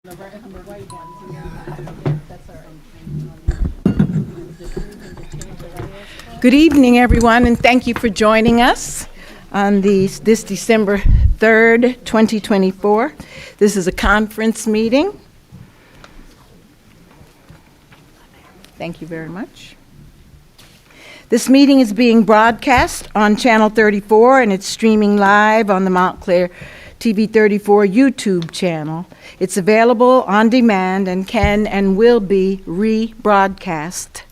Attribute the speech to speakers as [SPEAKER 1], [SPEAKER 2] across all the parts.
[SPEAKER 1] The white ones, and that's all right.
[SPEAKER 2] Good evening, everyone, and thank you for joining us on this December 3rd, 2024. This is a conference meeting. Thank you very much. This meeting is being broadcast on Channel 34, and it's streaming live on the Montclair TV 34 YouTube channel. It's available on demand and can and will be rebroadcast.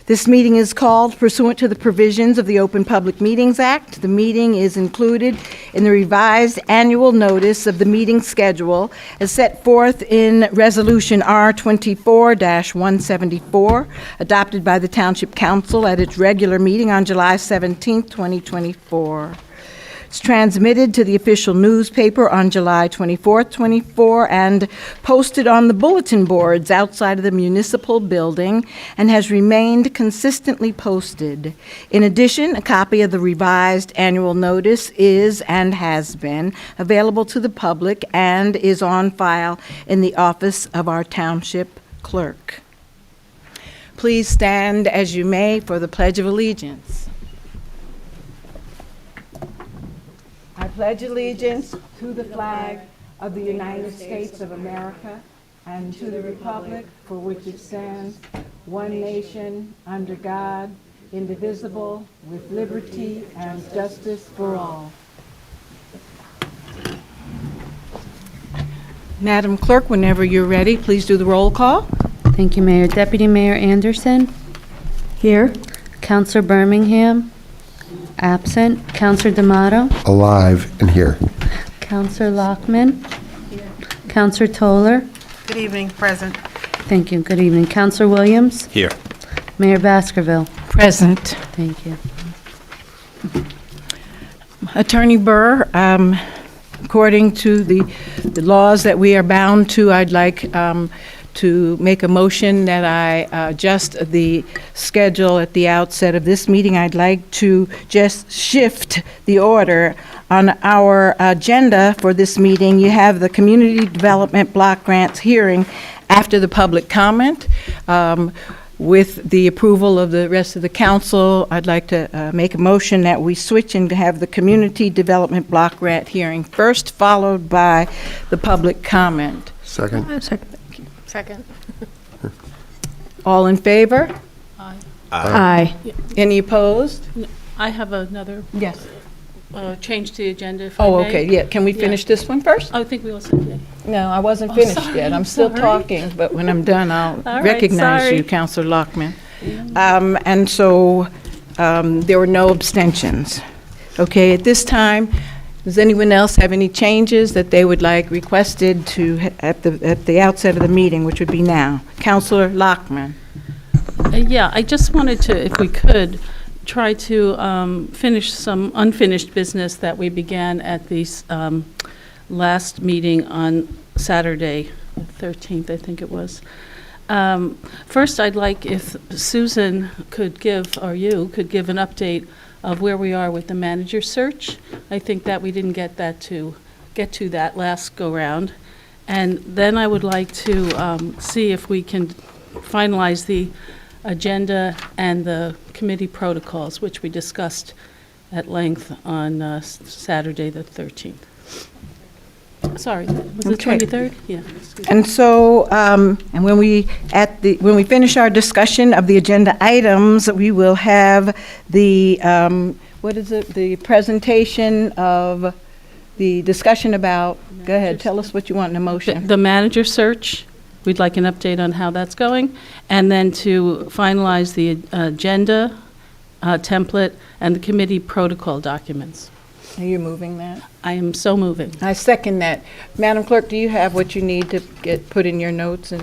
[SPEAKER 2] This meeting is called pursuant to the provisions of the Open Public Meetings Act. The meeting is included in the revised annual notice of the meeting schedule as set forth in Resolution R24-174, adopted by the Township Council at its regular meeting on July 17, 2024. It's transmitted to the official newspaper on July 24, 2024, and posted on the bulletin boards outside of the municipal building and has remained consistently posted. In addition, a copy of the revised annual notice is and has been available to the public and is on file in the office of our township clerk. Please stand as you may for the Pledge of Allegiance. I pledge allegiance to the flag of the United States of America and to the republic for which it stands, one nation, under God, indivisible, with liberty and justice for all. Madam Clerk, whenever you're ready, please do the roll call.
[SPEAKER 3] Thank you, Mayor. Deputy Mayor Anderson?
[SPEAKER 2] Here.
[SPEAKER 3] Counselor Birmingham? Absent. Counselor D'Amato?
[SPEAKER 4] Alive and here.
[SPEAKER 3] Counselor Lockman? Here. Counselor Toller?
[SPEAKER 5] Good evening, present.
[SPEAKER 3] Thank you. Good evening. Counselor Williams?
[SPEAKER 4] Here.
[SPEAKER 3] Mayor Baskerville?
[SPEAKER 2] Present.
[SPEAKER 3] Thank you.
[SPEAKER 2] Attorney Burr, according to the laws that we are bound to, I'd like to make a motion that I adjust the schedule at the outset of this meeting. I'd like to just shift the order on our agenda for this meeting. You have the Community Development Block Grants hearing after the public comment. With the approval of the rest of the council, I'd like to make a motion that we switch and have the Community Development Block Grant hearing first, followed by the public comment.
[SPEAKER 4] Second.
[SPEAKER 1] Second.
[SPEAKER 2] All in favor?
[SPEAKER 1] Aye.
[SPEAKER 2] Aye. Any opposed?
[SPEAKER 1] I have another
[SPEAKER 2] Yes.
[SPEAKER 1] change to the agenda, if I
[SPEAKER 2] Oh,
[SPEAKER 1] may.
[SPEAKER 2] okay, yeah. Can we finish this one first?
[SPEAKER 1] I think we all said yay.
[SPEAKER 2] No, I wasn't
[SPEAKER 1] Oh,
[SPEAKER 2] finished
[SPEAKER 1] sorry,
[SPEAKER 2] yet. I'm
[SPEAKER 1] I'm
[SPEAKER 2] still
[SPEAKER 1] sorry.
[SPEAKER 2] talking, but when I'm done, I'll
[SPEAKER 1] All right,
[SPEAKER 2] recognize
[SPEAKER 1] sorry.
[SPEAKER 2] you, Counselor Lockman. And so there were no abstentions. Okay, at this time, does anyone else have any changes that they would like requested to at the outset of the meeting, which would be now? Counselor Lockman.
[SPEAKER 1] Yeah, I just wanted to, if we could, try to finish some unfinished business that we began at the last meeting on Saturday, the 13th, I think it was. First, I'd like if Susan could give, or you could give an update of where we are with the manager search. I think that we didn't get to that last go-round. And then I would like to see if we can finalize the agenda and the committee protocols, which we discussed at length on Saturday, the 13th. Sorry, was it
[SPEAKER 2] Okay.
[SPEAKER 1] 23rd? Yeah. excuse me.
[SPEAKER 2] And so, and when we finish our discussion of the agenda items, we will have the, the presentation of the discussion about, go ahead, tell us what you want in a motion.
[SPEAKER 1] The manager search, we'd like an update on how that's going, and then to finalize the agenda template and the committee protocol documents.
[SPEAKER 2] Are you moving that?
[SPEAKER 1] I am so moving.
[SPEAKER 2] I second that. Madam Clerk, do you have what you need to get put in your notes and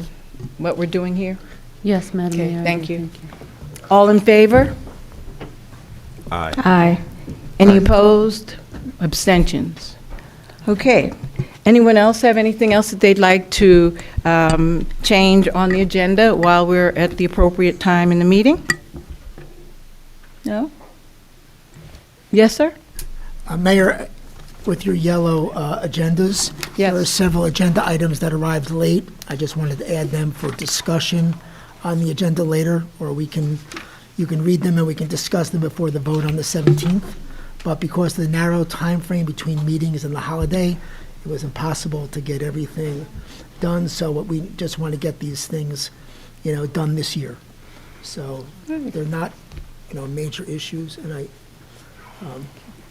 [SPEAKER 2] what we're doing here?
[SPEAKER 3] Yes, Madam
[SPEAKER 2] Okay,
[SPEAKER 3] Mayor.
[SPEAKER 2] thank you. All in favor?
[SPEAKER 4] Aye.
[SPEAKER 2] Aye. Any opposed? Abstentions? Okay. Anyone else have anything else that they'd like to change on the agenda while we're at the appropriate time in the meeting? No? Yes, sir?
[SPEAKER 6] Mayor,
[SPEAKER 5] with your yellow agendas.
[SPEAKER 2] Yes.
[SPEAKER 5] There are several agenda items that arrived late. I just wanted to add them for discussion on the agenda later, or you can read them and we can discuss them before the vote on the 17th. But because of the narrow time frame between meetings and the holiday, it was impossible to get everything done. So we just want to get these things, done this year. So they're not, major issues, and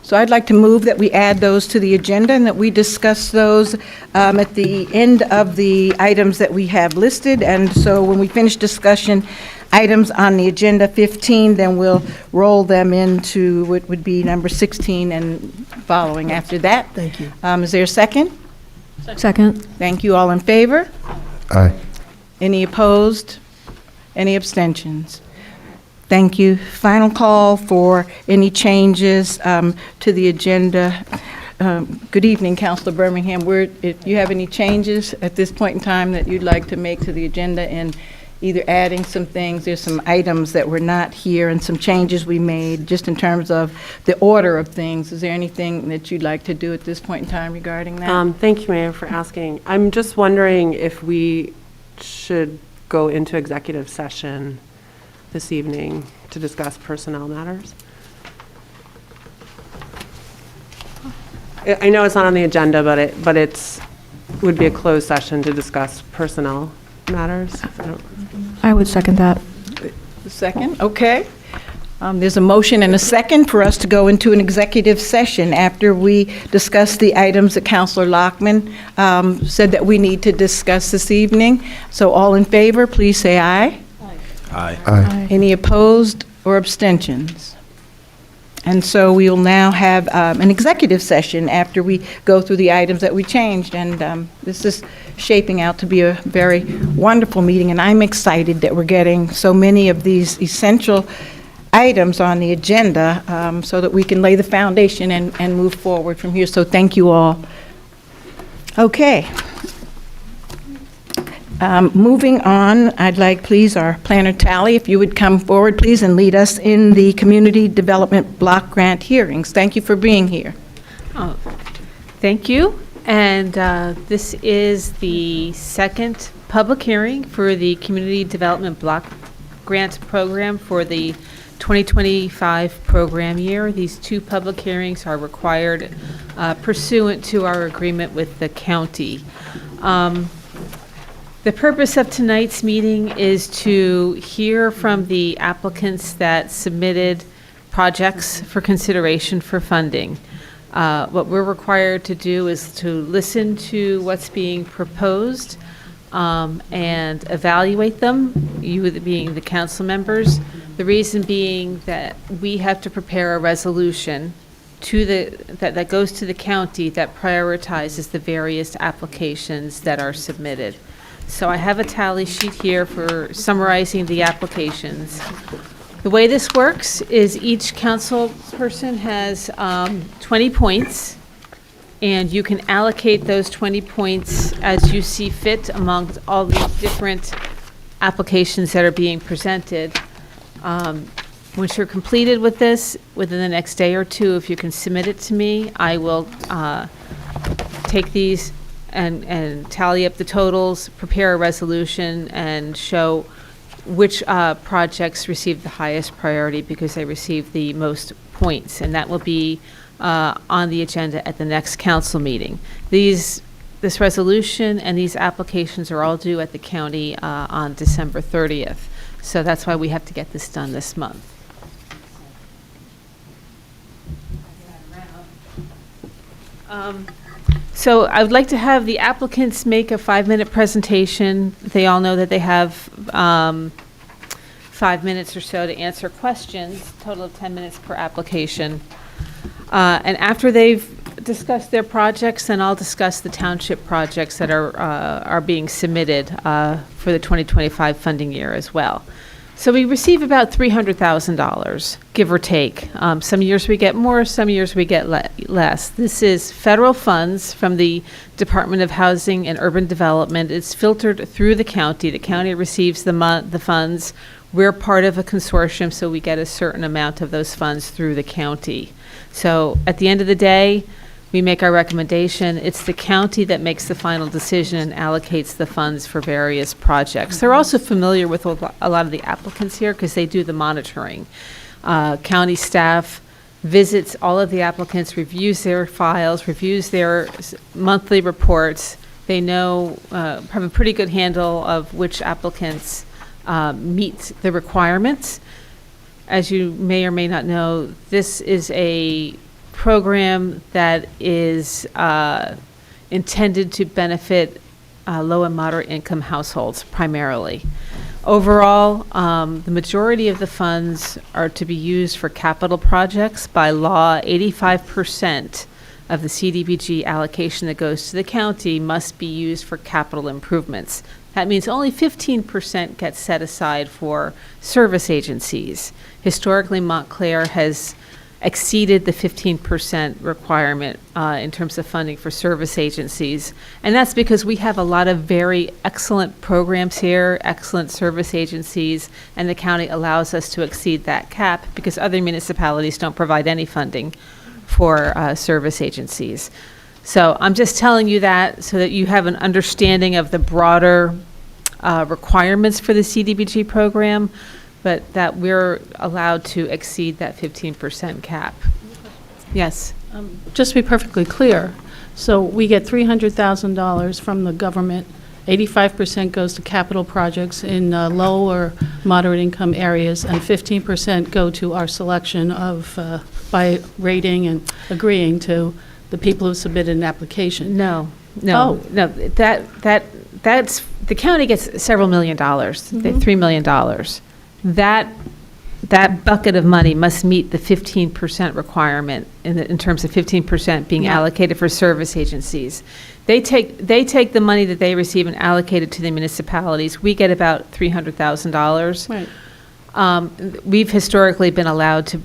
[SPEAKER 2] So I'd like to move that we add those to the agenda and that we discuss those at the end of the items that we have listed. And so when we finish discussion items on the agenda 15, then we'll roll them into what would be number 16 and following after that.
[SPEAKER 5] Thank you.
[SPEAKER 2] Is there a second?
[SPEAKER 3] Second.
[SPEAKER 2] Thank you. All in favor?
[SPEAKER 4] Aye.
[SPEAKER 2] Any opposed? Any abstentions? Thank you. Final call for any changes to the agenda. Good evening, Councilor Birmingham. If you have any changes at this point in time that you'd like to make to the agenda and either adding some things, there's some items that were not here and some changes we made just in terms of the order of things. Is there anything that you'd like to do at this point in time regarding that?
[SPEAKER 6] Thank you, Mayor, for asking. I'm just wondering if we should go into executive session this evening to discuss personnel matters. I know it's not on the agenda, but it would be a closed session to discuss personnel matters.
[SPEAKER 7] I would second that.
[SPEAKER 2] The second, okay. There's a motion and a second for us to go into an executive session after we discuss the items that Councilor Lockman said that we need to discuss this evening. So all in favor, please say aye.
[SPEAKER 4] Aye.
[SPEAKER 7] Aye.
[SPEAKER 2] Any opposed or abstentions? And so we will now have an executive session after we go through the items that we changed. And this is shaping out to be a very wonderful meeting, and I'm excited that we're getting so many of these essential items on the agenda so that we can lay the foundation and move forward from here. So thank you all. Okay. Moving on, I'd like, please, our planner Tally, if you would come forward, please, and lead us in the Community Development Block Grant hearings. Thank you for being here.
[SPEAKER 8] Oh, thank you. And this is the second public hearing for the Community Development Block Grant Program for the 2025 program year. These two public hearings are required pursuant to our agreement with the county. The purpose of tonight's meeting is to hear from the applicants that submitted projects for consideration for funding. What we're required to do is to listen to what's being proposed and evaluate them, you being the council members. The reason being that we have to prepare a resolution that goes to the county that prioritizes the various applications that are submitted. So I have a tally sheet here for summarizing the applications. The way this works is each council person has 20 points, and you can allocate those 20 points as you see fit amongst all these different applications that are being presented. Once you're completed with this, within the next day or two, if you can submit it to me, I will take these and tally up the totals, prepare a resolution, and show which projects receive the highest priority because they receive the most points, and that will be on the agenda at the next council meeting. This resolution and these applications are all due at the county on December 30th, so that's why we have to get this done this month. So I would like to have the applicants make a 5-minute presentation. They all know that they have 5 minutes or so to answer questions, total of 10 minutes per application. And after they've discussed their projects, then I'll discuss the township projects that are being submitted for the 2025 funding year as well. So we receive about $300,000, give or take. Some years we get more, some years we get less. This is federal funds from the Department of Housing and Urban Development. It's filtered through the county. The county receives the funds. We're part of a consortium, so we get a certain amount of those funds through the county. So at the end of the day, we make our recommendation. It's the county that makes the final decision and allocates the funds for various projects. They're also familiar with a lot of the applicants here because they do the monitoring. County staff visits all of the applicants, reviews their files, reviews their monthly reports. They know, have a pretty good handle of which applicants meet the requirements. As you may or may not know, this is a program that is intended to benefit low and moderate income households primarily. Overall, the majority of the funds are to be used for capital projects. By law, 85% of the CDBG allocation that goes to the county must be used for capital improvements. That means only 15% gets set aside for service agencies. Historically, Montclair has exceeded the 15% requirement in terms of funding for service agencies. And that's because we have a lot of very excellent programs here, excellent service agencies, and the county allows us to exceed that cap because other municipalities don't provide any funding for service agencies. So I'm just telling you that so that you have an understanding of the broader requirements for the CDBG program, but that we're allowed to exceed that 15% cap. Yes?
[SPEAKER 1] Just to be perfectly clear, so we get $300,000 from the government, 85% goes to capital projects in low or moderate income areas, and 15% go to our selection of, by rating and agreeing to the people who submitted an application.
[SPEAKER 8] No.
[SPEAKER 1] Oh.
[SPEAKER 8] No, that's, the county gets several $1 million, $3 million. That bucket of money must meet the 15% requirement in terms of 15% being allocated for service agencies. They take the money that they receive and allocate it to the municipalities. We get about $300,000.
[SPEAKER 1] Right.
[SPEAKER 8] We've historically been allowed to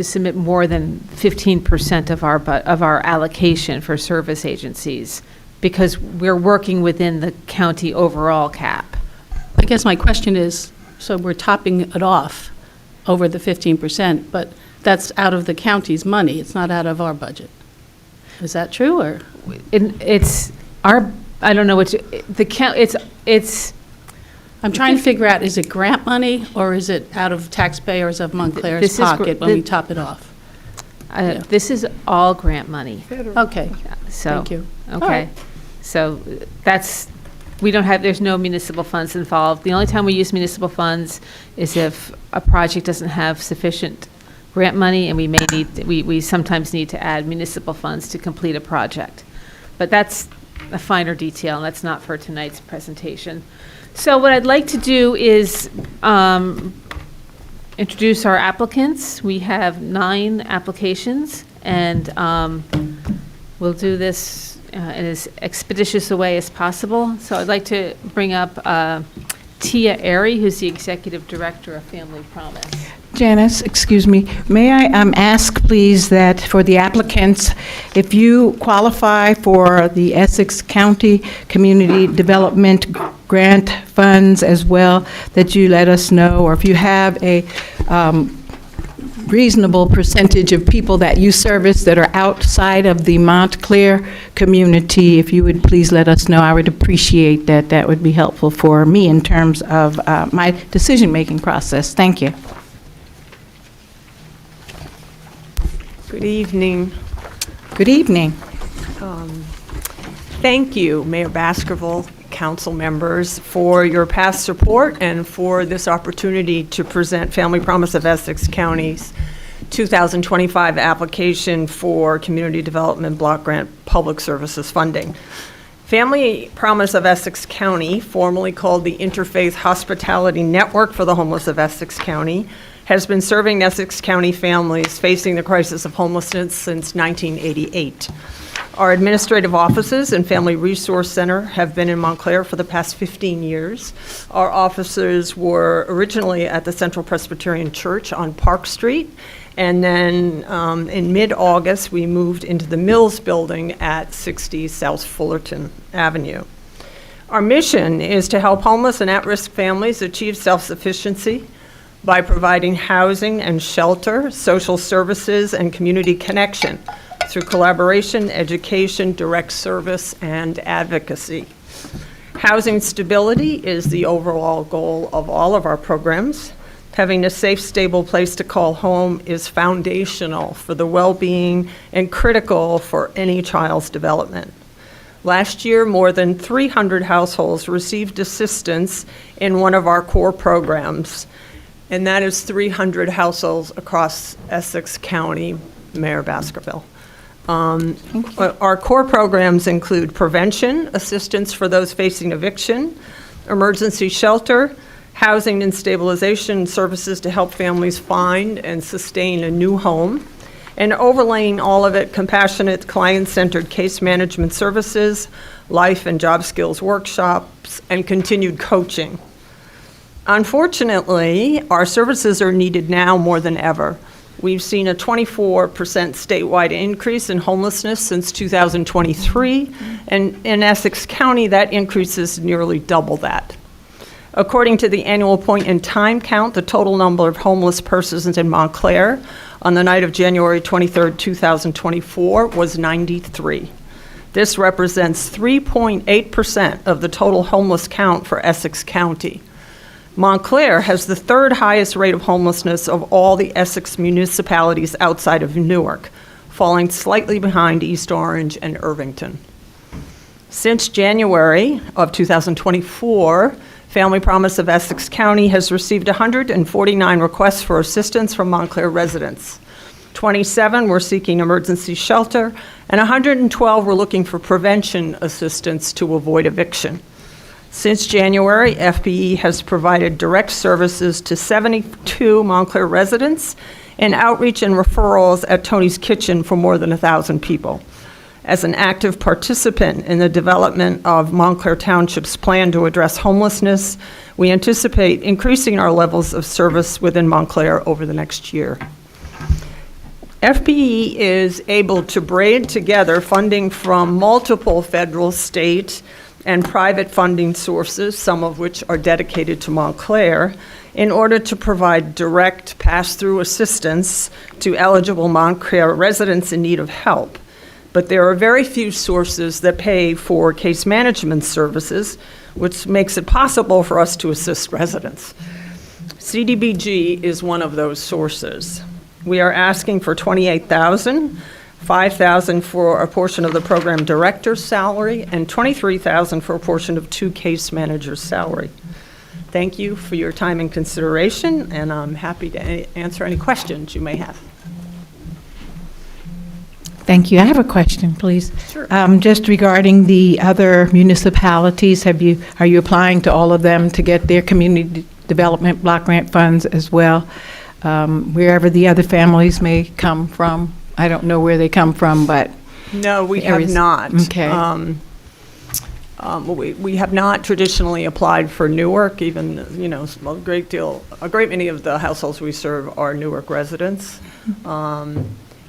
[SPEAKER 8] submit more than 15% of our allocation for service agencies because we're working within the county overall cap.
[SPEAKER 1] I guess my question is, so we're topping it off over the 15%, but that's out of the county's money. It's not out of our budget. Is that true, or?
[SPEAKER 8] It's our, I don't know what, it's.
[SPEAKER 1] I'm trying to figure out, is it grant money, or is it out of taxpayers of Montclair's
[SPEAKER 8] This is
[SPEAKER 1] pocket when we top it off?
[SPEAKER 8] This is all grant money.
[SPEAKER 1] Okay,
[SPEAKER 8] So,
[SPEAKER 1] thank you. All
[SPEAKER 8] Okay.
[SPEAKER 1] right.
[SPEAKER 8] So there's no municipal funds involved. The only time we use municipal funds is if a project doesn't have sufficient grant money and we sometimes need to add municipal funds to complete a project. But that's a finer detail, and that's not for tonight's presentation. So what I'd like to do is introduce our applicants. We have 9 applications, and we'll do this in as expeditious a way as possible. So I'd like to bring up Tia Airy, who's the Executive Director of Family Promise.
[SPEAKER 2] Janice, excuse me, may I ask, please, that for the applicants, if you qualify for the Essex County Community Development Grant Funds as well, that you let us know, or if you have a reasonable percentage of people that you service that are outside of the Montclair community, if you would please let us know, I would appreciate that. That would be helpful for me in terms of my decision-making process. Thank you.
[SPEAKER 9] Good evening.
[SPEAKER 2] Good evening.
[SPEAKER 9] Thank you, Mayor Baskerville, council members, for your past support and for this opportunity to present Family Promise of Essex County's 2025 application for Community Development Block Grant Public Services Funding. Family Promise of Essex County, formerly called the Interfaith Hospitality Network for the Homeless of Essex County, has been serving Essex County families facing the crisis of homelessness since 1988. Our administrative offices and Family Resource Center have been in Montclair for the past 15 years. Our offices were originally at the Central Presbyterian Church on Park Street, and then in mid-August, we moved into the Mills Building at 60 South Fullerton Avenue. Our mission is to help homeless and at-risk families achieve self-sufficiency by providing housing and shelter, social services, and community connection through collaboration, education, direct service, and advocacy. Housing stability is the overall goal of all of our programs. Having a safe, stable place to call home is foundational for the well-being and critical for any child's development. Last year, more than 300 households received assistance in one of our core programs, and that is 300 households across Essex County, Mayor Baskerville. Our core programs include prevention, assistance for those facing eviction, emergency shelter, housing and stabilization services to help families find and sustain a new home, and overlaying all of it, compassionate, client-centered case management services, life and job skills workshops, and continued coaching. Unfortunately, our services are needed now more than ever. We've seen a 24% statewide increase in homelessness since 2023, and in Essex County, that increase is nearly double that. According to the annual point-in-time count, the total number of homeless persons in Montclair on the night of January 23, 2024, was 93. This represents 3.8% of the total homeless count for Essex County. Montclair has the third highest rate of homelessness of all the Essex municipalities outside of Newark, falling slightly behind East Orange and Irvington. Since January of 2024, Family Promise of Essex County has received 149 requests for assistance from Montclair residents. 27 were seeking emergency shelter, and 112 were looking for prevention assistance to avoid eviction. Since January, FPE has provided direct services to 72 Montclair residents and outreach and referrals at Tony's Kitchen for more than 1,000 people. As an active participant in the development of Montclair Township's plan to address homelessness, we anticipate increasing our levels of service within Montclair over the next year. FPE is able to braid together funding from multiple federal, state, and private funding sources, some of which are dedicated to Montclair, in order to provide direct pass-through assistance to eligible Montclair residents in need of help. But there are very few sources that pay for case management services, which makes it possible for us to assist residents. CDBG is one of those sources. We are asking for $28,000, $5,000 for a portion of the program director's salary, and $23,000 for a portion of 2 case managers' salary. Thank you for your time and consideration, and I'm happy to answer any questions you may have.
[SPEAKER 2] Thank you. I have a question, please.
[SPEAKER 9] Sure.
[SPEAKER 2] Just regarding the other municipalities, are you applying to all of them to get their community development block grant funds as well? Wherever the other families may come from. I don't know where they come from, but
[SPEAKER 9] No, we have not.
[SPEAKER 2] Okay.
[SPEAKER 9] We have not traditionally applied for Newark, even, a great many of the households we serve are Newark residents.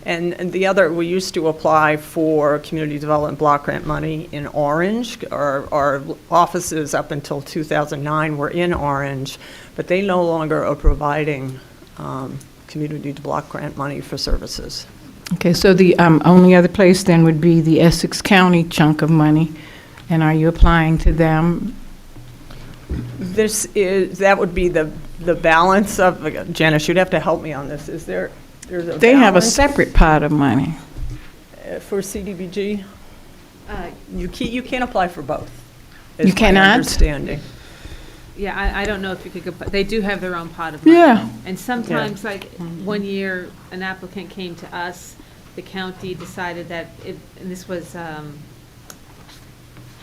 [SPEAKER 9] And the other, we used to apply for community development block grant money in Orange. Our offices up until 2009 were in Orange, but they no longer are providing community block grant money for services.
[SPEAKER 2] Okay, so the only other place then would be the Essex County chunk of money, and are you applying to them?
[SPEAKER 9] That would be the balance of, Janice, you'd have to help me on this. There's a
[SPEAKER 2] They have a
[SPEAKER 9] balance
[SPEAKER 2] separate pot of money.
[SPEAKER 9] for CDBG? You can't apply for both.
[SPEAKER 2] You
[SPEAKER 9] is my
[SPEAKER 2] cannot?
[SPEAKER 9] understanding.
[SPEAKER 8] Yeah, I don't know if you could, they do have their own pot of money.
[SPEAKER 2] Yeah.
[SPEAKER 8] And sometimes, like, one year, an applicant came to us, the county decided that and this was,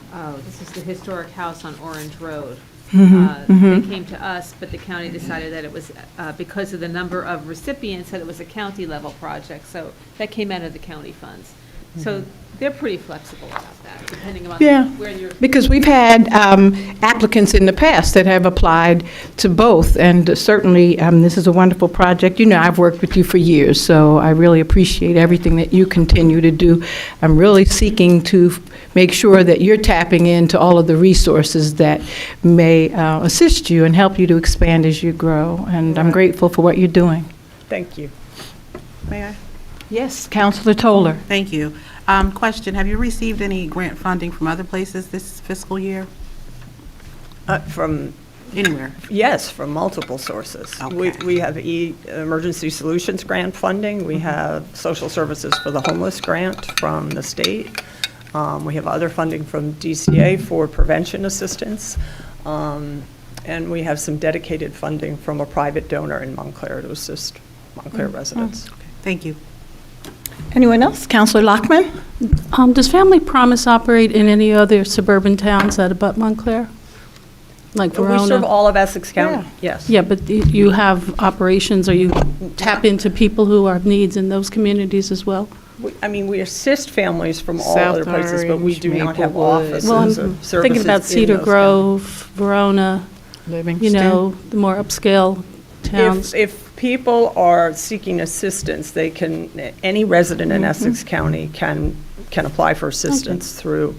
[SPEAKER 8] this is the historic house on Orange Road. They came to us, but the county decided that it was, because of the number of recipients, that it was a county-level project, so that came out of the county funds. So they're pretty flexible about that, depending on
[SPEAKER 2] Yeah,
[SPEAKER 8] where you're.
[SPEAKER 2] because we've had applicants in the past that have applied to both, and certainly this is a wonderful project. I've worked with you for years, so I really appreciate everything that you continue to do. I'm really seeking to make sure that you're tapping into all of the resources that may assist you and help you to expand as you grow, and I'm grateful for what you're doing.
[SPEAKER 9] Thank you. May I?
[SPEAKER 2] Yes, Counselor Toller.
[SPEAKER 10] Thank you. Question, have you received any grant funding from other places this fiscal year?
[SPEAKER 9] From,
[SPEAKER 10] Anywhere?
[SPEAKER 9] yes, from multiple sources. We
[SPEAKER 10] Okay.
[SPEAKER 9] we have Emergency Solutions Grant funding. We have Social Services for the Homeless Grant from the state. We have other funding from DCA for prevention assistance. And we have some dedicated funding from a private donor in Montclair to assist Montclair residents.
[SPEAKER 10] Thank you.
[SPEAKER 2] Anyone else? Counselor Lockman?
[SPEAKER 1] Does Family Promise operate in any other suburban towns that abut Montclair? Like Verona?
[SPEAKER 9] We serve all of Essex County, yes.
[SPEAKER 1] Yeah, but you have operations, or you tap into people who have needs in those communities as well?
[SPEAKER 9] We assist families from all
[SPEAKER 2] South
[SPEAKER 9] other places, but we
[SPEAKER 2] Orange,
[SPEAKER 9] do not have
[SPEAKER 2] Maplewood.
[SPEAKER 9] offices
[SPEAKER 1] Well,
[SPEAKER 9] of
[SPEAKER 1] I'm
[SPEAKER 9] services
[SPEAKER 1] thinking about
[SPEAKER 9] in
[SPEAKER 1] Cedar
[SPEAKER 9] those
[SPEAKER 1] Grove, Verona,
[SPEAKER 2] Livingston?
[SPEAKER 1] the more upscale towns.
[SPEAKER 9] If people are seeking assistance, they can, any resident in Essex County can apply for assistance through,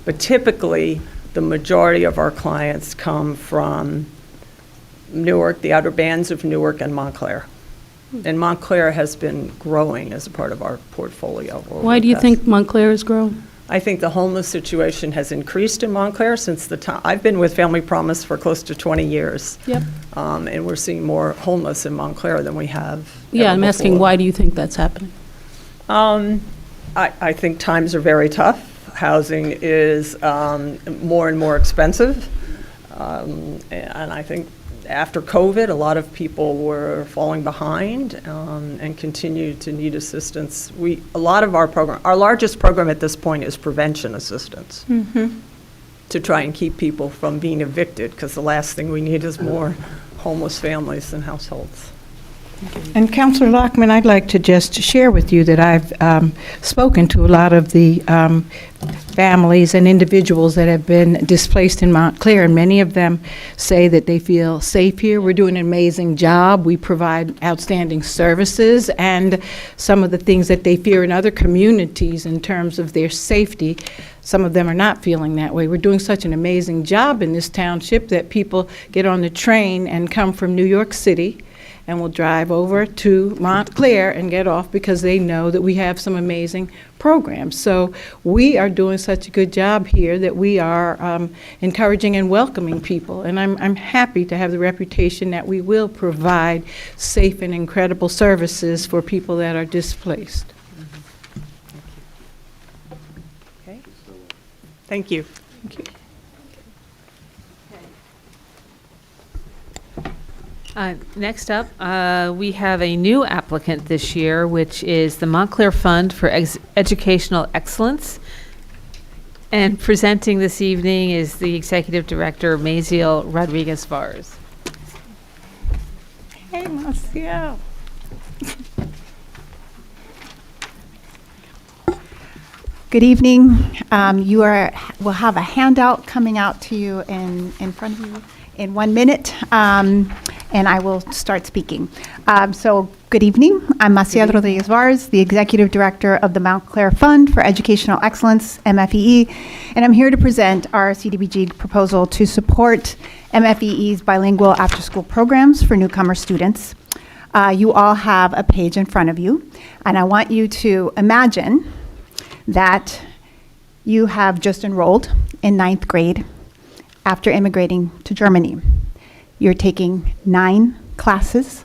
[SPEAKER 9] but typically, the majority of our clients come from Newark, the outer bands of Newark and Montclair. And Montclair has been growing as a part of our portfolio. over
[SPEAKER 1] Why
[SPEAKER 9] the
[SPEAKER 1] do you
[SPEAKER 9] past-
[SPEAKER 1] think Montclair has grown?
[SPEAKER 9] I think the homeless situation has increased in Montclair since the time, I've been with Family Promise for close to 20 years.
[SPEAKER 1] Yep.
[SPEAKER 9] And we're seeing more homeless in Montclair than we have
[SPEAKER 1] Yeah,
[SPEAKER 9] ever
[SPEAKER 1] I'm asking,
[SPEAKER 9] before.
[SPEAKER 1] why do you think that's happening?
[SPEAKER 9] I think times are very tough. Housing is more and more expensive. And I think after COVID, a lot of people were falling behind and continue to need assistance. A lot of our largest program at this point is prevention assistance to try and keep people from being evicted, because the last thing we need is more homeless families and households.
[SPEAKER 2] And Counselor Lockman, I'd like to just share with you that I've spoken to a lot of the families and individuals that have been displaced in Montclair, and many of them say that they feel safe here. We're doing an amazing job. We provide outstanding services, and some of the things that they fear in other communities in terms of their safety, some of them are not feeling that way. We're doing such an amazing job in this township that people get on the train and come from New York City and will drive over to Montclair and get off because they know that we have some amazing programs. So we are doing such a good job here that we are encouraging and welcoming people. And I'm happy to have the reputation that we will provide safe and incredible services for people that are displaced.
[SPEAKER 9] Okay? Thank you.
[SPEAKER 2] Thank you.
[SPEAKER 8] Next up, we have a new applicant this year, which is the Montclair Fund for Educational Excellence. And presenting this evening is the Executive Director, Maziel Rodriguez-Vars.
[SPEAKER 2] Hey, Marcial.
[SPEAKER 11] Good evening. We'll have a handout coming out to you in front of you in 1 minute, and I will start speaking. So, good evening. I'm Maciel Rodriguez-Vars, the Executive Director of the Montclair Fund for Educational Excellence, MFEE, and I'm here to present our CDBG proposal to support MFEE's bilingual after-school programs for newcomer students. You all have a page in front of you, and I want you to imagine that you have just enrolled in 9th grade after immigrating to Germany. You're taking 9 classes,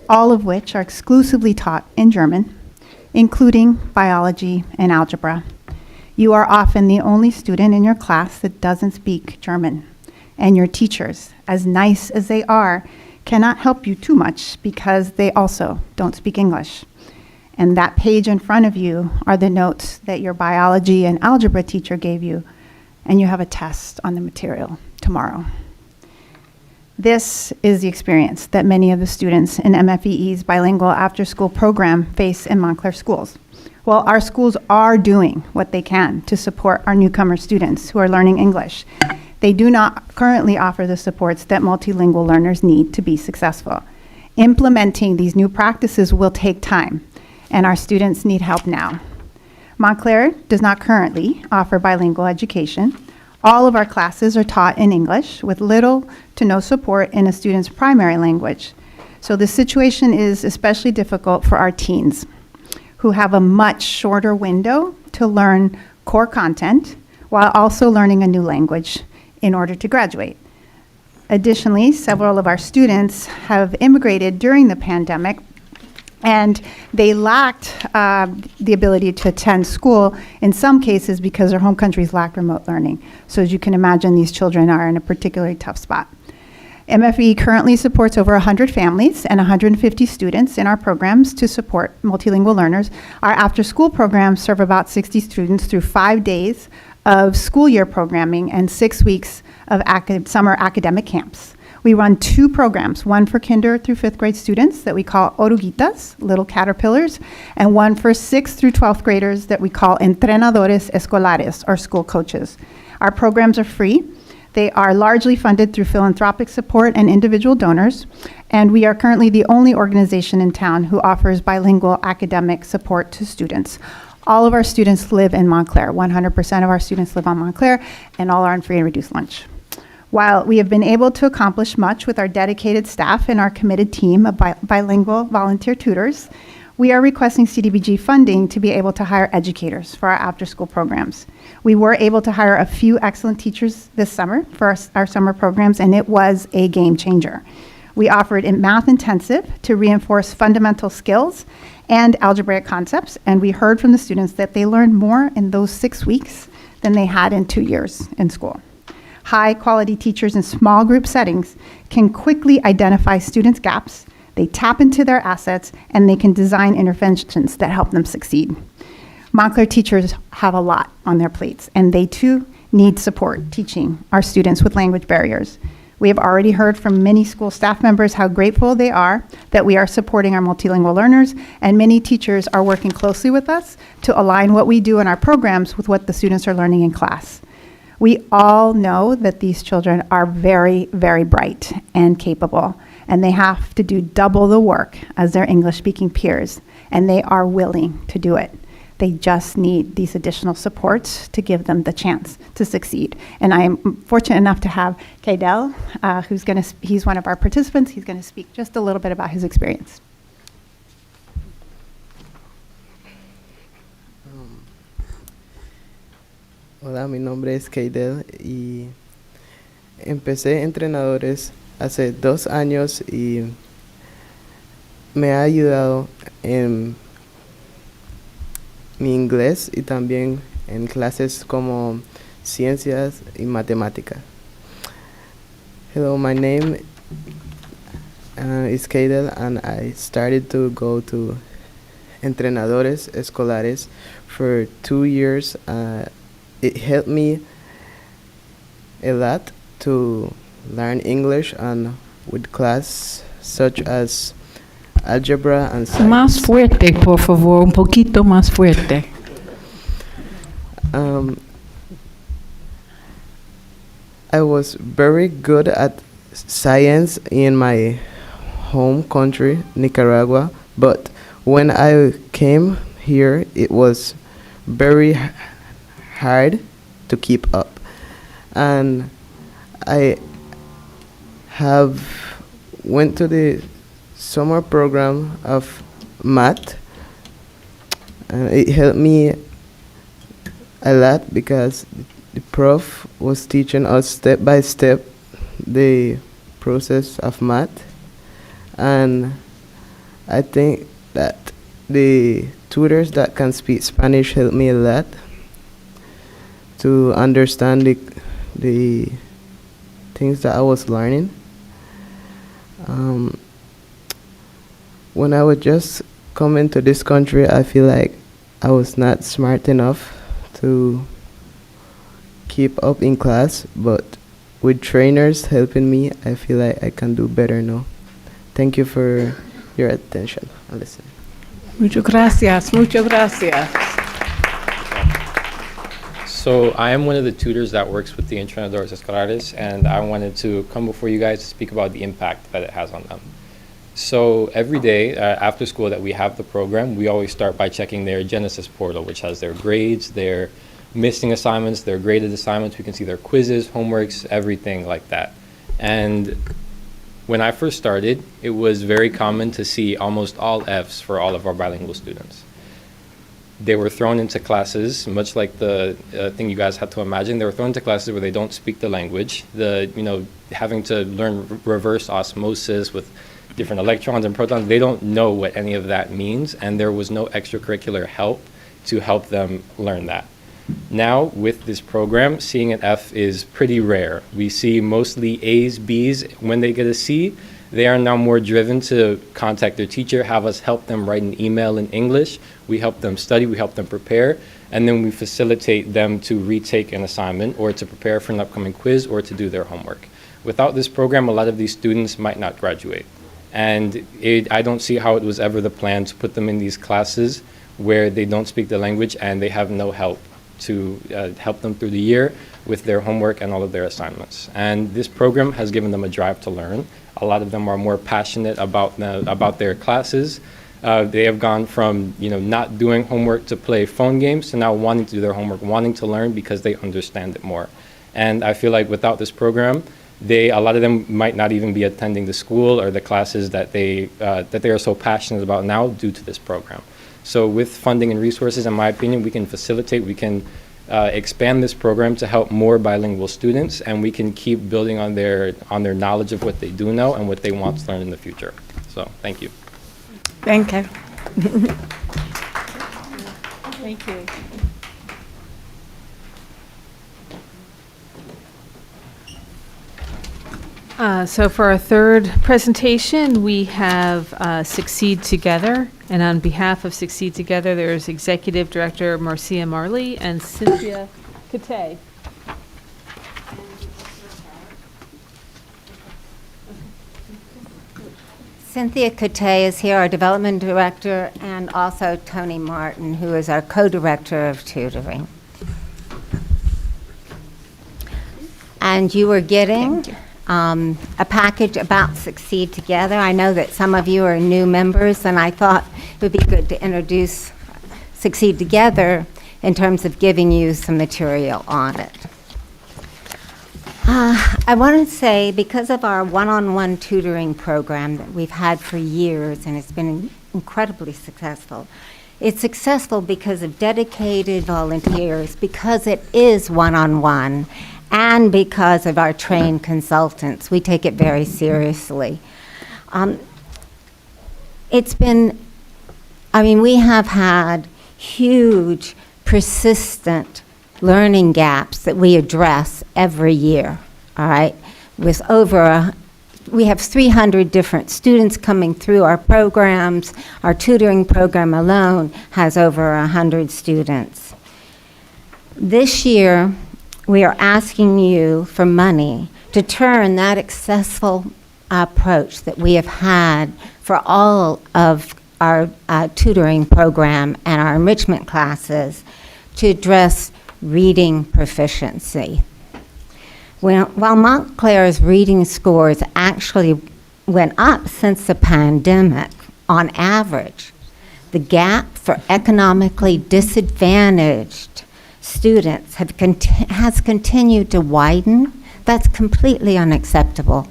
[SPEAKER 11] all of which are exclusively taught in German, including biology and algebra. You are often the only student in your class that doesn't speak German, and your teachers, as nice as they are, cannot help you too much because they also don't speak English. And that page in front of you are the notes that your biology and algebra teacher gave you, and you have a test on the material tomorrow. This is the experience that many of the students in MFEE's bilingual after-school program face in Montclair schools. Well, our schools are doing what they can to support our newcomer students who are learning English. They do not currently offer the supports that multilingual learners need to be successful. Implementing these new practices will take time, and our students need help now. Montclair does not currently offer bilingual education. All of our classes are taught in English with little to no support in a student's primary language. So this situation is especially difficult for our teens who have a much shorter window to learn core content while also learning a new language in order to graduate. Additionally, several of our students have immigrated during the pandemic, and they lacked the ability to attend school in some cases because their home countries lack remote learning. So as you can imagine, these children are in a particularly tough spot. MFE currently supports over 100 families and 150 students in our programs to support multilingual learners. Our after-school programs serve about 60 students through 5 days of school year programming and 6 weeks of summer academic camps. We run 2 programs, one for kinder through 5th grade students that we call oruguitas, little caterpillars, and one for 6th through 12th graders that we call entrenadores escolares, or school coaches. Our programs are free. They are largely funded through philanthropic support and individual donors, and we are currently the only organization in town who offers bilingual academic support to students. All of our students live in Montclair. 100% of our students live on Montclair, and all are on free and reduced lunch. While we have been able to accomplish much with our dedicated staff and our committed team of bilingual volunteer tutors, we are requesting CDBG funding to be able to hire educators for our after-school programs. We were able to hire a few excellent teachers this summer for our summer programs, and it was a game changer. We offered in math intensive to reinforce fundamental skills and algebraic concepts, and we heard from the students that they learned more in those 6 weeks than they had in 2 years in school. High-quality teachers in small group settings can quickly identify students' gaps, they tap into their assets, and they can design interventions that help them succeed. Montclair teachers have a lot on their plates, and they too need support teaching our students with language barriers. We have already heard from many school staff members how grateful they are that we are supporting our multilingual learners, and many teachers are working closely with us to align what we do in our programs with what the students are learning in class. We all know that these children are very, very bright and capable, and they have to do double the work as their English-speaking peers, and they are willing to do it. They just need these additional supports to give them the chance to succeed. And I am fortunate enough to have Kaidel, he's one of our participants. He's going to speak just a little bit about his experience.
[SPEAKER 12] Hola, mi nombre es Kaidel y empecé entrenadores hace 2 años y me ha ayudado en mi inglés y también en clases como ciencias y matemática. Hello, my name is Kaidel, and I started to go to entrenadores escolares for 2 years. It helped me a lot to learn English and with class such as algebra and science.
[SPEAKER 2] Más fuerte, por favor, un poquito más fuerte.
[SPEAKER 12] I was very good at science in my home country, Nicaragua, but when I came here, it was very hard to keep up. And I have went to the summer program of math, and it helped me a lot because the prof was teaching us step by step the process of math, and I think that the tutors that can speak Spanish helped me a lot to understand the things that I was learning. When I was just coming to this country, I feel like I was not smart enough to keep up in class, but with trainers helping me, I feel like I can do better now. Thank you for your attention and listening.
[SPEAKER 2] Muchas gracias, muchas gracias.
[SPEAKER 13] So I am one of the tutors that works with the Entrenadores Escolares, and I wanted to come before you guys to speak about the impact that it has on them. So every day after school that we have the program, we always start by checking their Genesis portal, which has their grades, their missing assignments, their graded assignments. We can see their quizzes, homeworks, everything like that. And when I first started, it was very common to see almost all Fs for all of our bilingual students. they were thrown into classes, much like the thing you guys had to imagine. They were thrown into classes where they don't speak the language. Having to learn reverse osmosis with different electrons and protons, they don't know what any of that means, and there was no extracurricular help to help them learn that. Now, with this program, seeing an F is pretty rare. We see mostly A's, B's. When they get a C, they are now more driven to contact their teacher, have us help them write an email in English. We help them study, we help them prepare, and then we facilitate them to retake an assignment or to prepare for an upcoming quiz or to do their homework. Without this program, a lot of these students might not graduate. And I don't see how it was ever the plan to put them in these classes where they don't speak the language and they have no help to help them through the year with their homework and all of their assignments. And this program has given them a drive to learn. A lot of them are more passionate about their classes. They have gone from not doing homework to play phone games to now wanting to do their homework, wanting to learn because they understand it more. And I feel like without this program, a lot of them might not even be attending the school or the classes that they are so passionate about now due to this program. So with funding and resources, in my opinion, we can facilitate, we can expand this program to help more bilingual students, and we can keep building on their knowledge of what they do know and what they want to learn in the future. So thank you.
[SPEAKER 11] Thank you.
[SPEAKER 1] Thank you.
[SPEAKER 8] So for our third presentation, we have Succeed Together. And on behalf of Succeed Together, there's Executive Director Marcia Marley and Cynthia Kate.
[SPEAKER 14] Cynthia Kate is here, our Development Director, and also Tony Martin, who is our Co-Director of Tutoring. And you were getting a package about Succeed Together. I know that some of you are new members, and I thought it would be good to introduce Succeed Together in terms of giving you some material on it. I want to say, because of our one-on-one tutoring program that we've had for years, and it's been incredibly successful, it's successful because of dedicated volunteers, because it is one-on-one, and because of our trained consultants. We take it very seriously. We have had huge, persistent learning gaps that we address every year, all right? We have 300 different students coming through our programs. Our tutoring program alone has over 100 students. This year, we are asking you for money to turn that successful approach that we have had for all of our tutoring program and our enrichment classes to address reading proficiency. While Montclair's reading scores actually went up since the pandemic, on average, the gap for economically disadvantaged students has continued to widen. That's completely unacceptable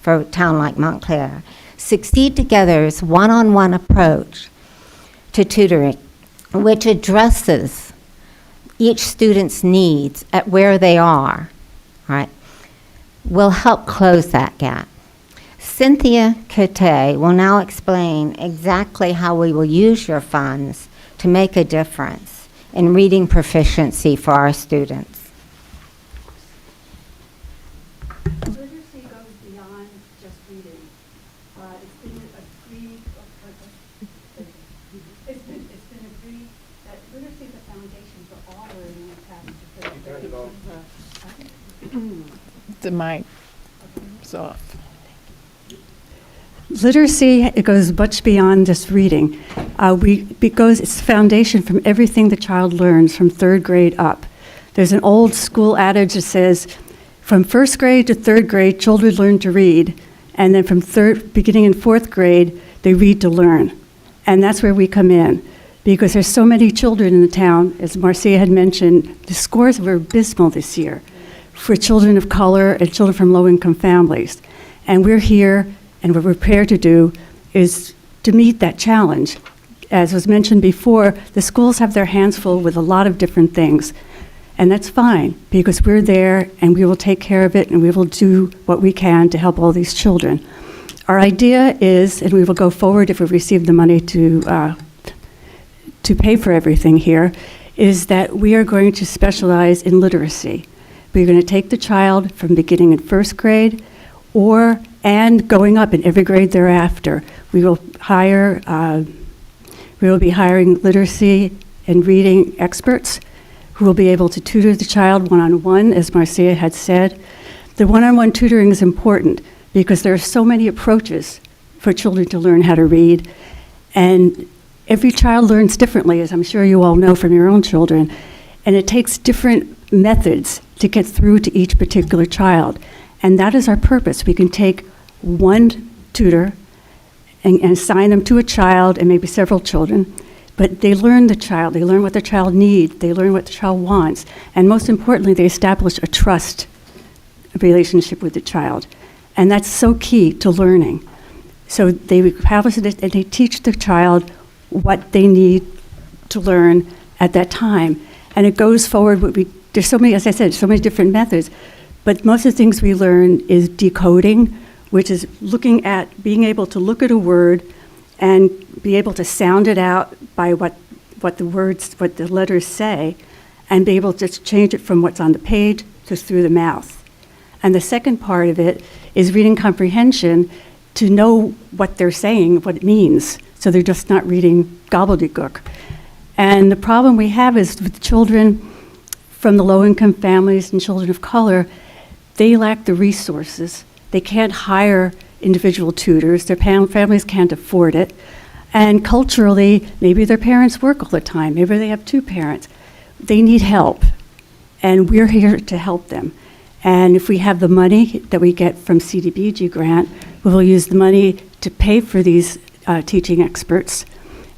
[SPEAKER 14] for a town like Montclair. Succeed Together's one-on-one approach to tutoring, which addresses each student's needs at where they are, right, will help close that gap. Cynthia Kate will now explain exactly how we will use your funds to make a difference in reading proficiency for our students.
[SPEAKER 15] Literacy goes beyond just reading. It's been agreed that literacy is a foundation for all learning and
[SPEAKER 2] The mic is off.
[SPEAKER 15] Literacy, it goes much beyond just reading. Because it's the foundation from everything the child learns from 3rd grade up. There's an old school adage that says, from 1st grade to 3rd grade, children learn to read, and then from beginning in 4th grade, they read to learn. And that's where we come in, because there's so many children in the town. As Marcia had mentioned, the scores were abysmal this year for children of color and children from low-income families. And we're here, and what we're prepared to do is to meet that challenge as was mentioned before, the schools have their hands full with a lot of different things. And that's fine, because we're there and we will take care of it and we will do what we can to help all these children. Our idea is, and we will go forward if we receive the money to pay for everything here, is that we are going to specialize in literacy. We're going to take the child from beginning in first grade and going up in every grade thereafter. We will be hiring literacy and reading experts who will be able to tutor the child one-on-one, as Marcia had said. The one-on-one tutoring is important because there are so many approaches for children to learn how to read, and every child learns differently, as I'm sure you all know from your own children, and it takes different methods to get through to each particular child. And that is our purpose. We can take one tutor and assign them to a child and maybe several children, but they learn the child, they learn what the child needs, they learn what the child wants, and most importantly, they establish a trust relationship with the child. And that's so key to learning. So they establish it and they teach the child what they need to learn at that time. And it goes forward, there's so many, as I said, so many different methods, but most of the things we learn is decoding, which is looking at, being able to look at a word and be able to sound it out by what the letters say, and be able to change it from what's on the page to through the mouth. And the second part of it is reading comprehension, to know what they're saying, what it means, so they're just not reading gobbledygook. And the problem we have is with children from the low-income families and children of color, they lack the resources. They can't hire individual tutors. Their families can't afford it. And culturally, maybe their parents work all the time. Maybe they have two parents. They need help, and we're here to help them. And if we have the money that we get from CDBG grant, we will use the money to pay for these teaching experts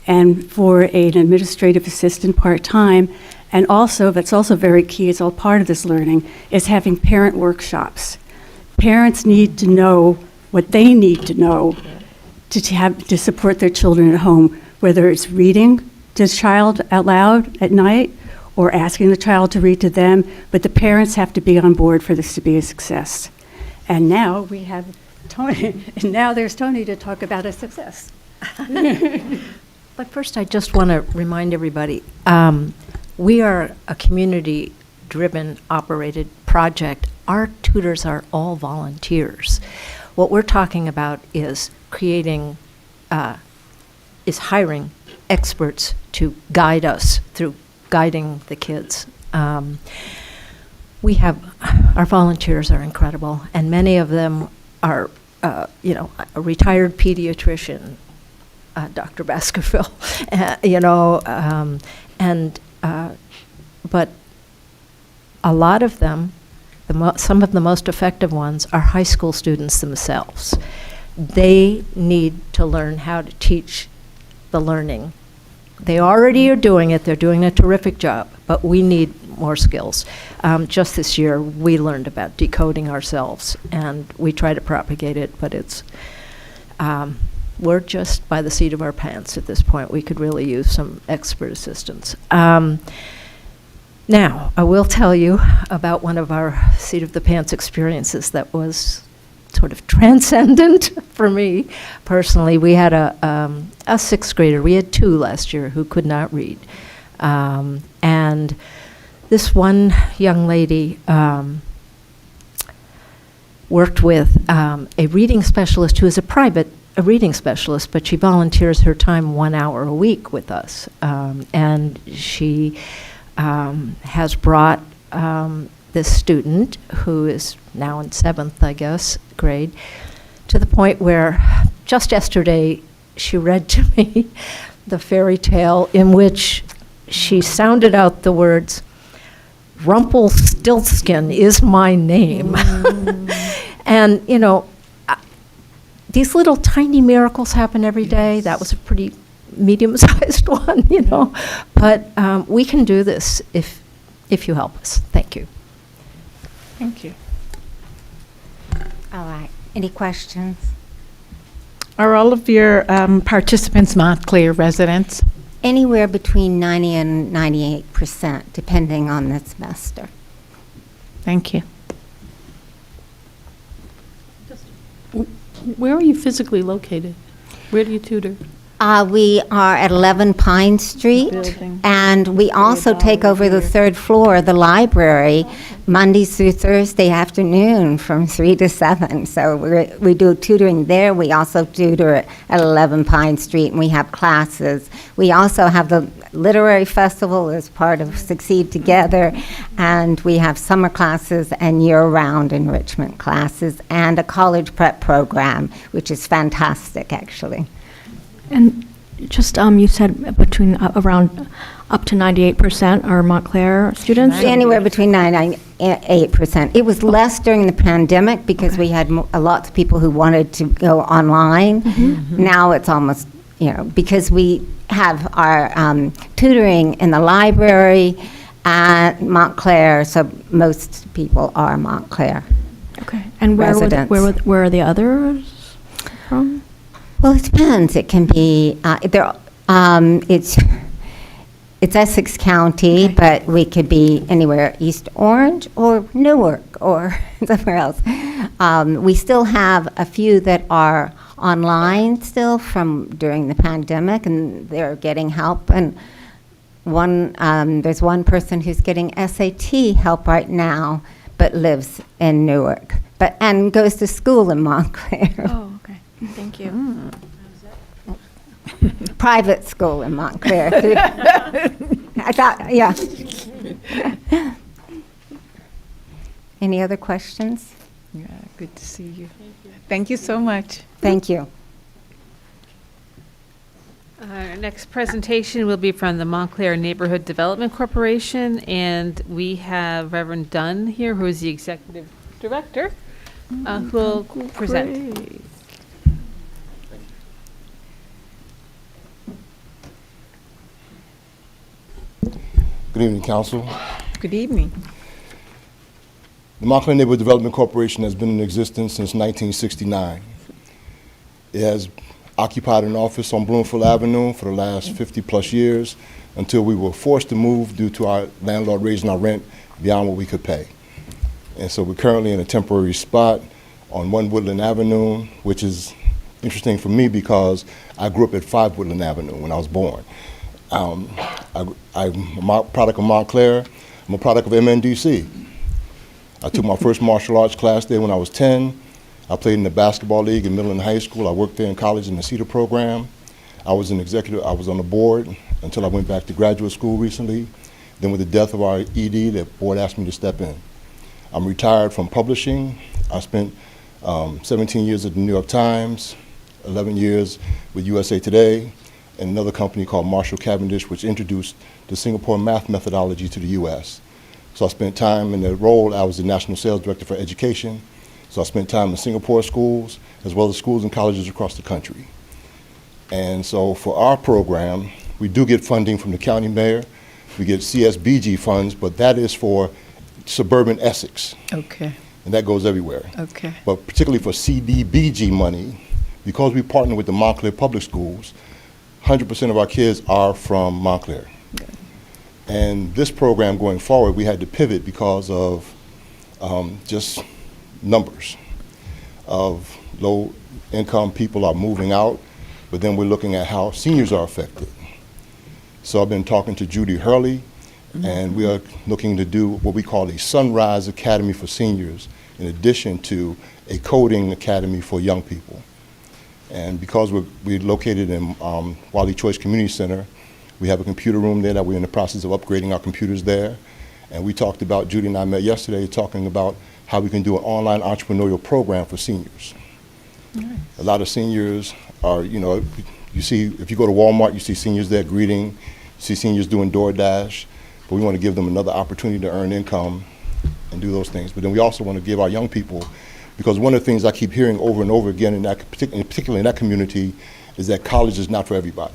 [SPEAKER 15] and for an administrative assistant part-time. And also, that's also very key, it's all part of this learning, is having parent workshops. Parents need to know what they need to know to support their children at home, whether it's reading to the child out loud at night or asking the child to read to them, but the parents have to be on board for this to be a success. And now we have Tony, and now there's Tony to talk about a success.
[SPEAKER 16] But first, I just want to remind everybody, we are a community-driven, operated project. Our tutors are all volunteers. What we're talking about is hiring experts to guide us through guiding the kids. Our volunteers are incredible, and many of them are, a retired pediatrician, Dr. Baskerville, but a lot of them, some of the most effective ones, are high school students themselves. They need to learn how to teach the learning. They already are doing it. They're doing a terrific job, but we need more skills. Just this year, we learned about decoding ourselves, and we try to propagate it, but we're just by the seat of our pants at this point. We could really use some expert assistance. Now, I will tell you about one of our seat of the pants experiences that was sort of transcendent for me personally. We had a sixth grader. We had two last year who could not read. And this one young lady worked with a reading specialist who is a reading specialist, but she volunteers her time 1 hour a week with us. And she has brought this student, who is now in 7th, I guess, grade, to the point where just yesterday she read to me the fairy tale in which she sounded out the words, "Rumpelstiltskin is my name." And, these little tiny miracles happen every day. That was a pretty medium-sized one, But we can do this if you help us. Thank you.
[SPEAKER 2] Thank you.
[SPEAKER 14] All right. Any questions?
[SPEAKER 2] Are all of your participants Montclair residents?
[SPEAKER 14] Anywhere between 90 and 98%, depending on the semester.
[SPEAKER 2] Thank you.
[SPEAKER 1] Where are you physically located? Where do you tutor?
[SPEAKER 14] We are at 11 Pine Street, and we also take over the third floor of the library Mondays through Thursday afternoon from 3 to 7. So we do tutoring there. We also tutor at 11 Pine Street, and we have classes. We also have the Literary Festival as part of Succeed Together, and we have summer classes and year-round enrichment classes, and a college prep program, which is fantastic, actually.
[SPEAKER 7] And just, you said between around up to 98% are Montclair students?
[SPEAKER 14] Anywhere between 9 and 8%. It was less during the pandemic because we had a lot of people who wanted to go online. Now it's almost, because we have our tutoring in the library at Montclair, so most people are Montclair.
[SPEAKER 7] Okay. And where are the others from?
[SPEAKER 14] Well, it depends. It can be, it's Essex County,
[SPEAKER 7] Okay.
[SPEAKER 14] but we could be anywhere East Orange or Newark or somewhere else. We still have a few that are online still from during the pandemic, and they're getting help. And there's one person who's getting SAT help right now, but lives in Newark, and goes to school in Montclair.
[SPEAKER 7] Oh, okay. Thank you.
[SPEAKER 14] Private school in Montclair. I thought, yeah. Any other questions?
[SPEAKER 2] Yeah, good to see you. Thank you so much.
[SPEAKER 14] Thank you.
[SPEAKER 8] Our next presentation will be from the Montclair Neighborhood Development Corporation, and we have Reverend Dunn here, who is the Executive Director, who will present.
[SPEAKER 17] Good evening, Council.
[SPEAKER 2] Good evening.
[SPEAKER 17] The Montclair Neighborhood Development Corporation has been in existence since 1969. It has occupied an office on Bloomfield Avenue for the last 50-plus years until we were forced to move due to our landlord raising our rent beyond what we could pay. And so we're currently in a temporary spot on 1 Woodland Avenue, which is interesting for me because I grew up at 5 Woodland Avenue when I was born. I'm a product of Montclair. I'm a product of MNDC. I took my first martial arts class there when I was 10. I played in the basketball league in middle and high school. I worked there in college in the CETA program. I was an executive. I was on the board until I went back to graduate school recently. Then with the death of our ED, the board asked me to step in. I'm retired from publishing. I spent 17 years at the New York Times, 11 years with USA Today, and another company called Marshall Cavendish, which introduced the Singapore math methodology to the U.S. So I spent time in the role. I was the National Sales Director for Education. So I spent time in Singapore schools, as well as schools and colleges across the country. And so for our program, we do get funding from the county mayor. We get CSBG funds, but that is for suburban Essex.
[SPEAKER 2] Okay.
[SPEAKER 17] And that goes everywhere.
[SPEAKER 2] Okay.
[SPEAKER 17] But particularly for CDBG money, because we partner with the Montclair Public Schools, 100% of our kids are from Montclair.
[SPEAKER 2] Good.
[SPEAKER 17] And this program going forward, we had to pivot because of just numbers of low-income people are moving out, but then we're looking at how seniors are affected. So I've been talking to Judy Hurley, and we are looking to do what we call a Sunrise Academy for seniors, in addition to a coding academy for young people. And because we're located in Wally Choice Community Center, we have a computer room there that we're in the process of upgrading our computers there. And we talked about, Judy and I met yesterday, talking about how we can do an online entrepreneurial program for seniors. Nice. A lot of seniors are, you see, if you go to Walmart, you see seniors there greeting, you see seniors doing DoorDash, but we want to give them another opportunity to earn income and do those things. But then we also want to give our young people, because one of the things I keep hearing over and over again, particularly in that community, is that college is not for everybody.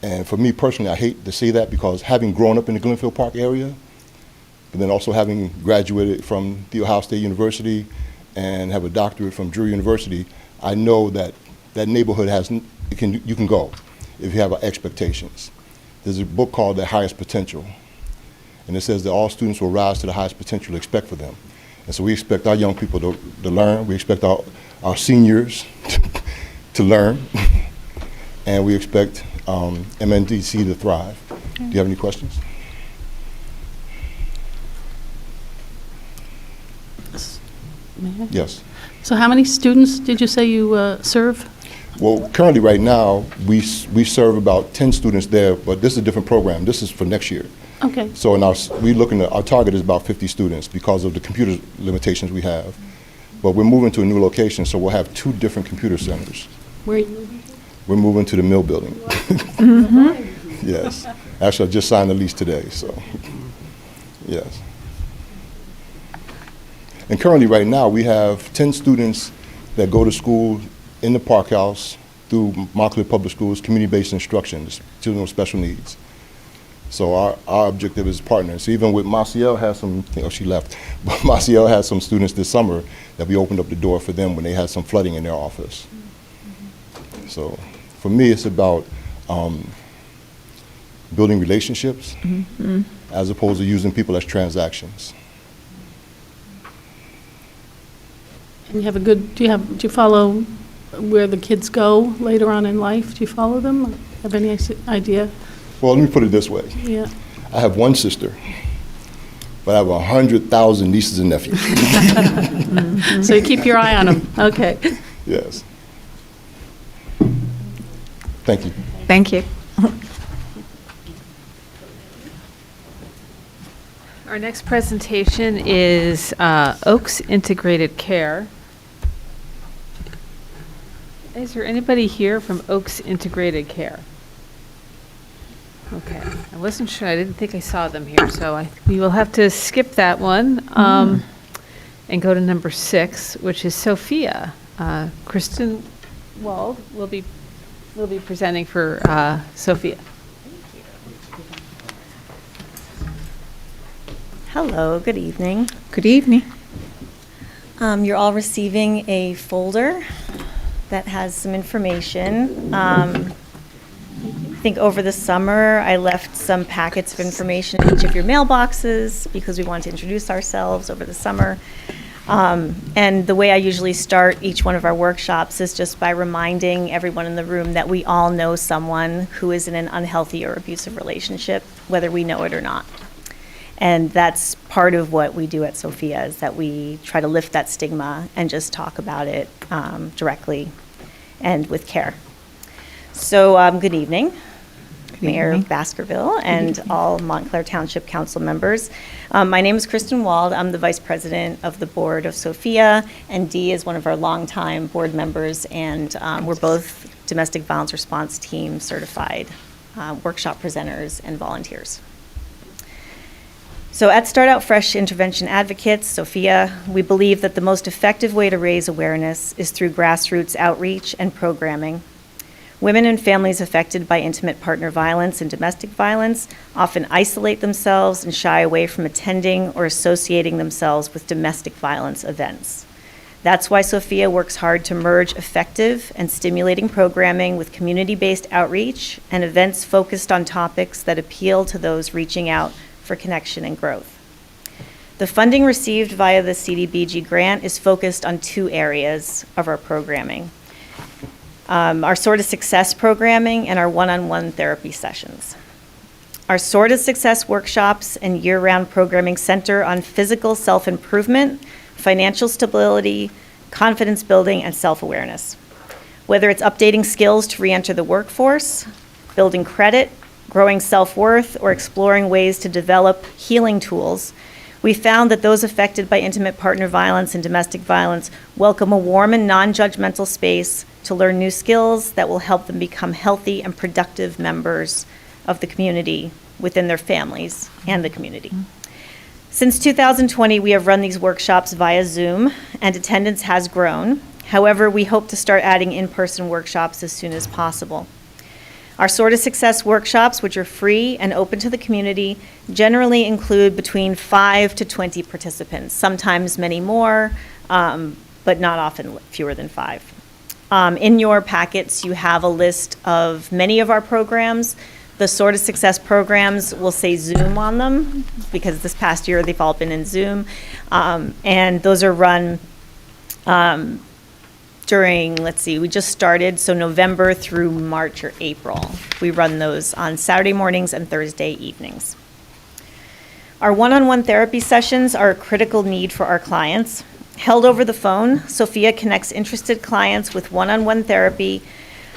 [SPEAKER 17] And for me personally, I hate to say that because having grown up in the Glenfield Park area, but then also having graduated from The Ohio State University and have a doctorate from Drew University, I know that that neighborhood you can go if you have expectations. There's a book called The Highest Potential, and it says that all students will rise to the highest potential expect for them. And so we expect our young people to learn. We expect our seniors to learn, and we expect MNDC to thrive. Do you have any questions?
[SPEAKER 1] May I?
[SPEAKER 17] Yes.
[SPEAKER 1] So how many students did you say you serve?
[SPEAKER 17] Well, currently, right now, we serve about 10 students there, but this is a different program. This is for next year.
[SPEAKER 1] Okay.
[SPEAKER 17] So our target is about 50 students because of the computer limitations we have. But we're moving to a new location, so we'll have 2 different computer centers.
[SPEAKER 1] Where are you moving?
[SPEAKER 17] We're moving to the mill building. Yes. Actually, I just signed the lease today, so yes. And currently, right now, we have 10 students that go to school in the Park House through Montclair Public Schools, community-based instruction, children with special needs. So our objective is partners. Even with Maciel has some, she left, but Maciel has some students this summer that we opened up the door for them when they had some flooding in their office. So for me, it's about building relationships as opposed to using people as transactions.
[SPEAKER 1] And you have do you follow where the kids go later on in life? Do you follow them? Have any idea?
[SPEAKER 17] Well, let me put it this way.
[SPEAKER 1] Yeah.
[SPEAKER 17] I have one sister, but I have 100,000 nieces and nephews.
[SPEAKER 1] So you keep your eye on them. Okay.
[SPEAKER 17] Yes. Thank you.
[SPEAKER 11] Thank you.
[SPEAKER 8] Our next presentation is Oaks Integrated Care. Is there anybody here from Oaks Integrated Care? Okay, I wasn't sure, I didn't think I saw them here, so we will have to skip that one and go to number 6, which is Sophia. Kristen Wald will be presenting for Sophia.
[SPEAKER 18] Hello, good evening.
[SPEAKER 11] Good evening.
[SPEAKER 18] You're all receiving a folder that has some information. I think over the summer, I left some packets of information in each of your mailboxes because we wanted to introduce ourselves over the summer. And the way I usually start each one of our workshops is just by reminding everyone in the room that we all know someone who is in an unhealthy or abusive relationship, whether we know it or not. And that's part of what we do at Sophia, is that we try to lift that stigma and just talk about it directly and with care. So good evening, Mayor Baskerville and all Montclair Township Council members. My name is Kristen Wald. I'm the Vice President of the Board of Sophia, and Dee is one of our longtime board members, and we're both Domestic Violence Response Team certified workshop presenters and volunteers. So at Start Out Fresh Intervention Advocates, Sophia, we believe that the most effective way to raise awareness is through grassroots outreach and programming. Women and families affected by intimate partner violence and domestic violence often isolate themselves and shy away from attending or associating themselves with domestic violence events. That's why Sophia works hard to merge effective and stimulating programming with community-based outreach and events focused on topics that appeal to those reaching out for connection and growth. The funding received via the CDBG grant is focused on 2 areas of our programming. Our Sword of Success programming and our one-on-one therapy sessions. Our Sword of Success workshops and year-round programming center on physical self-improvement, financial stability, confidence building, and self-awareness. Whether it's updating skills to re-enter the workforce, building credit, growing self-worth, or exploring ways to develop healing tools, we found that those affected by intimate partner violence and domestic violence welcome a warm and non-judgmental space to learn new skills that will help them become healthy and productive members of the community within their families and the community. Since 2020, we have run these workshops via Zoom, and attendance has grown. However, we hope to start adding in-person workshops as soon as possible. Our Sword of Success workshops, which are free and open to the community, generally include between 5 to 20 participants, sometimes many more. but not often fewer than 5. In your packets, you have a list of many of our programs. The Sort of Success programs will say Zoom on them, because this past year they've all been in Zoom. And those are run during, let's see, we just started, so November through March or April. We run those on Saturday mornings and Thursday evenings. Our one-on-one therapy sessions are a critical need for our clients. Held over the phone, Sophia connects interested clients with one-on-one therapy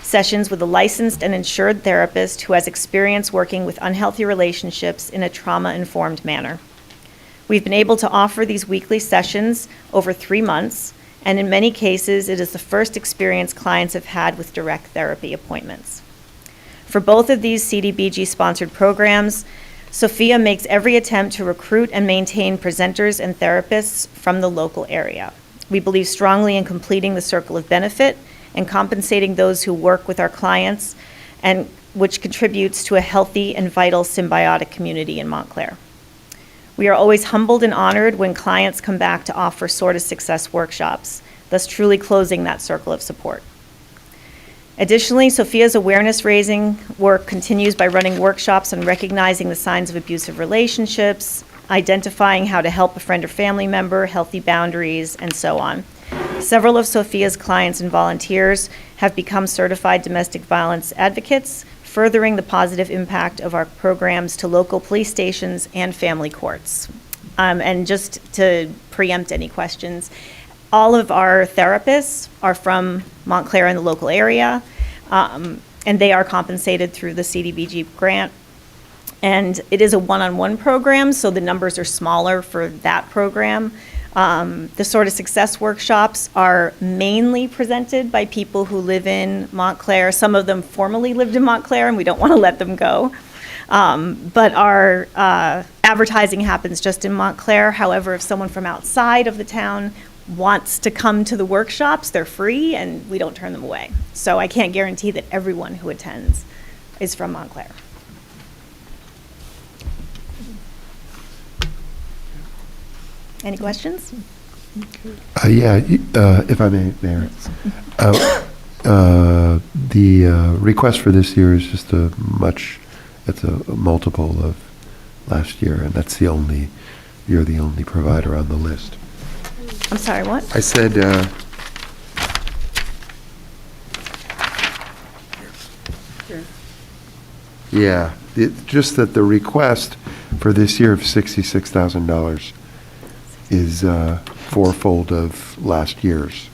[SPEAKER 18] sessions with a licensed and insured therapist who has experience working with unhealthy relationships in a trauma-informed manner. We've been able to offer these weekly sessions over 3 months, and in many cases, it is the first experience clients have had with direct therapy appointments. For both of these CDBG-sponsored programs, Sophia makes every attempt to recruit and maintain presenters and therapists from the local area. We believe strongly in completing the circle of benefit and compensating those who work with our clients, and which contributes to a healthy and vital symbiotic community in Montclair. We are always humbled and honored when clients come back to offer Sort of Success workshops, thus truly closing that circle of support. Additionally, Sophia's awareness-raising work continues by running workshops on recognizing the signs of abusive relationships, identifying how to help a friend or family member, healthy boundaries, and so on. Several of Sophia's clients and volunteers have become certified domestic violence advocates, furthering the positive impact of our programs to local police stations and family courts. And just to preempt any questions, all of our therapists are from Montclair and the local area, and they are compensated through the CDBG grant. And it is a one-on-one program, so the numbers are smaller for that program. The Sort of Success workshops are mainly presented by people who live in Montclair. Some of them formerly lived in Montclair, and we don't want to let them go. But our advertising happens just in Montclair. However, if someone from outside of the town wants to come to the workshops, they're free, and we don't turn them away. So I can't guarantee that everyone who attends is from Montclair. Any questions?
[SPEAKER 4] If I may, Mayor. The request for this year is just it's a multiple of last year, and you're the only provider on the list.
[SPEAKER 18] I'm sorry, what?
[SPEAKER 4] I said, just that the request for this year of $66,000 is fourfold of last year's,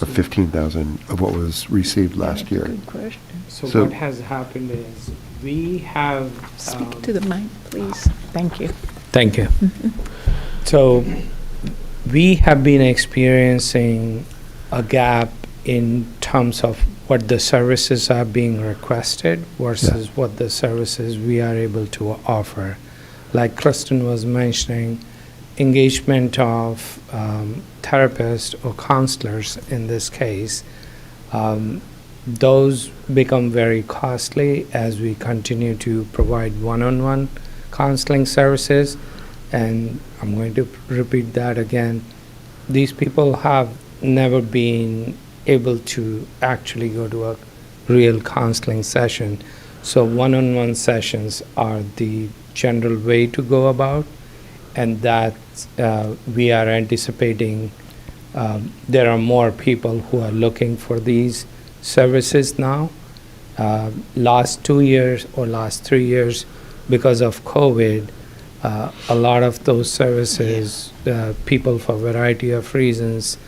[SPEAKER 4] of $15,000 of what was received last year.
[SPEAKER 2] Good question.
[SPEAKER 19] So what has happened is we have...
[SPEAKER 2] Speak to the mic, please. Thank you.
[SPEAKER 19] Thank you. So we have been experiencing a gap in terms of what the services are being requested versus what the services we are able to offer. Like Kristen was mentioning, engagement of therapists or counselors in this case, those become very costly as we continue to provide one-on-one counseling services. And I'm going to repeat that again. These people have never been able to actually go to a real counseling session. So one-on-one sessions are the general way to go about, and that we are anticipating there are more people who are looking for these services now. Last 2 years or last 3 years, because of COVID, a lot of those services, people for a variety of reasons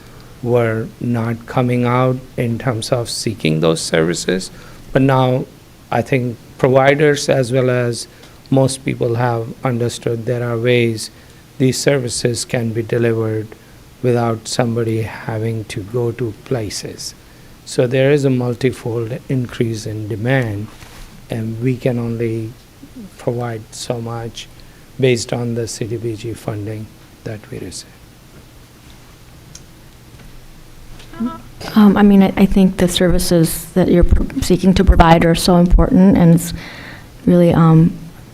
[SPEAKER 19] were not coming out in terms of seeking those services. But now I think providers as well as most people have understood there are ways these services can be delivered without somebody having to go to places. So there is a multifold increase in demand, and we can only provide so much based on the CDBG funding that we receive.
[SPEAKER 7] I think the services that you're seeking to provide are so important, and it's really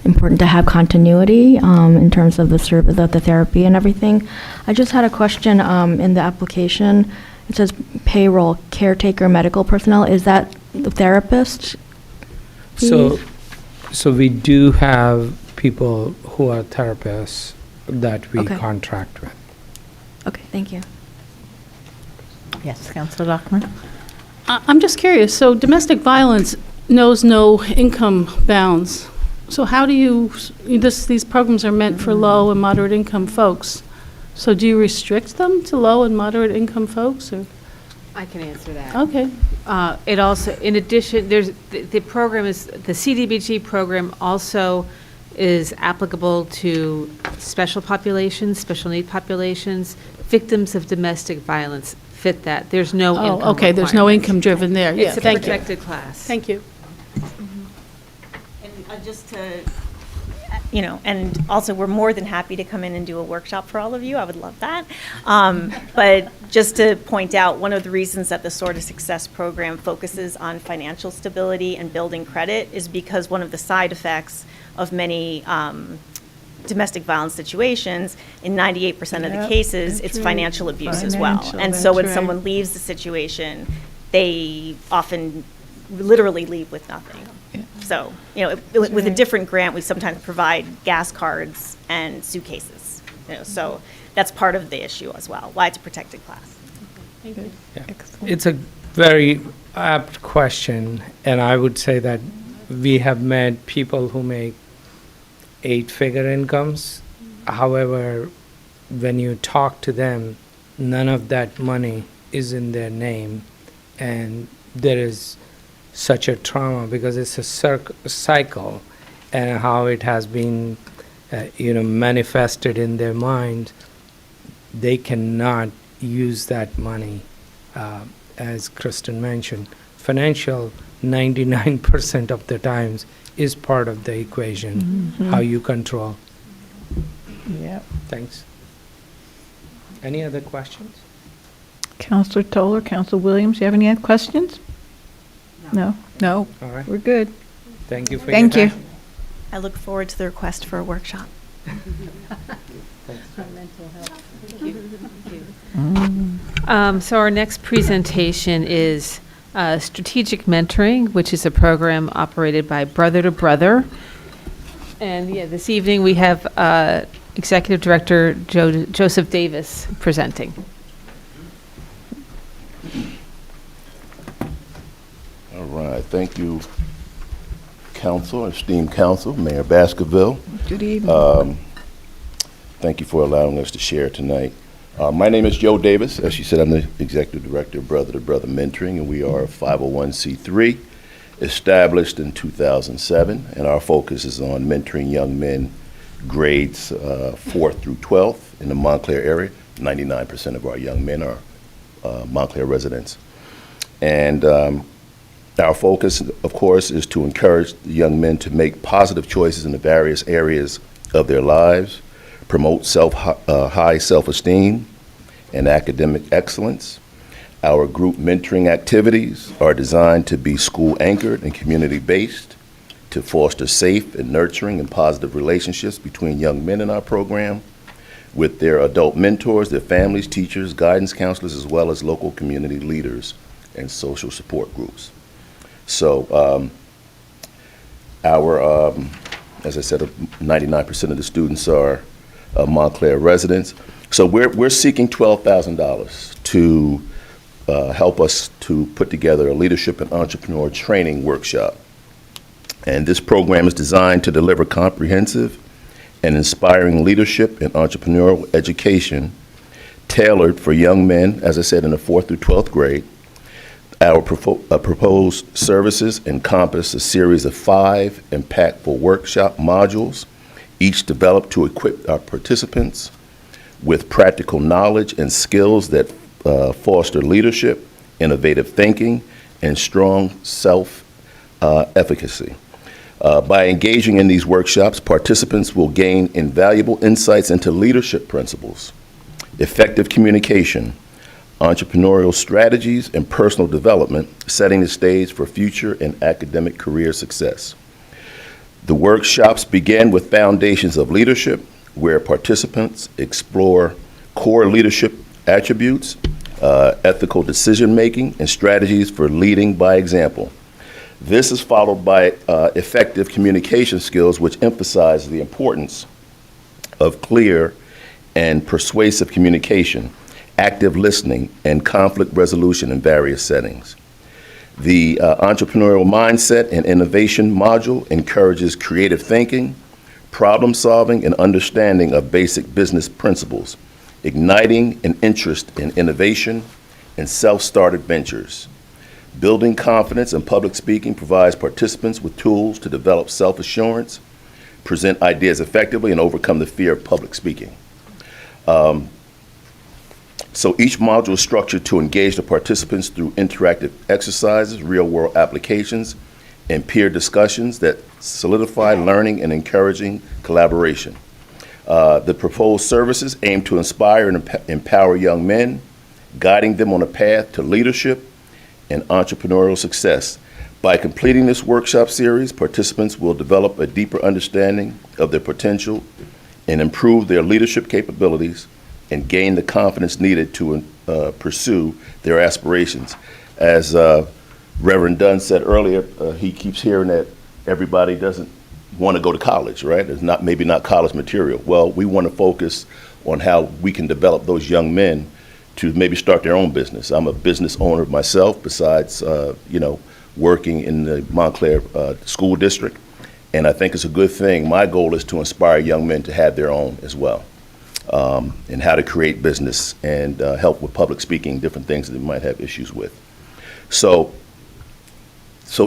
[SPEAKER 7] important to have continuity in terms of the therapy and everything. I just had a question in the application. It says payroll, caretaker, medical personnel. Is that the therapist?
[SPEAKER 19] So we do have people who are therapists that we
[SPEAKER 7] Okay.
[SPEAKER 19] contract with.
[SPEAKER 7] Okay, thank you.
[SPEAKER 16] Yes, Councilor Lockman?
[SPEAKER 1] I'm just curious, so domestic violence knows no income bounds. So how do you, these programs are meant for low and moderate income folks. So do you restrict them to low and moderate income folks, or?
[SPEAKER 8] I can answer that.
[SPEAKER 1] Okay.
[SPEAKER 8] It also, in addition, the program is, the CDBG program also is applicable to special populations, special need populations. Victims of domestic violence fit that. There's no income
[SPEAKER 1] Oh, okay, there's no
[SPEAKER 8] requirement.
[SPEAKER 1] income driven there. Yeah,
[SPEAKER 8] It's a
[SPEAKER 1] thank you.
[SPEAKER 8] protected class.
[SPEAKER 1] Thank you.
[SPEAKER 18] And just to, and also, we're more than happy to come in and do a workshop for all of you. I would love that. But just to point out, one of the reasons that the Sword of Success program focuses on financial stability and building credit is because one of the side effects of many domestic violence situations, in 98% of the
[SPEAKER 1] Yep,
[SPEAKER 18] cases,
[SPEAKER 1] that's
[SPEAKER 18] it's
[SPEAKER 1] right.
[SPEAKER 18] financial abuse as well.
[SPEAKER 1] Financial,
[SPEAKER 18] And so when
[SPEAKER 1] that's
[SPEAKER 18] someone
[SPEAKER 1] right.
[SPEAKER 18] leaves the situation, they often literally leave with nothing. So, with a different grant, we sometimes provide gas cards and suitcases. So that's part of the issue as well, why it's a protected class.
[SPEAKER 1] Thank you.
[SPEAKER 19] It's a very apt question, and I would say that we have met people who make 8-figure incomes. However, when you talk to them, none of that money is in their name, and there is such a trauma because it's a cycle, and how it has been manifested in their mind. They cannot use that money, as Kristen mentioned. Financial, 99% of the times, is part of the equation, how you control.
[SPEAKER 2] Yeah.
[SPEAKER 19] Thanks. Any other questions?
[SPEAKER 2] Counselor Toller, Counselor Williams, you have any other questions? No? No?
[SPEAKER 19] All right.
[SPEAKER 2] We're good.
[SPEAKER 19] Thank you for
[SPEAKER 2] Thank
[SPEAKER 19] your
[SPEAKER 2] you.
[SPEAKER 19] time.
[SPEAKER 18] I look forward to the request for a workshop.
[SPEAKER 8] So our next presentation is Strategic Mentoring, which is a program operated by Brother to Brother. And this evening we have Executive Director Joseph Davis presenting.
[SPEAKER 20] All right, thank you, Council, esteemed Council, Mayor Baskerville.
[SPEAKER 2] Good evening.
[SPEAKER 20] Thank you for allowing us to share tonight. My name is Joe Davis. As she said, I'm the Executive Director of Brother to Brother Mentoring, and we are a 501c3 established in 2007, and our focus is on mentoring young men grades 4th through 12th in the Montclair area. 99% of our young men are Montclair residents. And our focus, of course, is to encourage the young men to make positive choices in the various areas of their lives, promote high self-esteem and academic excellence. Our group mentoring activities are designed to be school-anchored and community-based, to foster safe and nurturing and positive relationships between young men in our program with their adult mentors, their families, teachers, guidance counselors, as well as local community leaders and social support groups. So as I said, 99% of the students are Montclair residents. So we're seeking $12,000 to help us to put together a leadership and entrepreneur training workshop. And this program is designed to deliver comprehensive and inspiring leadership and entrepreneurial education tailored for young men, as I said, in the 4th through 12th grade. Our proposed services encompass a series of 5 impactful workshop modules, each developed to equip our participants with practical knowledge and skills that foster leadership, innovative thinking, and strong self-efficacy. By engaging in these workshops, participants will gain invaluable insights into leadership principles, effective communication, entrepreneurial strategies, and personal development, setting the stage for future and academic career success. The workshops begin with Foundations of Leadership, where participants explore core leadership attributes, ethical decision-making, and strategies for leading by example. This is followed by effective communication skills, which emphasize the importance of clear and persuasive communication, active listening, and conflict resolution in various settings. The entrepreneurial mindset and innovation module encourages creative thinking, problem solving, and understanding of basic business principles, igniting an interest in innovation and self-started ventures. Building confidence in public speaking provides participants with tools to develop self-assurance, present ideas effectively, and overcome the fear of public speaking. So each module is structured to engage the participants through interactive exercises, real-world applications, and peer discussions that solidify learning and encouraging collaboration. The proposed services aim to inspire and empower young men, guiding them on a path to leadership and entrepreneurial success. By completing this workshop series, participants will develop a deeper understanding of their potential and improve their leadership capabilities and gain the confidence needed to pursue their aspirations. As Reverend Dunn said earlier, he keeps hearing that everybody doesn't want to go to college, right? It's not, maybe not college material. Well, we want to focus on how we can develop those young men to maybe start their own business. I'm a business owner myself, besides working in the Montclair school district, and I think it's a good thing. My goal is to inspire young men to have their own as well, and how to create business and help with public speaking, different things that they might have issues with. So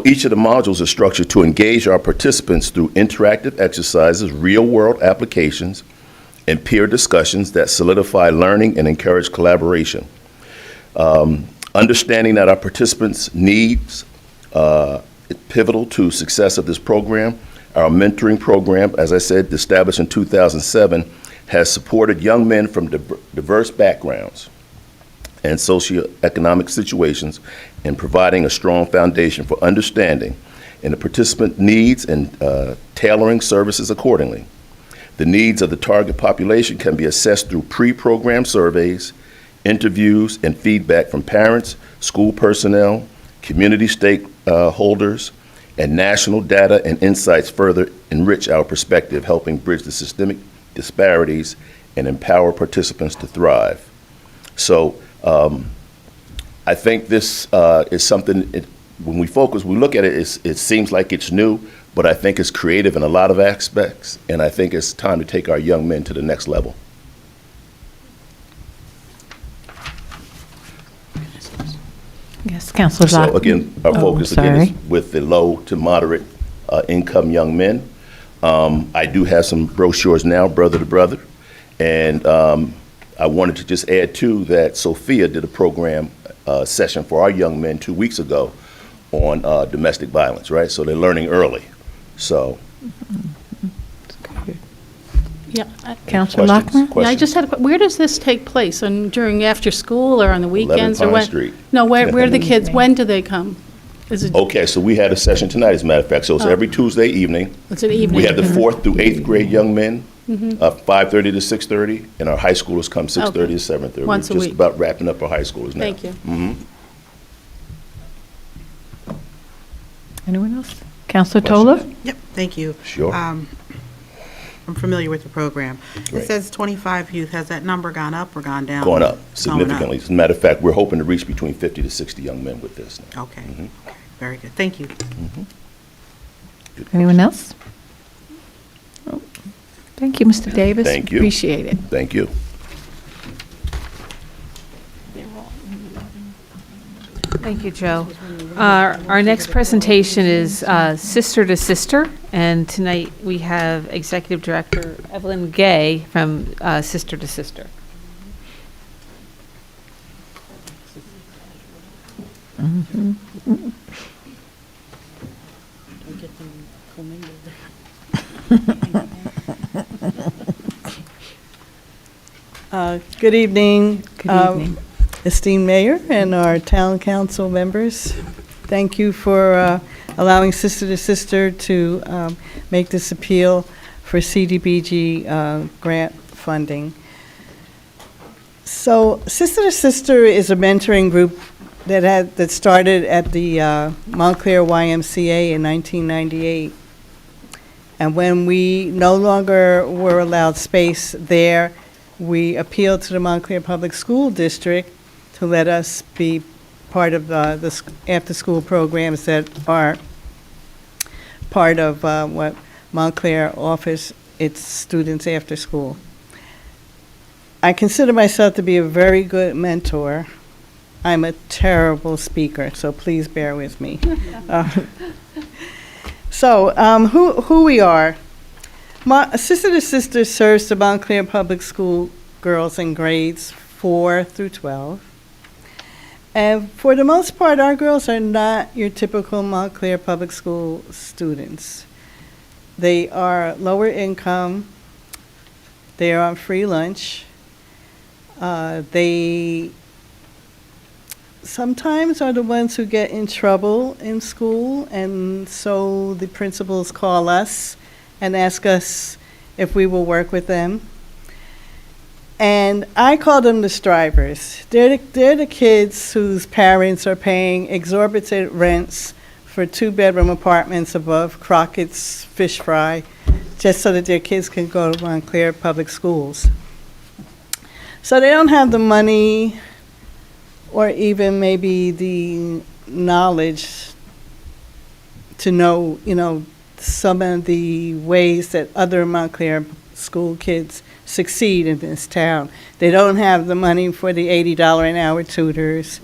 [SPEAKER 20] each of the modules is structured to engage our participants through interactive exercises, real-world applications, and peer discussions that solidify learning and encourage collaboration. Understanding that our participants' needs is pivotal to success of this program. Our mentoring program, as I said, established in 2007, has supported young men from diverse backgrounds and socioeconomic situations in providing a strong foundation for understanding and the participant needs and tailoring services accordingly. The needs of the target population can be assessed through pre-program surveys, interviews, and feedback from parents, school personnel, community stakeholders, and national data and insights further enrich our perspective, helping bridge the systemic disparities and empower participants to thrive. So I think this is something, when we look at it, it seems like it's new, but I think it's creative in a lot of aspects, and I think it's time to take our young men to the next level.
[SPEAKER 16] Yes, Councilor
[SPEAKER 20] So again, our focus again is with the low to moderate income young men. I do have some brochures now, brother to brother, and I wanted to just add too that Sophia did a program session for our young men 2 weeks ago on domestic violence, right? So they're learning early. So.
[SPEAKER 1] Yeah.
[SPEAKER 16] Councilor Lochner?
[SPEAKER 1] Yeah, I just had where does this take place? During after school or on the weekends?
[SPEAKER 20] 11
[SPEAKER 1] or
[SPEAKER 20] Pine
[SPEAKER 1] when?
[SPEAKER 20] Street.
[SPEAKER 1] No, where are the kids? When do they come? Is it?
[SPEAKER 20] Okay, so we had a session tonight, as a matter of fact. So it's every Tuesday evening.
[SPEAKER 1] It's an evening.
[SPEAKER 20] We have the 4th through 8th grade young men,
[SPEAKER 1] Mhm.
[SPEAKER 20] 5:30 to 6:30, and our high schoolers come 6:30 to 7:30.
[SPEAKER 1] Once a
[SPEAKER 20] We're
[SPEAKER 1] week.
[SPEAKER 20] just about wrapping up our high schoolers now.
[SPEAKER 1] Thank you.
[SPEAKER 20] Mhm.
[SPEAKER 16] Anyone else? Councilor Tola?
[SPEAKER 10] Yep, thank you.
[SPEAKER 20] Sure.
[SPEAKER 10] I'm familiar with the program.
[SPEAKER 20] Great.
[SPEAKER 10] It says 25 youth. Has that number gone up or gone down?
[SPEAKER 20] Going up
[SPEAKER 10] Going
[SPEAKER 20] significantly. As a matter of fact, we're hoping to reach between 50 to 60 young men with this now.
[SPEAKER 10] Okay.
[SPEAKER 20] Mhm.
[SPEAKER 10] Okay. Very good. Thank you.
[SPEAKER 16] Anyone else? Thank you, Mr. Davis.
[SPEAKER 20] Thank you.
[SPEAKER 16] Appreciate it.
[SPEAKER 20] Thank you.
[SPEAKER 8] Thank you, Joe. Our next presentation is Sister to Sister, and tonight we have Executive Director Evelyn Gay from Sister to Sister.
[SPEAKER 21] Good evening,
[SPEAKER 16] Good evening.
[SPEAKER 21] esteemed mayor and our town council members. Thank you for allowing Sister to Sister to make this appeal for CDBG grant funding. So Sister to Sister is a mentoring group that started at the Montclair YMCA in 1998. And when we no longer were allowed space there, we appealed to the Montclair Public School District to let us be part of the after-school programs that are part of what Montclair offers its students after school. I consider myself to be a very good mentor. I'm a terrible speaker, so please bear with me. Who we are. Sister to Sister serves the Montclair Public School girls in grades 4 through 12. And for the most part, our girls are not your typical Montclair Public School students. They are lower income. They are on free lunch. They sometimes are the ones who get in trouble in school, and so the principals call us and ask us if we will work with them. And I call them the strivers. They're the kids whose parents are paying exorbitant rents for 2-bedroom apartments above Crockett's Fish Fry, just so that their kids can go to Montclair Public Schools. So they don't have the money or even maybe the knowledge to know, some of the ways that other Montclair school kids succeed in this town. They don't have the money for the $80 an hour tutors.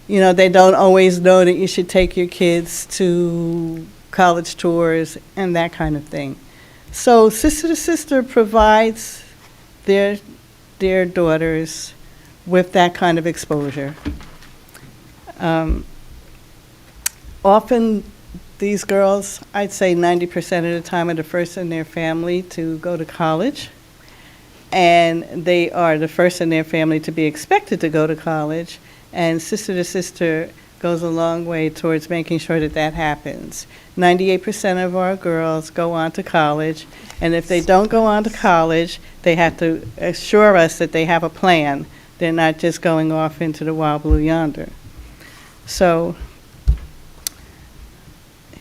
[SPEAKER 21] They don't always know that you should take your kids to college tours and that kind of thing. So Sister to Sister provides their daughters with that kind of exposure. Often these girls, I'd say 90% of the time, are the first in their family to go to college. And they are the first in their family to be expected to go to college. And Sister to Sister goes a long way towards making sure that that happens. 98% of our girls go on to college. And if they don't go on to college, they have to assure us that they have a plan. They're not just going off into the wild blue yonder. So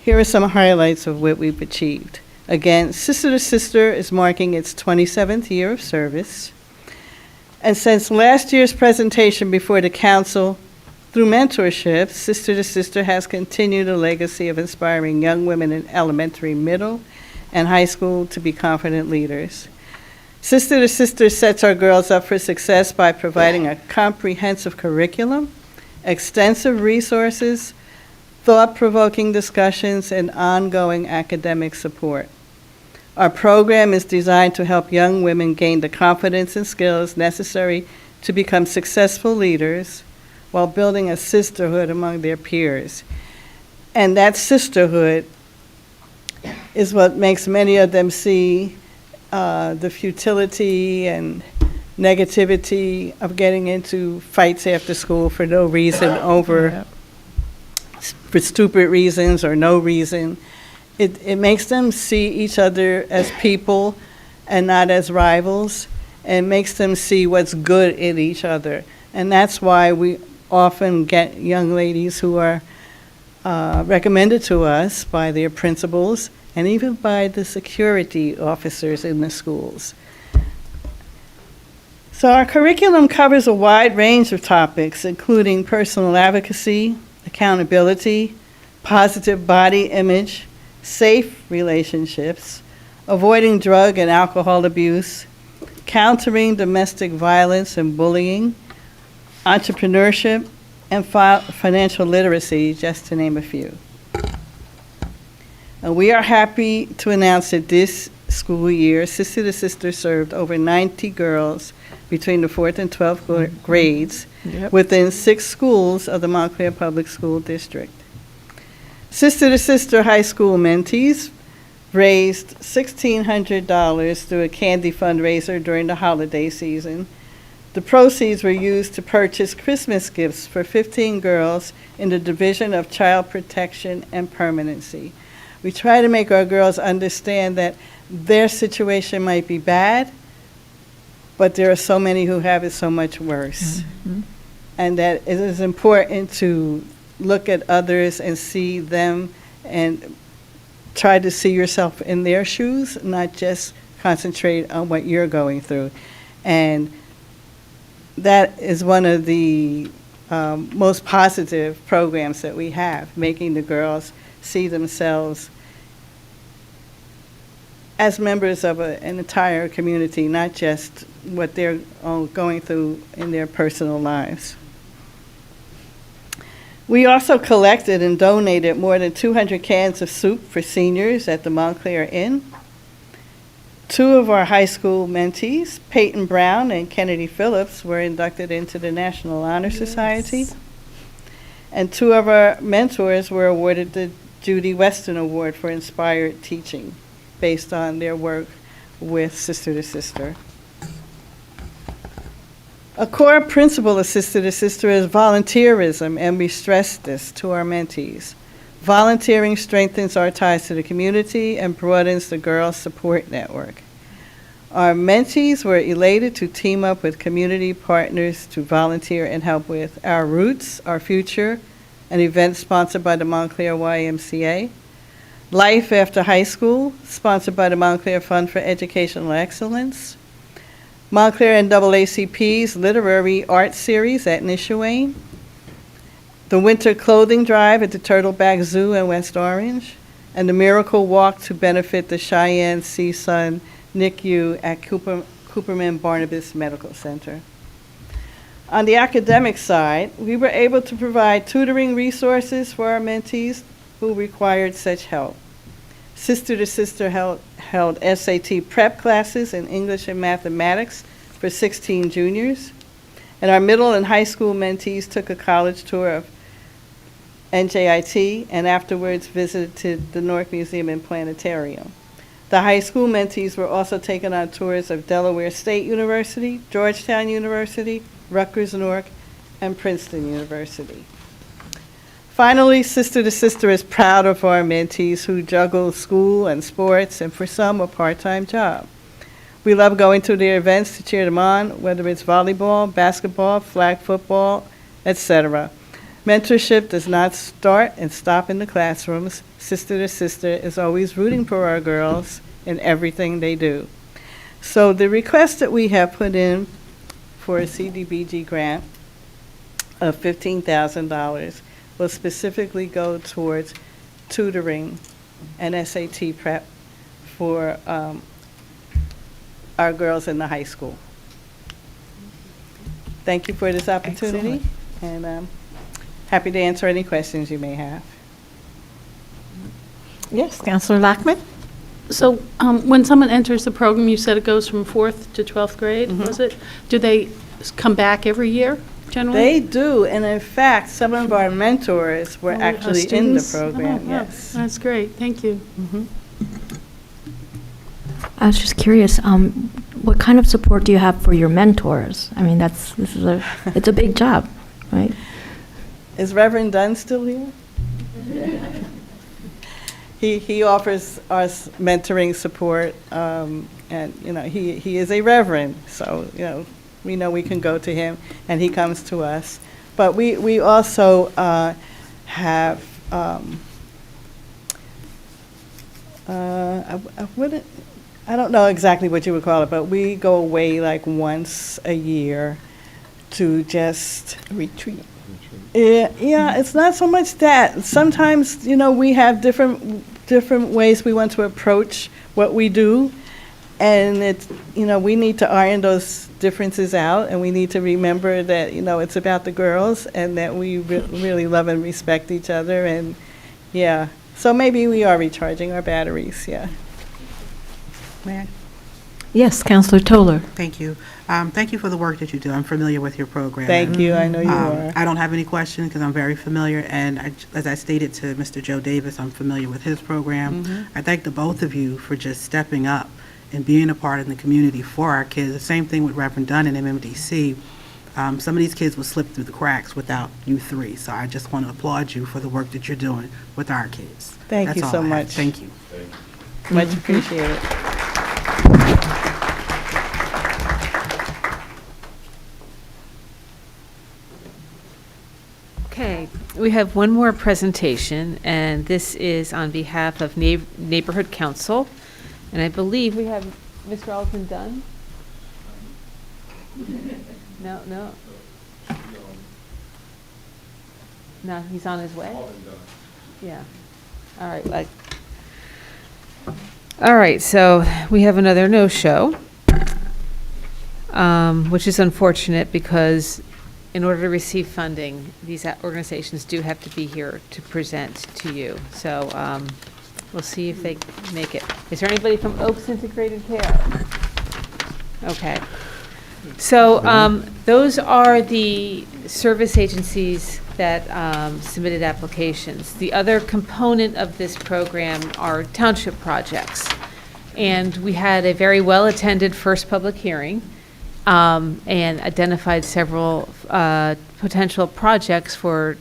[SPEAKER 21] here are some highlights of what we've achieved. Again, Sister to Sister is marking its 27th year of service. And since last year's presentation before the council, through mentorship, Sister to Sister has continued a legacy of inspiring young women in elementary, middle, and high school to be confident leaders. Sister to Sister sets our girls up for success by providing a comprehensive curriculum, extensive resources, thought-provoking discussions, and ongoing academic support. Our program is designed to help young women gain the confidence and skills necessary to become successful leaders while building a sisterhood among their peers. And that sisterhood is what makes many of them see the futility and negativity of getting into fights after school for no reason for stupid reasons or no reason. It makes them see each other as people and not as rivals, and makes them see what's good in each other. And that's why we often get young ladies who are recommended to us by their principals and even by the security officers in the schools. So our curriculum covers a wide range of topics, including personal advocacy, accountability, positive body image, safe relationships, avoiding drug and alcohol abuse, countering domestic violence and bullying, entrepreneurship, and financial literacy, just to name a few. And we are happy to announce that this school year, Sister to Sister served over 90 girls between the 4th and 12th grades within 6 schools of the Montclair Public School District. Sister to Sister high school mentees raised $1,600 through a candy fundraiser during the holiday season, The proceeds were used to purchase Christmas gifts for 15 girls in the Division of Child Protection and Permanency. We try to make our girls understand that their situation might be bad, but there are so many who have it so much worse. And that it is important to look at others and see them and try to see yourself in their shoes, not just concentrate on what you're going through. And that is one of the most positive programs that we have, making the girls see themselves as members of an entire community, not just what they're going through in their personal lives. We also collected and donated more than 200 cans of soup for seniors at the Montclair Inn. 2 of our high school mentees, Peyton Brown and Kennedy Phillips, were inducted into the National Honor Society. And 2 of our mentors were awarded the Judy Weston Award for Inspired Teaching, based on their work with Sister to Sister. A core principle of Sister to Sister is volunteerism, and we stress this to our mentees. Volunteering strengthens our ties to the community and broadens the Girls Support Network. Our mentees were elated to team up with community partners to volunteer and help with Our Roots, Our Future, an event sponsored by the Montclair YMCA. Life After High School, sponsored by the Montclair Fund for Educational Excellence. Montclair NAACP's Literary Art Series at Nishawane. The Winter Clothing Drive at the Turtleback Zoo in West Orange. And the Miracle Walk to benefit the Cheyenne CSUN NICU at Cooperman Barnabas Medical Center. On the academic side, we were able to provide tutoring resources for our mentees who required such help. Sister to Sister held SAT prep classes in English and mathematics for 16 juniors. And our middle and high school mentees took a college tour of NJIT and afterwards visited the Newark Museum and Planetarium. The high school mentees were also taken on tours of Delaware State University, Georgetown University, Rutgers Newark, and Princeton University. Finally, Sister to Sister is proud of our mentees who juggle school and sports, and for some, a part-time job. We love going to their events to cheer them on, whether it's volleyball, basketball, flag football, etc. Mentorship does not start and stop in the classrooms. Sister to Sister is always rooting for our girls in everything they do. So the request that we have put in for a CDBG grant of $15,000 will specifically go towards tutoring and SAT prep for our girls in the high school. Thank you for this opportunity, and I'm happy to answer any questions you may have.
[SPEAKER 2] Yes, Councilor Lockman?
[SPEAKER 1] So when someone enters the program, you said it goes from 4th to 12th grade, was it? Do they come back every year, generally?
[SPEAKER 21] They do, and in fact, some of our mentors were actually in the
[SPEAKER 1] students?
[SPEAKER 21] program,
[SPEAKER 1] Oh,
[SPEAKER 21] yes.
[SPEAKER 1] That's great, thank you.
[SPEAKER 7] I was just curious, what kind of support do you have for your mentors? I mean, it's a big job, right?
[SPEAKER 21] Is Reverend Dunn still here? He offers us mentoring support, and he is a reverend, so we know we can go to him, and he comes to us. But we also have I don't know exactly what you would call it, but we go away like once a year to just retreat. Yeah, it's not so much that. Sometimes, we have different ways we want to approach what we do, and it's, we need to iron those differences out, and we need to remember that, it's about the girls, and that we really love and respect each other, and yeah. So maybe we are recharging our batteries, yeah.
[SPEAKER 10] May I?
[SPEAKER 2] Yes, Councilor Toller.
[SPEAKER 10] Thank you. Thank you for the work that you do. I'm familiar with your program.
[SPEAKER 21] Thank you, I know you are.
[SPEAKER 10] I don't have any questions because I'm very familiar, and as I stated to Mr. Joe Davis, I'm familiar with his program. I thank the both of you for just stepping up and being a part in the community for our kids. The same thing with Reverend Dunn and MMDC. Some of these kids will slip through the cracks without you three. So I just want to applaud you for the work that you're doing with our kids.
[SPEAKER 21] Thank
[SPEAKER 10] That's
[SPEAKER 21] you
[SPEAKER 10] all
[SPEAKER 21] so
[SPEAKER 10] I have.
[SPEAKER 21] much.
[SPEAKER 10] Thank you.
[SPEAKER 21] Much appreciated.
[SPEAKER 8] Okay, we have one more presentation, and this is on behalf of Neighborhood Council. And I believe we have Mr. Alton Dunn? No. No, he's on his way? Yeah. All right. All right, so we have another no-show, which is unfortunate because in order to receive funding, these organizations do have to be here to present to you. So we'll see if they make it. Is there anybody from Oaks Integrated Care? Okay. So those are the service agencies that submitted applications. The other component of this program are township projects. And we had a very well-attended first public hearing and identified several potential projects for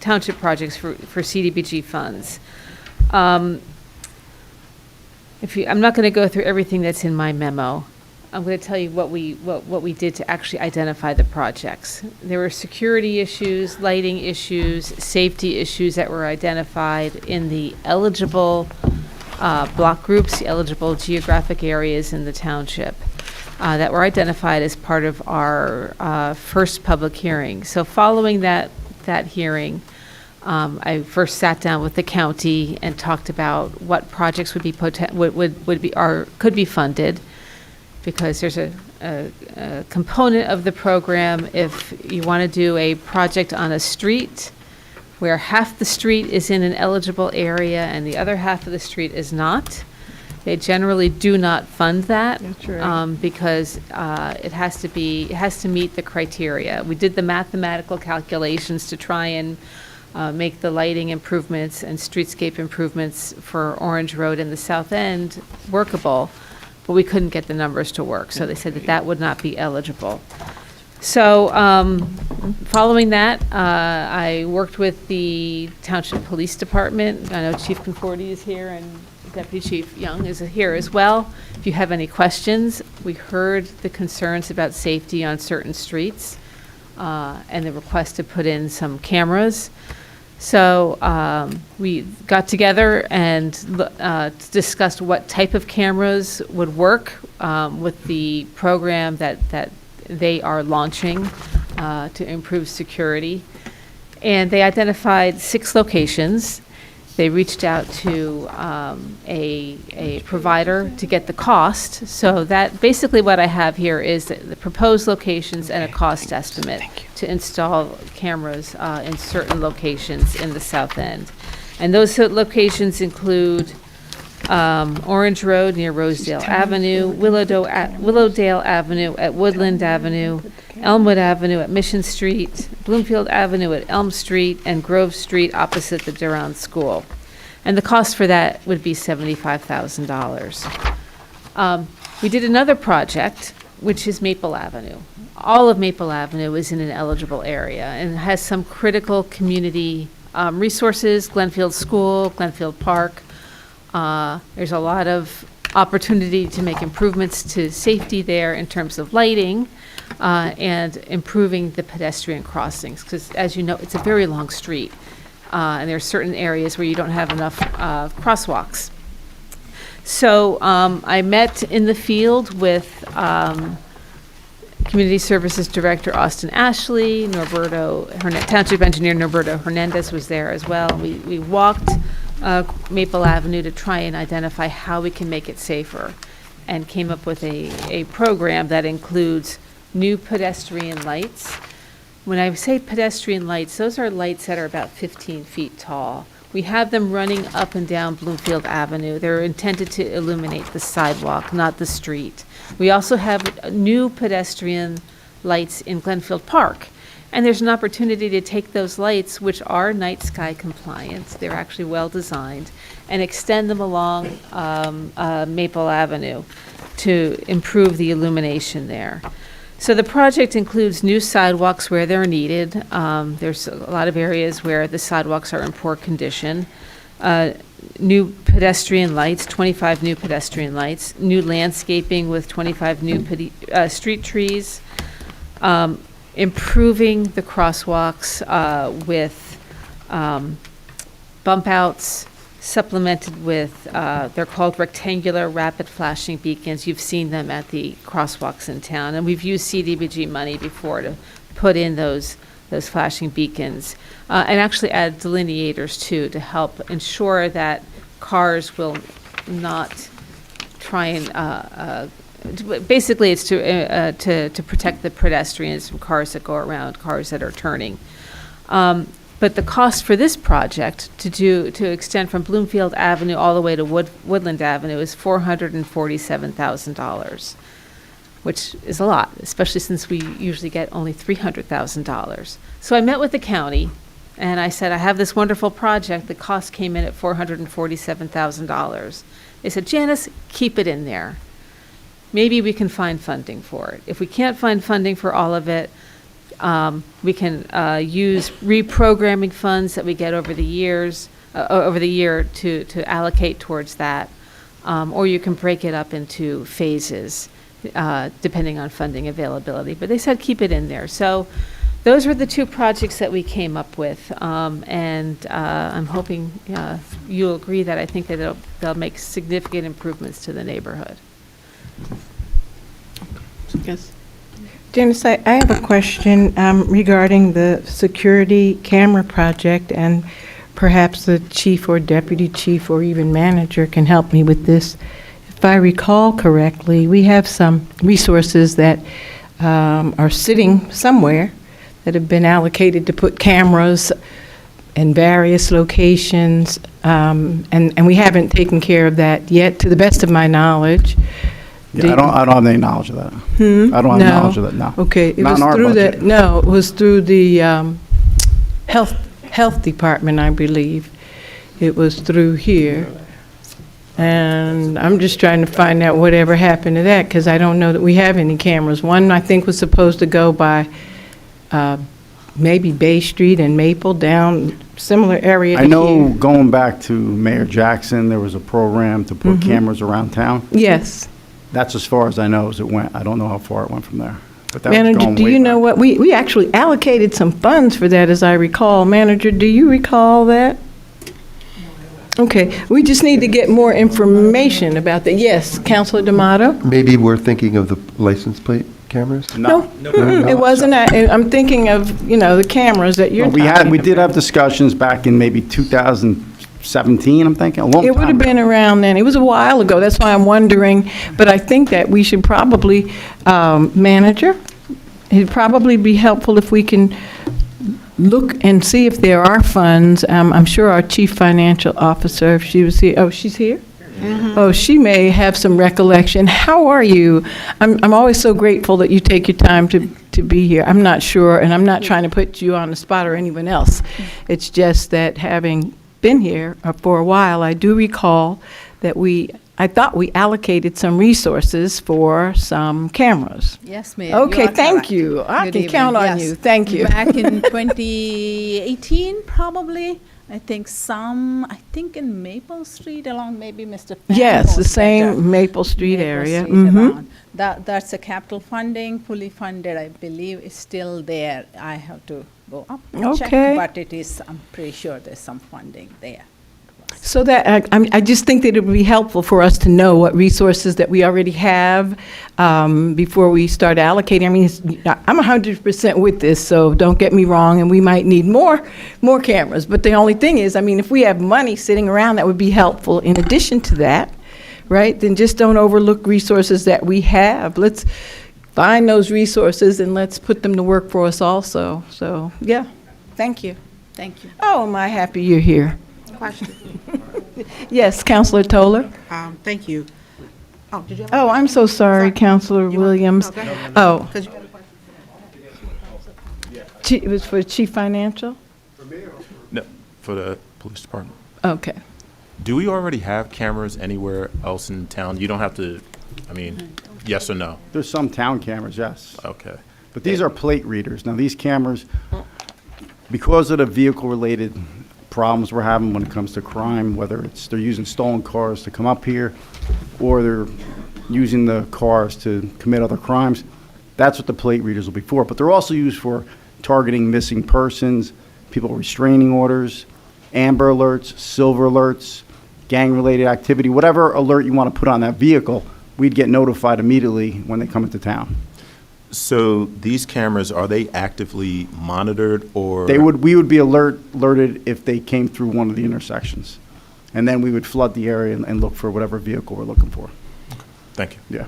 [SPEAKER 8] township projects for CDBG funds. I'm not going to go through everything that's in my memo. I'm going to tell you what we did to actually identify the projects. There were security issues, lighting issues, safety issues that were identified in the eligible block groups, the eligible geographic areas in the township that were identified as part of our first public hearing. So following that hearing, I first sat down with the county and talked about what projects would be could be funded, because there's a component of the program if you want to do a project on a street where half the street is in an eligible area and the other half of the street is not. They generally do not fund that.
[SPEAKER 21] That's right.
[SPEAKER 8] Because it has to meet the criteria. We did the mathematical calculations to try and make the lighting improvements and streetscape improvements for Orange Road and the South End workable, but we couldn't get the numbers to work. So they said that would not be eligible. So following that, I worked with the Township Police Department. I know Chief Conforti is here and Deputy Chief Young is here as well. If you have any questions, we heard the concerns about safety on certain streets and the request to put in some cameras. So we got together and discussed what type of cameras would work with the program that they are launching to improve security. And they identified 6 locations. They reached out to a provider to get the cost. So that basically what I have here is the proposed locations and a cost estimate to install cameras in certain locations in the South End. And those locations include Orange Road near Rosedale Avenue, Willowdale Avenue at Woodland Avenue, Elmwood Avenue at Mission Street, Bloomfield Avenue at Elm Street, and Grove Street opposite the Durand School. And the cost for that would be $75,000. We did another project, which is Maple Avenue. All of Maple Avenue is in an eligible area and has some critical community resources, Glenfield School, Glenfield Park. There's a lot of opportunity to make improvements to safety there in terms of lighting and improving the pedestrian crossings, because as you know, it's a very long street and there are certain areas where you don't have enough crosswalks. So I met in the field with Community Services Director Austin Ashley, Township Engineer Norberto Hernandez was there as well. We walked Maple Avenue to try and identify how we can make it safer, and came up with a program that includes new pedestrian lights. When I say pedestrian lights, those are lights that are about 15 feet tall. We have them running up and down Bloomfield Avenue. They're intended to illuminate the sidewalk, not the street. We also have new pedestrian lights in Glenfield Park. And there's an opportunity to take those lights, which are night sky compliant, they're actually well-designed, and extend them along Maple Avenue to improve the illumination there. So the project includes new sidewalks where they're needed. There's a lot of areas where the sidewalks are in poor condition. New pedestrian lights, 25 new pedestrian lights, new landscaping with 25 new street trees, improving the crosswalks with bump outs, supplemented with, they're called rectangular rapid flashing beacons. You've seen them at the crosswalks in town, and we've used CDBG money before to put in those flashing beacons, and actually add delineators too to help ensure that cars will not try and basically it's to protect the pedestrians from cars that go around, cars that are turning. But the cost for this project to extend from Bloomfield Avenue all the way to Woodland Avenue is $447,000, which is a lot, especially since we usually get only $300,000. So I met with the county and I said, I have this wonderful project. The cost came in at $447,000. They said, Janice, keep it in there. Maybe we can find funding for it. If we can't find funding for all of it, we can use reprogramming funds that we get over the year to allocate towards that, or you can break it up into phases depending on funding availability. But they said keep it in there. So those were the two projects that we came up with, and I'm hoping you'll agree that I think that they'll make significant improvements to the neighborhood.
[SPEAKER 2] Yes. Janice, I have a question regarding the security camera project, and perhaps the chief or deputy chief or even manager can help me with this. If I recall correctly, we have some resources that are sitting somewhere that have been allocated to put cameras in various locations, and we haven't taken care of that yet, to the best of my knowledge.
[SPEAKER 5] Yeah, I don't have any knowledge of that. I don't have knowledge of that, no.
[SPEAKER 2] Okay, it
[SPEAKER 5] Not
[SPEAKER 2] was
[SPEAKER 5] in our
[SPEAKER 2] through
[SPEAKER 5] budget.
[SPEAKER 2] it was through the health department, I believe. It was through here. And I'm just trying to find out whatever happened to that, because I don't know that we have any cameras. One, I think, was supposed to go by maybe Bay Street and Maple, down similar area to
[SPEAKER 5] I know
[SPEAKER 2] here.
[SPEAKER 5] going back to Mayor Jackson, there was a program to put cameras around town.
[SPEAKER 2] Yes.
[SPEAKER 5] That's as far as I know as it went. I don't know how far it went from there. But that was
[SPEAKER 2] Manager,
[SPEAKER 5] going
[SPEAKER 2] do
[SPEAKER 5] way
[SPEAKER 2] you know
[SPEAKER 5] back.
[SPEAKER 2] what? We actually allocated some funds for that, as I recall. Manager, do you recall that? Okay, we just need to get more information about that. Yes, Councilor D'Amato?
[SPEAKER 4] Maybe we're thinking of the license plate cameras?
[SPEAKER 2] No, it wasn't. I'm thinking of, the cameras that you're
[SPEAKER 5] Well,
[SPEAKER 2] talking
[SPEAKER 5] we did
[SPEAKER 2] about.
[SPEAKER 5] have discussions back in maybe 2017, I'm thinking, a long time
[SPEAKER 2] It would have
[SPEAKER 5] ago.
[SPEAKER 2] been around then. It was a while ago. That's why I'm wondering. But I think that we should probably, manager, it'd probably be helpful if we can look and see if there are funds. I'm sure our chief financial officer, if she was here, oh, she's here? Oh, she may have some recollection. How are you? I'm always so grateful that you take your time to be here. I'm not sure, and I'm not trying to put you on the spot or anyone else. It's just that having been here for a while, I do recall that I thought we allocated some resources for some cameras.
[SPEAKER 22] Yes, Mayor.
[SPEAKER 2] Okay,
[SPEAKER 22] you are
[SPEAKER 2] thank
[SPEAKER 22] correct.
[SPEAKER 2] you. I
[SPEAKER 22] Good
[SPEAKER 2] can
[SPEAKER 22] evening.
[SPEAKER 2] count on
[SPEAKER 22] Yes.
[SPEAKER 2] you. Thank you.
[SPEAKER 22] Back in 2018, probably, I think in Maple Street along maybe Mr. Fan
[SPEAKER 2] Yes, the
[SPEAKER 22] knows
[SPEAKER 2] same
[SPEAKER 22] better.
[SPEAKER 2] Maple Street
[SPEAKER 22] Maple
[SPEAKER 2] area.
[SPEAKER 22] Street
[SPEAKER 2] Mhm.
[SPEAKER 22] around. That's a capital funding, fully funded, I believe, is still there. I have to go up and check,
[SPEAKER 2] Okay.
[SPEAKER 22] but I'm pretty sure there's some funding there.
[SPEAKER 2] So that, I just think that it would be helpful for us to know what resources that we already have before we start allocating. I mean, I'm 100% with this, so don't get me wrong, and we might need more cameras. But the only thing is, I mean, if we have money sitting around, that would be helpful. In addition to that, right, then just don't overlook resources that we have. Let's find those resources and let's put them to work for us also. So, yeah, thank you.
[SPEAKER 22] Thank you.
[SPEAKER 2] Oh, am I happy you're here.
[SPEAKER 10] Question.
[SPEAKER 2] Yes, Councilor Toller.
[SPEAKER 10] Thank you. Oh, did you have?
[SPEAKER 2] Oh, I'm so sorry, Councilor Williams.
[SPEAKER 10] No, go ahead.
[SPEAKER 2] Oh,
[SPEAKER 10] 'Cause
[SPEAKER 2] It was for Chief Financial?
[SPEAKER 3] No, for the police department.
[SPEAKER 2] Okay.
[SPEAKER 3] Do we already have cameras anywhere else in town? You don't have to, I mean, yes or no?
[SPEAKER 5] There's some town cameras, yes.
[SPEAKER 3] Okay.
[SPEAKER 5] But these are plate readers. Now, these cameras, because of the vehicle-related problems we're having when it comes to crime, whether it's they're using stolen cars to come up here, or they're using the cars to commit other crimes, that's what the plate readers will be for. But they're also used for targeting missing persons, people restraining orders, amber alerts, silver alerts, gang-related activity, whatever alert you want to put on that vehicle, we'd get notified immediately when they come into town.
[SPEAKER 3] So these cameras, are they actively monitored or?
[SPEAKER 5] We would be alerted if they came through one of the intersections. And then we would flood the area and look for whatever vehicle we're looking for.
[SPEAKER 3] Thank you.
[SPEAKER 5] Yeah.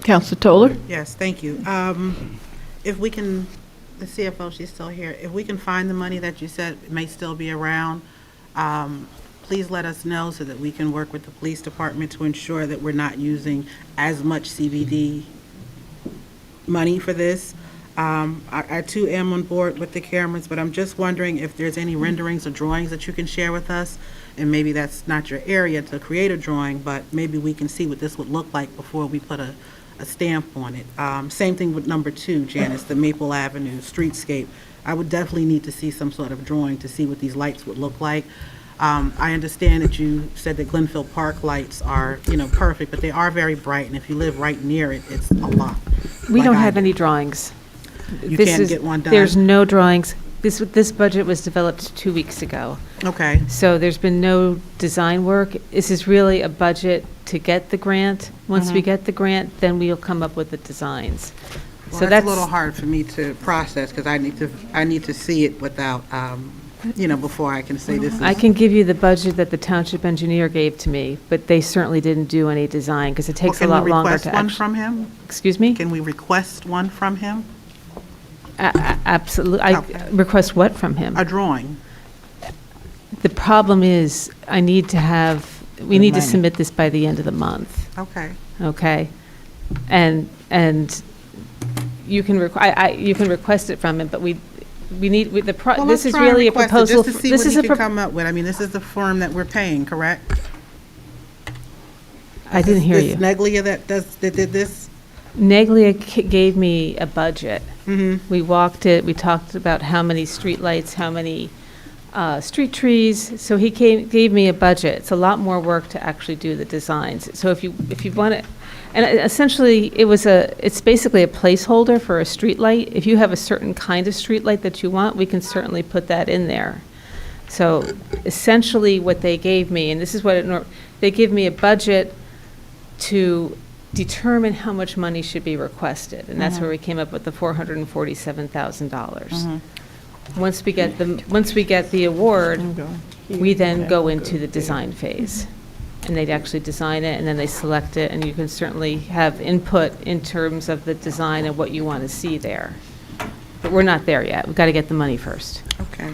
[SPEAKER 2] Counselor Toller?
[SPEAKER 10] Yes, thank you. If we can, the CFO, she's still here, if we can find the money that you said may still be around, please let us know so that we can work with the police department to ensure that we're not using as much CBD money for this. I too am on board with the cameras, but I'm just wondering if there's any renderings or drawings that you can share with us. And maybe that's not your area to create a drawing, but maybe we can see what this would look like before we put a stamp on it. Same thing with number 2, Janice, the Maple Avenue streetscape. I would definitely need to see some sort of drawing to see what these lights would look like. I understand that you said that Glenfield Park lights are, perfect, but they are very bright, and if you live right near it, it's a lot.
[SPEAKER 8] We
[SPEAKER 10] Like
[SPEAKER 8] don't
[SPEAKER 10] I
[SPEAKER 8] have
[SPEAKER 10] do.
[SPEAKER 8] any drawings.
[SPEAKER 10] You can't get one done?
[SPEAKER 8] There's no drawings. This budget was developed 2 weeks ago.
[SPEAKER 10] Okay.
[SPEAKER 8] So there's been no design work. This is really a budget to get the grant. Once we get the grant, then we'll come up with the designs.
[SPEAKER 10] Well,
[SPEAKER 8] So
[SPEAKER 10] that's a little hard for me to process, because I need to see it without, before I can say this is.
[SPEAKER 8] I can give you the budget that the township engineer gave to me, but they certainly didn't do any design, because it takes a lot longer to
[SPEAKER 10] Can we request one
[SPEAKER 8] actually.
[SPEAKER 10] from him?
[SPEAKER 8] Excuse me?
[SPEAKER 10] Can we request one from him?
[SPEAKER 8] Absolutely. I request what from him?
[SPEAKER 10] A drawing.
[SPEAKER 8] The problem is, we need to submit this by the end of the month.
[SPEAKER 10] Okay.
[SPEAKER 8] Okay? And you can request it from him, but we need,
[SPEAKER 10] Well,
[SPEAKER 8] this
[SPEAKER 10] let's
[SPEAKER 8] is
[SPEAKER 10] try and
[SPEAKER 8] really a
[SPEAKER 10] request it
[SPEAKER 8] proposal.
[SPEAKER 10] just to see
[SPEAKER 8] This
[SPEAKER 10] what
[SPEAKER 8] is
[SPEAKER 10] he
[SPEAKER 8] a
[SPEAKER 10] can
[SPEAKER 8] pro-
[SPEAKER 10] come up with. I mean, this is the firm that we're paying, correct?
[SPEAKER 8] I didn't hear you.
[SPEAKER 10] This Neglia that did this?
[SPEAKER 8] Neglia gave me a budget.
[SPEAKER 10] Mm-hmm.
[SPEAKER 8] We walked it, we talked about how many streetlights, how many street trees, so he gave me a budget. It's a lot more work to actually do the designs. So if you want to, and essentially, it's basically a placeholder for a streetlight. If you have a certain kind of streetlight that you want, we can certainly put that in there. So essentially, what they gave me, and this is what they give me a budget to determine how much money should be requested, and that's where we came up with the $447,000. Once we get the award, we then go into the design phase, and they'd actually design it, and then they select it, and you can certainly have input in terms of the design and what you want to see there. But we're not there yet. We've got to get the money first.
[SPEAKER 10] Okay.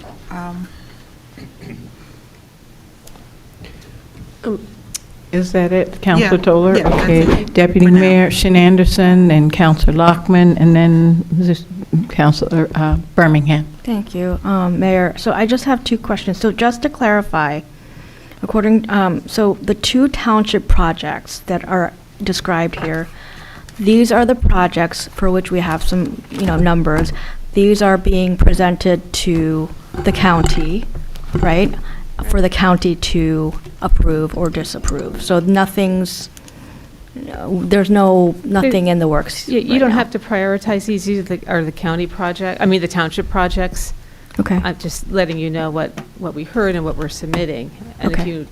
[SPEAKER 2] Is that it, Counselor
[SPEAKER 10] Yeah.
[SPEAKER 2] Toller?
[SPEAKER 10] Yeah, that's
[SPEAKER 2] Okay.
[SPEAKER 10] it
[SPEAKER 2] Deputy
[SPEAKER 10] for now.
[SPEAKER 2] Mayor Shin Anderson and Counselor Lockman, and then Counselor Birmingham.
[SPEAKER 7] Thank you, Mayor. So I just have 2 questions. So just to clarify, so the 2 township projects that are described here, these are the projects for which we have some, numbers. These are being presented to the county, right? For the county to approve or disapprove. So there's nothing in the works.
[SPEAKER 8] You
[SPEAKER 7] right
[SPEAKER 8] don't
[SPEAKER 7] now.
[SPEAKER 8] have to prioritize these. These are the county project, the township projects.
[SPEAKER 7] Okay.
[SPEAKER 8] I'm just letting you know what we heard and what we're submitting. And
[SPEAKER 7] Okay.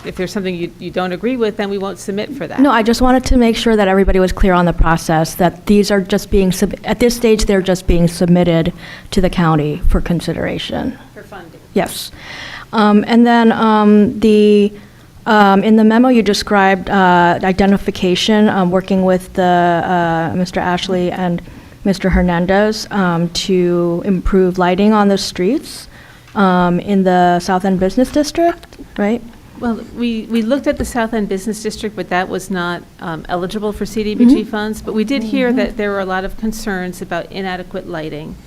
[SPEAKER 8] if there's something you don't agree with, then we won't submit for that.
[SPEAKER 7] No, I just wanted to make sure that everybody was clear on the process, that these are just being, at this stage, they're just being submitted to the county for consideration.
[SPEAKER 8] For funding.
[SPEAKER 7] Yes. And then in the memo, you described identification, working with Mr. Ashley and Mr. Hernandez to improve lighting on the streets in the South End Business District, right?
[SPEAKER 8] Well, we looked at the South End Business District, but that was not eligible for CDBG funds. But we did hear that there were a lot of concerns about inadequate lighting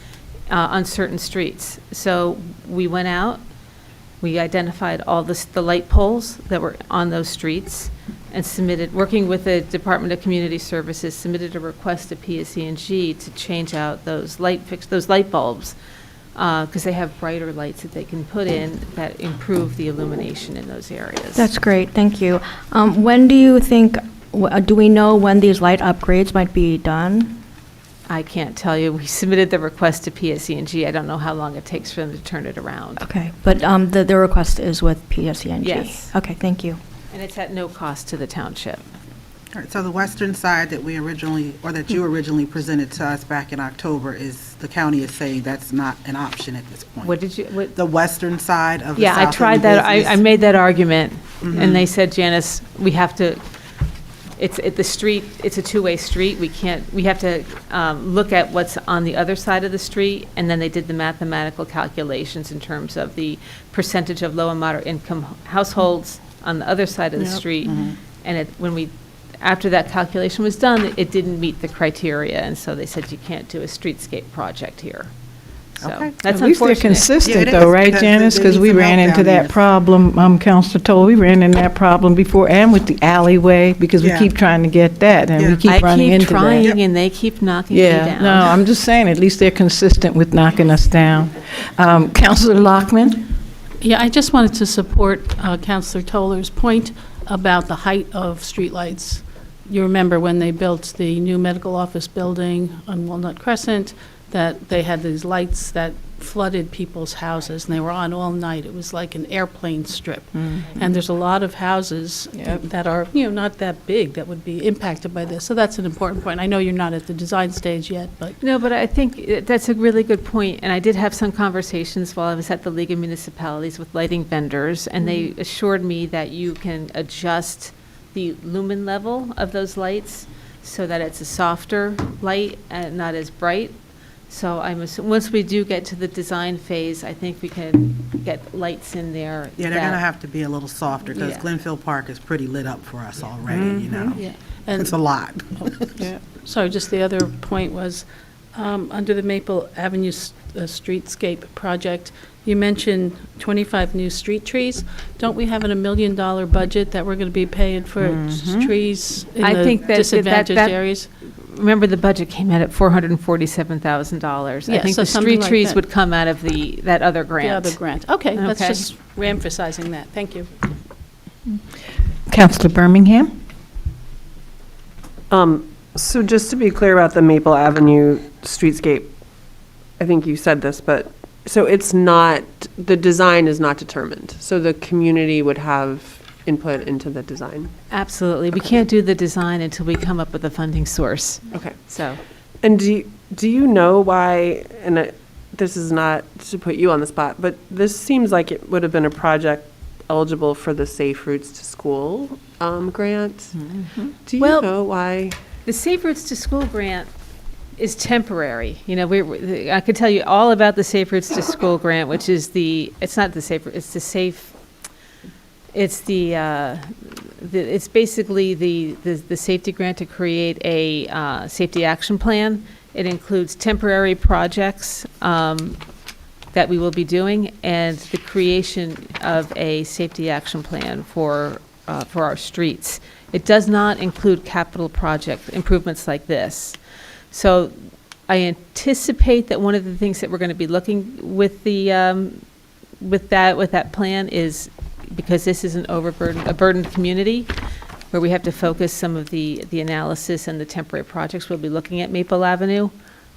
[SPEAKER 8] on certain streets. So we went out, we identified all the light poles that were on those streets and submitted, working with the Department of Community Services, submitted a request to PSE&G to change out those light bulbs, because they have brighter lights that they can put in that improve the illumination in those areas.
[SPEAKER 7] That's great, thank you. When do you think, do we know when these light upgrades might be done?
[SPEAKER 8] I can't tell you. We submitted the request to PSE&G. I don't know how long it takes for them to turn it around.
[SPEAKER 7] Okay, but the request is with PSE&G?
[SPEAKER 8] Yes.
[SPEAKER 7] Okay, thank you.
[SPEAKER 8] And it's at no cost to the township.
[SPEAKER 10] All right, so the western side that we originally, or that you originally presented to us back in October is, the county is saying that's not an option at this point.
[SPEAKER 8] What did you,
[SPEAKER 10] The western side of the
[SPEAKER 8] yeah, I
[SPEAKER 10] South
[SPEAKER 8] tried
[SPEAKER 10] End
[SPEAKER 8] that.
[SPEAKER 10] business.
[SPEAKER 8] I made that argument,
[SPEAKER 10] Mhm.
[SPEAKER 8] and they said, Janice, we have to, it's the street, it's a two-way street. We have to look at what's on the other side of the street, and then they did the mathematical calculations in terms of the percentage of low and moderate income households on the other side of the
[SPEAKER 10] Yep.
[SPEAKER 8] street.
[SPEAKER 10] Mhm.
[SPEAKER 8] And after that calculation was done, it didn't meet the criteria, and so they said you can't do a streetscape project here. So
[SPEAKER 10] Okay.
[SPEAKER 8] that's
[SPEAKER 2] At least they're
[SPEAKER 8] unfortunate.
[SPEAKER 2] consistent
[SPEAKER 10] Yeah, it
[SPEAKER 2] though,
[SPEAKER 10] is,
[SPEAKER 2] right,
[SPEAKER 10] because
[SPEAKER 2] Janice?
[SPEAKER 10] they
[SPEAKER 2] Because
[SPEAKER 10] need
[SPEAKER 2] we
[SPEAKER 10] some
[SPEAKER 2] ran
[SPEAKER 10] help
[SPEAKER 2] into
[SPEAKER 10] down
[SPEAKER 2] that
[SPEAKER 10] there.
[SPEAKER 2] problem, Counselor Toll, we ran into that problem before, and with the alleyway, because we
[SPEAKER 10] Yeah.
[SPEAKER 2] keep trying to get that, and we
[SPEAKER 10] Yeah.
[SPEAKER 2] keep running into that.
[SPEAKER 8] I keep trying, and they keep knocking me
[SPEAKER 2] Yeah,
[SPEAKER 8] down.
[SPEAKER 2] no, I'm just saying, at least they're consistent with knocking us down. Counselor Lockman?
[SPEAKER 1] Yeah, I just wanted to support Counselor Toller's point about the height of streetlights. You remember when they built the new medical office building on Walnut Crescent, that they had these lights that flooded people's houses, and they were on all night. It was like an airplane strip. And there's a lot of houses that are, not that big, that would be impacted by this. So that's an important point. I know you're not at the design stage yet, but
[SPEAKER 8] No, but I think that's a really good point, and I did have some conversations while I was at the League of Municipalities with lighting vendors, and they assured me that you can adjust the lumen level of those lights so that it's a softer light and not as bright. So once we do get to the design phase, I think we can get lights in there.
[SPEAKER 10] Yeah, they're going to have to be a little softer, because
[SPEAKER 8] Yeah.
[SPEAKER 10] Glenfield Park is pretty lit up for us already,
[SPEAKER 1] Yeah. And
[SPEAKER 10] It's a lot.
[SPEAKER 1] Sorry, just the other point was, under the Maple Avenue Streetscape project, you mentioned 25 new street trees. Don't we have a $1 million budget that we're going to be paying for trees in
[SPEAKER 8] I
[SPEAKER 1] the
[SPEAKER 8] think that
[SPEAKER 1] disadvantaged areas?
[SPEAKER 8] Remember, the budget came out at $447,000. I
[SPEAKER 1] Yeah,
[SPEAKER 8] think
[SPEAKER 1] so
[SPEAKER 8] the
[SPEAKER 1] something
[SPEAKER 8] street
[SPEAKER 1] like
[SPEAKER 8] trees
[SPEAKER 1] that.
[SPEAKER 8] would come out of that other grant.
[SPEAKER 1] The other grant. Okay, that's
[SPEAKER 8] Okay.
[SPEAKER 1] just reemphasizing that. Thank you.
[SPEAKER 2] Counselor Birmingham?
[SPEAKER 6] So just to be clear about the Maple Avenue streetscape, I think you said this, but, so it's not, the design is not determined. So the community would have input into the design.
[SPEAKER 8] Absolutely. We can't do the design until we come up with a funding source.
[SPEAKER 6] Okay.
[SPEAKER 8] So,
[SPEAKER 6] And do you know why, and this is not to put you on the spot, but this seems like it would have been a project eligible for the Safe Routes to School grant. Do you
[SPEAKER 8] Well,
[SPEAKER 6] know why?
[SPEAKER 8] the Safe Routes to School grant is temporary. I could tell you all about the Safe Routes to School grant, which is it's not the Safe, it's the Safe, it's it's basically the safety grant to create a safety action plan. It includes temporary projects that we will be doing, and the creation of a safety action plan for our streets. It does not include capital project improvements like this. So I anticipate that one of the things that we're going to be looking with that plan is, because this is a burdened community, where we have to focus some of the analysis and the temporary projects, we'll be looking at Maple Avenue.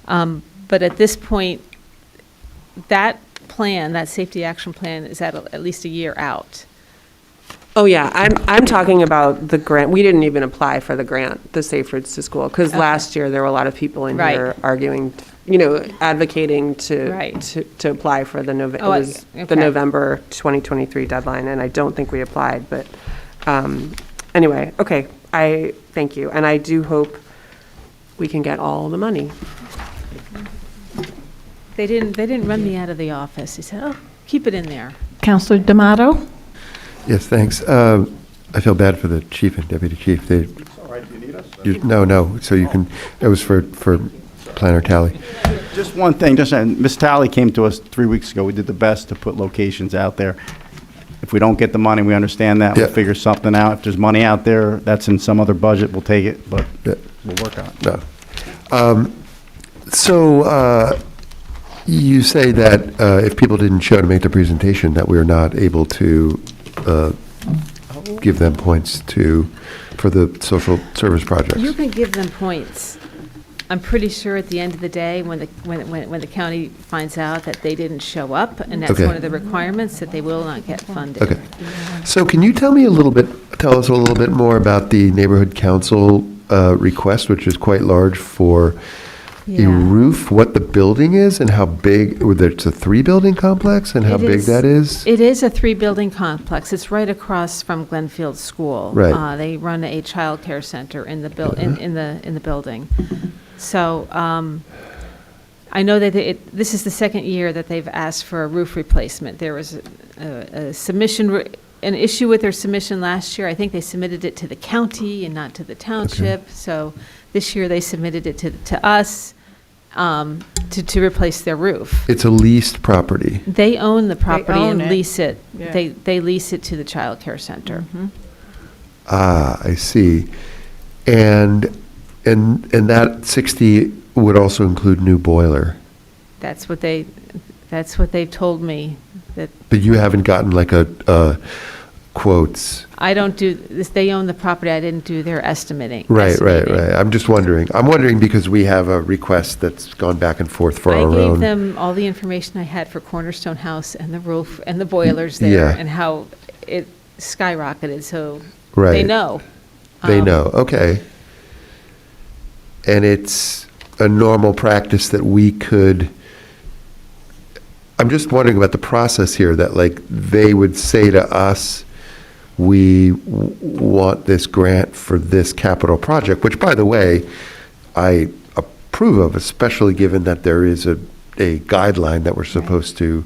[SPEAKER 8] But at this point, that plan, that safety action plan, is at least a year out.
[SPEAKER 6] Oh, yeah, I'm talking about the grant. We didn't even apply for the grant, the Safe Routes to School, because last year there were a lot of people in
[SPEAKER 8] Right.
[SPEAKER 6] here arguing, advocating to apply for the
[SPEAKER 8] okay.
[SPEAKER 6] November 2023 deadline, and I don't think we applied, but anyway, okay, I thank you, and I do hope we can get all the money.
[SPEAKER 8] They didn't run me out of the office. They said, "Oh, keep it in there."
[SPEAKER 2] Counselor D'Amato?
[SPEAKER 4] Yes, thanks. I feel bad for the chief and deputy chief. They.
[SPEAKER 5] All right, do you need us?
[SPEAKER 4] No, so you can, it was for Planner Tally.
[SPEAKER 5] Just one thing, Ms. Talley came to us 3 weeks ago. We did the best to put locations out there. If we don't get the money, we understand that. We'll
[SPEAKER 4] Yeah.
[SPEAKER 5] figure something out. If there's money out there that's in some other budget, we'll take it, but
[SPEAKER 4] Yeah.
[SPEAKER 5] we'll work on it.
[SPEAKER 4] No. So you say that if people didn't show to make the presentation, that we're not able to give them points for the social service projects.
[SPEAKER 8] You can give them points. I'm pretty sure at the end of the day, when the county finds out that they didn't show up, and that's
[SPEAKER 4] Okay.
[SPEAKER 8] one of the requirements, that they will not get funded.
[SPEAKER 4] Okay. So can you tell us a little bit more about the neighborhood council request, which is quite large for a roof, what the building is and how big, or that it's a 3-building complex and how big that is?
[SPEAKER 8] It is a 3-building complex. It's right across from Glenfield School.
[SPEAKER 4] Right.
[SPEAKER 8] They run a child care center in the in the building. So I know that this is the second year that they've asked for a roof replacement. There was a submission, an issue with their submission last year. I think they submitted it to the county and not to the township.
[SPEAKER 4] Okay.
[SPEAKER 8] So this year they submitted it to us to replace their roof.
[SPEAKER 4] It's a leased property.
[SPEAKER 8] They own the property
[SPEAKER 22] own
[SPEAKER 8] and
[SPEAKER 22] it.
[SPEAKER 8] lease it.
[SPEAKER 22] Yeah.
[SPEAKER 8] They lease it to the child care center.
[SPEAKER 4] Ah, I see. And that 60 would also include new boiler.
[SPEAKER 8] That's what they've told me. That
[SPEAKER 4] But you haven't gotten like a quotes.
[SPEAKER 8] I don't do this. They own the property. I didn't do their estimating.
[SPEAKER 4] Right.
[SPEAKER 8] estimating.
[SPEAKER 4] I'm just wondering. I'm wondering because we have a request that's gone back and forth for
[SPEAKER 8] I
[SPEAKER 4] our
[SPEAKER 8] gave
[SPEAKER 4] own.
[SPEAKER 8] them all the information I had for Cornerstone House and the roof and the boilers there
[SPEAKER 4] Yeah.
[SPEAKER 8] and how it skyrocketed. So
[SPEAKER 4] Right.
[SPEAKER 8] they know.
[SPEAKER 4] They know, okay. And it's a normal practice that we could, I'm just wondering about the process here, that like they would say to us, we want this grant for this capital project, which by the way, I approve of, especially given that there is a guideline that we're supposed to,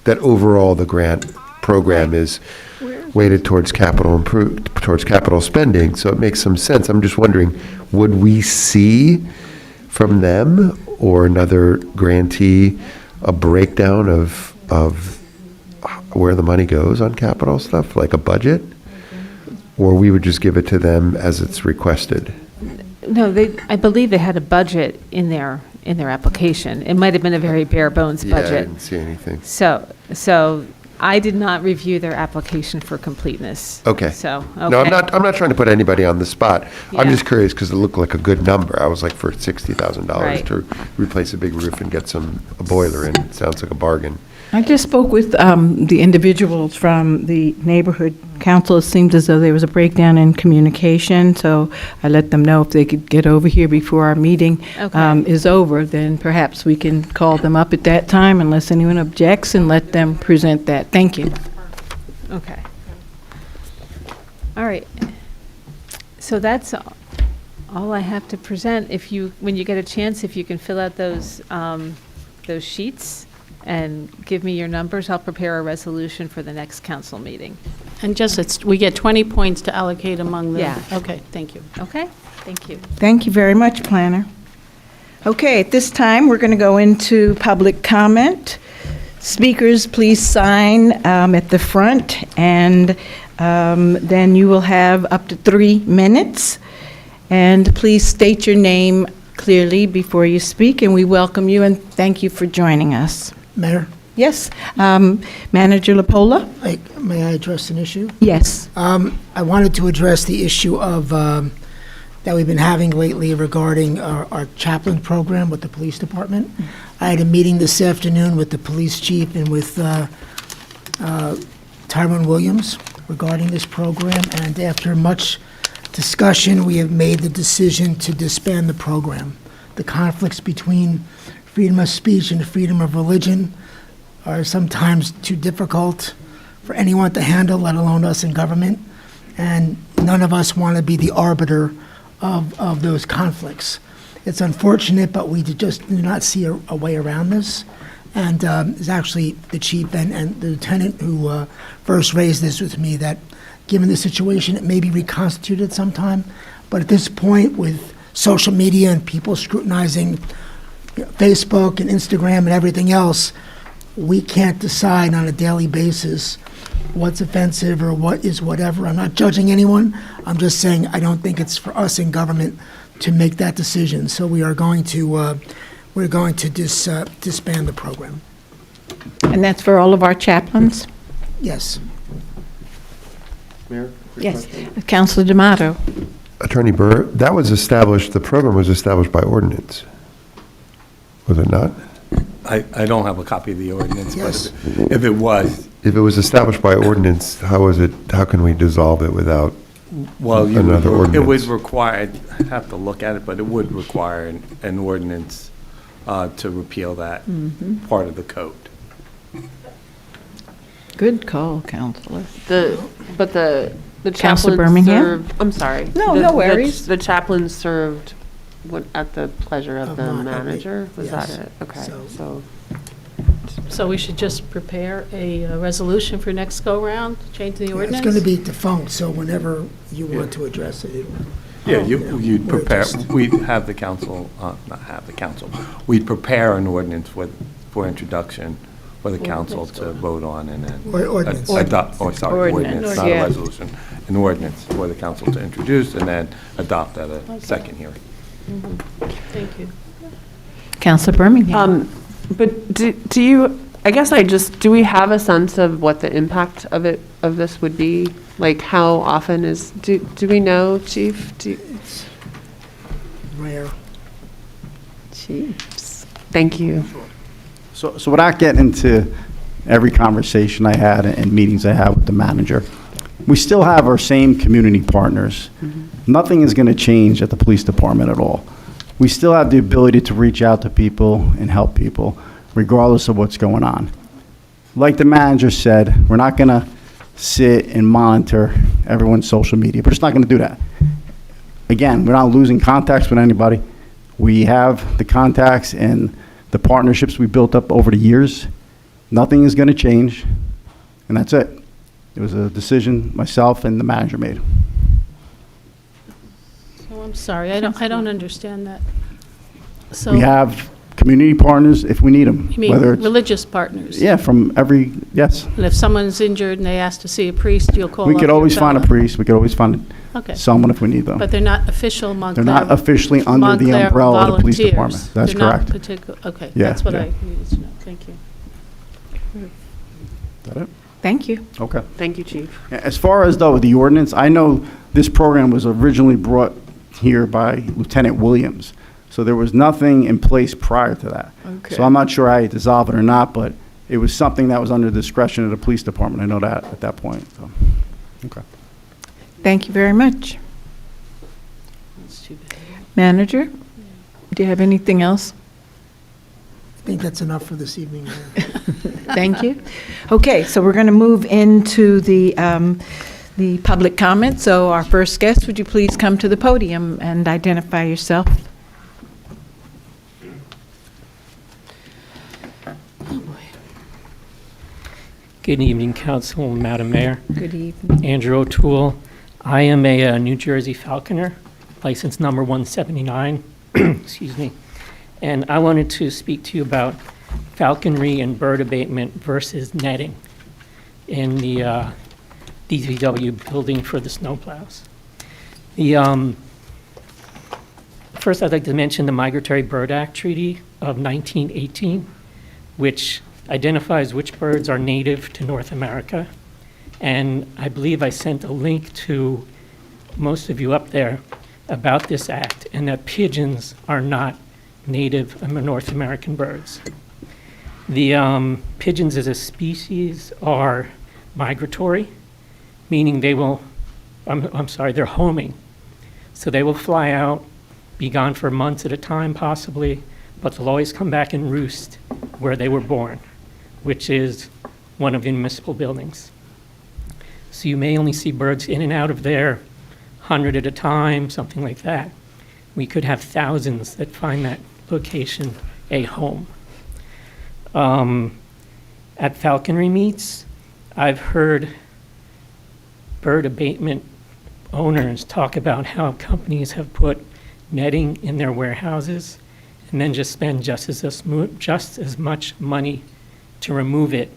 [SPEAKER 4] that overall the grant program is weighted towards towards capital spending, so it makes some sense. I'm just wondering, would we see from them or another grantee a breakdown of where the money goes on capital stuff, like a budget? Or we would just give it to them as it's requested?
[SPEAKER 8] No, I believe they had a budget in their application. It might have been a very bare bones
[SPEAKER 4] Yeah, I
[SPEAKER 8] budget.
[SPEAKER 4] didn't see anything.
[SPEAKER 8] So I did not review their application for completeness.
[SPEAKER 4] Okay.
[SPEAKER 8] So,
[SPEAKER 4] No,
[SPEAKER 8] okay.
[SPEAKER 4] I'm not trying to put anybody on the spot. I'm
[SPEAKER 8] Yeah.
[SPEAKER 4] just curious because it looked like a good number. I was like, for $60,000
[SPEAKER 8] Right.
[SPEAKER 4] to replace a big roof and get a boiler in, it sounds like a bargain.
[SPEAKER 2] I just spoke with the individuals from the neighborhood council. It seemed as though there was a breakdown in communication, so I let them know if they could get over here before our meeting
[SPEAKER 8] Okay.
[SPEAKER 2] is over, then perhaps we can call them up at that time unless anyone objects and let them present that. Thank you.
[SPEAKER 8] Okay. All right. So that's all I have to present. When you get a chance, if you can fill out those sheets and give me your numbers, I'll prepare a resolution for the next council meeting.
[SPEAKER 1] And just, we get 20 points to allocate among them?
[SPEAKER 8] Yeah.
[SPEAKER 1] Okay, thank you.
[SPEAKER 8] Okay? Thank you.
[SPEAKER 2] Thank you very much, Planner. Okay, at this time, we're going to go into public comment. Speakers, please sign at the front, and then you will have up to 3 minutes. And please state your name clearly before you speak, and we welcome you and thank you for joining us.
[SPEAKER 9] Mayor,
[SPEAKER 2] Yes, Manager Lapola?
[SPEAKER 9] may I address an issue?
[SPEAKER 2] Yes.
[SPEAKER 9] I wanted to address the issue of, that we've been having lately regarding our chaplain program with the police department. I had a meeting this afternoon with the police chief and with Tyrone Williams regarding this program, and after much discussion, we have made the decision to disband the program. The conflicts between freedom of speech and freedom of religion are sometimes too difficult for anyone to handle, let alone us in government, and none of us want to be the arbiter of those conflicts. It's unfortunate, but we just do not see a way around this. And it's actually the chief and the lieutenant who first raised this with me, that given the situation, it may be reconstituted sometime. But at this point, with social media and people scrutinizing Facebook and Instagram and everything else, we can't decide on a daily basis what's offensive or what is whatever. I'm not judging anyone. I'm just saying I don't think it's for us in government to make that decision. So we are going to disband the program.
[SPEAKER 2] And that's for all of our chaplains?
[SPEAKER 9] Yes.
[SPEAKER 4] Mayor?
[SPEAKER 2] Yes. Councilor D'Amato.
[SPEAKER 4] Attorney Burr, that was established, the program was established by ordinance, was it not?
[SPEAKER 12] I don't have a copy of the ordinance,
[SPEAKER 9] Yes.
[SPEAKER 12] but if it was,
[SPEAKER 4] If it was established by ordinance, how can we dissolve it without
[SPEAKER 12] well,
[SPEAKER 4] another
[SPEAKER 12] it would
[SPEAKER 4] ordinance?
[SPEAKER 12] require, I'd have to look at it, but it would require an ordinance to repeal that part of the code.
[SPEAKER 2] Good call, Counselor.
[SPEAKER 6] But the
[SPEAKER 2] Counselor
[SPEAKER 6] chaplain
[SPEAKER 2] Birmingham?
[SPEAKER 6] served, I'm sorry.
[SPEAKER 2] No,
[SPEAKER 6] The-
[SPEAKER 2] no
[SPEAKER 6] the-
[SPEAKER 2] worries.
[SPEAKER 6] The chaplain served at the pleasure of the
[SPEAKER 9] Of
[SPEAKER 6] manager? Was that
[SPEAKER 9] yes.
[SPEAKER 6] it? Okay,
[SPEAKER 9] So-
[SPEAKER 1] So we should just prepare a resolution for next go-round, change the
[SPEAKER 9] It's
[SPEAKER 1] ordinance?
[SPEAKER 9] going to be defunct, so whenever you want to address it,
[SPEAKER 12] Yeah,
[SPEAKER 9] Oh,
[SPEAKER 12] you'd
[SPEAKER 9] we're
[SPEAKER 12] prepare,
[SPEAKER 9] just-
[SPEAKER 12] we'd have the council, not have the council, we'd prepare an ordinance for introduction for the council to vote on and then.
[SPEAKER 9] Or ordinance.
[SPEAKER 12] Adopt, oh, sorry,
[SPEAKER 6] Ordinance.
[SPEAKER 12] ordinance, not a
[SPEAKER 6] Yeah.
[SPEAKER 12] resolution. An ordinance for the council to introduce and then adopt at a second hearing.
[SPEAKER 1] Thank you.
[SPEAKER 2] Counselor Birmingham.
[SPEAKER 6] But do you, I guess do we have a sense of what the impact of this would be? Like, how often do we know, Chief?
[SPEAKER 9] rare.
[SPEAKER 6] Chiefs. Thank you.
[SPEAKER 5] So without getting into every conversation I had and meetings I had with the manager, we still have our same community partners. Nothing is going to change at the police department at all. We still have the ability to reach out to people and help people, regardless of what's going on. Like the manager said, we're not going to sit and monitor everyone's social media. We're just not going to do that. Again, we're not losing contacts with anybody. We have the contacts and the partnerships we built up over the years. Nothing is going to change, and that's it. It was a decision myself and the manager made.
[SPEAKER 1] So I'm sorry, I don't understand that. So
[SPEAKER 5] We have community partners if we need them.
[SPEAKER 1] you mean
[SPEAKER 5] whether it's
[SPEAKER 1] religious partners?
[SPEAKER 5] Yeah, from every, yes.
[SPEAKER 1] And if someone's injured and they ask to see a priest, you'll call
[SPEAKER 5] We
[SPEAKER 1] up
[SPEAKER 5] could
[SPEAKER 1] your
[SPEAKER 5] always find a
[SPEAKER 1] fellow?
[SPEAKER 5] priest. We could always find
[SPEAKER 1] Okay.
[SPEAKER 5] someone if we need them.
[SPEAKER 1] But they're not official Montclair?
[SPEAKER 5] They're not officially under the
[SPEAKER 1] Montclair
[SPEAKER 5] umbrella of the police
[SPEAKER 1] volunteers.
[SPEAKER 5] department. That's
[SPEAKER 1] They're not
[SPEAKER 5] correct.
[SPEAKER 1] okay,
[SPEAKER 5] Yeah,
[SPEAKER 1] that's what
[SPEAKER 5] yeah.
[SPEAKER 1] I needed to know. Thank you.
[SPEAKER 5] Is that it?
[SPEAKER 2] Thank you.
[SPEAKER 5] Okay.
[SPEAKER 6] Thank you, Chief.
[SPEAKER 5] As far as though the ordinance, I know this program was originally brought here by Lieutenant Williams. So there was nothing in place prior to that.
[SPEAKER 2] Okay.
[SPEAKER 5] So I'm not sure how you dissolve it or not, but it was something that was under the discretion of the police department. I know that at that point, so, okay.
[SPEAKER 2] Thank you very much.
[SPEAKER 1] That's too bad.
[SPEAKER 2] Manager, do you have anything else?
[SPEAKER 9] I think that's enough for this evening.
[SPEAKER 2] Thank you. Okay, so we're going to move into the public comment. So our first guest, would you please come to the podium and identify yourself?
[SPEAKER 13] Good evening, Council, Madam Mayor.
[SPEAKER 2] Good evening.
[SPEAKER 13] Andrew O'Toole. I am a New Jersey falconer, license number 179, excuse me. And I wanted to speak to you about falconry and bird abatement versus netting in the DPW building for the snowplows. First, I'd like to mention the Migratory Bird Act Treaty of 1918, which identifies which birds are native to North America. And I believe I sent a link to most of you up there about this act, and that pigeons are not native North American birds. The pigeons as a species are migratory, meaning they will, I'm sorry, they're homing. So they will fly out, be gone for months at a time possibly, but they'll always come back and roost where they were born, which is one of the municipal buildings. So you may only see birds in and out of there 100 at a time, something like that. We could have thousands that find that location a home. At falconry meets, I've heard bird abatement owners talk about how companies have put netting in their warehouses and then just spend just as much money to remove it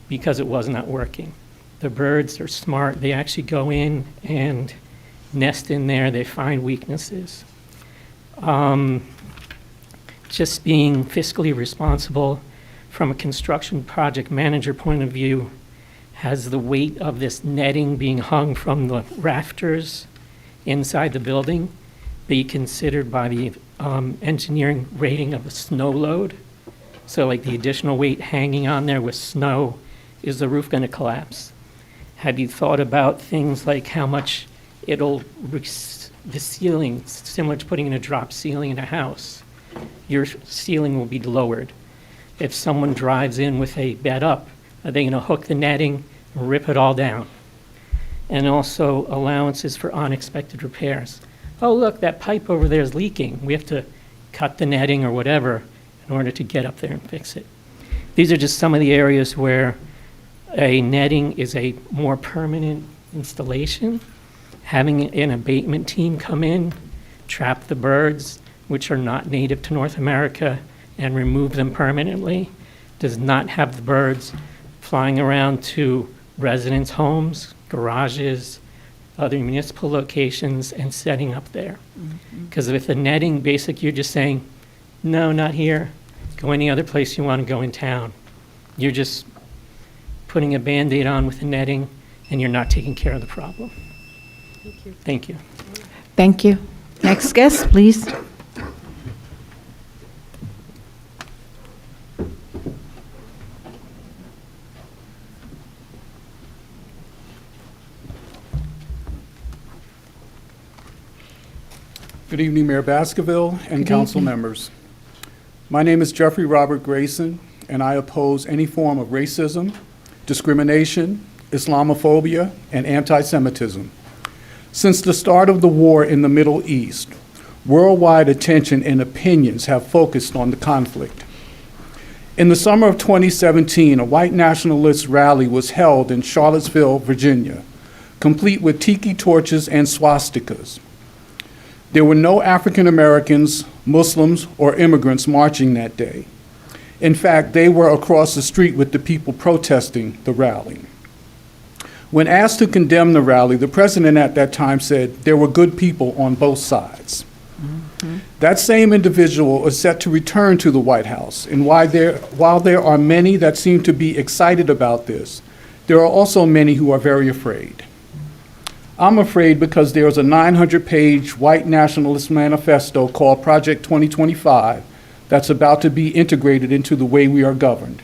[SPEAKER 13] because it was not working. The birds are smart. They actually go in and nest in there. They find weaknesses. Just being fiscally responsible from a construction project manager point of view has the weight of this netting being hung from the rafters inside the building be considered by the engineering rating of a snow load. So like the additional weight hanging on there with snow, is the roof going to collapse? Have you thought about things like how much the ceiling, similar to putting in a drop ceiling in a house, your ceiling will be lowered. If someone drives in with a bed up, are they going to hook the netting, rip it all down? And also allowances for unexpected repairs. Oh, look, that pipe over there is leaking. We have to cut the netting or whatever in order to get up there and fix it. These are just some of the areas where a netting is a more permanent installation. Having an abatement team come in, trap the birds, which are not native to North America, and remove them permanently, does not have the birds flying around to residents' homes, garages, other municipal locations, and setting up there. Because with the netting, basically you're just saying, no, not here, go any other place you want to go in town. You're just putting a Band-Aid on with the netting, and you're not taking care of the problem.
[SPEAKER 8] Thank you.
[SPEAKER 13] Thank you.
[SPEAKER 2] Thank you. Next guest, please.
[SPEAKER 14] Good evening, Mayor Baskerville and council members. My name is Jeffrey Robert Grayson, and I oppose any form of racism, discrimination, Islamophobia, and anti-Semitism. Since the start of the war in the Middle East, worldwide attention and opinions have focused on the conflict. In the summer of 2017, a white nationalist rally was held in Charlottesville, Virginia, complete with tiki torches and swastikas. There were no African Americans, Muslims, or immigrants marching that day. In fact, they were across the street with the people protesting the rally. When asked to condemn the rally, the president at that time said there were good people on both sides. That same individual is set to return to the White House, and while there are many that seem to be excited about this, there are also many who are very afraid. I'm afraid because there's a 900-page white nationalist manifesto called Project 2025 that's about to be integrated into the way we are governed.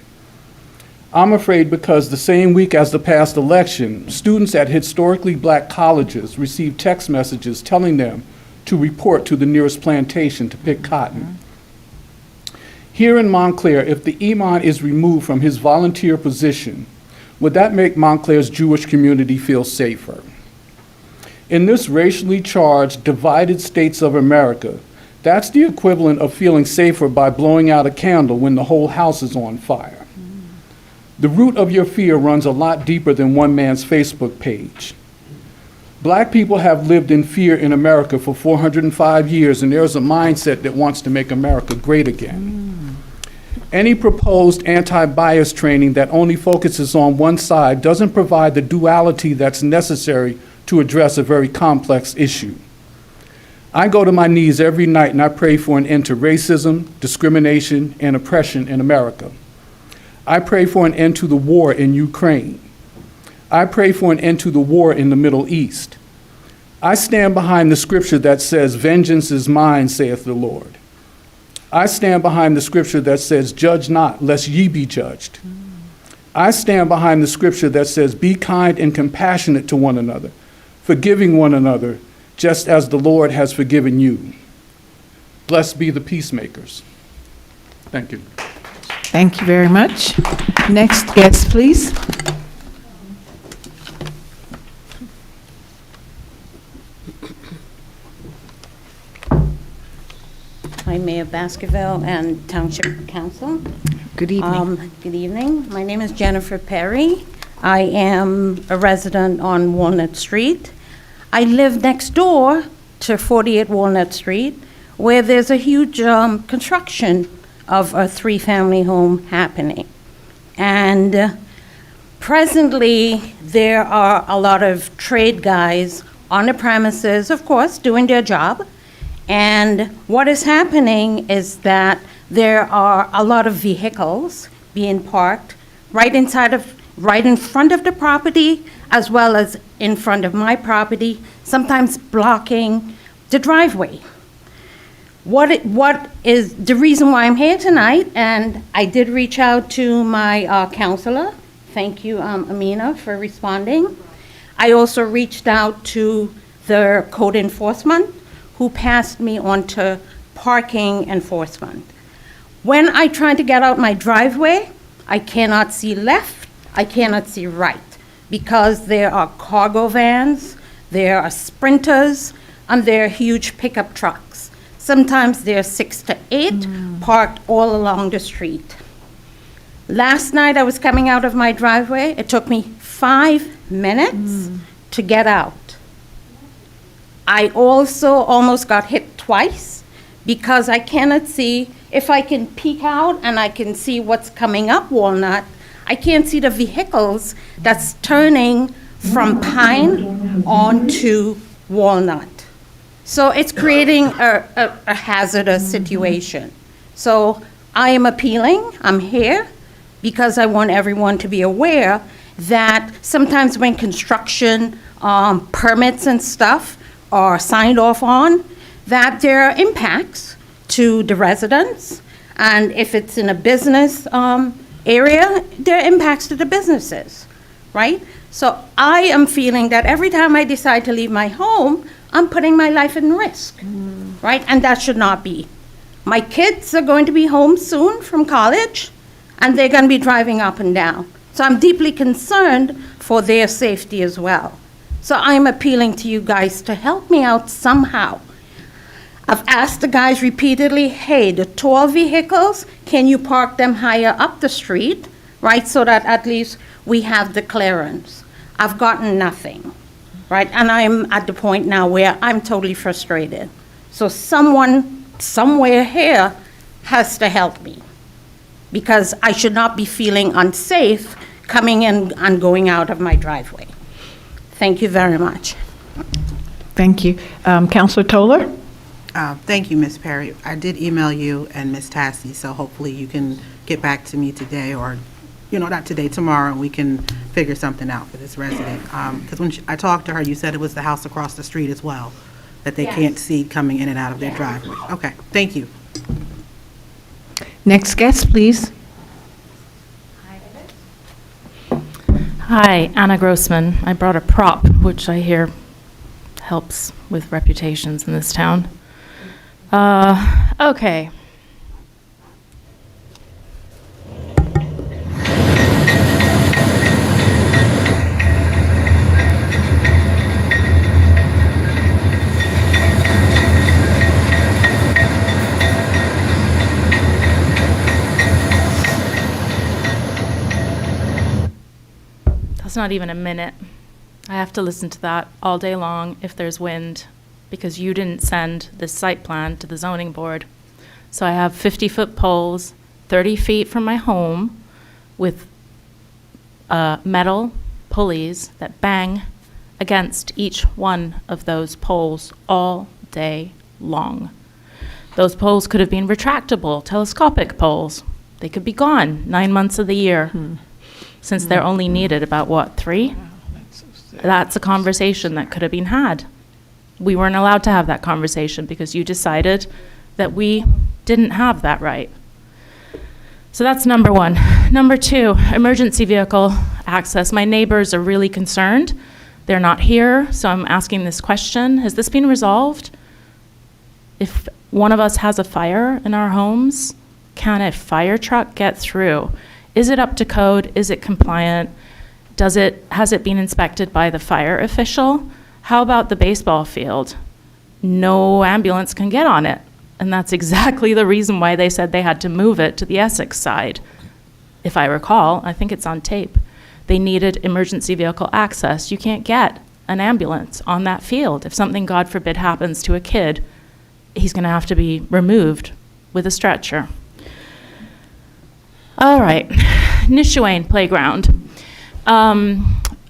[SPEAKER 14] I'm afraid because the same week as the past election, students at historically black colleges received text messages telling them to report to the nearest plantation to pick cotton. Here in Montclair, if the imam is removed from his volunteer position, would that make Montclair's Jewish community feel safer? In this racially charged, divided states of America, that's the equivalent of feeling safer by blowing out a candle when the whole house is on fire. The root of your fear runs a lot deeper than one man's Facebook page. Black people have lived in fear in America for 405 years, and there's a mindset that wants to make America great again. Any proposed anti-bias training that only focuses on one side doesn't provide the duality that's necessary to address a very complex issue. I go to my knees every night and I pray for an end to racism, discrimination, and oppression in America. I pray for an end to the war in Ukraine. I pray for an end to the war in the Middle East. I stand behind the scripture that says, "Vengeance is mine, saith the Lord." I stand behind the scripture that says, "Judge not, lest ye be judged." I stand behind the scripture that says, "Be kind and compassionate to one another, forgiving one another, just as the Lord has forgiven you." Blessed be the peacemakers. Thank you.
[SPEAKER 2] Thank you very much. Next guest, please.
[SPEAKER 15] Hi, Mayor Baskerville and Township Council.
[SPEAKER 2] Good evening.
[SPEAKER 15] Good evening. My name is Jennifer Perry. I am a resident on Walnut Street. I live next door to 48 Walnut Street, where there's a huge construction of a three-family home happening. And presently, there are a lot of trade guys on the premises, of course, doing their job. And what is happening is that there are a lot of vehicles being parked right in front of the property, as well as in front of my property, sometimes blocking the driveway. What is the reason why I'm here tonight? And I did reach out to my counselor. Thank you, Amina, for responding. I also reached out to the code enforcement, who passed me on to parking enforcement. When I try to get out my driveway, I cannot see left, I cannot see right, because there are cargo vans, there are sprinters, and there are huge pickup trucks. Sometimes there are 6 to 8 parked all along the street. Last night I was coming out of my driveway. It took me 5 minutes to get out. I also almost got hit twice because I cannot see. If I can peek out and I can see what's coming up Walnut, I can't see the vehicles that's turning from Pine onto Walnut. So it's creating a hazardous situation. So I am appealing. I'm here because I want everyone to be aware that sometimes when construction permits and stuff are signed off on, that there are impacts to the residents. And if it's in a business area, there are impacts to the businesses, right? So I am feeling that every time I decide to leave my home, I'm putting my life in risk, right? And that should not be. My kids are going to be home soon from college, and they're going to be driving up and down. So I'm deeply concerned for their safety as well. So I'm appealing to you guys to help me out somehow. I've asked the guys repeatedly, hey, the tall vehicles, can you park them higher up the street, right? So that at least we have the clearance. I've gotten nothing, right? And I'm at the point now where I'm totally frustrated. So someone, somewhere here has to help me, because I should not be feeling unsafe coming in and going out of my driveway. Thank you very much.
[SPEAKER 2] Thank you. Councilor Toller?
[SPEAKER 10] Thank you, Ms. Perry. I did email you and Ms. Tassi, so hopefully you can get back to me today, or, not today, tomorrow, and we can figure something out for this resident. Because when I talked to her, you said it was the house across the street as well, that they can't see coming in and out of their driveway. Okay, thank you.
[SPEAKER 2] Next guest, please.
[SPEAKER 11] Hi, Anna Grossman. I brought a prop, which I hear helps with reputations in this town. Okay. That's not even a minute. I have to listen to that all day long if there's wind, because you didn't send this site plan to the zoning board. So I have 50-foot poles, 30 feet from my home, with metal pulleys that bang against each one of those poles all day long. Those poles could have been retractable, telescopic poles. They could be gone 9 months of the year, since they're only needed about, 3? That's a conversation that could have been had. We weren't allowed to have that conversation because you decided that we didn't have that right. So that's number one. Number two, emergency vehicle access. My neighbors are really concerned. They're not here, so I'm asking this question. Has this been resolved? If one of us has a fire in our homes, can a fire truck get through? Is it up to code? Is it compliant? Has it been inspected by the fire official? How about the baseball field? No ambulance can get on it. And that's exactly the reason why they said they had to move it to the Essex side. If I recall, I think it's on tape. They needed emergency vehicle access. You can't get an ambulance on that field. If something, God forbid, happens to a kid, he's going to have to be removed with a stretcher. All right, Nishuane Playground.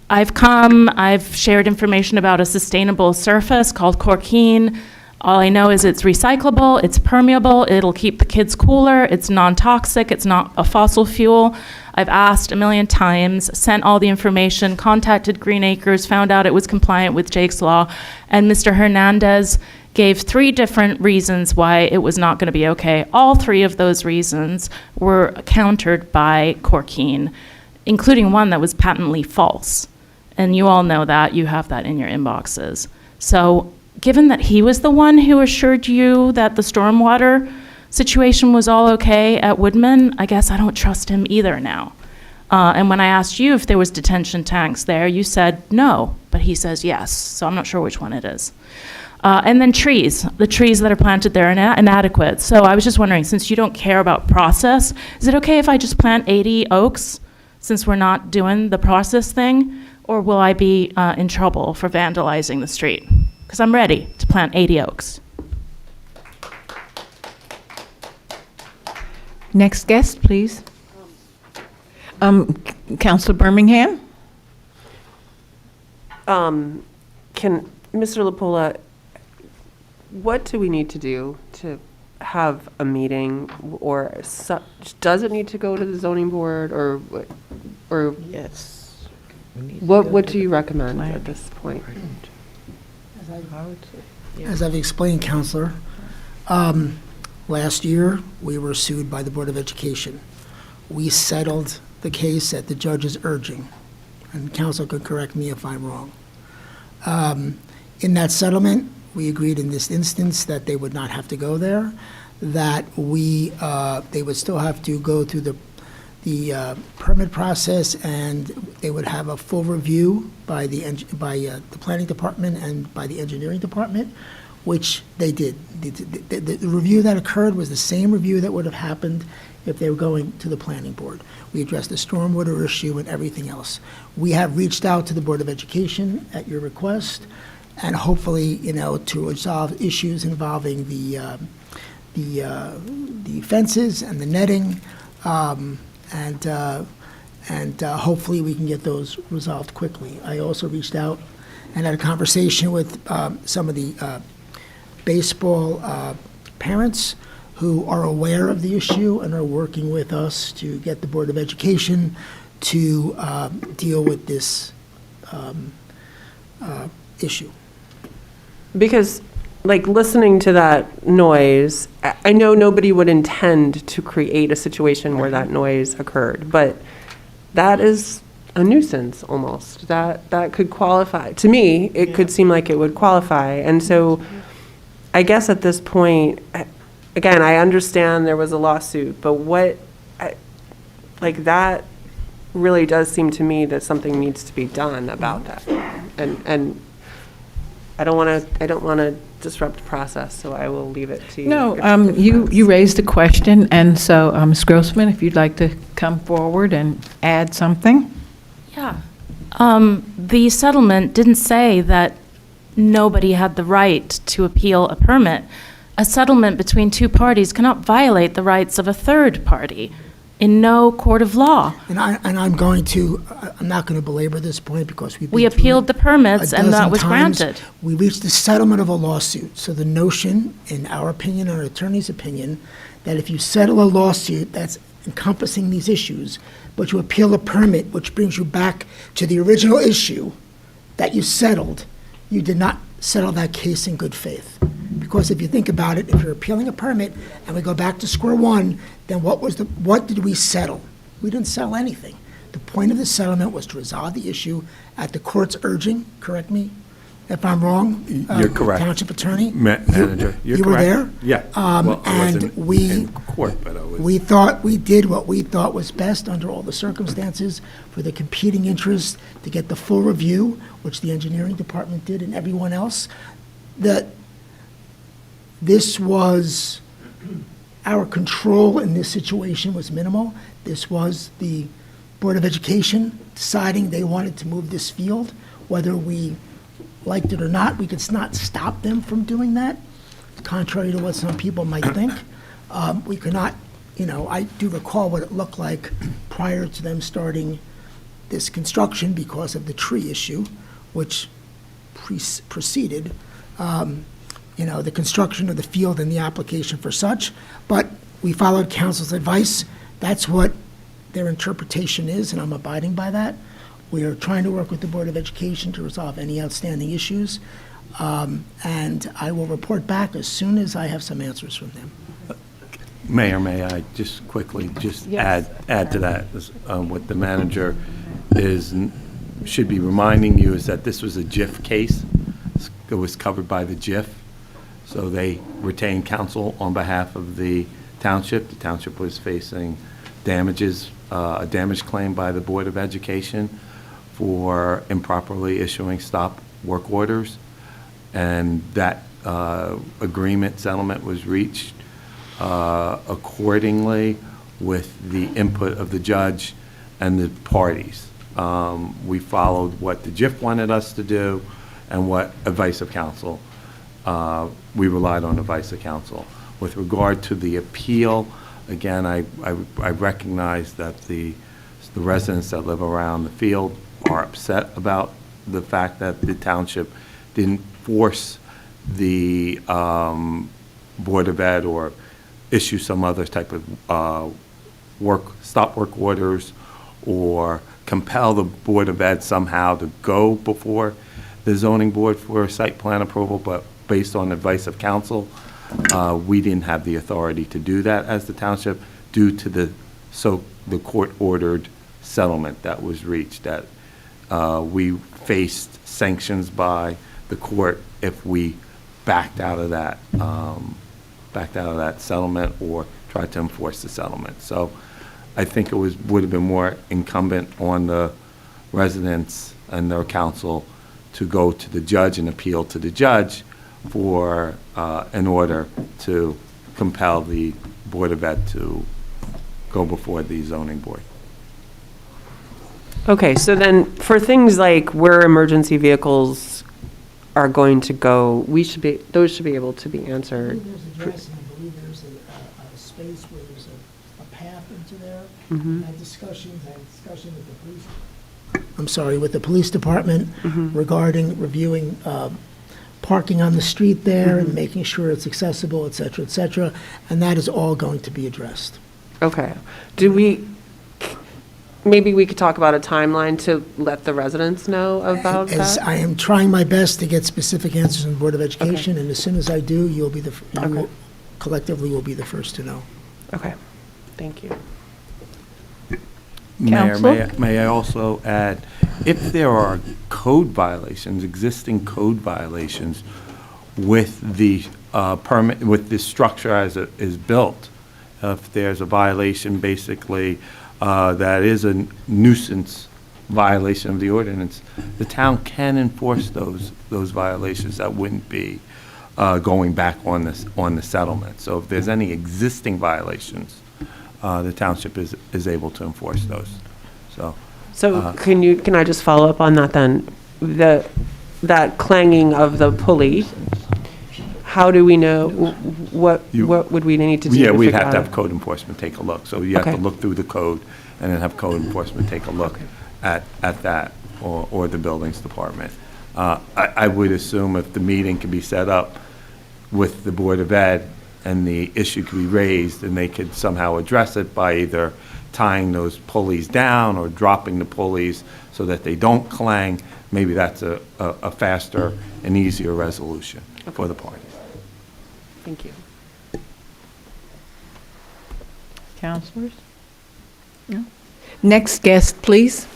[SPEAKER 11] I've shared information about a sustainable surface called Corkine. All I know is it's recyclable, it's permeable, it'll keep the kids cooler, it's non-toxic, it's not a fossil fuel. I've asked a million times, sent all the information, contacted Green Acres, found out it was compliant with Jake's Law, and Mr. Hernandez gave 3 different reasons why it was not going to be okay. All 3 of those reasons were countered by Corkine, including one that was patently false. And you all know that. You have that in your inboxes. So given that he was the one who assured you that the stormwater situation was all okay at Woodman, I guess I don't trust him either now. And when I asked you if there was detention tanks there, you said no, but he says yes. So I'm not sure which one it is. And then trees. The trees that are planted there are inadequate. So I was just wondering, since you don't care about process, is it okay if I just plant 80 oaks since we're not doing the process thing? Or will I be in trouble for vandalizing the street? Because I'm ready to plant 80 oaks.
[SPEAKER 2] Next guest, please. Councilor Birmingham?
[SPEAKER 6] Can, Mr. LaPola, what do we need to do to have a meeting, or does it need to go to the zoning board, or
[SPEAKER 2] Yes.
[SPEAKER 6] what do you recommend at this point?
[SPEAKER 9] As I've explained, Counselor, last year, we were sued by the Board of Education. We settled the case at the judge's urging, and counsel could correct me if I'm wrong. In that settlement, we agreed in this instance that they would not have to go there, that they would still have to go through the permit process, and they would have a full review by the planning department and by the engineering department, which they did. The review that occurred was the same review that would have happened if they were going to the planning board. We addressed the stormwater issue and everything else. We have reached out to the Board of Education at your request, and hopefully, to resolve issues involving the fences and the netting, and hopefully we can get those resolved quickly. I also reached out and had a conversation with some of the baseball parents who are aware of the issue and are working with us to get the Board of Education to deal with this issue.
[SPEAKER 6] Because, listening to that noise, I know nobody would intend to create a situation where that noise occurred, but that is a nuisance almost. That could qualify. To me, it could seem like it would qualify. And so I guess at this point, again, I understand there was a lawsuit, but that really does seem to me that something needs to be done about that. And I don't want to disrupt the process, so I will leave it to you.
[SPEAKER 2] No, you raised a question, and so, Ms. Grossman, if you'd like to come forward and add something?
[SPEAKER 11] Yeah. The settlement didn't say that nobody had the right to appeal a permit. A settlement between 2 parties cannot violate the rights of a third party in no court of law.
[SPEAKER 9] And I'm not going to belabor this point because
[SPEAKER 11] We appealed the permits and that was granted.
[SPEAKER 9] We reached the settlement of a lawsuit. So the notion, in our opinion, our attorney's opinion, that if you settle a lawsuit that's encompassing these issues, but you appeal a permit, which brings you back to the original issue that you settled, you did not settle that case in good faith. Because if you think about it, if you're appealing a permit and we go back to square one, then what did we settle? We didn't settle anything. The point of the settlement was to resolve the issue at the court's urging. Correct me if I'm wrong.
[SPEAKER 3] You're correct.
[SPEAKER 9] Township attorney.
[SPEAKER 3] Manager, you're
[SPEAKER 9] you
[SPEAKER 3] correct.
[SPEAKER 9] were there?
[SPEAKER 3] Yeah. Well, I wasn't in court, but I was.
[SPEAKER 9] We thought we did what we thought was best under all the circumstances for the competing interests to get the full review, which the engineering department did and everyone else. That this was, our control in this situation was minimal. This was the Board of Education deciding they wanted to move this field. Whether we liked it or not, we could not stop them from doing that. contrary to what some people might think. We could not, I do recall what it looked like prior to them starting this construction because of the tree issue, which preceded, the construction of the field and the application for such. But we followed council's advice. That's what their interpretation is, and I'm abiding by that. We are trying to work with the Board of Education to resolve any outstanding issues, and I will report back as soon as I have some answers from them.
[SPEAKER 12] Mayor, may I just quickly add to that? What the manager should be reminding you is that this was a JIF case. It was covered by the JIF, so they retained counsel on behalf of the township. The township was facing damages, a damage claim by the Board of Education for improperly issuing stop work orders, and that agreement settlement was reached accordingly with the input of the judge and the parties. We followed what the JIF wanted us to do and what advice of counsel. We relied on advice of counsel. With regard to the appeal, again, I recognize that the residents that live around the field are upset about the fact that the township didn't force the Board of Ed or issue some other type of stop work orders or compel the Board of Ed somehow to go before the zoning board for site plan approval, but based on advice of counsel, we didn't have the authority to do that as the township due to the court-ordered settlement that was reached, that we faced sanctions by the court if we backed out of that settlement or tried to enforce the settlement. So I think it would have been more incumbent on the residents and their counsel to go to the judge and appeal to the judge for an order to compel the Board of Ed to go before the zoning board.
[SPEAKER 6] Okay, so then for things like where emergency vehicles are going to go, those should be able to be answered.
[SPEAKER 9] There's a dress, and I believe there's a space where there's a path into there.
[SPEAKER 6] Mhm.
[SPEAKER 9] I had discussion with the police. With the police department regarding reviewing parking on the street there and making sure it's accessible, et cetera, and that is all going to be addressed.
[SPEAKER 6] Okay. Maybe we could talk about a timeline to let the residents know about
[SPEAKER 9] As
[SPEAKER 6] that?
[SPEAKER 9] I am trying my best to get specific answers from the Board of Education, and as soon as I do, collectively will be the first to know.
[SPEAKER 6] Okay, thank you.
[SPEAKER 12] Mayor, may I also add, if there are code violations, existing code violations with the permit, with the structure as it is built, if there's a violation basically that is a nuisance violation of the ordinance, the town can enforce those violations. That wouldn't be going back on the settlement. So if there's any existing violations, the township is able to enforce those. So
[SPEAKER 6] Can I just follow up on that then? That clanging of the pulley, how do we know, what would we need to do?
[SPEAKER 12] Yeah, we'd
[SPEAKER 6] figure
[SPEAKER 12] have to
[SPEAKER 6] out
[SPEAKER 12] have code enforcement take a look. So you have to look through the code and then have code enforcement take a look at that or the buildings department. I would assume if the meeting could be set up with the Board of Ed and the issue could be raised and they could somehow address it by either tying those pulleys down or dropping the pulleys so that they don't clang, maybe that's a faster and easier resolution for the parties.
[SPEAKER 6] Thank you.
[SPEAKER 2] Councilors? No? Next guest, please.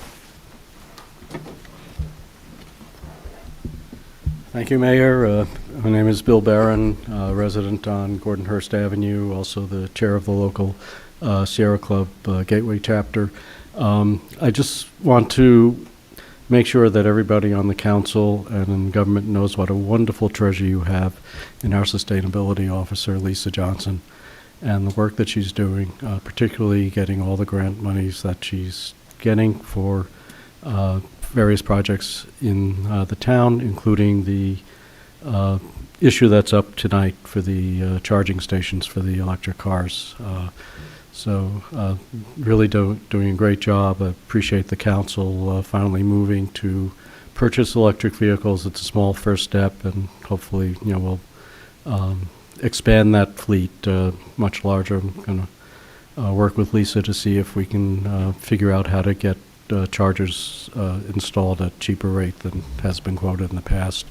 [SPEAKER 17] Thank you, Mayor. My name is Bill Barron, resident on Gordonhurst Avenue, also the chair of the local Sierra Club Gateway chapter. I just want to make sure that everybody on the council and in government knows what a wonderful treasure you have in our sustainability officer, Lisa Johnson, and the work that she's doing, particularly getting all the grant monies that she's getting for various projects in the town, including the issue that's up tonight for the charging stations for the electric cars. So really doing a great job. I appreciate the council finally moving to purchase electric vehicles. It's a small first step, and hopefully, we'll expand that fleet much larger. I'm going to work with Lisa to see if we can figure out how to get chargers installed at cheaper rate than has been quoted in the past.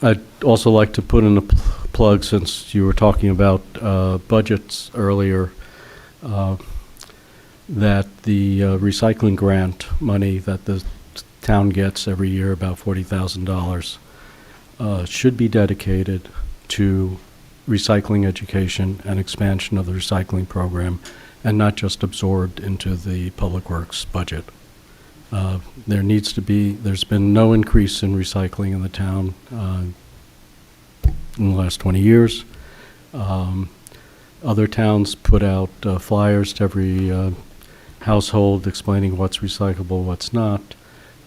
[SPEAKER 17] I'd also like to put in a plug, since you were talking about budgets earlier, that the recycling grant money that the town gets every year, about $40,000, should be dedicated to recycling education and expansion of the recycling program, and not just absorbed into the Public Works budget. There's been no increase in recycling in the town in the last 20 years. Other towns put out flyers to every household explaining what's recyclable, what's not.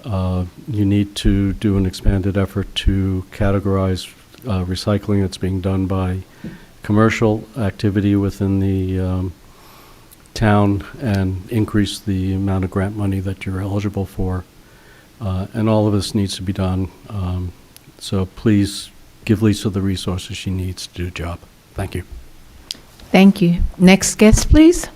[SPEAKER 17] You need to do an expanded effort to categorize recycling that's being done by commercial activity within the town and increase the amount of grant money that you're eligible for. And all of this needs to be done. So please give Lisa the resources she needs to do the job. Thank you.
[SPEAKER 2] Thank you. Next guest, please.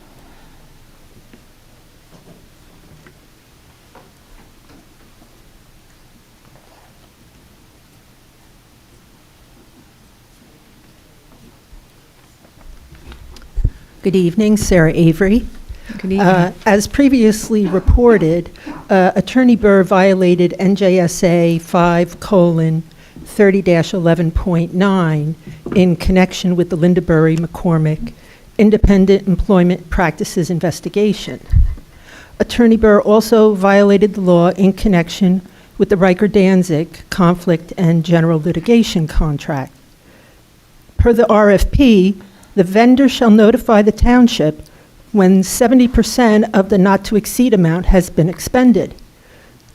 [SPEAKER 18] Good evening, Sarah Avery.
[SPEAKER 2] Good evening.
[SPEAKER 18] As previously reported, Attorney Burr violated NJSA 5:30-11.9 in connection with the Lindabury McCormick Independent Employment Practices Investigation. Attorney Burr also violated the law in connection with the Riker-Danzig Conflict and General Litigation Contract. Per the RFP, the vendor shall notify the township when 70% of the not-to-exceed amount has been expended.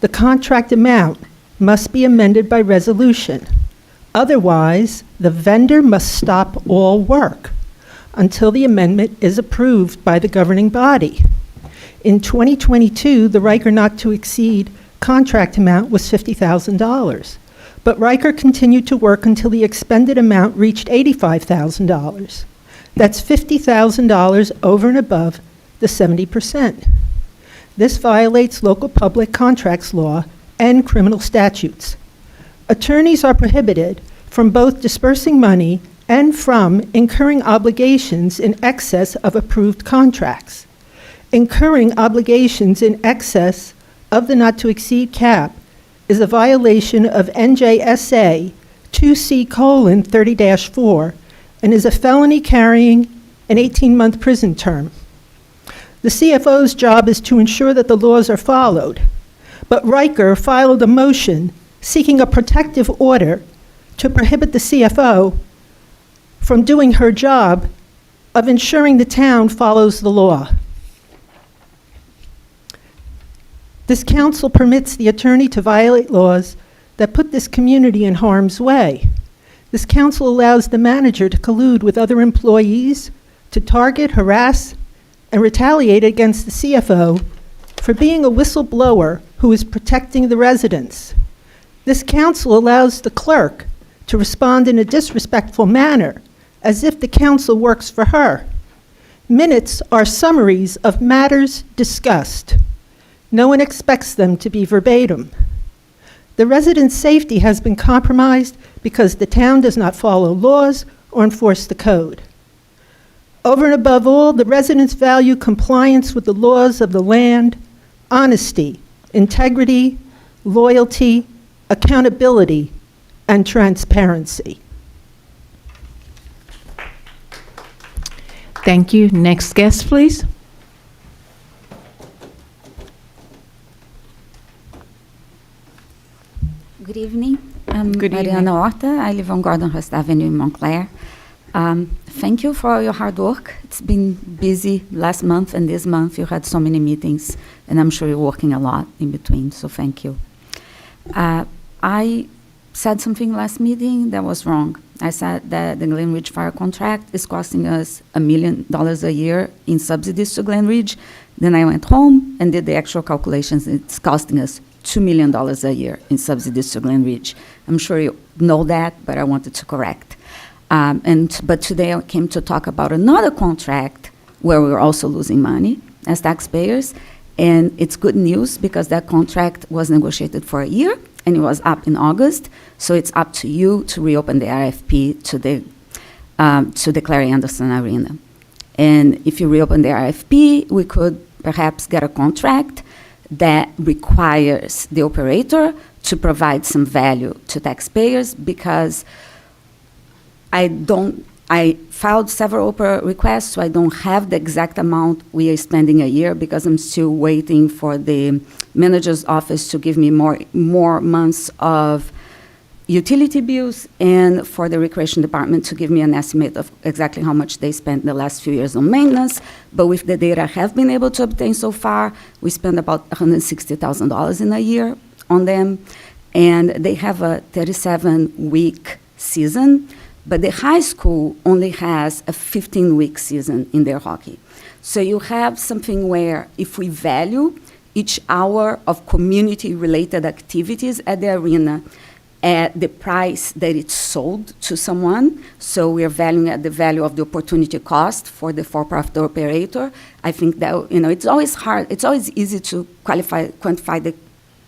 [SPEAKER 18] The contract amount must be amended by resolution. Otherwise, the vendor must stop all work until the amendment is approved by the governing body. In 2022, the Riker not-to-exceed contract amount was $50,000, but Riker continued to work until the expended amount reached $85,000. That's $50,000 over and above the 70%. This violates local public contracts law and criminal statutes. Attorneys are prohibited from both dispersing money and from incurring obligations in excess of approved contracts. Incurring obligations in excess of the not-to-exceed cap is a violation of NJSA 2C:30-4 and is a felony carrying an 18-month prison term. The CFO's job is to ensure that the laws are followed, but Riker filed a motion seeking a protective order to prohibit the CFO from doing her job of ensuring the town follows the law. This council permits the attorney to violate laws that put this community in harm's way. This council allows the manager to collude with other employees to target, harass, and retaliate against the CFO for being a whistleblower who is protecting the residents. This council allows the clerk to respond in a disrespectful manner, as if the council works for her. Minutes are summaries of matters discussed. No one expects them to be verbatim. The residents' safety has been compromised because the town does not follow laws or enforce the code. Over and above all, the residents value compliance with the laws of the land, honesty, integrity, loyalty, accountability, and transparency.
[SPEAKER 2] Thank you. Next guest, please.
[SPEAKER 19] Good evening. I'm
[SPEAKER 2] Good evening.
[SPEAKER 19] Mariana Horta. I live on Gordonhurst Avenue in Montclair. Thank you for your hard work. It's been busy last month and this month. You had so many meetings, and I'm sure you're working a lot in between, so thank you. I said something last meeting that was wrong. I said that the Glen Ridge Fire contract is costing us $1 million a year in subsidies to Glen Ridge. Then I went home and did the actual calculations. It's costing us $2 million a year in subsidies to Glen Ridge. I'm sure you know that, but I wanted to correct. But today I came to talk about another contract where we're also losing money as taxpayers. And it's good news because that contract was negotiated for a year and it was up in August. So it's up to you to reopen the RFP to the Clary Anderson Arena. And if you reopen the RFP, we could perhaps get a contract that requires the operator to provide some value to taxpayers, because I filed several OPRA requests, so I don't have the exact amount we are spending a year, because I'm still waiting for the manager's office to give me more months of utility bills, and for the recreation department to give me an estimate of exactly how much they spent the last few years on maintenance. But with the data I have been able to obtain so far, we spend about $160,000 in a year on them, and they have a 37-week season, but the high school only has a 15-week season in their hockey. So you have something where if we value each hour of community-related activities at the arena at the price that it's sold to someone, so we are valuing at the value of the opportunity cost for the for-profit operator, I think that, it's always hard, it's always easy to quantify the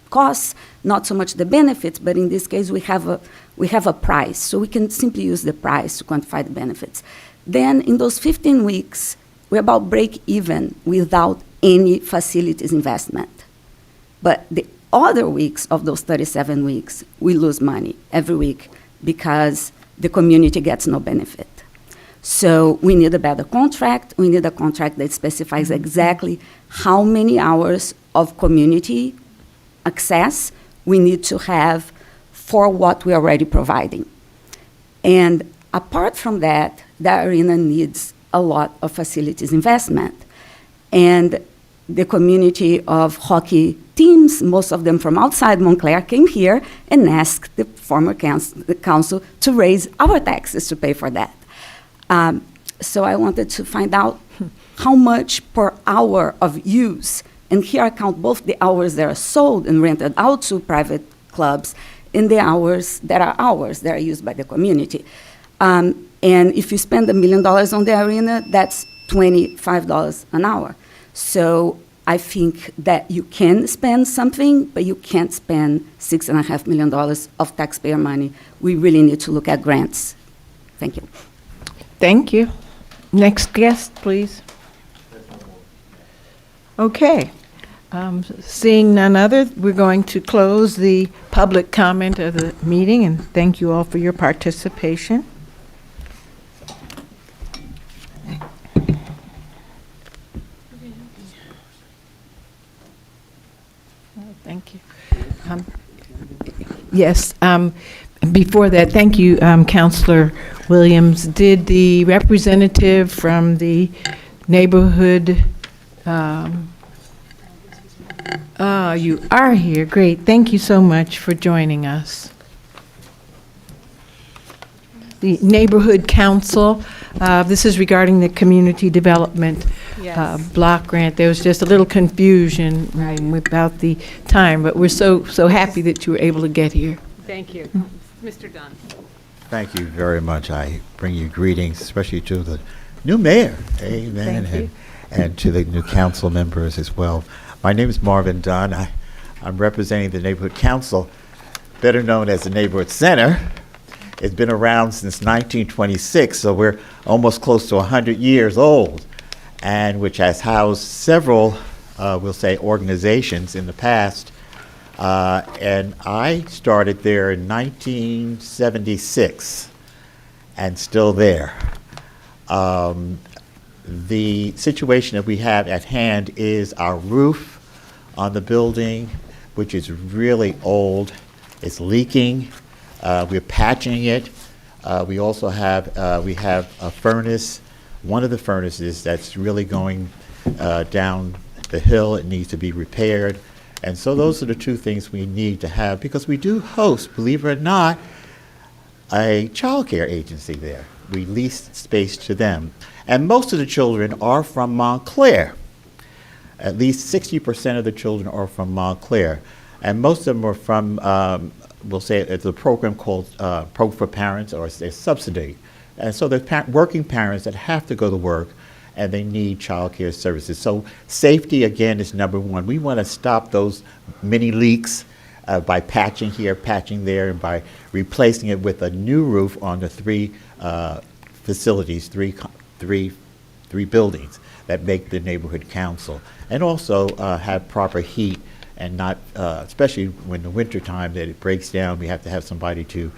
[SPEAKER 19] costs, not so much the benefits, but in this case we have a price, so we can simply use the price to quantify the benefits. Then in those 15 weeks, we're about break even without any facilities investment. But the other weeks of those 37 weeks, we lose money every week because the community gets no benefit. So we need a better contract. We need a contract that specifies exactly how many hours of community access we need to have for what we're already providing. And apart from that, the arena needs a lot of facilities investment. And the community of hockey teams, most of them from outside Montclair, came here and asked the former council to raise our taxes to pay for that. So I wanted to find out how much per hour of use, and here I count both the hours that are sold and rented out to private clubs and the hours that are used by the community. And if you spend $1 million on the arena, that's $25 an hour. So I think that you can spend something, but you can't spend $6.5 million of taxpayer money. We really need to look at grants. Thank you.
[SPEAKER 2] Thank you. Next guest, please. Okay. Seeing none other, we're going to close the public comment of the meeting, and thank you all for your participation. Thank you. Yes, before that, thank you, Councilor Williams. Did the representative from the neighborhood, you are here, great. Thank you so much for joining us. The Neighborhood Council, this is regarding the community development block grant. There was just a little confusion about the time, but we're so happy that you were able to get here.
[SPEAKER 8] Thank you. Mr. Dunn.
[SPEAKER 16] Thank you very much. I bring you greetings, especially to the new mayor. Amen.
[SPEAKER 2] Thank you.
[SPEAKER 16] And to the new council members as well. My name is Marvin Dunn. I'm representing the Neighborhood Council, better known as the Neighborhood Center. It's been around since 1926, so we're almost close to 100 years old, and which has housed several, we'll say, organizations in the past. And I started there in 1976 and still there. The situation that we have at hand is our roof on the building, which is really old. It's leaking. We're patching it. We also have a furnace, one of the furnaces that's really going down the hill. It needs to be repaired. And so those are the two things we need to have, because we do host, believe it or not, a childcare agency there. We lease space to them. And most of the children are from Montclair. At least 60% of the children are from Montclair. And most of them are from, we'll say it's a program called Pro for Parents, or it's a subsidy. And so there's working parents that have to go to work, and they need child care services. So safety, again, is number one. We want to stop those mini leaks by patching here, patching there, and by replacing it with a new roof on the three facilities, three buildings that make the neighborhood council. And also have proper heat, and not, especially when the winter time that it breaks down, we have to have somebody to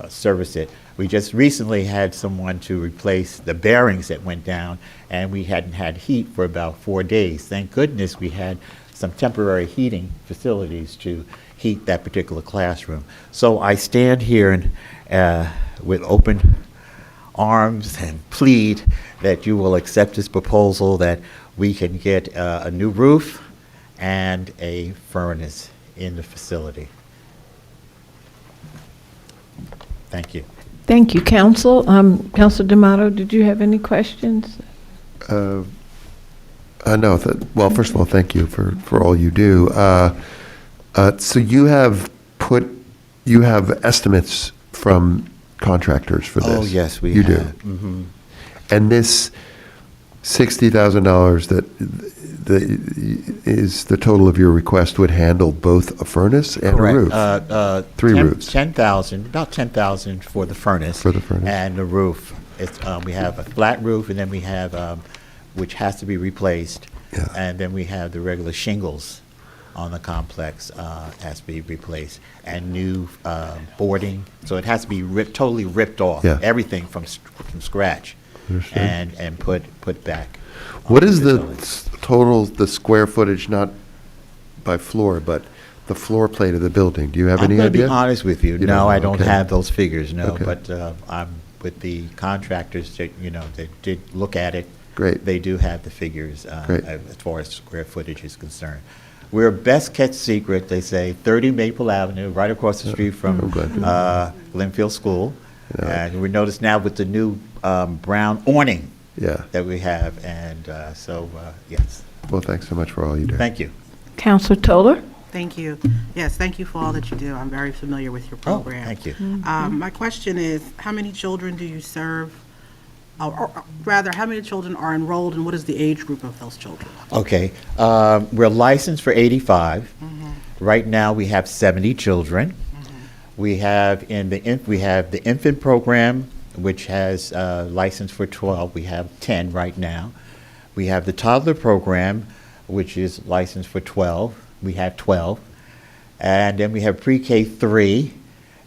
[SPEAKER 16] service it. We just recently had someone to replace the bearings that went down, and we hadn't had heat for about 4 days. Thank goodness we had some temporary heating facilities to heat that particular classroom. So I stand here and with open arms and plead that you will accept this proposal, that we can get a new roof and a furnace in the facility. Thank you.
[SPEAKER 2] Thank you, Council. Councilor D'Amato, did you have any questions?
[SPEAKER 4] No. Well, first of all, thank you for all you do. So you have estimates from contractors for this?
[SPEAKER 16] Oh, yes, we
[SPEAKER 4] you
[SPEAKER 16] have.
[SPEAKER 4] do.
[SPEAKER 16] Mm-hmm.
[SPEAKER 4] And this $60,000 that is the total of your request would handle both a furnace and
[SPEAKER 16] Correct.
[SPEAKER 4] a roof? Three roofs.
[SPEAKER 16] About 10,000 for the furnace.
[SPEAKER 4] For the furnace.
[SPEAKER 16] And the roof. It's, we have a flat roof, and then we have, which has to be replaced.
[SPEAKER 4] Yeah.
[SPEAKER 16] And then we have the regular shingles on the complex, has to be replaced, and new boarding. So it has to be totally ripped off.
[SPEAKER 4] Yeah.
[SPEAKER 16] Everything from scratch.
[SPEAKER 4] Understood.
[SPEAKER 16] And put back.
[SPEAKER 4] What is the square footage, not by floor, but the floor plate of the building? Do you have any
[SPEAKER 16] I'm going to
[SPEAKER 4] idea?
[SPEAKER 16] be honest with you.
[SPEAKER 4] You
[SPEAKER 16] No,
[SPEAKER 4] don't?
[SPEAKER 16] I don't
[SPEAKER 4] Okay.
[SPEAKER 16] have those figures, no.
[SPEAKER 4] Okay.
[SPEAKER 16] But I'm with the contractors that, that did look at it.
[SPEAKER 4] Great.
[SPEAKER 16] They do have the figures
[SPEAKER 4] Great.
[SPEAKER 16] as far as square footage is concerned. We're best kept secret, they say, 30 Maple Avenue, right across the street from
[SPEAKER 4] I'm glad.
[SPEAKER 16] Glenfield School.
[SPEAKER 4] Yeah.
[SPEAKER 16] And we notice now with the new brown awning
[SPEAKER 4] Yeah.
[SPEAKER 16] that we have. And so, yes.
[SPEAKER 4] Well, thanks so much for all you do.
[SPEAKER 16] Thank you.
[SPEAKER 2] Councilor Toller?
[SPEAKER 10] Thank you. Yes, thank you for all that you do. I'm very familiar with your
[SPEAKER 16] Oh,
[SPEAKER 10] program.
[SPEAKER 16] thank you.
[SPEAKER 10] My question is, how many children do you serve? Or rather, how many children are enrolled, and what is the age group of those children?
[SPEAKER 16] Okay, we're licensed for 85. Right now, we have 70 children. We have we have the infant program, which has license for 12. We have 10 right now. We have the toddler program, which is licensed for 12. We have 12. And then we have pre-K 3.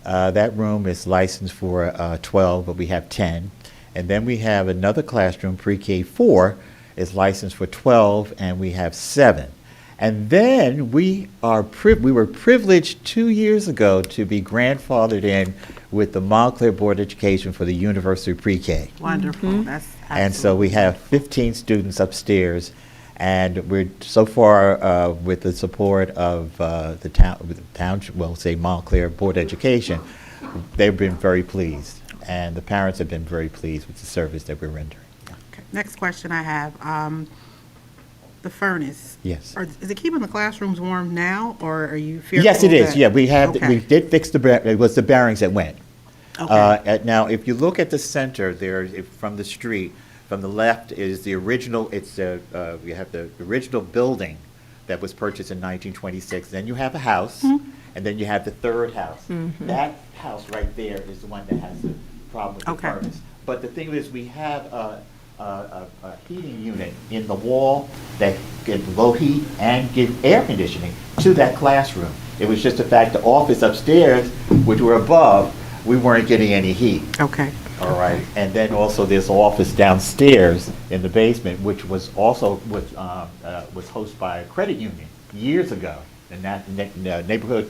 [SPEAKER 16] That room is licensed for 12, but we have 10. And then we have another classroom, pre-K 4, is licensed for 12, and we have 7. And then we were privileged 2 years ago to be grandfathered in with the Montclair Board of Education for the University Pre-K.
[SPEAKER 10] Wonderful. That's
[SPEAKER 16] And so we have 15 students upstairs, and we're so far with the support of the township, well, say Montclair Board of Education, they've been very pleased. And the parents have been very pleased with the service that we're rendering.
[SPEAKER 10] Okay. Next question I have, the furnace.
[SPEAKER 16] Yes.
[SPEAKER 10] Is it keeping the classrooms warm now, or are you fearful?
[SPEAKER 16] Yes, it is.
[SPEAKER 10] that-
[SPEAKER 16] Yeah, we
[SPEAKER 10] Okay.
[SPEAKER 16] did fix it was the bearings that went.
[SPEAKER 10] Okay.
[SPEAKER 16] Now, if you look at the center there, from the street, from the left is the original, we have the original building that was purchased in 1926. Then you have a house, and then you have the third house. That house right there is the one that has the problem with the
[SPEAKER 10] Okay.
[SPEAKER 16] furnace. But the thing is, we have a heating unit in the wall that gives low heat and give air conditioning to that classroom. It was just the fact the office upstairs, which were above, we weren't getting any heat.
[SPEAKER 10] Okay.
[SPEAKER 16] All right, and then also this office downstairs in the basement, which was also was hosted by a credit union years ago, and that neighborhood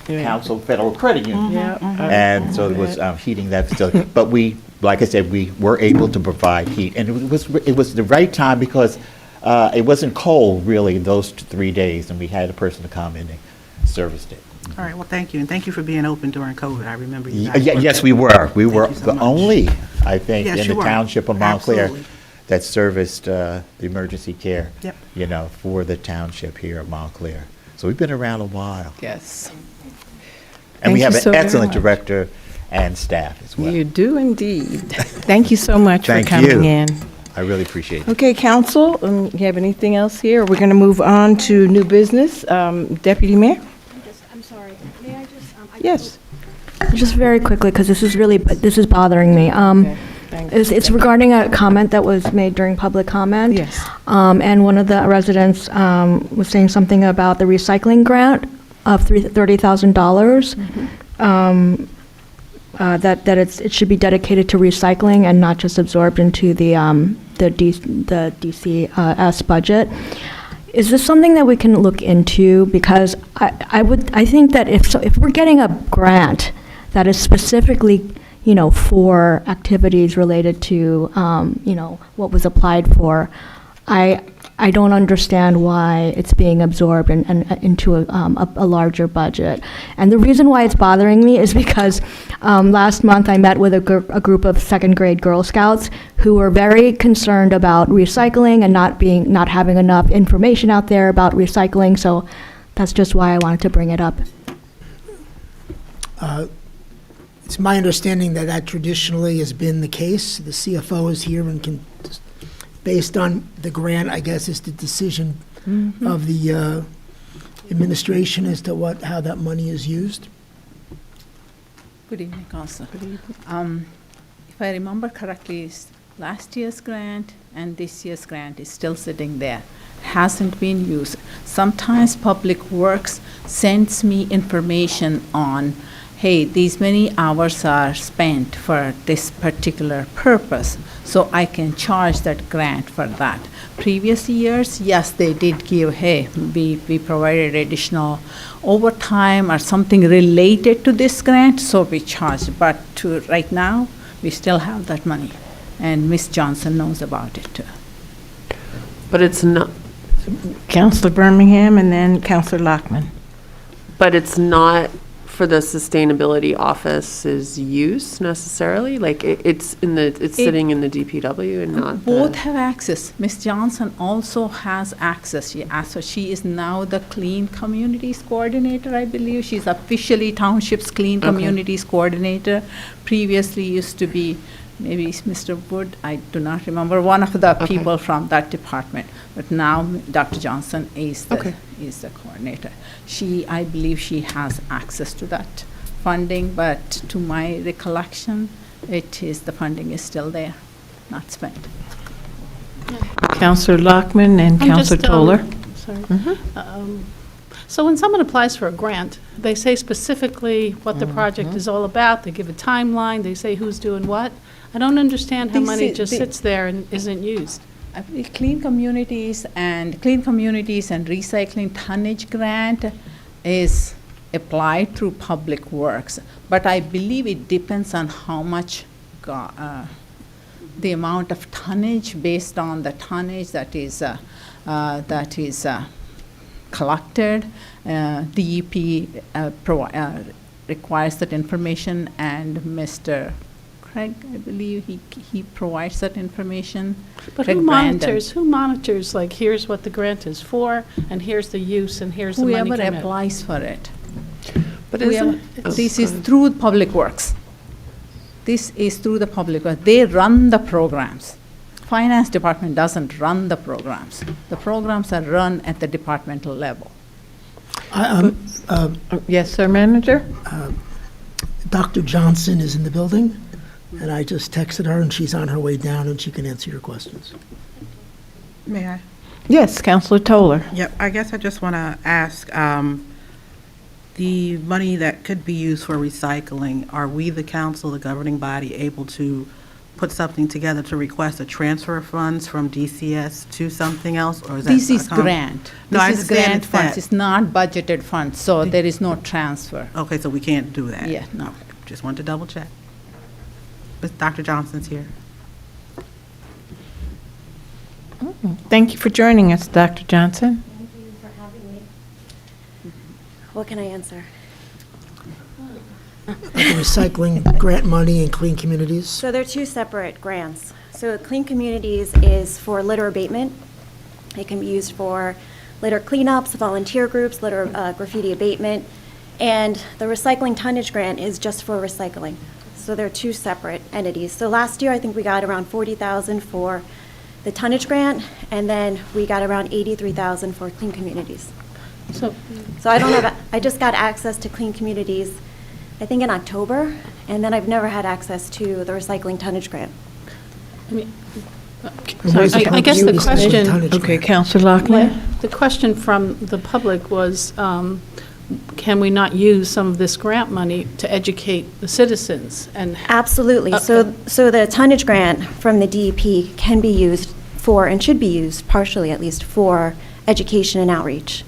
[SPEAKER 16] council federal credit union, and so it was heating that facility. But we, like I said, we were able to provide heat, and it was the right time because It wasn't cold, really, those 3 days, and we had a person to come in and serviced it.
[SPEAKER 10] All right, well, thank you, and thank you for being open during COVID. I remember you guys.
[SPEAKER 16] Yes, we were. We were
[SPEAKER 10] you so
[SPEAKER 16] the
[SPEAKER 10] much.
[SPEAKER 16] only, I think,
[SPEAKER 10] Yes,
[SPEAKER 16] in
[SPEAKER 10] you
[SPEAKER 16] the
[SPEAKER 10] were.
[SPEAKER 16] Township of Montclair
[SPEAKER 10] Absolutely.
[SPEAKER 16] that serviced the emergency care,
[SPEAKER 10] Yep.
[SPEAKER 16] you know, for the township here of Montclair. So we've been around a while.
[SPEAKER 2] Yes.
[SPEAKER 16] And we
[SPEAKER 2] Thank
[SPEAKER 16] have
[SPEAKER 2] you
[SPEAKER 16] an
[SPEAKER 2] so very
[SPEAKER 16] excellent
[SPEAKER 2] much.
[SPEAKER 16] director and staff as well.
[SPEAKER 2] You do indeed. Thank you so much for
[SPEAKER 16] Thank
[SPEAKER 2] coming
[SPEAKER 16] you.
[SPEAKER 2] in.
[SPEAKER 16] I really appreciate it.
[SPEAKER 2] Okay, council, you have anything else here? We're going to move on to new business. Deputy Mayor?
[SPEAKER 7] I'm sorry, may I just?
[SPEAKER 2] Yes.
[SPEAKER 7] Just very quickly, because this is bothering me.
[SPEAKER 2] Thanks.
[SPEAKER 7] It's regarding a comment that was made during public comment.
[SPEAKER 2] Yes.
[SPEAKER 7] And one of the residents was saying something about the recycling grant of $30,000. That it should be dedicated to recycling and not just absorbed into the DCS budget. Is this something that we can look into? Because I think that if we're getting a grant that is specifically, for activities related to, what was applied for, I don't understand why it's being absorbed into a larger budget. And the reason why it's bothering me is because last month I met with a group of second grade Girl Scouts who were very concerned about recycling and not having enough information out there about recycling. So that's just why I wanted to bring it up.
[SPEAKER 9] It's my understanding that that traditionally has been the case. The CFO is here and can, based on the grant, I guess, is the decision of the administration as to how that money is used.
[SPEAKER 22] Good evening, Council. If I remember correctly, last year's grant and this year's grant is still sitting there, hasn't been used. Sometimes Public Works sends me information on, hey, these many hours are spent for this particular purpose, so I can charge that grant for that. Previous years, yes, they did give, hey, we provided additional overtime or something related to this grant, so we charged. But right now, we still have that money, and Ms. Johnson knows about it too.
[SPEAKER 6] But it's not,
[SPEAKER 2] Councilor Birmingham and then Councilor Lockman.
[SPEAKER 6] but it's not for the sustainability office's use necessarily? Like, it's sitting in the DPW and not
[SPEAKER 22] Both
[SPEAKER 6] the...
[SPEAKER 22] have access. Ms. Johnson also has access. She is now the Clean Communities Coordinator, I believe. She's officially Township's Clean Communities Coordinator. Previously used to be maybe Mr. Wood, I do not remember, one of the people from that department. But now Dr. Johnson is the coordinator. I believe she has access to that funding, but to my recollection, the funding is still there, not spent.
[SPEAKER 2] Councilor Lockman and Councilor Toller.
[SPEAKER 1] Sorry. So when someone applies for a grant, they say specifically what the project is all about. They give a timeline. They say who's doing what. I don't understand how money just sits there and isn't used.
[SPEAKER 22] I believe Clean Communities and Recycling Tonnage Grant is applied through Public Works, but I believe it depends on how much the amount of tonnage based on the tonnage that is collected. DEP requires that information, and Mr. Craig, I believe he provides that information.
[SPEAKER 1] But
[SPEAKER 22] Craig
[SPEAKER 1] who
[SPEAKER 22] Brandon.
[SPEAKER 1] monitors, like, here's what the grant is for, and here's the use, and here's the money
[SPEAKER 22] Whoever
[SPEAKER 1] coming in?
[SPEAKER 22] applies for it.
[SPEAKER 6] But
[SPEAKER 22] This is through Public Works. This is through the Public Works. They run the programs. Finance department doesn't run the programs. The programs are run at the departmental level.
[SPEAKER 2] Yes, sir, Manager?
[SPEAKER 9] Dr. Johnson is in the building, and I just texted her, and she's on her way down, and she can answer your questions.
[SPEAKER 10] May I?
[SPEAKER 2] Yes, Councilor Toller.
[SPEAKER 10] Yep, I guess I just want to ask, the money that could be used for recycling, are we, the council, the governing body, able to put something together to request a transfer of funds from DCS to something else, or is that?
[SPEAKER 22] This is grant.
[SPEAKER 10] No, I
[SPEAKER 22] This is
[SPEAKER 10] understand
[SPEAKER 22] grant
[SPEAKER 10] it's
[SPEAKER 22] funds.
[SPEAKER 10] that.
[SPEAKER 22] It's not budgeted funds, so there is no transfer.
[SPEAKER 10] Okay, so we can't do that?
[SPEAKER 22] Yeah, no.
[SPEAKER 10] Okay, just wanted to double check. But Dr. Johnson's here.
[SPEAKER 2] Thank you for joining us, Dr. Johnson.
[SPEAKER 20] Thank you for having me. What can I answer?
[SPEAKER 9] The recycling grant money and clean communities?
[SPEAKER 20] So they're two separate grants. So Clean Communities is for litter abatement. It can be used for litter cleanups, volunteer groups, litter graffiti abatement. And the recycling tonnage grant is just for recycling. So they're two separate entities. So last year, I think we got around 40,000 for the tonnage grant, and then we got around 83,000 for Clean Communities.
[SPEAKER 1] So
[SPEAKER 20] I don't have, I just got access to Clean Communities, I think in October, and then I've never had access to the recycling tonnage grant.
[SPEAKER 1] I guess the question,
[SPEAKER 2] Okay, Counselor Locklear?
[SPEAKER 1] the question from the public was, can we not use some of this grant money to educate the citizens? And
[SPEAKER 20] Absolutely. So the tonnage grant from the DEP can be used for, and should be used, partially at least, for education and outreach.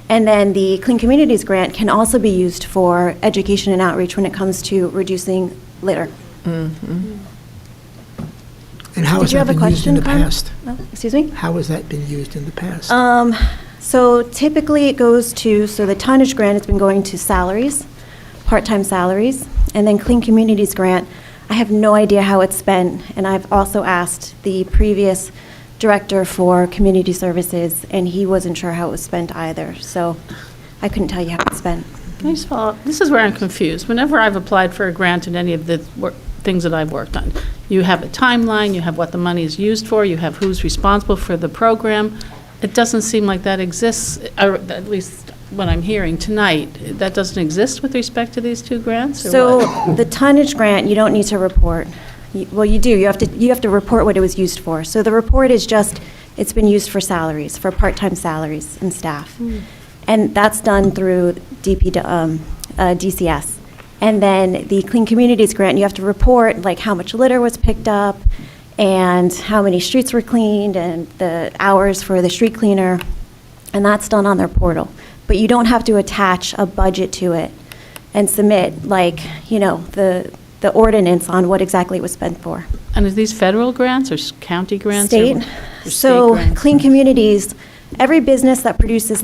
[SPEAKER 20] And then the Clean Communities grant can also be used for education and outreach when it comes to reducing litter.
[SPEAKER 9] And how
[SPEAKER 20] Did
[SPEAKER 9] has
[SPEAKER 20] you
[SPEAKER 9] that
[SPEAKER 20] have a
[SPEAKER 9] been used in the
[SPEAKER 20] question, Carmen?
[SPEAKER 9] past?
[SPEAKER 20] Oh, excuse me?
[SPEAKER 9] How has that been used in the past?
[SPEAKER 20] So typically it goes to, so the tonnage grant has been going to salaries, part-time salaries, and then Clean Communities grant, I have no idea how it's spent, and I've also asked the previous director for community services, and he wasn't sure how it was spent either, so I couldn't tell you how it's spent.
[SPEAKER 1] Can I just follow up? This is where I'm confused. Whenever I've applied for a grant in any of the things that I've worked on, you have a timeline, you have what the money is used for, you have who's responsible for the program. It doesn't seem like that exists, or at least what I'm hearing tonight. That doesn't exist with respect to these two grants, or
[SPEAKER 20] So
[SPEAKER 1] what?
[SPEAKER 20] the tonnage grant, you don't need to report. Well, you do. You have to report what it was used for. So the report is just, it's been used for salaries, for part-time salaries and staff. And that's done through DCS. And then the Clean Communities grant, you have to report like how much litter was picked up and how many streets were cleaned and the hours for the street cleaner. And that's done on their portal. But you don't have to attach a budget to it and submit like, the ordinance on what exactly it was spent for.
[SPEAKER 1] And are these federal grants or county grants? or
[SPEAKER 20] State.
[SPEAKER 1] what? Or state
[SPEAKER 20] So
[SPEAKER 1] grants?
[SPEAKER 20] Clean Communities, every business that produces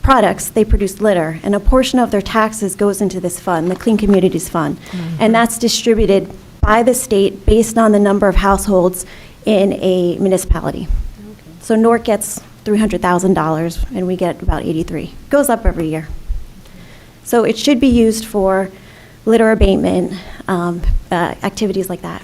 [SPEAKER 20] products, they produce litter, and a portion of their taxes goes into this fund, the Clean Communities Fund. And that's distributed by the state based on the number of households in a municipality. So Newark gets $300,000, and we get about 83. Goes up every year. So it should be used for litter abatement, activities like that.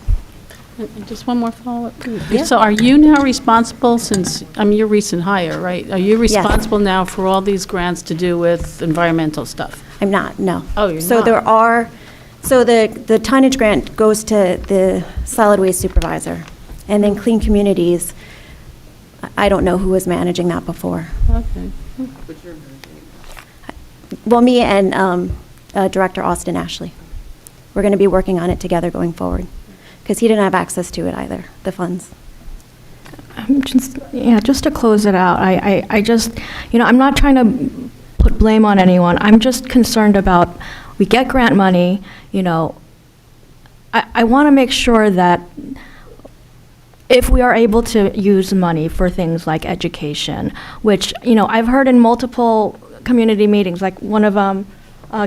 [SPEAKER 1] And just one more follow-up.
[SPEAKER 20] Yeah.
[SPEAKER 1] So are you now responsible, since, you're recent hire, right? Are you responsible now for all these grants to do with environmental stuff?
[SPEAKER 20] I'm not, no.
[SPEAKER 1] Oh, you're
[SPEAKER 20] So
[SPEAKER 1] not?
[SPEAKER 20] there are, so the tonnage grant goes to the solid waste supervisor, and then Clean Communities, I don't know who was managing that before.
[SPEAKER 1] Okay.
[SPEAKER 20] Well, me and Director Austin Ashley. We're going to be working on it together going forward, because he didn't have access to it either, the funds.
[SPEAKER 7] Just to close it out, I just, I'm not trying to put blame on anyone. I'm just concerned about, we get grant money, I want to make sure that if we are able to use money for things like education, which, I've heard in multiple community meetings, like one of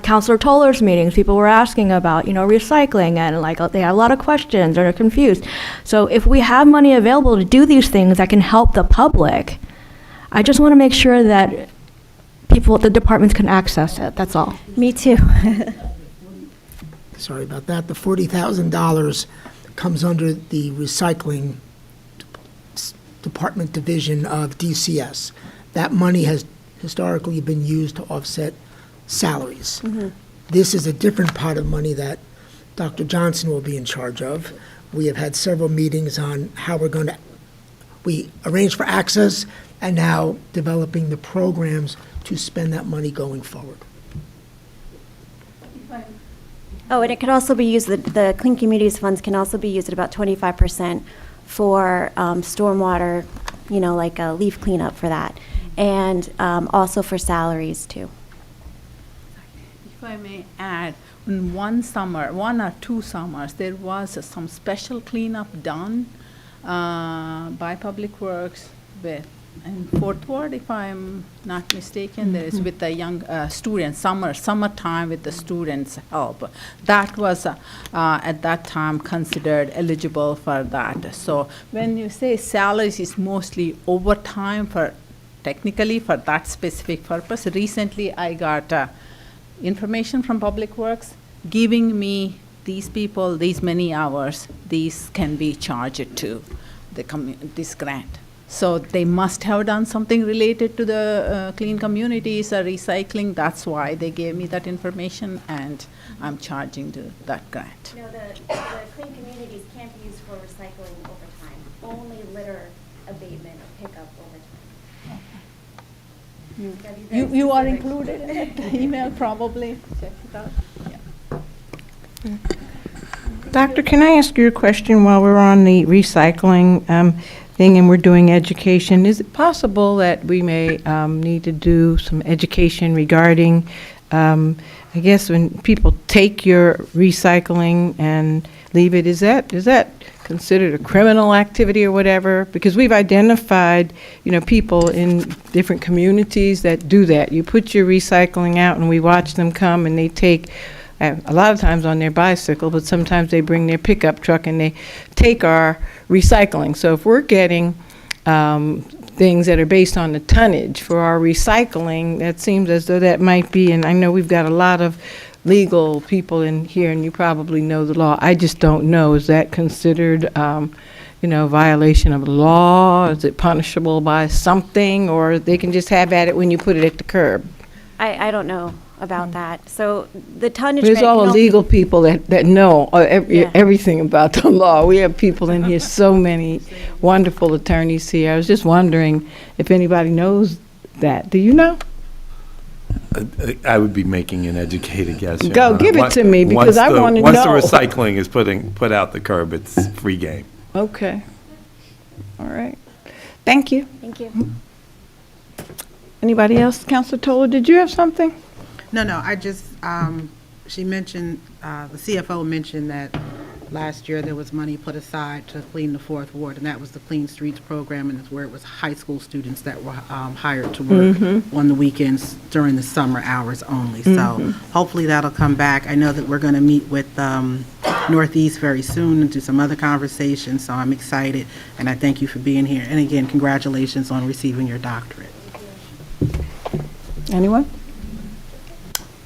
[SPEAKER 7] Councilor Toller's meetings, people were asking about, recycling, and they had a lot of questions or they're confused. So if we have money available to do these things that can help the public, I just want to make sure that the departments can access it, that's all.
[SPEAKER 20] Me too.
[SPEAKER 9] Sorry about that. The $40,000 comes under the recycling department division of DCS. That money has historically been used to offset salaries. This is a different pot of money that Dr. Johnson will be in charge of. We have had several meetings on how we arrange for access and now developing the programs to spend that money going forward.
[SPEAKER 20] Oh, and it could also be used, the Clean Communities funds can also be used at about 25% for stormwater, like a leaf cleanup for that, and also for salaries too.
[SPEAKER 22] If I may add, in one or two summers, there was some special cleanup done by Public Works with, in Fourth Ward, if I'm not mistaken, there is with the young students, summertime with the students' help. That was at that time considered eligible for that. So when you say salaries is mostly overtime for, technically for that specific purpose, recently I got information from Public Works giving me these people, these many hours, these can be charged to this grant. So they must have done something related to the clean communities or recycling. That's why they gave me that information, and I'm charging that grant.
[SPEAKER 20] No, the clean communities can't be used for recycling over time. Only litter abatement or pickup over time.
[SPEAKER 22] You are included in that email, probably. Check it out. Yeah.
[SPEAKER 2] Doctor, can I ask you a question while we're on the recycling thing and we're doing education? Is it possible that we may need to do some education regarding, I guess, when people take your recycling and leave it, is that considered a criminal activity or whatever? Because we've identified, people in different communities that do that. You put your recycling out and we watch them come and they take, a lot of times on their bicycle, but sometimes they bring their pickup truck and they take our recycling. So if we're getting things that are based on the tonnage for our recycling, that seems as though that might be, and I know we've got a lot of legal people in here and you probably know the law. I just don't know. Is that considered, violation of the law? Is it punishable by something, or they can just have at it when you put it at the curb?
[SPEAKER 20] I don't know about that. So the tonnage.
[SPEAKER 2] There's
[SPEAKER 20] rate
[SPEAKER 2] all
[SPEAKER 20] can
[SPEAKER 2] the
[SPEAKER 20] only-
[SPEAKER 2] legal people that know
[SPEAKER 20] Yeah.
[SPEAKER 2] everything about the law. We have people in here, so many wonderful attorneys here. I was just wondering if anybody knows that. Do you know?
[SPEAKER 12] I would be making an educated guess. Your
[SPEAKER 2] Go,
[SPEAKER 12] Honor.
[SPEAKER 2] give it to me, because I wanna
[SPEAKER 12] Once the
[SPEAKER 2] know.
[SPEAKER 12] recycling is put out the curb, it's free game.
[SPEAKER 2] Okay. All right. Thank you.
[SPEAKER 20] Thank you.
[SPEAKER 2] Anybody else? Counselor Toller, did you have something?
[SPEAKER 10] No, I just, she mentioned, the CFO mentioned that last year there was money put aside to clean the Fourth Ward, and that was the Clean Streets program, and it's where it was high school students that were hired to work on the weekends during the summer hours only. So hopefully that'll come back. I know that we're going to meet with Northeast very soon and do some other conversations, so I'm excited, and I thank you for being here. And again, congratulations on receiving your doctorate.
[SPEAKER 2] Anyone?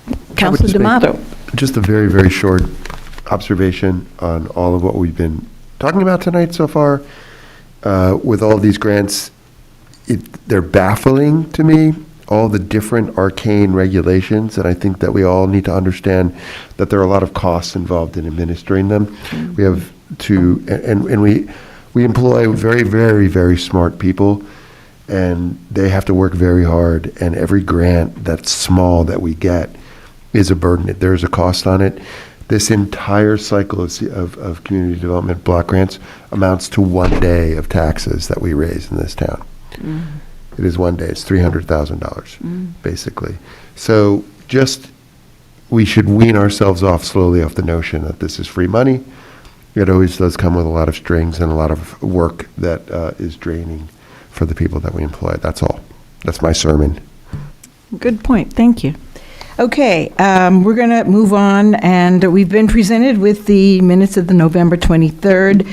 [SPEAKER 4] I would
[SPEAKER 2] Counselor
[SPEAKER 4] just make
[SPEAKER 2] D'Amato.
[SPEAKER 4] Just a very, very short observation on all of what we've been talking about tonight so far. With all these grants, they're baffling to me, all the different arcane regulations, and I think that we all need to understand that there are a lot of costs involved in administering them. We have to, and we employ very, very, very smart people, and they have to work very hard, and every grant that's small that we get is a burden. There's a cost on it. This entire cycle of community development block grants amounts to 1 day of taxes that we raise in this town. It is 1 day. It's $300,000, basically. So we should wean ourselves off slowly off the notion that this is free money. It always does come with a lot of strings and a lot of work that is draining for the people that we employ. That's all. That's my sermon.
[SPEAKER 2] Good point. Thank you. Okay, we're going to move on, and we've been presented with the minutes of the November 23rd,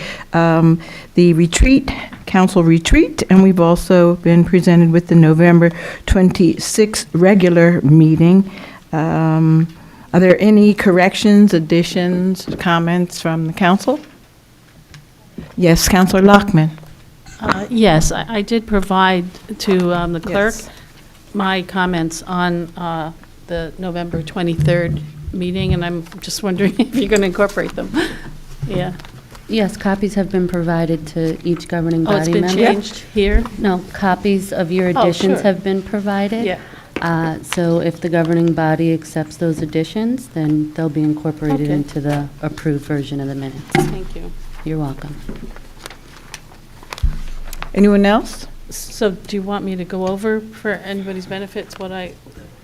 [SPEAKER 2] the retreat, council retreat, and we've also been presented with the November 26th regular meeting. Are there any corrections, additions, comments from the council? Yes, Councilor Lockman.
[SPEAKER 1] Yes, I did provide to the clerk
[SPEAKER 2] Yes.
[SPEAKER 1] my comments on the November 23rd meeting, and I'm just wondering if you're going to incorporate them. Yeah.
[SPEAKER 5] Yes, copies have been provided to each governing
[SPEAKER 1] Oh, it's
[SPEAKER 5] body
[SPEAKER 1] been
[SPEAKER 5] member.
[SPEAKER 1] changed here?
[SPEAKER 5] No, copies of your
[SPEAKER 1] Oh,
[SPEAKER 5] additions
[SPEAKER 1] sure.
[SPEAKER 5] have been provided.
[SPEAKER 1] Yeah.
[SPEAKER 5] So if the governing body accepts those additions, then they'll be incorporated
[SPEAKER 1] Okay.
[SPEAKER 5] into the approved version of the minutes.
[SPEAKER 1] Thank you.
[SPEAKER 5] You're welcome.
[SPEAKER 2] Anyone else?
[SPEAKER 1] So do you want me to go over for anybody's benefits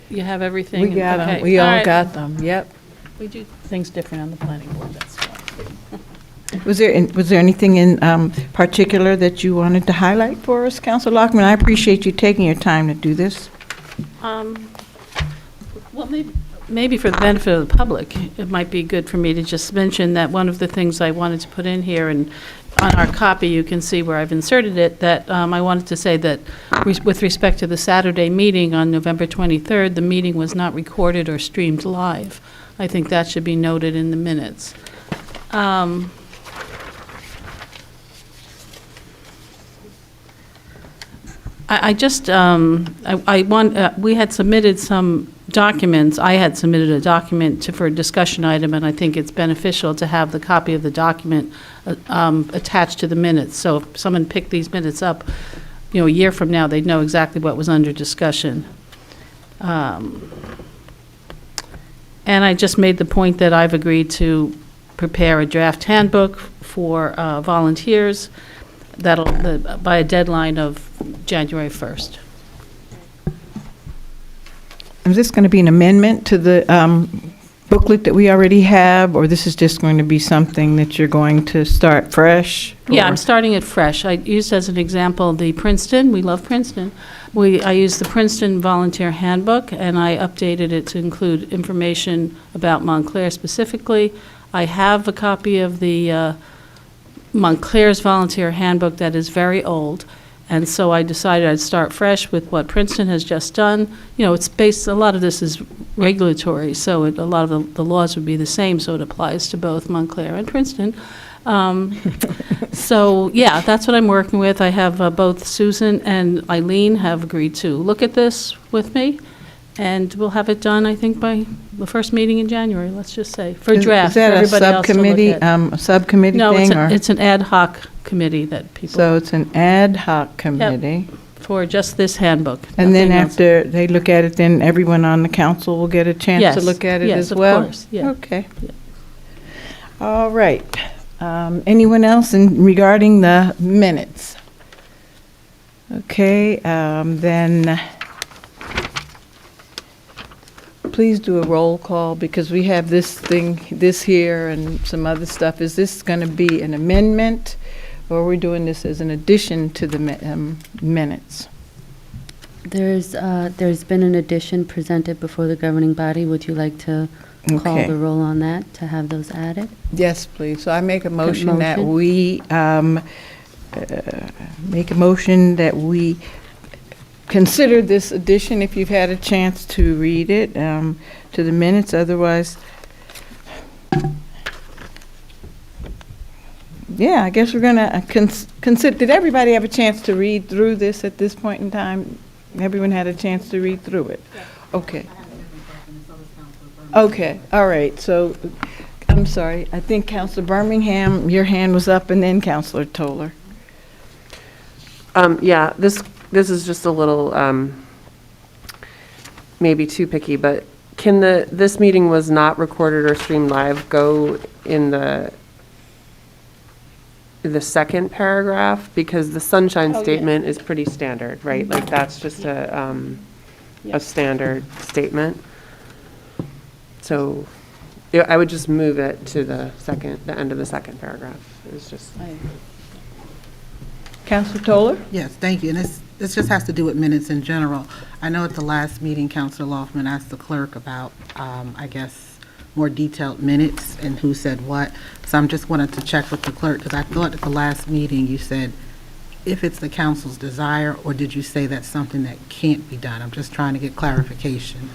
[SPEAKER 1] you have everything?
[SPEAKER 2] We got them.
[SPEAKER 1] Okay.
[SPEAKER 2] We all
[SPEAKER 1] right.
[SPEAKER 2] got them. Yep.
[SPEAKER 1] We do things different on the planning board, that's why.
[SPEAKER 2] Was there anything in particular that you wanted to highlight for us, Councilor Lockman? I appreciate you taking your time to do this.
[SPEAKER 1] Well, maybe for the benefit of the public, it might be good for me to just mention that one of the things I wanted to put in here, and on our copy, you can see where I've inserted it, that I wanted to say that with respect to the Saturday meeting on November 23rd, the meeting was not recorded or streamed live. I think that should be noted in the minutes. We had submitted some documents. I had submitted a document for a discussion item, and I think it's beneficial to have the copy of the document attached to the minutes. So if someone picked these minutes up, a year from now, they'd know exactly what was under discussion. And I just made the point that I've agreed to prepare a draft handbook for volunteers by a deadline of January 1st.
[SPEAKER 2] Is this going to be an amendment to the booklet that we already have, or this is just going to be something that you're going to start fresh?
[SPEAKER 1] Yeah,
[SPEAKER 2] or-
[SPEAKER 1] I'm starting it fresh. I used as an example the Princeton, we love Princeton. I used the Princeton Volunteer Handbook, and I updated it to include information about Montclair specifically. I have a copy of the Montclair's Volunteer Handbook that is very old, and so I decided I'd start fresh with what Princeton has just done. It's based, a lot of this is regulatory, so a lot of the laws would be the same, so it applies to both Montclair and Princeton. So, yeah, that's what I'm working with. I have both Susan and Eileen have agreed to look at this with me, and we'll have it done, I think, by the first meeting in January, let's just say, for draft.
[SPEAKER 2] Is that
[SPEAKER 1] for
[SPEAKER 2] a
[SPEAKER 1] everybody else to look
[SPEAKER 2] subcommittee,
[SPEAKER 1] at.
[SPEAKER 2] a subcommittee
[SPEAKER 1] No,
[SPEAKER 2] thing? or-
[SPEAKER 1] it's an ad hoc committee that people.
[SPEAKER 2] So it's an ad hoc committee.
[SPEAKER 1] For just this handbook.
[SPEAKER 2] And then
[SPEAKER 1] nothing else.
[SPEAKER 2] after they look at it, then everyone on the council will get a chance to
[SPEAKER 1] Yes,
[SPEAKER 2] look at it
[SPEAKER 1] yes,
[SPEAKER 2] as
[SPEAKER 1] of
[SPEAKER 2] well?
[SPEAKER 1] course, yeah.
[SPEAKER 2] Okay. All right. Anyone else regarding the minutes? Okay, then please do a roll call, because we have this here and some other stuff. Is this going to be an amendment, or are we doing this as an addition to the minutes?
[SPEAKER 5] There's been an addition presented before the governing body. Would you like to call
[SPEAKER 2] Okay.
[SPEAKER 5] the roll on that, to have those added?
[SPEAKER 2] Yes, please. So I make a motion that
[SPEAKER 5] motion?
[SPEAKER 2] we consider this addition, if you've had a chance to read it, to the minutes. Otherwise, yeah, I guess we're going to consider. Did everybody have a chance to read through this at this point in time? Everyone had a chance to read through it? Okay. Okay, all right. So, I'm sorry. I think Councilor Birmingham, your hand was up, and then Councilor Toller.
[SPEAKER 6] Yeah, this is just a little, maybe too picky, but can this meeting was not recorded or streamed live go in the second paragraph? Because the sunshine statement is pretty standard, right? Like, that's just a standard statement. So I would just move it to the end of the second paragraph. It's just.
[SPEAKER 2] Councilor Toller?
[SPEAKER 10] Yes, thank you. And this just has to do with minutes in general. I know at the last meeting, Councilor Loftman asked the clerk about, I guess, more detailed minutes and who said what. So I'm just wanted to check with the clerk, because I thought at the last meeting you said if it's the council's desire, or did you say that's something that can't be done? I'm just trying to get clarification.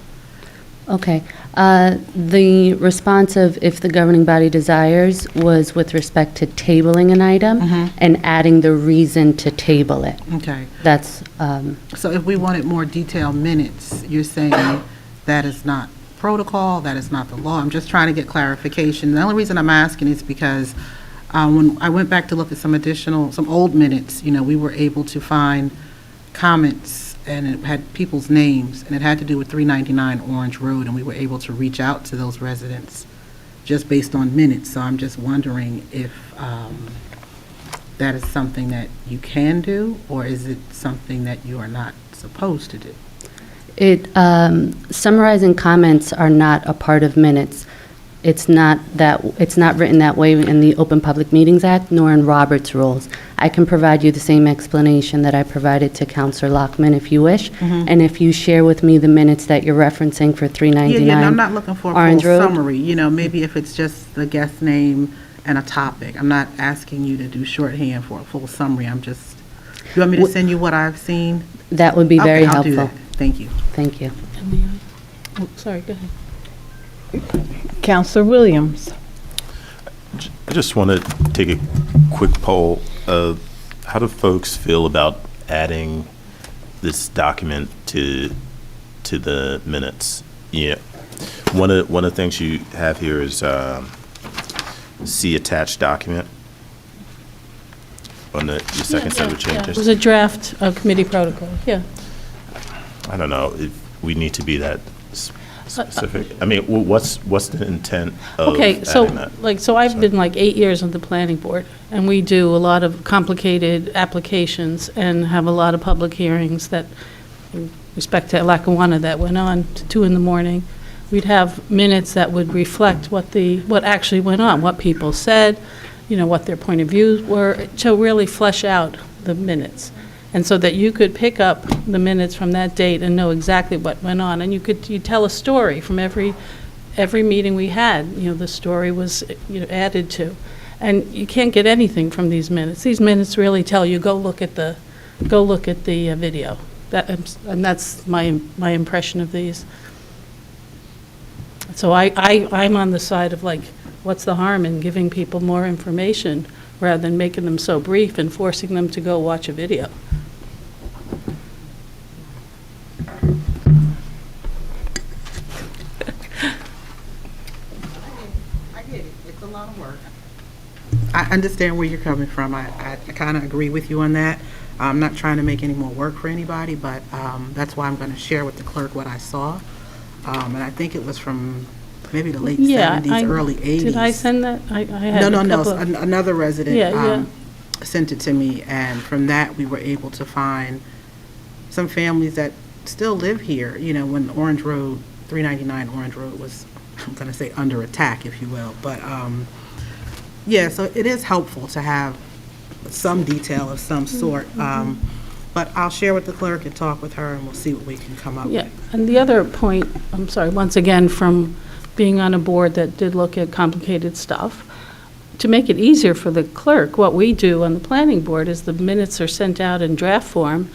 [SPEAKER 5] Okay. The response of if the governing body desires was with respect to tabling an item and adding the reason to table it.
[SPEAKER 10] Okay.
[SPEAKER 5] That's,
[SPEAKER 10] So if we wanted more detailed minutes, you're saying that is not protocol, that is not the law? I'm just trying to get clarification. The only reason I'm asking is because when I went back to look at some old minutes, we were able to find comments, and it had people's names, and it had to do with 399 Orange Road, and we were able to reach out to those residents just based on minutes. So I'm just wondering if that is something that you can do, or is it something that you are not supposed to do?
[SPEAKER 5] summarizing comments are not a part of minutes. it's not written that way in the Open Public Meetings Act, nor in Robert's rules. I can provide you the same explanation that I provided to Counselor Lockman if you wish. And if you share with me the minutes that you're referencing for 399
[SPEAKER 10] Yeah, I'm not looking for a
[SPEAKER 5] Orange
[SPEAKER 10] full
[SPEAKER 5] Road.
[SPEAKER 10] summary, maybe if it's just the guest name and a topic. I'm not asking you to do shorthand for a full summary, you want me to send you what I've seen?
[SPEAKER 5] That would be very
[SPEAKER 10] Okay, I'll do
[SPEAKER 5] helpful.
[SPEAKER 10] that. Thank you.
[SPEAKER 5] Thank you.
[SPEAKER 1] Oh, sorry, go ahead.
[SPEAKER 2] Counselor Williams.
[SPEAKER 3] I just want to take a quick poll of how do folks feel about adding this document to the minutes? Yeah. One of the things you have here is see attached document on your second set of
[SPEAKER 1] It
[SPEAKER 3] changes.
[SPEAKER 1] was a draft of committee protocol, yeah.
[SPEAKER 3] I don't know if we need to be that specific. I mean, what's the intent of
[SPEAKER 1] Okay, so,
[SPEAKER 3] adding that?
[SPEAKER 1] I've been 8 years on the planning board, and we do a lot of complicated applications and have a lot of public hearings that, in respect to Lackawanna, that went on to 2 in the morning. We'd have minutes that would reflect what actually went on, what people said, what their point of views were, to really flesh out the minutes. And so that you could pick up the minutes from that date and know exactly what went on. And you tell a story from every meeting we had, the story was, added to. And you can't get anything from these minutes. These minutes really tell you, go look at the video. And that's my impression of these. So I'm on the side of what's the harm in giving people more information rather than making them so brief and forcing them to go watch a video.
[SPEAKER 10] I understand where you're coming from. I kind of agree with you on that. I'm not trying to make any more work for anybody, but that's why I'm going to share with the clerk what I saw. And I think it was from maybe the late 70s, early 80s.
[SPEAKER 1] Did I send that? I had
[SPEAKER 10] No. Another resident
[SPEAKER 1] Yeah.
[SPEAKER 10] sent it to me, and from that, we were able to find some families that still live here, when Orange Road, 399 Orange Road was, I'm going to say, under attack, if you will. But, yeah, so it is helpful to have some detail of some sort. But I'll share with the clerk and talk with her, and we'll see what we can come up with.
[SPEAKER 1] Yeah, and the other point, I'm sorry, once again, from being on a board that did look at complicated stuff, to make it easier for the clerk, what we do on the planning board is the minutes are sent out in draft form,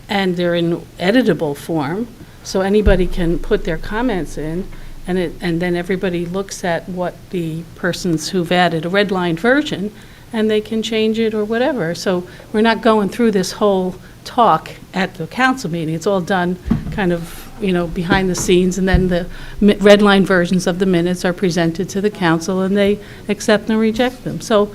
[SPEAKER 1] and they're in editable form, so anybody can put their comments in, and then everybody looks at what the persons who've added a red line version, and they can change it or whatever. So we're not going through this whole talk at the council meeting. It's all done kind of, behind the scenes, and then the red line versions of the minutes are presented to the council, and they accept and reject them. So,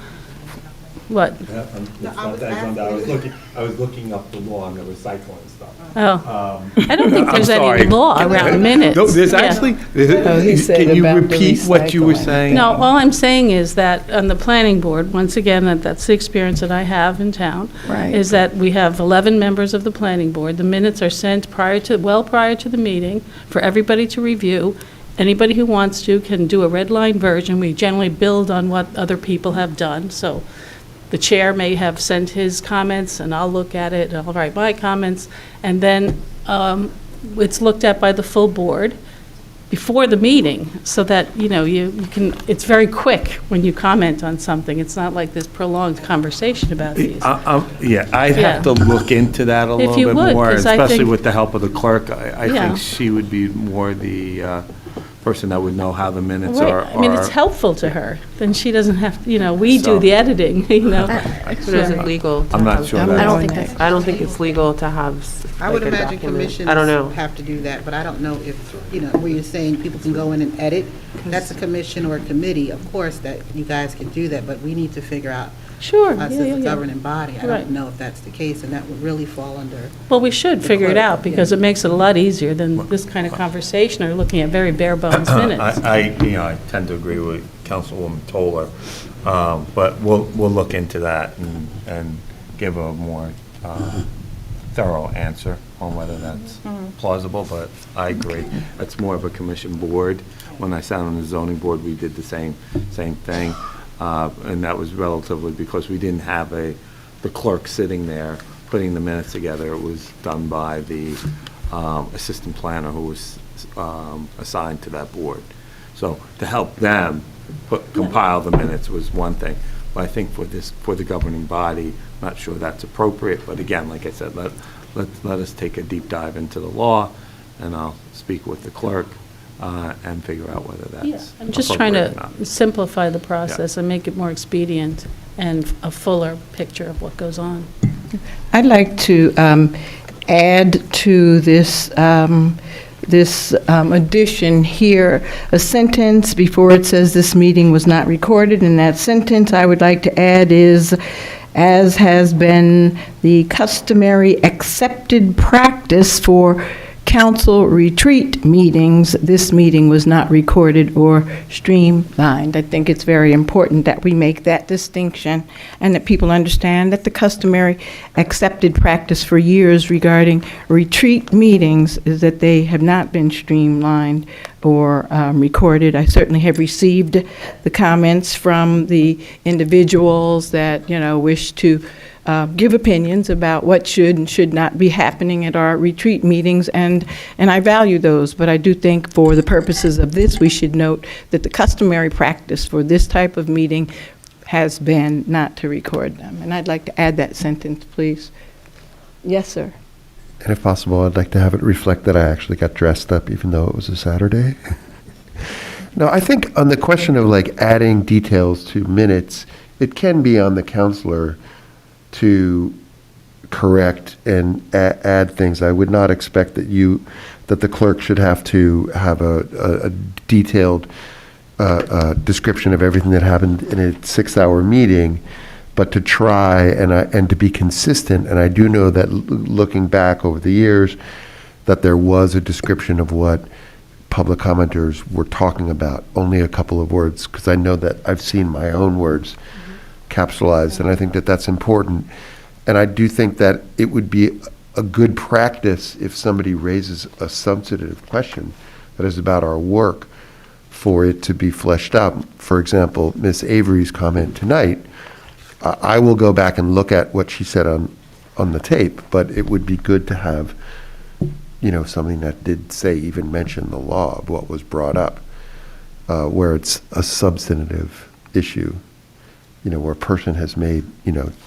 [SPEAKER 1] what?
[SPEAKER 12] I was looking up the law on the recycling stuff.
[SPEAKER 1] Oh, I don't think there's any law around minutes.
[SPEAKER 12] No, there's
[SPEAKER 1] Yeah.
[SPEAKER 12] actually,
[SPEAKER 2] he said
[SPEAKER 12] can you
[SPEAKER 2] about the
[SPEAKER 12] repeat what you were
[SPEAKER 2] recycling.
[SPEAKER 12] saying?
[SPEAKER 1] No, all I'm saying is that on the planning board, once again, that's the experience that I have in town,
[SPEAKER 2] Right.
[SPEAKER 1] is that we have 11 members of the planning board. The minutes are sent prior to the meeting for everybody to review. Anybody who wants to can do a red line version. We generally build on what other people have done, so the chair may have sent his comments, and I'll look at it, and I'll write my comments, and then it's looked at by the full board before the meeting, so that, you can, it's very quick when you comment on something. It's not like this prolonged conversation about these.
[SPEAKER 12] Yeah, I'd
[SPEAKER 1] Yeah.
[SPEAKER 12] have to look into that a
[SPEAKER 1] If
[SPEAKER 12] little
[SPEAKER 1] you
[SPEAKER 12] bit
[SPEAKER 1] would,
[SPEAKER 12] more,
[SPEAKER 1] 'cause I
[SPEAKER 12] especially
[SPEAKER 1] think-
[SPEAKER 12] with the help of the clerk. I
[SPEAKER 1] Yeah.
[SPEAKER 12] think she would be more the person that would know how the minutes
[SPEAKER 1] Right.
[SPEAKER 12] are.
[SPEAKER 1] I mean, it's helpful to her. Then she doesn't have, we
[SPEAKER 12] So-
[SPEAKER 1] do the editing,
[SPEAKER 6] So is it legal to
[SPEAKER 12] I'm not
[SPEAKER 6] have-
[SPEAKER 12] sure
[SPEAKER 7] I
[SPEAKER 12] that.
[SPEAKER 7] don't think that's.
[SPEAKER 6] I don't think it's legal to have
[SPEAKER 10] I would
[SPEAKER 6] like a
[SPEAKER 10] imagine
[SPEAKER 6] document.
[SPEAKER 10] commissions
[SPEAKER 6] I don't know.
[SPEAKER 10] have to do that, but I don't know if, where you're saying people can go in and edit. That's a commission or a committee, of course, that you guys can do that, but we need to figure out
[SPEAKER 1] Sure.
[SPEAKER 10] us
[SPEAKER 1] yeah,
[SPEAKER 10] as
[SPEAKER 1] yeah,
[SPEAKER 10] a
[SPEAKER 1] yeah.
[SPEAKER 10] governing body. I
[SPEAKER 1] Right.
[SPEAKER 10] don't know if that's the case, and that would really fall under.
[SPEAKER 1] Well, we should
[SPEAKER 10] the
[SPEAKER 1] figure it
[SPEAKER 10] clerk,
[SPEAKER 1] out, because
[SPEAKER 10] yeah.
[SPEAKER 1] it makes it a lot easier than this kind of conversation or looking at very bare bones minutes.
[SPEAKER 12] I tend to agree with Councilwoman Toller, but we'll look into that and give a more thorough answer on whether that's plausible, but I agree. That's more of a commission board When I sat on the zoning board, we did the same thing. And that was relatively because we didn't have the clerk sitting there putting the minutes together. It was done by the assistant planner who was assigned to that board. So to help them compile the minutes was one thing. But I think for the governing body, not sure that's appropriate. But again, like I said, let us take a deep dive into the law, and I'll speak with the clerk and figure out whether that's
[SPEAKER 1] I'm just trying
[SPEAKER 12] appropriate or
[SPEAKER 1] to
[SPEAKER 12] not.
[SPEAKER 1] simplify the process and make it more expedient and a fuller picture of what goes on.
[SPEAKER 2] I'd like to add to this addition here, a sentence before it says this meeting was not recorded. In that sentence, I would like to add is, as has been the customary accepted practice for council retreat meetings, this meeting was not recorded or streamlined. I think it's very important that we make that distinction and that people understand that the customary accepted practice for years regarding retreat meetings is that they have not been streamlined or recorded. I certainly have received the comments from the individuals that, wish to give opinions about what should and should not be happening at our retreat meetings, and I value those, but I do think for the purposes of this, we should note that the customary practice for this type of meeting has been not to record them. And I'd like to add that sentence, please. Yes, sir.
[SPEAKER 4] And if possible, I'd like to have it reflect that I actually got dressed up even though it was a Saturday. No, I think on the question of adding details to minutes, it can be on the counselor to correct and add things. I would not expect that the clerk should have to have a detailed description of everything that happened in a 6-hour meeting, but to try and to be consistent. And I do know that looking back over the years, that there was a description of what public commenters were talking about, only a couple of words, because I know that I've seen my own words capsulized, and I think that that's important. And I do think that it would be a good practice if somebody raises a substantive question that is about our work for it to be fleshed out. For example, Ms. Avery's comment tonight, I will go back and look at what she said on the tape, but it would be good to have, something that did even mention the law of what was brought up, where it's a substantive issue, where a person has made,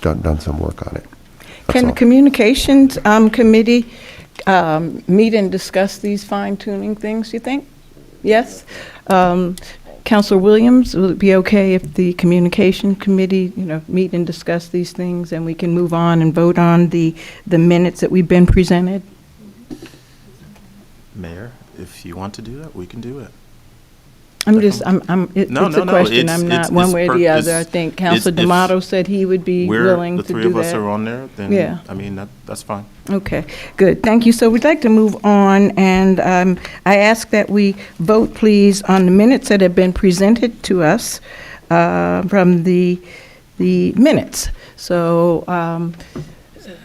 [SPEAKER 4] done some work on it.
[SPEAKER 2] Can the Communications Committee meet and discuss these fine-tuning things, you think? Yes? Councilor Williams, will it be okay if the Communication Committee, meet and discuss these things, and we can move on and vote on the minutes that we've been presented?
[SPEAKER 3] Mayor, if you want to do that, we can do it.
[SPEAKER 2] It's a question. I'm not one way or the other. I think Councilor D'Amato said he would be willing to do that.
[SPEAKER 3] The three of us are on there, then,
[SPEAKER 2] yeah.
[SPEAKER 3] That's fine.
[SPEAKER 2] Okay, good. Thank you. So we'd like to move on, and I ask that we vote, please, on the minutes that have been presented to us from the minutes. So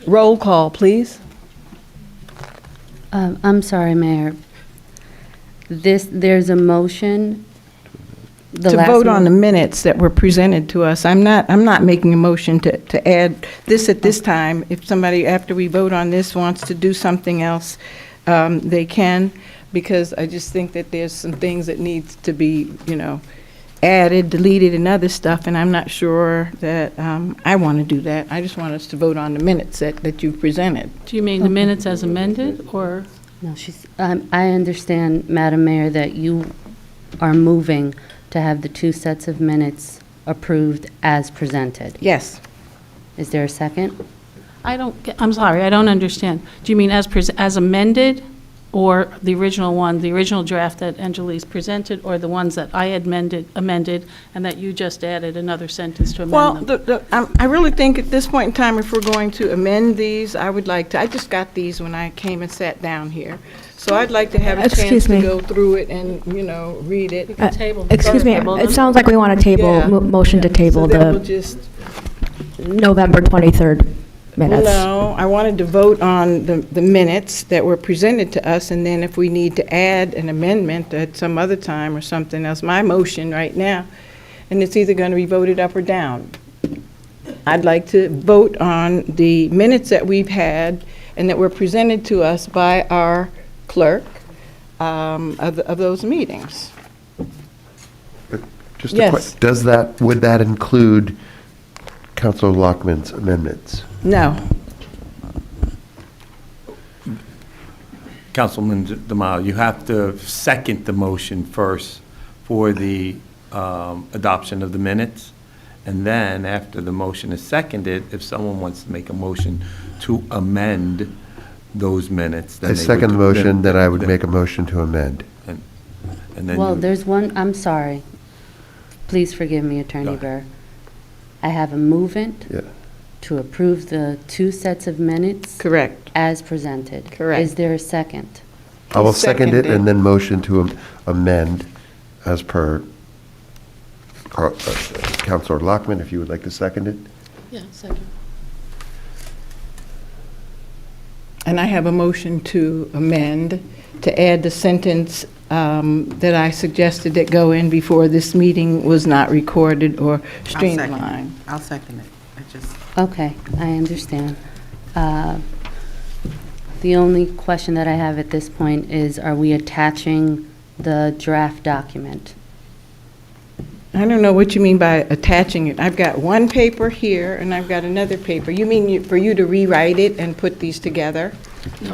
[SPEAKER 2] roll call, please.
[SPEAKER 5] I'm sorry, Mayor. There's a motion.
[SPEAKER 2] To vote on the minutes that were presented to us. I'm not making a motion to add this at this time. If somebody, after we vote on this, wants to do something else, they can, because I just think that there's some things that needs to be, added, deleted, and other stuff, and I'm not sure that I want to do that. I just want us to vote on the minutes that you presented.
[SPEAKER 1] Do you mean the minutes as amended, or?
[SPEAKER 5] No, I understand, Madam Mayor, that you are moving to have the two sets of minutes approved as presented.
[SPEAKER 2] Yes.
[SPEAKER 5] Is there a second?
[SPEAKER 1] I'm sorry, I don't understand. Do you mean as amended, or the original one, the original draft that Angelise presented, or the ones that I had amended, and that you just added another sentence to amend them?
[SPEAKER 2] I really think at this point in time, if we're going to amend these, I just got these when I came and sat down here. So I'd like to have a chance to go through it and, read it.
[SPEAKER 7] Excuse me, it sounds like we want to table, motion to table
[SPEAKER 2] so
[SPEAKER 7] the November 23rd.
[SPEAKER 2] Well, no, I wanted to vote on the minutes that were presented to us, and then if we need to add an amendment at some other time or something else, my motion right now, and it's either going to be voted up or down. I'd like to vote on the minutes that we've had and that were presented to us by our clerk of those meetings.
[SPEAKER 4] Just
[SPEAKER 2] Yes.
[SPEAKER 4] would that include Councilor Lockman's amendments?
[SPEAKER 2] No.
[SPEAKER 12] Councilman DeMaio, you have to second the motion first for the adoption of the minutes. And then, after the motion is seconded, if someone wants to make a motion to amend those minutes, then
[SPEAKER 4] I
[SPEAKER 12] they would-
[SPEAKER 4] second the motion, then I would make a motion to amend.
[SPEAKER 12] And then
[SPEAKER 5] Well,
[SPEAKER 12] you-
[SPEAKER 5] there's one, I'm sorry. Please forgive me, Attorney Burr. I have a movement
[SPEAKER 4] Yeah.
[SPEAKER 5] to approve the 2 sets of minutes.
[SPEAKER 2] Correct.
[SPEAKER 5] As presented.
[SPEAKER 2] Correct.
[SPEAKER 5] Is there a second?
[SPEAKER 4] I will second it
[SPEAKER 2] Seconded.
[SPEAKER 4] and then motion to amend as per Councilor Lockman, if you would like to second it.
[SPEAKER 1] Yeah, second.
[SPEAKER 2] And I have a motion to amend, to add the sentence that I suggested that go in before this meeting was not recorded or streamlined.
[SPEAKER 10] I'll second it.
[SPEAKER 5] Okay, I understand. The only question that I have at this point is, are we attaching the draft document?
[SPEAKER 2] I don't know what you mean by attaching it. I've got one paper here, and I've got another paper. You mean for you to rewrite it and put these together?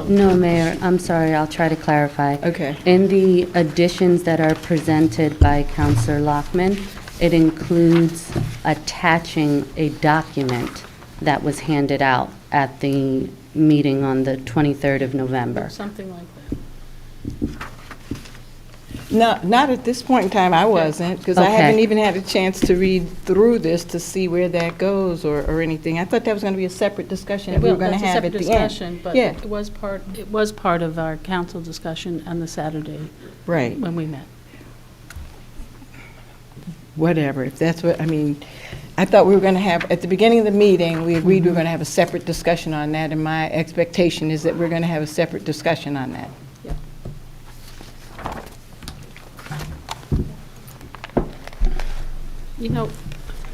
[SPEAKER 5] No, Mayor, I'm sorry, I'll try to clarify.
[SPEAKER 2] Okay.
[SPEAKER 5] In the additions that are presented by Councilor Lockman, it includes attaching a document that was handed out at the meeting on the 23rd of November.
[SPEAKER 1] Something like that.
[SPEAKER 2] No, not at this point in time, I wasn't, because I
[SPEAKER 5] Okay.
[SPEAKER 2] haven't even had a chance to read through this to see where that goes or anything. I thought that was going to be a separate discussion that we were going to
[SPEAKER 1] That's a
[SPEAKER 2] have at
[SPEAKER 1] separate
[SPEAKER 2] the end.
[SPEAKER 1] discussion, but
[SPEAKER 2] Yeah.
[SPEAKER 1] it was part of our council discussion on the Saturday
[SPEAKER 2] Right.
[SPEAKER 1] when we met.
[SPEAKER 2] Whatever, if that's what, I mean, I thought we were going to have, at the beginning of the meeting, we agreed we were going to have a separate discussion on that, and my expectation is that we're going to have a separate discussion on that.
[SPEAKER 1] You know,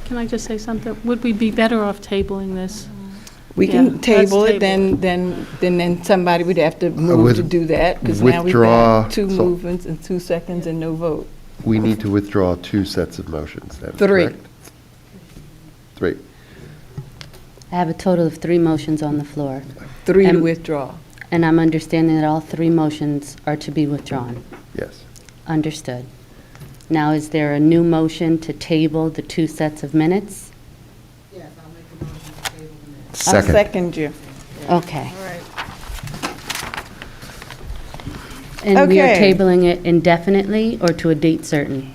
[SPEAKER 1] can I just say something? Would we be better off tabling this?
[SPEAKER 2] We
[SPEAKER 1] Yeah,
[SPEAKER 2] can
[SPEAKER 1] let's
[SPEAKER 2] table it,
[SPEAKER 1] table
[SPEAKER 2] then somebody would have to move to do that, because now we've
[SPEAKER 4] withdraw,
[SPEAKER 2] got 2
[SPEAKER 4] so-
[SPEAKER 2] movements and 2 seconds and no vote.
[SPEAKER 4] We need to withdraw 2 sets of motions, then,
[SPEAKER 2] 3.
[SPEAKER 4] correct? 3.
[SPEAKER 5] I have a total of 3 motions on the floor.
[SPEAKER 2] 3 to
[SPEAKER 5] And-
[SPEAKER 2] withdraw.
[SPEAKER 5] And I'm understanding that all 3 motions are to be withdrawn.
[SPEAKER 4] Yes.
[SPEAKER 5] Understood. Now, is there a new motion to table the 2 sets of minutes?
[SPEAKER 2] I'll
[SPEAKER 4] Second.
[SPEAKER 2] second you.
[SPEAKER 5] Okay. And we are
[SPEAKER 2] Okay.
[SPEAKER 5] tabling it indefinitely or to a date certain?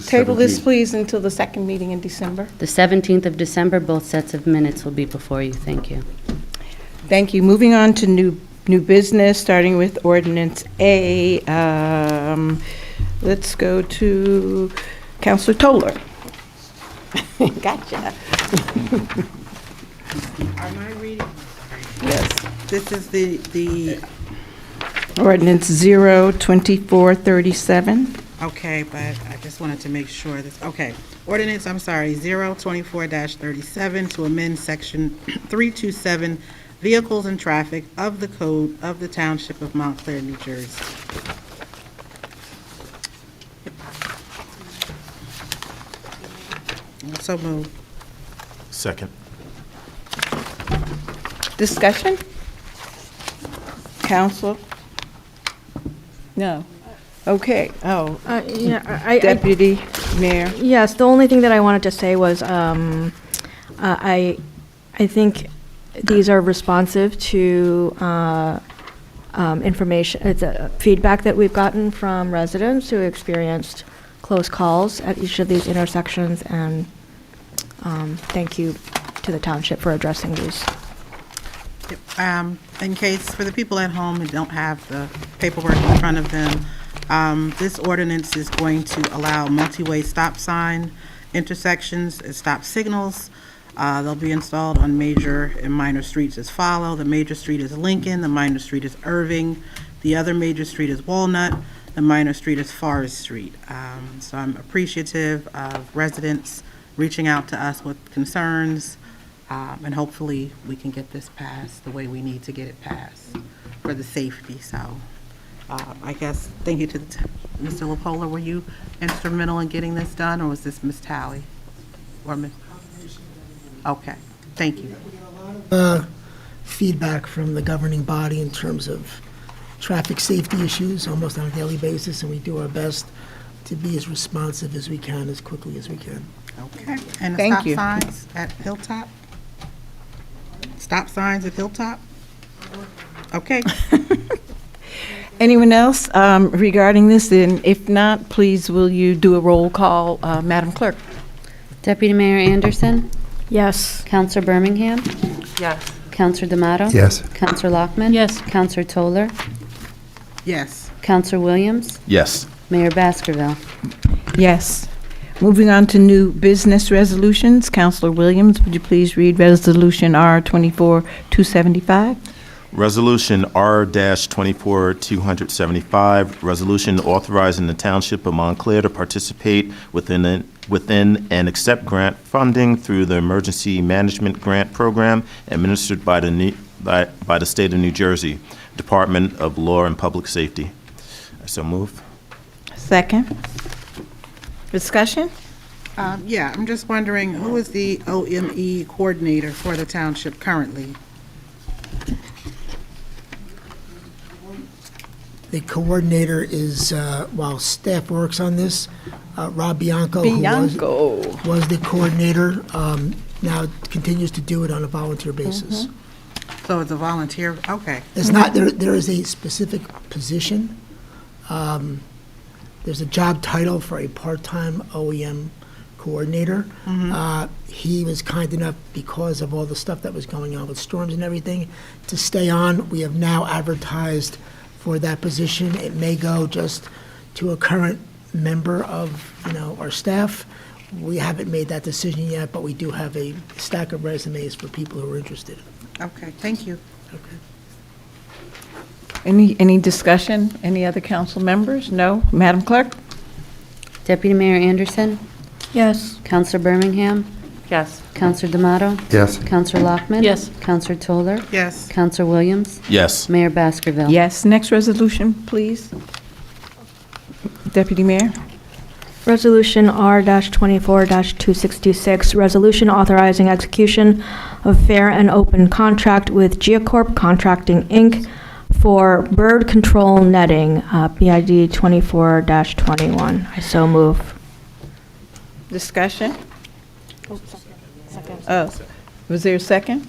[SPEAKER 2] Table this, please, until the second meeting in December.
[SPEAKER 5] The 17th of December, both sets of minutes will be before you. Thank you.
[SPEAKER 2] Thank you. Moving on to new business, starting with Ordinance A. Let's go to Counselor Toller. Gotcha.
[SPEAKER 10] Am I reading?
[SPEAKER 2] Yes.
[SPEAKER 10] This is the,
[SPEAKER 2] Ordinance 02437.
[SPEAKER 10] okay, but I just wanted to make sure this, okay. Ordinance, I'm sorry, 024-37 to amend Section 327, Vehicles and Traffic of the Code of the Township of Montclair, New Jersey. So moved.
[SPEAKER 3] Second.
[SPEAKER 2] Discussion? Council? No. Okay. Oh, Deputy Mayor.
[SPEAKER 7] Yes, the only thing that I wanted to say was, I think these are responsive to information, it's feedback that we've gotten from residents who experienced close calls at each of these intersections, and thank you to the township for addressing these.
[SPEAKER 10] In case, for the people at home who don't have the paperwork in front of them, this ordinance is going to allow multi-way stop sign intersections, stop signals, They'll be installed on major and minor streets as follow. The major street is Lincoln, the minor street is Irving, the other major street is Walnut, the minor street is Forest Street. So I'm appreciative of residents reaching out to us with concerns, and hopefully we can get this passed the way we need to get it passed for the safety. So I guess, thank you to Mr. LaPola. Were you instrumental in getting this done, or was this Ms. Talley? Or Ms.? Okay, thank you.
[SPEAKER 9] Feedback from the governing body in terms of traffic safety issues almost on a daily basis, and we do our best to be as responsive as we can, as quickly as we can.
[SPEAKER 10] Okay, and the
[SPEAKER 2] Thank
[SPEAKER 10] stop
[SPEAKER 2] you.
[SPEAKER 10] signs at Hilltop? Stop signs at Hilltop? Okay.
[SPEAKER 2] Anyone else regarding this? And if not, please will you do a roll call, Madam Clerk?
[SPEAKER 5] Deputy Mayor Anderson,
[SPEAKER 7] Yes.
[SPEAKER 5] Counselor Birmingham,
[SPEAKER 6] Yes.
[SPEAKER 5] Counselor D'Amato.
[SPEAKER 4] Yes.
[SPEAKER 5] Counselor Lockman.
[SPEAKER 1] Yes.
[SPEAKER 5] Counselor Toller,
[SPEAKER 10] Yes.
[SPEAKER 5] Counselor Williams,
[SPEAKER 3] Yes.
[SPEAKER 5] Mayor Baskerville.
[SPEAKER 2] Yes. Moving on to new business resolutions. Counselor Williams, would you please read Resolution R 24-275?
[SPEAKER 3] Resolution R-24-275, resolution authorizing the Township of Montclair to participate within and accept grant funding through the Emergency Management Grant Program administered by the State of New Jersey, Department of Law and Public Safety. I so move.
[SPEAKER 2] Second. Discussion?
[SPEAKER 10] Yeah, I'm just wondering, who is the OME coordinator for the township currently?
[SPEAKER 9] The coordinator is, while staff works on this, Rob Bianco, who was the coordinator, now continues to do it on a volunteer basis.
[SPEAKER 10] So it's a volunteer, okay.
[SPEAKER 9] It's not, there is a specific position. There's a job title for a part-time OEM coordinator. He was kind enough, because of all the stuff that was going on with storms and everything, to stay on. We have now advertised for that position. It may go just to a current member of, our staff. We haven't made that decision yet, but we do have a stack of resumes for people who are interested.
[SPEAKER 10] Okay, thank you.
[SPEAKER 2] Any discussion? Any other council members? No? Madam Clerk?
[SPEAKER 5] Deputy Mayor Anderson,
[SPEAKER 7] Yes.
[SPEAKER 5] Counselor Birmingham,
[SPEAKER 6] Yes.
[SPEAKER 5] Counselor D'Amato,
[SPEAKER 4] Yes.
[SPEAKER 5] Counselor Lockman.
[SPEAKER 1] Yes.
[SPEAKER 5] Counselor Toller,
[SPEAKER 10] Yes.
[SPEAKER 5] Counselor Williams,
[SPEAKER 3] Yes.
[SPEAKER 5] Mayor Baskerville.
[SPEAKER 2] Yes. Next resolution, please. Deputy Mayor?
[SPEAKER 7] Resolution R-24-266, resolution authorizing execution of fair and open contract with Giacorp Contracting, Inc. for bird control netting, BID 24-21. I so move.
[SPEAKER 2] Discussion? Oh, was there a second?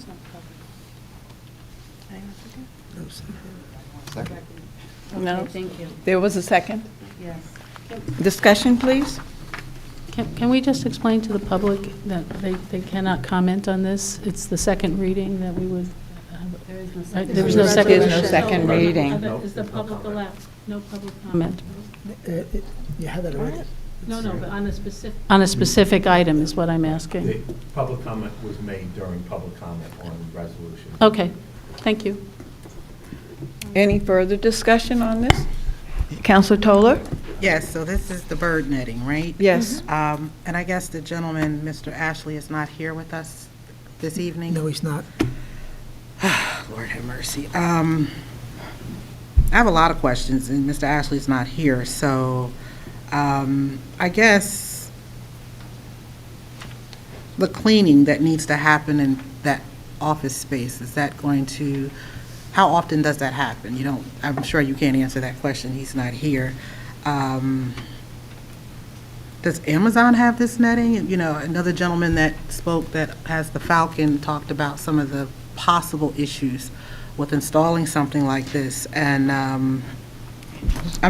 [SPEAKER 2] No?
[SPEAKER 5] Thank you.
[SPEAKER 2] There was a second?
[SPEAKER 5] Yes.
[SPEAKER 2] Discussion, please?
[SPEAKER 1] Can we just explain to the public that they cannot comment on this? It's the second reading that we would, there was no second.
[SPEAKER 2] There's no second reading.
[SPEAKER 1] Is the public allowed? No public comment?
[SPEAKER 9] You have that already?
[SPEAKER 1] No, but on a specific item is what I'm asking.
[SPEAKER 12] The public comment was made during public comment on the resolution.
[SPEAKER 1] Okay, thank you.
[SPEAKER 2] Any further discussion on this? Counselor Toller?
[SPEAKER 10] Yes, so this is the bird netting, right?
[SPEAKER 2] Yes.
[SPEAKER 10] And I guess the gentleman, Mr. Ashley, is not here with us this evening?
[SPEAKER 9] No, he's not.
[SPEAKER 10] Lord have mercy. I have a lot of questions, and Mr. Ashley's not here, so I guess the cleaning that needs to happen in that office space, is that going to, how often does that happen? You don't, I'm sure you can't answer that question, he's not here. Does Amazon have this netting? Another gentleman that spoke that has the Falcon talked about some of the possible issues with installing something like this, and I'm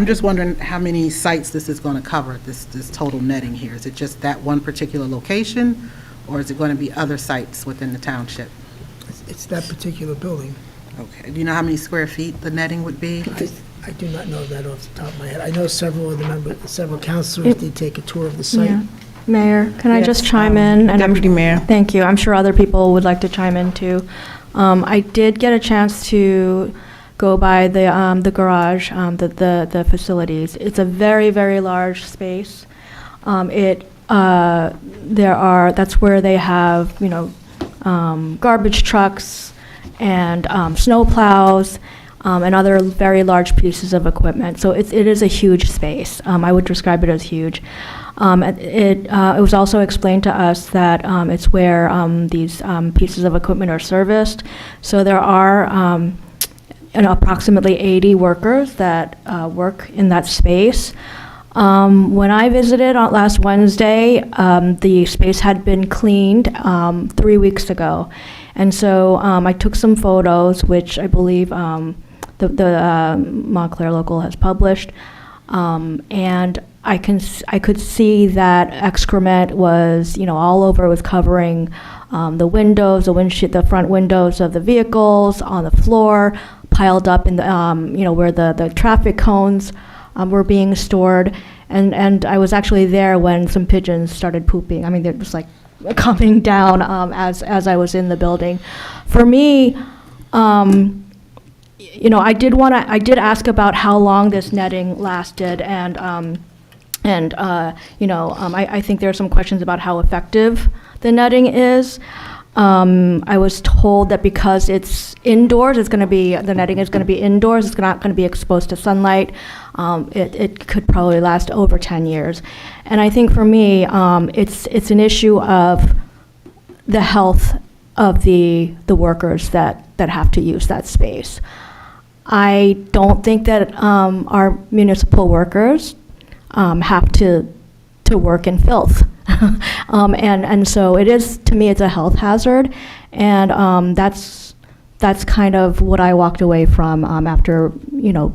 [SPEAKER 10] just wondering how many sites this is going to cover, this total netting here. Is it just that one particular location, or is it going to be other sites within the township?
[SPEAKER 9] It's that particular building.
[SPEAKER 10] Okay. Do you know how many square feet the netting would be?
[SPEAKER 9] I do not know that off the top of my head. I know several of the members, several councilors did take a tour of the site.
[SPEAKER 7] Yeah. Mayor, can I just chime in? And
[SPEAKER 2] Deputy Mayor.
[SPEAKER 7] Thank you. I'm sure other people would like to chime in too. I did get a chance to go by the garage, the facilities. It's a very, very large space. That's where they have, garbage trucks and snow plows and other very large pieces of equipment. So it is a huge space. I would describe it as huge. It was also explained to us that it's where these pieces of equipment are serviced. So there are approximately 80 workers that work in that space. When I visited on last Wednesday, the space had been cleaned 3 weeks ago. And so I took some photos, which I believe the Montclair Local has published. And I could see that excrement was, all over. It was covering the windows, the front windows of the vehicles, on the floor, piled up in the, where the traffic cones were being stored. And I was actually there when some pigeons started pooping. I mean, they're just like coming down as I was in the building. For me, I did ask about how long this netting lasted, and I think there are some questions about how effective the netting is. I was told that because it's indoors, the netting is going to be indoors. It's not going to be exposed to sunlight. It could probably last over 10 years. And I think for me, it's an issue of the health of the workers that have to use that space. I don't think that our municipal workers have to work in filth. And so it is, to me, it's a health hazard, and that's kind of what I walked away from after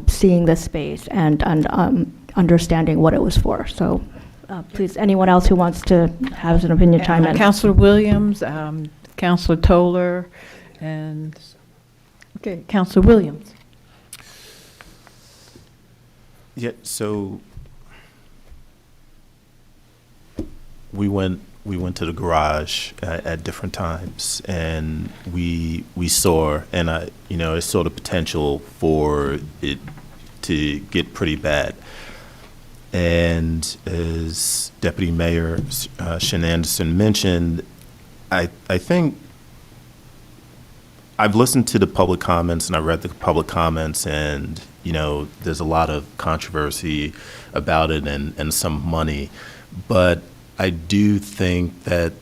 [SPEAKER 7] seeing this space and understanding what it was for. So please, anyone else who wants to have an opinion, chime in.
[SPEAKER 2] Councilor Williams, Councilor Toller, and Councilor Williams.
[SPEAKER 3] Yeah, so we went to the garage at different times, and we saw, and I saw the potential for it to get pretty bad. And as Deputy Mayor Shenanderson mentioned, I think I've listened to the public comments and I read the public comments, and there's a lot of controversy about it and some money, but I do think that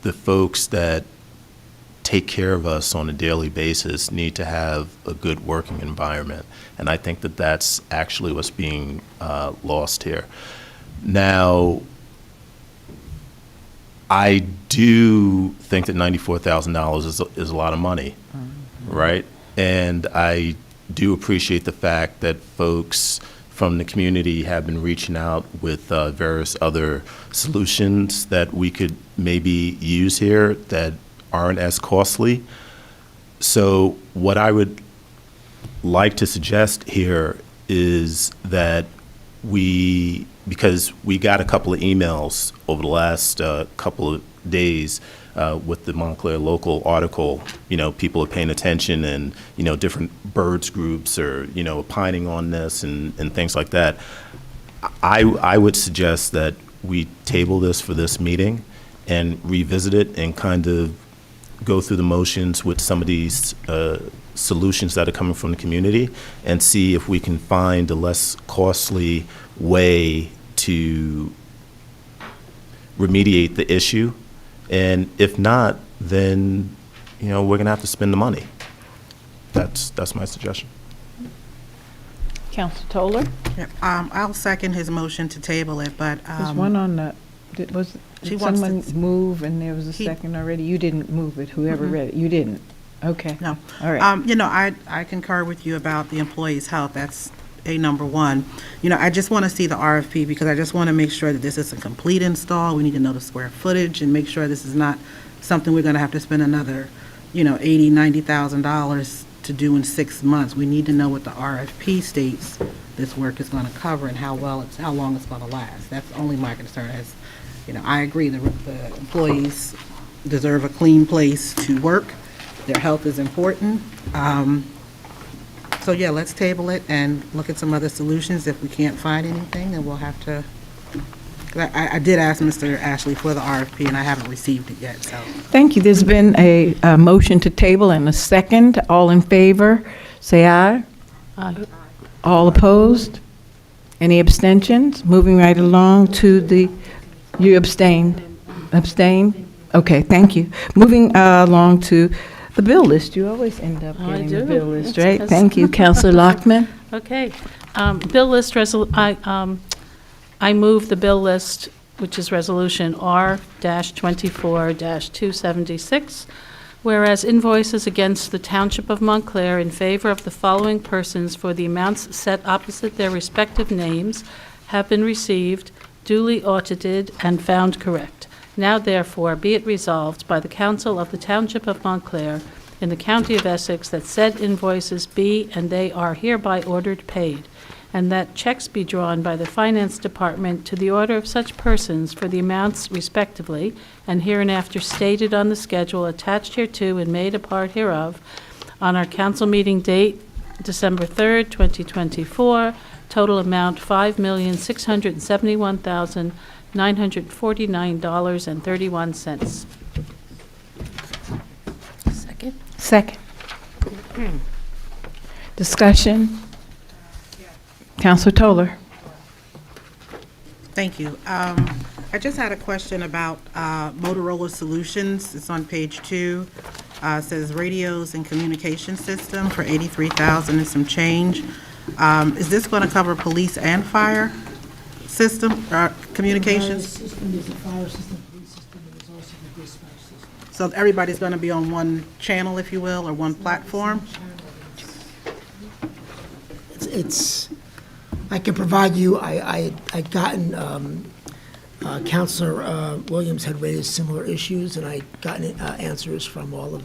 [SPEAKER 3] the folks that take care of us on a daily basis need to have a good working environment, and I think that that's actually what's being lost here. Now, I do think that $94,000 is a lot of money, right? And I do appreciate the fact that folks from the community have been reaching out with various other solutions that we could maybe use here that aren't as costly. So what I would like to suggest here is that because we got a couple of emails over the last couple of days with the Montclair Local article, people are paying attention, and, different birds groups are, opining on this and things like that. I would suggest that we table this for this meeting and revisit it and kind of go through the motions with some of these solutions that are coming from the community and see if we can find a less costly way to remediate the issue. And if not, then, we're going to have to spend the money. That's my suggestion.
[SPEAKER 2] Councilor Toller?
[SPEAKER 10] Yep, I'll second his motion to table it, but.
[SPEAKER 2] There's one on the, did someone
[SPEAKER 10] to-
[SPEAKER 2] move and there was a second already? You didn't move it, whoever read it. You didn't? Okay.
[SPEAKER 10] No.
[SPEAKER 2] All right.
[SPEAKER 10] I concur with you about the employees' health. That's number one. I just want to see the RFP because I just want to make sure that this is a complete install. We need to know the square footage and make sure this is not something we're going to have to spend another, $80,000, $90,000 to do in 6 months. We need to know what the RFP states this work is going to cover and how long it's going to last. That's only my concern. As I agree, the employees deserve a clean place to work. Their health is important. So yeah, let's table it and look at some other solutions. If we can't find anything, then we'll have to, 'cause I did ask Mr. Ashley for the RFP, and I haven't received it yet, so.
[SPEAKER 2] Thank you. There's been a motion to table and a second. All in favor, say aye.
[SPEAKER 1] Aye.
[SPEAKER 2] All opposed? Any abstentions? Moving right along to the, you abstained? Abstained? Okay, thank you. Moving along to the bill list. You always end up
[SPEAKER 1] Oh, I
[SPEAKER 2] getting the
[SPEAKER 1] do.
[SPEAKER 2] bill list,
[SPEAKER 1] That's
[SPEAKER 2] right?
[SPEAKER 1] 'cause-
[SPEAKER 2] Thank you, Counselor Lockman.
[SPEAKER 1] Okay. Bill list, I move the bill list, which is Resolution R-24-276, whereas invoices against the Township of Montclair in favor of the following persons for the amounts set opposite their respective names have been received, duly audited, and found correct. Now therefore be it resolved by the Council of the Township of Montclair in the County of Essex that said invoices be and they are hereby ordered paid, and that checks be drawn by the Finance Department to the order of such persons for the amounts respectively, and hereinafter stated on the schedule attached hereto and made a part hereof, on our council meeting date, December 3rd, 2024, total amount $5,671,949.31. Second?
[SPEAKER 2] Second. Discussion? Counselor Toller.
[SPEAKER 10] Thank you. I just had a question about Motorola Solutions. It's on page 2. It says radios and communication system for $83,000 and some change. Is this going to cover police and fire system, communications?
[SPEAKER 9] System is a fire system, police system, and there's also the dispatch system.
[SPEAKER 10] So everybody's going to be on one channel, if you will, or one platform?
[SPEAKER 9] It's, I can provide you, I'd gotten, Counselor Williams had raised similar issues, and I'd gotten answers from all of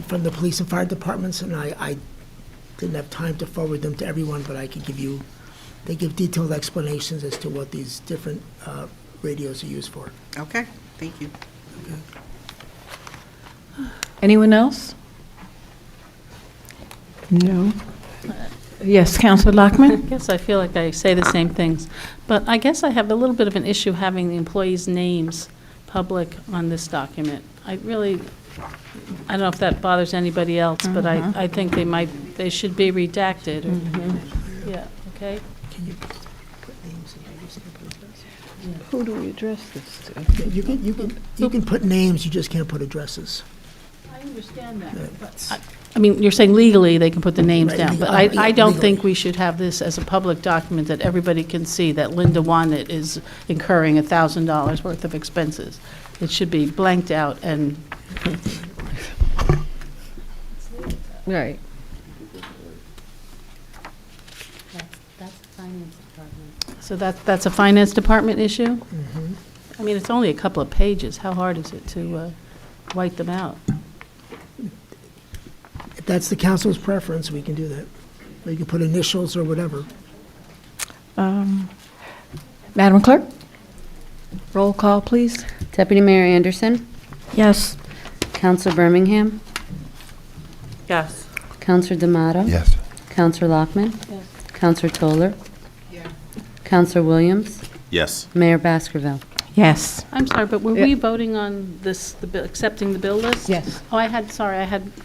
[SPEAKER 9] from the police and fire departments, and I didn't have time to forward them to everyone, but I could give you, they give detailed explanations as to what these different radios are used for.
[SPEAKER 10] Okay, thank you.
[SPEAKER 2] Anyone else? No. Yes, Counselor
[SPEAKER 1] I
[SPEAKER 2] Lockman?
[SPEAKER 1] guess I feel like I say the same things, but I guess I have a little bit of an issue having the employees' names public on this document. I don't know if that bothers anybody else, but I think they should be redacted. Yeah, okay?
[SPEAKER 9] Can you put names in here? You just can't put addresses?
[SPEAKER 2] Who do we address this to?
[SPEAKER 9] Yeah, you can put names, you just can't put addresses.
[SPEAKER 1] I understand that, but, I mean, you're saying legally they can put the names
[SPEAKER 9] Right,
[SPEAKER 1] down, but
[SPEAKER 9] legally,
[SPEAKER 1] I don't
[SPEAKER 9] legally.
[SPEAKER 1] think we should have this as a public document that everybody can see that Linda Wanett is incurring $1,000 worth of expenses. It should be blanked out and,
[SPEAKER 2] Right.
[SPEAKER 5] That's the finance department.
[SPEAKER 1] so that's a finance department issue? I mean, it's only a couple of pages. How hard is it to white them out?
[SPEAKER 9] If that's the council's preference, we can do that. Or you can put initials or whatever.
[SPEAKER 2] Madam Clerk? Roll call, please.
[SPEAKER 5] Deputy Mayor Anderson,
[SPEAKER 7] Yes.
[SPEAKER 5] Counselor Birmingham,
[SPEAKER 6] Yes.
[SPEAKER 5] Counselor D'Amato.
[SPEAKER 4] Yes.
[SPEAKER 5] Counselor Lockman. Counselor Toller. Counselor Williams.
[SPEAKER 3] Yes.
[SPEAKER 5] Mayor Baskerville.
[SPEAKER 2] Yes.
[SPEAKER 1] I'm sorry, but were we voting on this, accepting the bill list?
[SPEAKER 2] Yes.
[SPEAKER 1] Oh, I had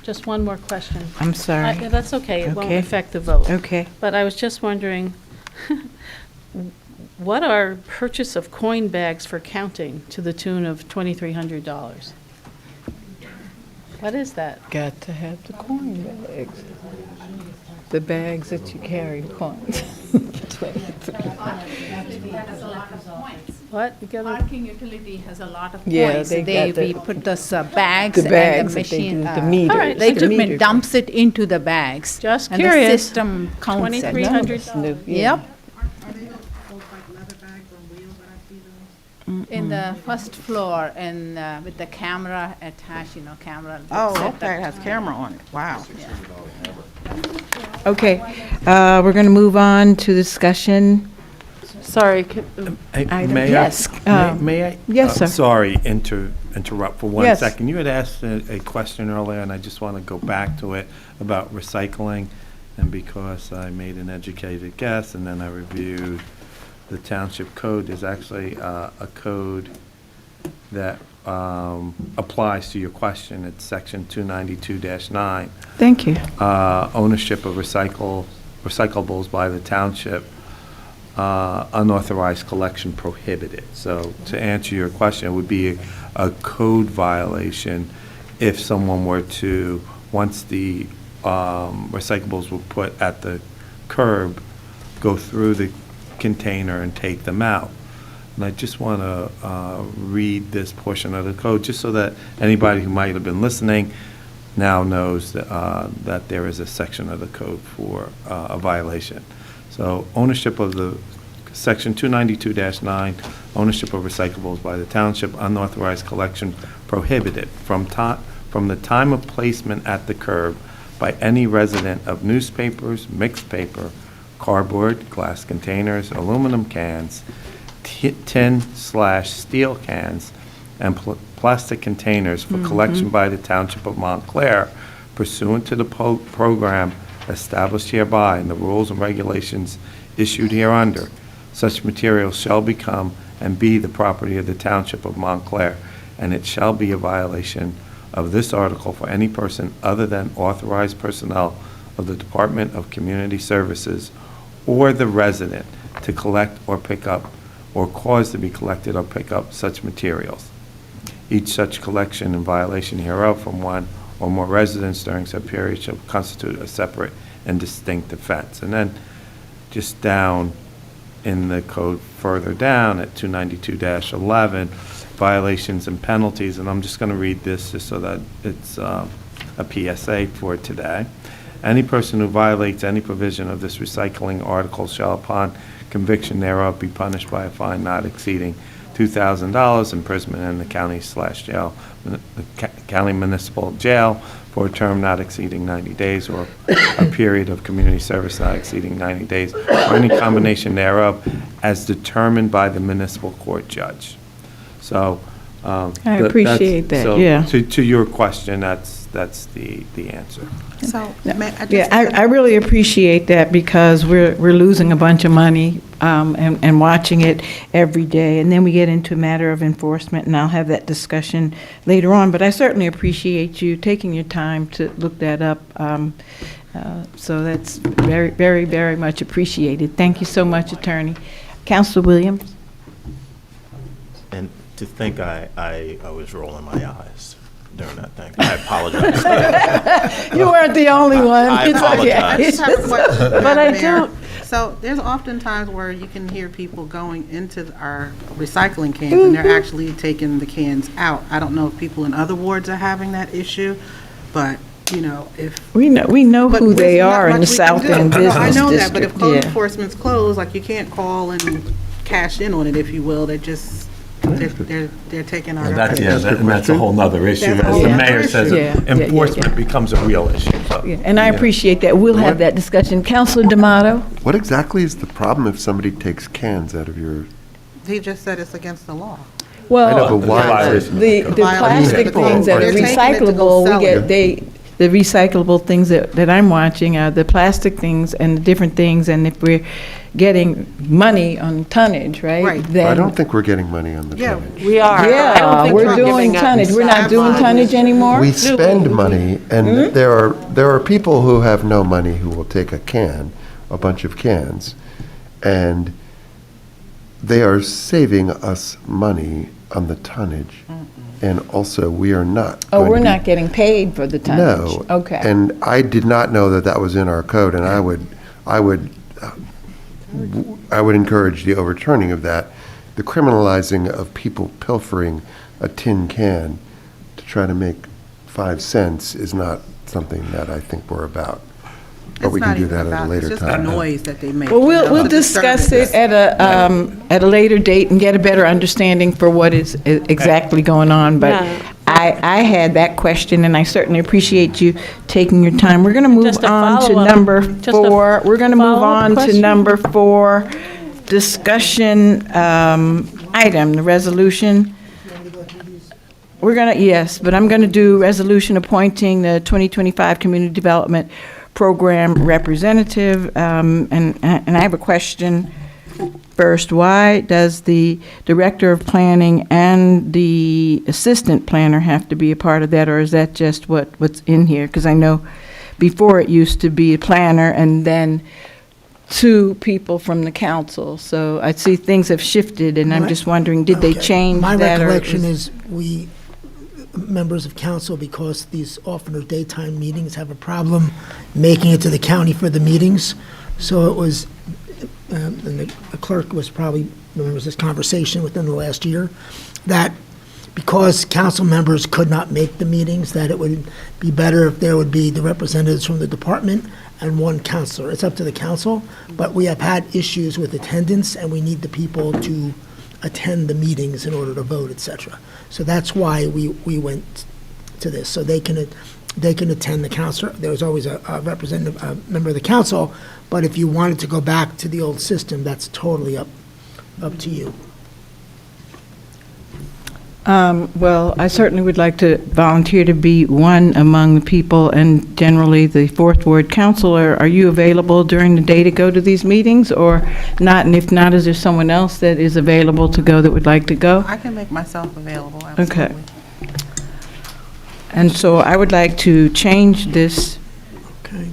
[SPEAKER 1] just one more question.
[SPEAKER 2] I'm sorry.
[SPEAKER 1] That's okay, it won't
[SPEAKER 2] Okay.
[SPEAKER 1] affect the vote.
[SPEAKER 2] Okay.
[SPEAKER 1] But I was just wondering, what are purchase of coin bags for counting to the tune of $2,300? What is that?
[SPEAKER 2] Got to have the coin bags. The bags that you carry coins.
[SPEAKER 1] What? You gotta-
[SPEAKER 22] Parking utility has a lot of
[SPEAKER 2] Yeah,
[SPEAKER 22] points.
[SPEAKER 2] they got
[SPEAKER 22] We
[SPEAKER 2] the-
[SPEAKER 22] put those bags
[SPEAKER 2] the
[SPEAKER 22] and
[SPEAKER 2] bags
[SPEAKER 22] the
[SPEAKER 2] that they
[SPEAKER 22] machine.
[SPEAKER 2] do, the meters.
[SPEAKER 1] All right,
[SPEAKER 22] The
[SPEAKER 1] so
[SPEAKER 22] equipment dumps it into the bags.
[SPEAKER 1] Just
[SPEAKER 22] And
[SPEAKER 1] curious.
[SPEAKER 22] the system counts it.
[SPEAKER 1] $2,300.
[SPEAKER 22] Yep.
[SPEAKER 10] Are they those like leather bags on wheels that I see those?
[SPEAKER 22] In the first floor and with the camera attached, camera.
[SPEAKER 10] Oh,
[SPEAKER 22] set
[SPEAKER 10] okay, it
[SPEAKER 22] up.
[SPEAKER 10] has camera on it, wow.
[SPEAKER 2] Okay, we're going to move on to discussion.
[SPEAKER 1] Sorry.
[SPEAKER 2] Item.
[SPEAKER 12] May I?
[SPEAKER 2] Yes,
[SPEAKER 12] May I?
[SPEAKER 2] yes, sir.
[SPEAKER 12] Sorry, interrupt for one
[SPEAKER 2] Yes.
[SPEAKER 12] second. You had asked a question earlier, and I just want to go back to it about recycling. And because I made an educated guess, and then I reviewed the township code, there's actually a code that applies to your question. It's section 292-9.
[SPEAKER 2] Thank you.
[SPEAKER 12] Ownership of recyclables by the township, unauthorized collection prohibited. So to answer your question, it would be a code violation if someone were to, once the recyclables were put at the curb, go through the container and take them out. And I just want to read this portion of the code, just so that anybody who might have been listening now knows that there is a section of the code for a violation. So ownership of the, section 292-9, ownership of recyclables by the township, unauthorized collection prohibited from the time of placement at the curb by any resident of newspapers, mixed paper, cardboard, glass containers, aluminum cans, tin/steel cans, and plastic containers for collection by the Township of Montclair pursuant to the program established hereby and the rules and regulations issued hereunder. Such materials shall become and be the property of the Township of Montclair, and it shall be a violation of this article for any person other than authorized personnel of the Department of Community Services or the resident to collect or pick up or cause to be collected or pick up such materials. Each such collection in violation hereof from one or more residents during such period shall constitute a separate and distinct offense. And then just down in the code further down at 292-11, violations and penalties, and I'm just going to read this just so that it's a PSA for today. Any person who violates any provision of this recycling article shall, upon conviction thereof, be punished by a fine not exceeding $2,000, imprisonment in the county/jail, the county municipal jail for a term not exceeding 90 days, or a period of community service not exceeding 90 days, or any combination thereof, as determined by the municipal court judge. So
[SPEAKER 2] I appreciate that,
[SPEAKER 12] so
[SPEAKER 2] yeah.
[SPEAKER 12] To your question, that's the answer.
[SPEAKER 10] So,
[SPEAKER 2] I really appreciate that, because we're losing a bunch of money and watching it every day. And then we get into a matter of enforcement, and I'll have that discussion later on. But I certainly appreciate you taking your time to look that up. So that's very, very, very much appreciated. Thank you so much, Attorney. Councilor Williams?
[SPEAKER 3] And to think I was rolling my eyes during that thing. I apologize.
[SPEAKER 2] You weren't the only one.
[SPEAKER 3] I
[SPEAKER 2] It's okay.
[SPEAKER 3] apologize.
[SPEAKER 10] I just have a question,
[SPEAKER 2] But I
[SPEAKER 10] Madam Mayor.
[SPEAKER 2] don't.
[SPEAKER 10] So there's often times where you can hear people going into our recycling cans and they're actually taking the cans out. I don't know if people in other wards are having that issue, but, you know, if.
[SPEAKER 2] We know
[SPEAKER 10] but
[SPEAKER 2] who they
[SPEAKER 10] there's not
[SPEAKER 2] are in the
[SPEAKER 10] much we can
[SPEAKER 2] South
[SPEAKER 10] do.
[SPEAKER 2] End Business
[SPEAKER 10] I know that,
[SPEAKER 2] District.
[SPEAKER 10] but if code
[SPEAKER 2] Yeah.
[SPEAKER 10] enforcement's closed, like you can't call and cash in on it, if you will. They're just, they're taking our.
[SPEAKER 12] And that's a whole nother issue.
[SPEAKER 10] That's a
[SPEAKER 12] As
[SPEAKER 10] whole
[SPEAKER 12] the
[SPEAKER 10] nother
[SPEAKER 12] mayor
[SPEAKER 10] issue.
[SPEAKER 12] says,
[SPEAKER 2] Yeah.
[SPEAKER 12] enforcement becomes a real issue. So,
[SPEAKER 2] Yeah, and I appreciate that. We'll have that discussion. Councilor D'Amato?
[SPEAKER 4] What exactly is the problem if somebody takes cans out of your,
[SPEAKER 10] He just said it's against the law.
[SPEAKER 2] Well,
[SPEAKER 4] I know, but why is it?
[SPEAKER 2] the plastic
[SPEAKER 10] People
[SPEAKER 2] things that are
[SPEAKER 10] are taking it to go
[SPEAKER 2] recyclable,
[SPEAKER 10] sell
[SPEAKER 2] we
[SPEAKER 10] it.
[SPEAKER 2] get, the recyclable things that I'm watching are the plastic things and the different things, and if we're getting money on tonnage, right?
[SPEAKER 10] Right.
[SPEAKER 2] then-
[SPEAKER 4] I don't think we're getting money on the
[SPEAKER 10] Yeah,
[SPEAKER 4] tonnage.
[SPEAKER 6] We are. I don't
[SPEAKER 2] Yeah,
[SPEAKER 6] think
[SPEAKER 2] we're doing
[SPEAKER 6] giving up.
[SPEAKER 2] tonnage. We're not doing tonnage anymore?
[SPEAKER 4] We spend money, and there are people who have no money who will take a bunch of cans, and they are saving us money on the tonnage. And also, we are not.
[SPEAKER 2] Oh,
[SPEAKER 4] going to
[SPEAKER 2] we're
[SPEAKER 4] be-
[SPEAKER 2] not getting paid for the tonnage?
[SPEAKER 4] No.
[SPEAKER 2] Okay.
[SPEAKER 4] And I did not know that was in our code, and I would encourage the overturning of that. The criminalizing of people pilfering a tin can to try to make 5 cents is not something that I think we're about. But
[SPEAKER 10] It's
[SPEAKER 4] we can
[SPEAKER 10] not
[SPEAKER 4] do
[SPEAKER 10] even
[SPEAKER 4] that at a
[SPEAKER 10] about-
[SPEAKER 4] later
[SPEAKER 10] It's just the
[SPEAKER 4] time.
[SPEAKER 10] noise that they make.
[SPEAKER 2] Well,
[SPEAKER 10] you know,
[SPEAKER 2] we'll
[SPEAKER 10] the
[SPEAKER 2] discuss it
[SPEAKER 10] disturbance.
[SPEAKER 2] at a later date and get a better understanding for what is exactly going on. But I had that question, and I certainly appreciate you taking your time. We're going to move
[SPEAKER 11] Just a
[SPEAKER 2] on to
[SPEAKER 11] follow-up.
[SPEAKER 2] number
[SPEAKER 11] Just a
[SPEAKER 2] 4. We're going to move
[SPEAKER 11] follow-up
[SPEAKER 2] on to
[SPEAKER 11] question?
[SPEAKER 2] number 4. discussion item, the resolution. We're going to, yes, but I'm going to do resolution appointing the 2025 Community Development Program Representative. And I have a question first. Why does the Director of Planning and the Assistant Planner have to be a part of that, or is that just what's in here? Because I know before it used to be a planner and then 2 people from the council. So I see things have shifted, and I'm just wondering, did they change
[SPEAKER 9] My
[SPEAKER 2] that?
[SPEAKER 9] recollection is we, members of council, because these often are daytime meetings, have a problem making it to the county for the meetings. So it was, and the clerk was probably, remembers this conversation within the last year, that because council members could not make the meetings, that it would be better if there would be the representatives from the department and 1 counselor. It's up to the council, but we have had issues with attendance, and we need the people to attend the meetings in order to vote, et cetera. So that's why we went to this, so they can attend the council. There was always a representative, a member of the council, but if you wanted to go back to the old system, that's totally up to you.
[SPEAKER 2] Well, I certainly would like to volunteer to be one among the people, and generally the 4th Ward Councilor. Are you available during the day to go to these meetings, or not? And if not, is there someone else that is available to go that would like to go?
[SPEAKER 10] I can make myself available, absolutely.
[SPEAKER 2] Okay. And so I would like to change this.
[SPEAKER 9] Okay.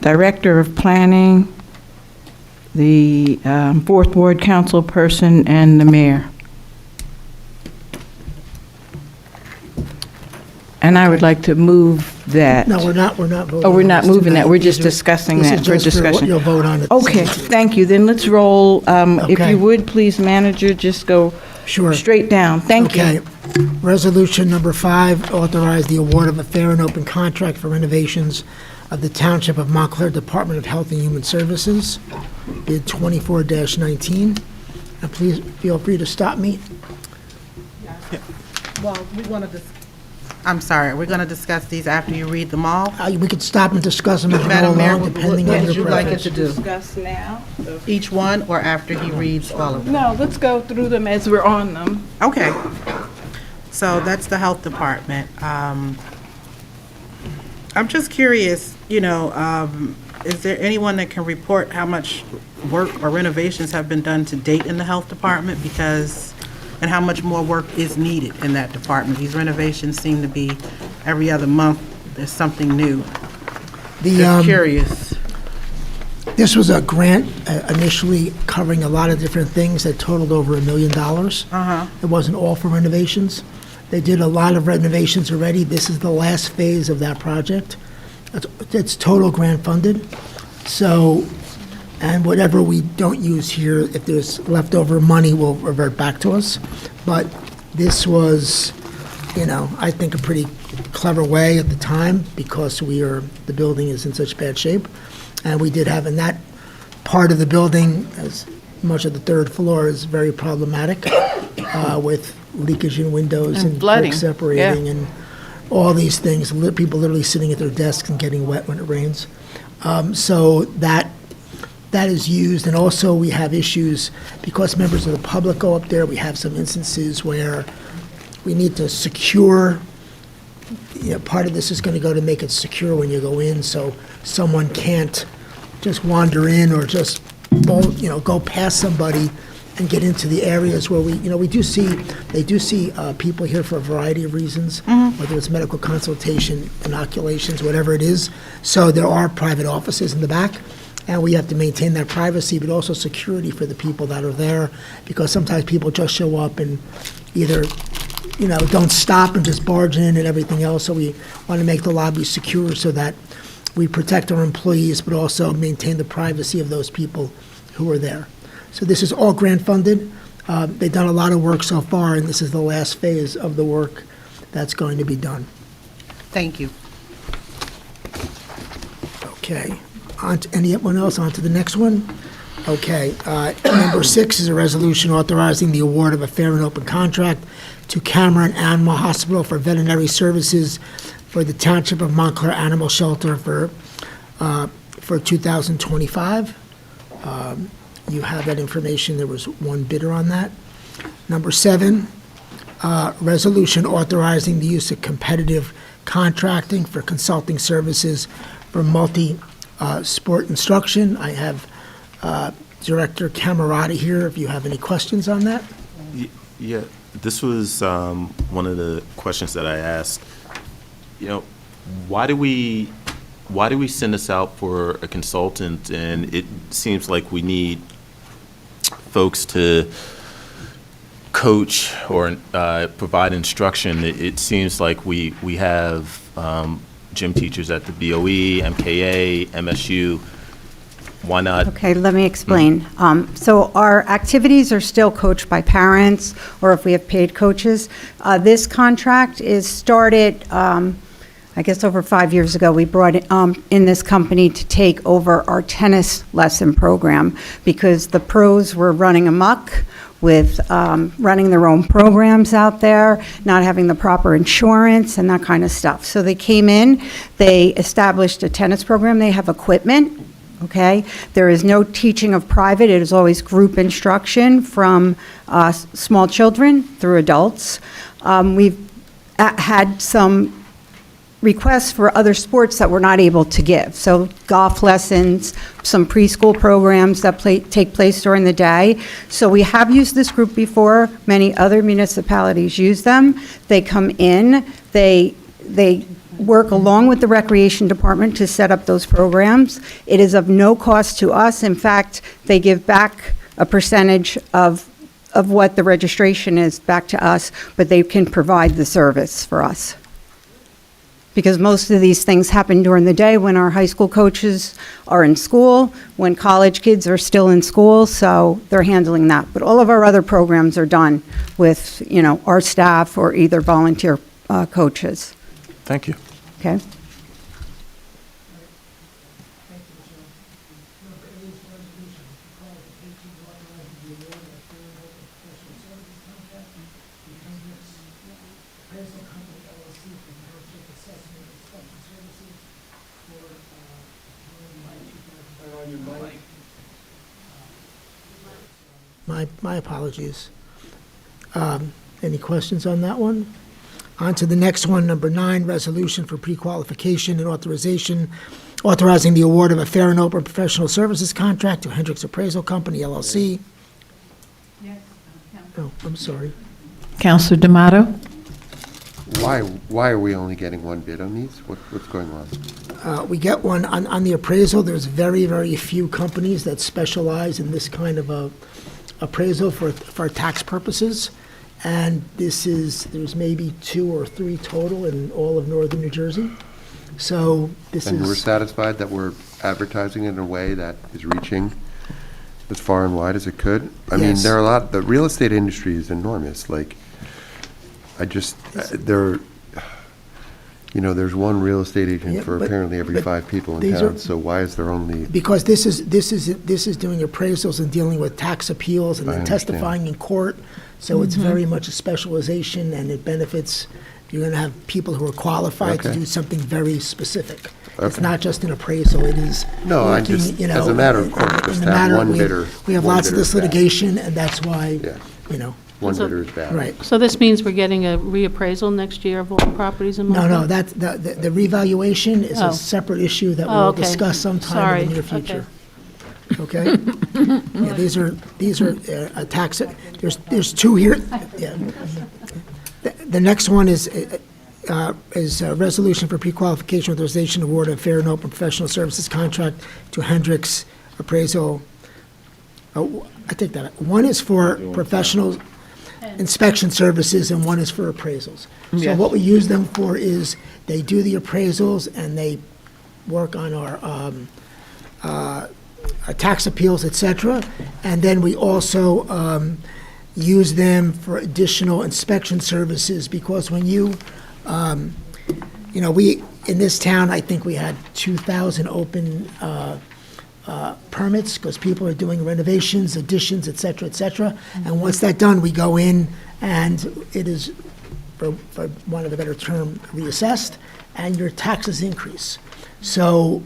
[SPEAKER 2] Director of Planning, the 4th Ward Council person, and the mayor. And I would like to move that.
[SPEAKER 9] No, we're not voting.
[SPEAKER 2] Oh, we're
[SPEAKER 9] on
[SPEAKER 2] not
[SPEAKER 9] this
[SPEAKER 2] moving that,
[SPEAKER 9] tonight.
[SPEAKER 2] we're just
[SPEAKER 9] These are-
[SPEAKER 2] discussing
[SPEAKER 9] this
[SPEAKER 2] that
[SPEAKER 9] is
[SPEAKER 2] for
[SPEAKER 9] just what
[SPEAKER 2] discussion.
[SPEAKER 9] you'll vote on at the
[SPEAKER 2] Okay,
[SPEAKER 9] 17th.
[SPEAKER 2] thank you. Then let's roll. If
[SPEAKER 9] Okay.
[SPEAKER 2] you would, please, manager, just go
[SPEAKER 9] Sure.
[SPEAKER 2] straight down. Thank you.
[SPEAKER 9] Okay. Resolution number 5, authorize the award of a fair and open contract for renovations of the Township of Montclair Department of Health and Human Services, bid 24-19. And please feel free to stop me.
[SPEAKER 10] Well, I'm sorry, we're going to discuss these after you read them all?
[SPEAKER 9] We could stop and discuss them as we go
[SPEAKER 10] Madam Mayor,
[SPEAKER 9] along, depending on
[SPEAKER 10] would you
[SPEAKER 9] your
[SPEAKER 10] like
[SPEAKER 9] preference.
[SPEAKER 10] it to do?
[SPEAKER 2] Discuss now?
[SPEAKER 10] Each one, or after he reads all of them?
[SPEAKER 2] No, let's go through them as we're on them.
[SPEAKER 10] Okay. So that's the health department. I'm just curious, is there anyone that can report how much work or renovations have been done to date in the health department? And how much more work is needed in that department? These renovations seem to be every other month, there's something new. Just curious.
[SPEAKER 9] This was a grant initially covering a lot of different things that totaled over $1 million. It wasn't all for renovations. They did a lot of renovations already. This is the last phase of that project. It's total grant funded. So, and whatever we don't use here, if there's leftover money, will revert back to us. But this was, I think a pretty clever way at the time, because the building is in such bad shape. And we did have in that part of the building, as much of the 3rd floor is very problematic, with leakage in windows and
[SPEAKER 2] flooding,
[SPEAKER 9] bricks separating and all these things. People literally sitting at their desks and getting wet when it rains. So that is used, and also we have issues because members of the public go up there. We have some instances where we need to secure. Part of this is going to go to make it secure when you go in, so someone can't just wander in or just go past somebody and get into the areas where they do see people here for a variety of reasons, whether it's medical consultation, inoculations, whatever it is. So there are private offices in the back, and we have to maintain that privacy, but also security for the people that are there, because sometimes people just show up and either, don't stop and just barge in and everything else. So we want to make the lobby secure so that we protect our employees, but also maintain the privacy of those people who are there. So this is all grant funded. They've done a lot of work so far, and this is the last phase of the work that's going to be done.
[SPEAKER 10] Thank you.
[SPEAKER 9] Okay. Anyone else? On to the next one? Okay. Number 6 is a resolution authorizing the award of a fair and open contract to Cameron Animal Hospital for veterinary services for the Township of Montclair Animal Shelter for for 2025. You have that information. There was one bidder on that. Number 7, resolution authorizing the use of competitive contracting for consulting services for multi-sport instruction. I have Director Camerata here, if you have any questions on that.
[SPEAKER 3] Yeah, this was one of the questions that I asked. You know, why do we send this out for a consultant? And it seems like we need folks to coach or provide instruction. It seems like we have gym teachers at the BOE, MKA, MSU. Why not?
[SPEAKER 13] Okay, let me explain. So our activities are still coached by parents, or if we have paid coaches. This contract is started, I guess, over 5 years ago. We brought in this company to take over our tennis lesson program because the pros were running amok with running their own programs out there, not having the proper insurance and that kind of stuff. So they came in, they established a tennis program, they have equipment. Okay, there is no teaching of private. It is always group instruction from small children through adults. We've had some requests for other sports that we're not able to give. So golf lessons, some preschool programs that take place during the day. So we have used this group before. Many other municipalities use them. They come in, they work along with the recreation department to set up those programs. It is of no cost to us. In fact, they give back a percentage of what the registration is back to us, but they can provide the service for us. Because most of these things happen during the day when our high school coaches are in school, when college kids are still in school, so they're handling that. But all of our other programs are done with, our staff or either volunteer coaches.
[SPEAKER 3] Thank you.
[SPEAKER 13] Okay?
[SPEAKER 9] My apologies. Any questions on that one? On to the next one, number 9, resolution for pre-qualification and authorizing the award of a fair and open professional services contract to Hendricks Appraisal Company, LLC.
[SPEAKER 2] Yes.
[SPEAKER 9] Oh, I'm sorry.
[SPEAKER 2] Counselor D'Amato?
[SPEAKER 4] Why are we only getting one bid on these? What's going on?
[SPEAKER 9] We get one on the appraisal. There's very, very few companies that specialize in this kind of a appraisal for tax purposes. And there's maybe 2 or 3 total in all of northern New Jersey. So
[SPEAKER 4] And we're satisfied that we're advertising in a way that is reaching as far and wide as it could? I mean,
[SPEAKER 9] Yes.
[SPEAKER 4] there are the real estate industry is enormous. There's one real estate agent
[SPEAKER 9] Yeah,
[SPEAKER 4] for
[SPEAKER 9] but-
[SPEAKER 4] apparently every
[SPEAKER 9] but
[SPEAKER 4] 5 people in
[SPEAKER 9] these
[SPEAKER 4] town,
[SPEAKER 9] are-
[SPEAKER 4] so why is there only?
[SPEAKER 9] Because this is doing appraisals and dealing with tax appeals and
[SPEAKER 4] I
[SPEAKER 9] then
[SPEAKER 4] understand.
[SPEAKER 9] testifying in court. So it's very much a specialization, and it benefits, you're going to have people who are qualified to
[SPEAKER 4] Okay.
[SPEAKER 9] do something very specific. It's
[SPEAKER 4] Okay.
[SPEAKER 9] not just an appraisal, it is
[SPEAKER 4] No, I
[SPEAKER 9] working,
[SPEAKER 4] just, as a matter of course, just
[SPEAKER 9] in the
[SPEAKER 4] have
[SPEAKER 9] matter-
[SPEAKER 4] one
[SPEAKER 9] we have-
[SPEAKER 4] bidder.
[SPEAKER 9] We have
[SPEAKER 4] one
[SPEAKER 9] lots of
[SPEAKER 4] bidder
[SPEAKER 9] this
[SPEAKER 4] is bad.
[SPEAKER 9] litigation, and that's why,
[SPEAKER 4] Yeah. One
[SPEAKER 1] So-
[SPEAKER 4] bidder is bad.
[SPEAKER 9] right.
[SPEAKER 1] So this means we're getting a reappraisal next year of all the propies in
[SPEAKER 9] No,
[SPEAKER 1] Montclair?
[SPEAKER 9] no, the revaluation is
[SPEAKER 1] Oh.
[SPEAKER 9] a separate issue that
[SPEAKER 1] Oh,
[SPEAKER 9] we'll
[SPEAKER 1] okay.
[SPEAKER 9] discuss sometime
[SPEAKER 1] Sorry.
[SPEAKER 9] in the near
[SPEAKER 1] Okay.
[SPEAKER 9] future. Okay? Yeah, these are a tax, there's 2 here. Yeah. The next one is a resolution for pre-qualification authorization award of fair and open professional services contract to Hendricks Appraisal. Oh, I take that. One is for professional inspection services and one is for appraisals. So
[SPEAKER 6] Yes.
[SPEAKER 9] what we use them for is they do the appraisals and they work on our tax appeals, et cetera. And then we also use them for additional inspection services because when we, in this town, I think we had 2,000 open permits because people are doing renovations, additions, et cetera, et cetera. And once that's done, we go in and it is, for want of a better term, reassessed and your taxes increase. So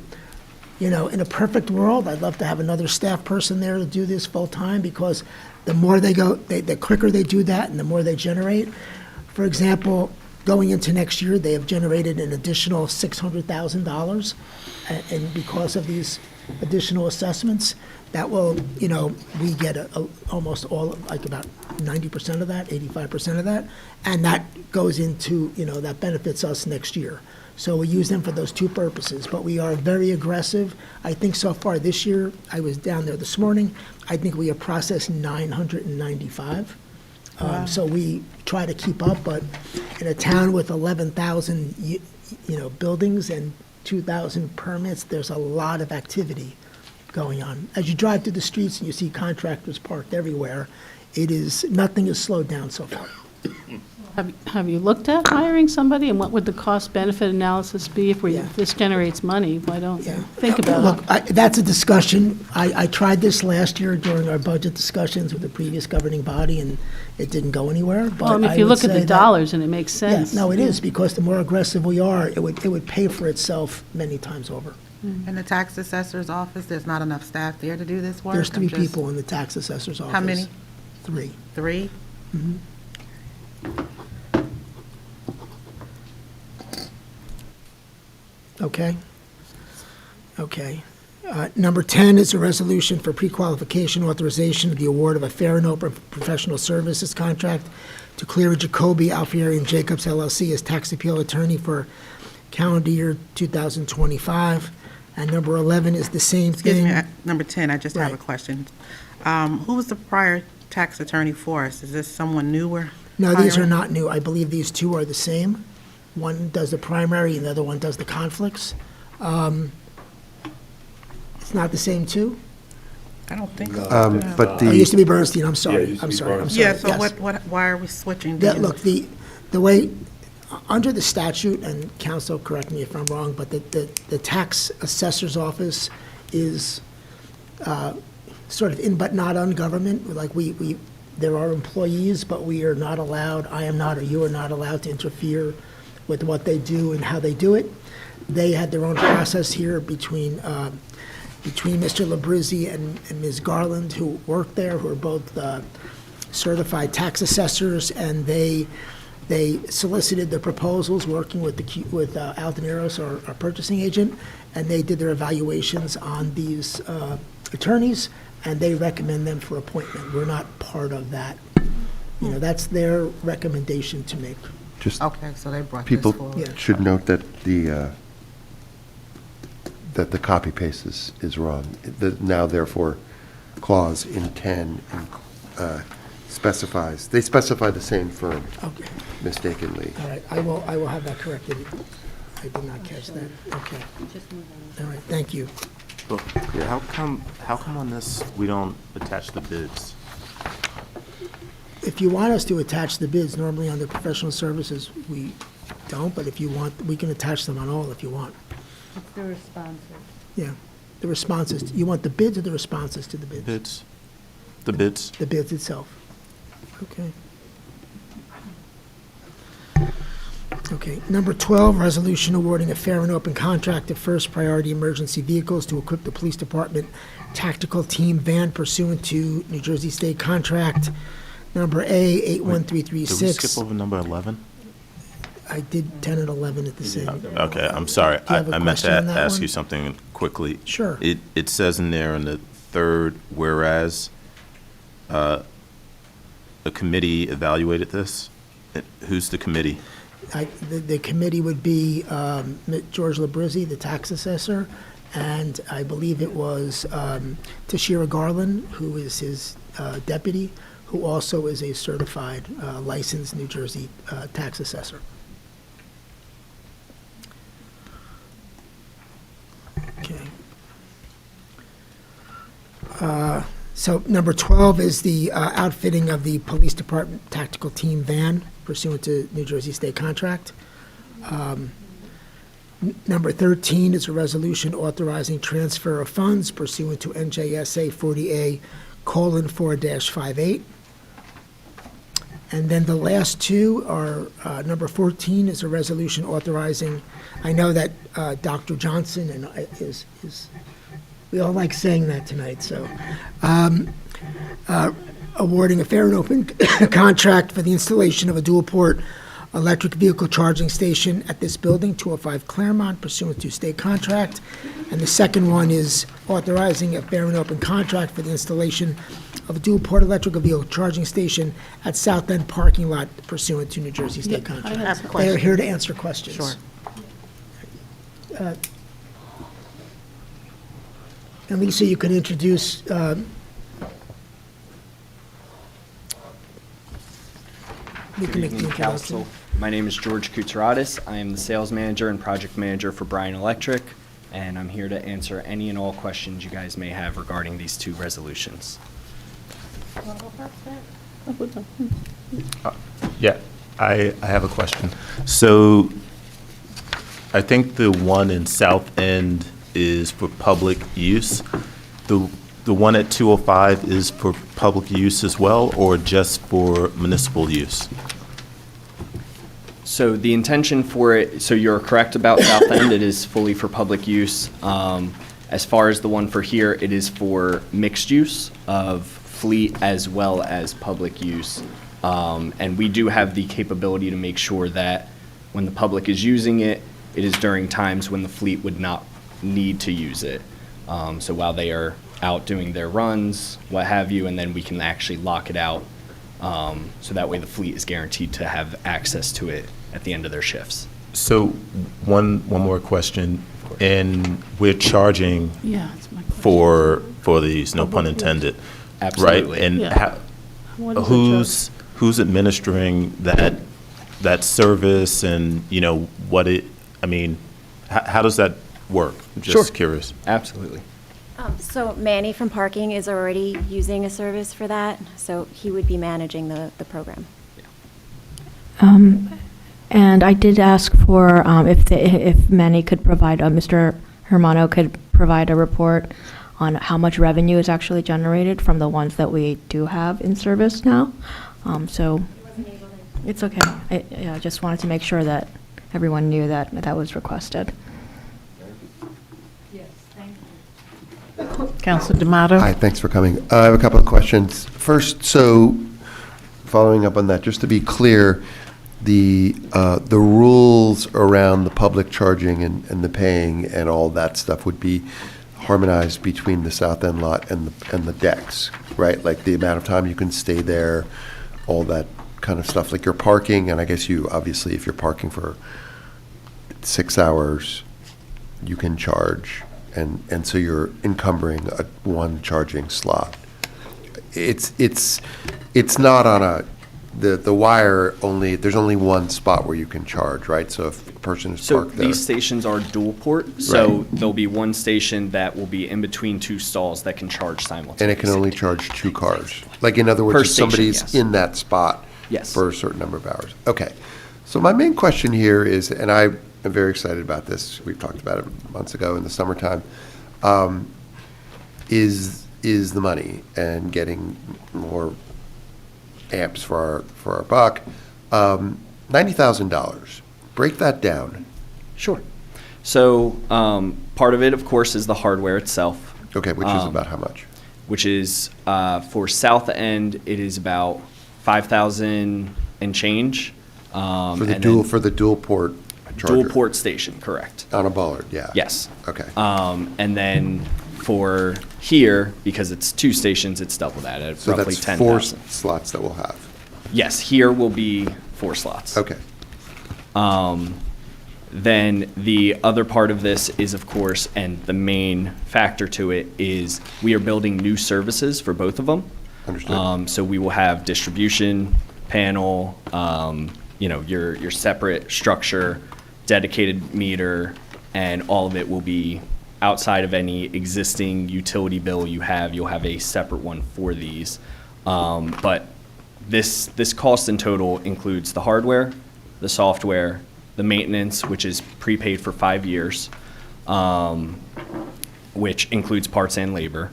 [SPEAKER 9] You know, in a perfect world, I'd love to have another staff person there to do this full-time, because the more they go, the quicker they do that and the more they generate. For example, going into next year, they have generated an additional $600,000, and because of these additional assessments, that will, you know, we get almost all, like about 90% of that, 85% of that, and that goes into, you know, that benefits us next year. So we use them for those two purposes, but we are very aggressive. I think so far this year, I was down there this morning, I think we have processed 995. So we try to keep up, but in a town with 11,000, you know, buildings and 2,000 permits, there's a lot of activity going on. As you drive through the streets and you see contractors parked everywhere, nothing is slowed down so far.
[SPEAKER 1] Have you looked at hiring somebody, and what would the cost-benefit analysis be if this generates money? Why don't you think about it?
[SPEAKER 9] Look, that's a discussion. I tried this last year during our budget discussions with the previous governing body, and it didn't go anywhere. But
[SPEAKER 1] Well, I mean, if you look at the dollars, and it makes sense.
[SPEAKER 9] Yeah, no, it is, because the more aggressive we are, it would pay for itself many times over.
[SPEAKER 10] In the tax assessor's office, there's not enough staff there to do this work?
[SPEAKER 9] There's three people in the tax assessor's office.
[SPEAKER 10] How many?
[SPEAKER 9] 3.
[SPEAKER 10] 3?
[SPEAKER 9] Okay. Number 10 is a resolution for pre-qualification authorization of the award of a fair and open professional services contract to clear Jacoby, Alfieri, and Jacobs LLC as tax appeal attorney for calendar year 2025. And number 11 is the same thing.
[SPEAKER 10] Excuse me, number 10, I just have a question. Who was the prior tax attorney for us? Is this someone new we're
[SPEAKER 9] No, these are
[SPEAKER 10] hiring?
[SPEAKER 9] not new. I believe these two are the same. One does the primary and the other one does the conflicts. It's not the same two?
[SPEAKER 10] I don't think so.
[SPEAKER 4] But
[SPEAKER 9] Oh, it used to
[SPEAKER 4] the,
[SPEAKER 9] be Bernstein, I'm
[SPEAKER 12] Yeah,
[SPEAKER 9] sorry,
[SPEAKER 12] it used to
[SPEAKER 9] I'm
[SPEAKER 12] be
[SPEAKER 9] sorry, I'm
[SPEAKER 12] Bernstein.
[SPEAKER 9] sorry.
[SPEAKER 10] Yeah, so
[SPEAKER 9] yes.
[SPEAKER 10] why are we switching?
[SPEAKER 9] Yeah, look, the way, under the statute, and counsel, correct me if I'm wrong, but the tax assessor's office is sort of in but not on government. Like there are employees, but we are not allowed, I am not, or you are not allowed to interfere with what they do and how they do it. They had their own process here between Mr. Labrizzi and Ms. Garland, who work there, who are both certified tax assessors, and they solicited the proposals, working with Altaneros, our purchasing agent, and they did their evaluations on these attorneys, and they recommend them for appointment. We're not part of that. You know, that's their recommendation to make.
[SPEAKER 4] just
[SPEAKER 10] Okay, so they brought this
[SPEAKER 4] people
[SPEAKER 10] forward.
[SPEAKER 9] Yeah.
[SPEAKER 4] should note that the copy paste is wrong. The now therefore clause in 10 specifies, they specify the same firm
[SPEAKER 9] Okay,
[SPEAKER 4] mistakenly.
[SPEAKER 9] all right, I will have that corrected. I did not catch that. Okay. All right, thank you.
[SPEAKER 3] Well, how come on this, we don't attach the bids?
[SPEAKER 9] If you want us to attach the bids, normally under professional services, we don't, but if you want, we can attach them on all if you want.
[SPEAKER 5] It's the responses.
[SPEAKER 9] Yeah, the responses, you want the bids or the responses to the bids?
[SPEAKER 3] Bids? The bids?
[SPEAKER 9] The bids itself. Okay. Okay, number 12, resolution awarding a fair and open contract to First Priority Emergency Vehicles to equip the Police Department Tactical Team Van pursuant to New Jersey State Contract number A
[SPEAKER 3] Did we
[SPEAKER 9] 81336.
[SPEAKER 3] skip over number 11?
[SPEAKER 9] I did 10 and 11 at the same.
[SPEAKER 3] Okay, I'm sorry.
[SPEAKER 9] Do you have a
[SPEAKER 3] I meant to
[SPEAKER 9] question on that
[SPEAKER 3] ask
[SPEAKER 9] one?
[SPEAKER 3] you something quickly.
[SPEAKER 9] Sure.
[SPEAKER 3] It says in there in the third whereas, a committee evaluated this. Who's the committee?
[SPEAKER 9] The committee would be George Labrizzi, the tax assessor, and I believe it was Tashira Garland, who is his deputy, who also is a certified licensed New Jersey tax assessor. Okay. So number 12 is the outfitting of the Police Department Tactical Team Van pursuant to New Jersey State Contract. Number 13 is a resolution authorizing transfer of funds pursuant to NJSA 40A:4-58. And then the last two are, number 14 is a resolution authorizing, I know that Dr. Johnson and we all like saying that tonight, so, awarding a fair and open contract for the installation of a dual-port electric vehicle charging station at this building, 205 Claremont, pursuant to state contract. And the second one is authorizing a fair and open contract for the installation of a dual-port electric vehicle charging station at South End parking lot pursuant to New Jersey state contract.
[SPEAKER 10] have a
[SPEAKER 9] They are
[SPEAKER 10] question.
[SPEAKER 9] here to answer questions.
[SPEAKER 10] Sure.
[SPEAKER 9] And Lisa, you can introduce, you can make the
[SPEAKER 14] Evening,
[SPEAKER 9] introduction.
[SPEAKER 14] Council. My name is George Kutsaratis. I am the sales manager and project manager for Bryan Electric, and I'm here to answer any and all questions you guys may have regarding these two resolutions.
[SPEAKER 3] Yeah, I have a question. So I think the one in South End is for public use. The one at 205 is for public use as well, or just for municipal use?
[SPEAKER 14] So the intention for it, so you're correct about South End, it is fully for public use. As far as the one for here, it is for mixed use of fleet as well as public use. And we do have the capability to make sure that when the public is using it, it is during times when the fleet would not need to use it. So while they are out doing their runs, what have you, and then we can actually lock it out. So that way the fleet is guaranteed to have access to it at the end of their shifts.
[SPEAKER 3] So one more question, and we're charging
[SPEAKER 1] Yeah, that's my question.
[SPEAKER 3] for these, no pun intended.
[SPEAKER 14] Absolutely.
[SPEAKER 3] Right? And
[SPEAKER 1] Yeah. What is the
[SPEAKER 3] who's administering that service, and, you know, how does that work?
[SPEAKER 14] Sure.
[SPEAKER 3] Just curious.
[SPEAKER 14] Absolutely.
[SPEAKER 20] So Manny from Parking is already using a service for that, so he would be managing the program.
[SPEAKER 7] And I did ask for if Manny could provide, Mr. Hermano could provide a report on how much revenue is actually generated from the ones that we do have in service now. So it's okay. I just wanted to make sure that everyone knew that that was requested.
[SPEAKER 10] Councilor D'Amato?
[SPEAKER 4] Hi, thanks for coming. I have a couple of questions. First, so following up on that, just to be clear, the rules around the public charging and the paying and all that stuff would be harmonized between the South End lot and the decks, right? Like the amount of time you can stay there, all that kind of stuff, like your parking, and I guess you, obviously, if you're parking for 6 hours, you can charge, and so you're encumbering one charging slot. It's not on the wire only, there's only one spot where you can charge, right? So if a person is
[SPEAKER 14] So
[SPEAKER 4] parked there.
[SPEAKER 14] these stations are dual port, so
[SPEAKER 4] Right.
[SPEAKER 14] there'll be one station that will be in between two stalls that can charge simultaneously.
[SPEAKER 4] And it can only charge 2 cars. Like, in other
[SPEAKER 14] Per
[SPEAKER 4] words, if
[SPEAKER 14] station,
[SPEAKER 4] somebody's
[SPEAKER 14] yes.
[SPEAKER 4] in that spot
[SPEAKER 14] Yes.
[SPEAKER 4] for a certain number of hours. Okay. So my main question here is, and I am very excited about this, we've talked about it months ago in the summertime, is the money and getting more amps for our buck. $90,000. Break that down.
[SPEAKER 14] Sure. So part of it, of course, is the hardware itself.
[SPEAKER 4] Okay, which is about how much?
[SPEAKER 14] Which is, for South End, it is about $5,000 and change.
[SPEAKER 4] For the dual port charger?
[SPEAKER 14] Dual port station, correct.
[SPEAKER 4] On a bollard, yeah.
[SPEAKER 14] Yes.
[SPEAKER 4] Okay.
[SPEAKER 14] And then for here, because it's 2 stations, it's double that at
[SPEAKER 4] So
[SPEAKER 14] roughly
[SPEAKER 4] that's 4
[SPEAKER 14] $10,000.
[SPEAKER 4] slots that we'll have.
[SPEAKER 14] Yes, here will be 4 slots.
[SPEAKER 4] Okay.
[SPEAKER 14] Then the other part of this is, of course, and the main factor to it is we are building new services for both of them.
[SPEAKER 4] Understood.
[SPEAKER 14] So we will have distribution panel, your separate structure, dedicated meter, and all of it will be outside of any existing utility bill you have. You'll have a separate one for these. But this cost in total includes the hardware, the software, the maintenance, which is prepaid for 5 years, which includes parts and labor.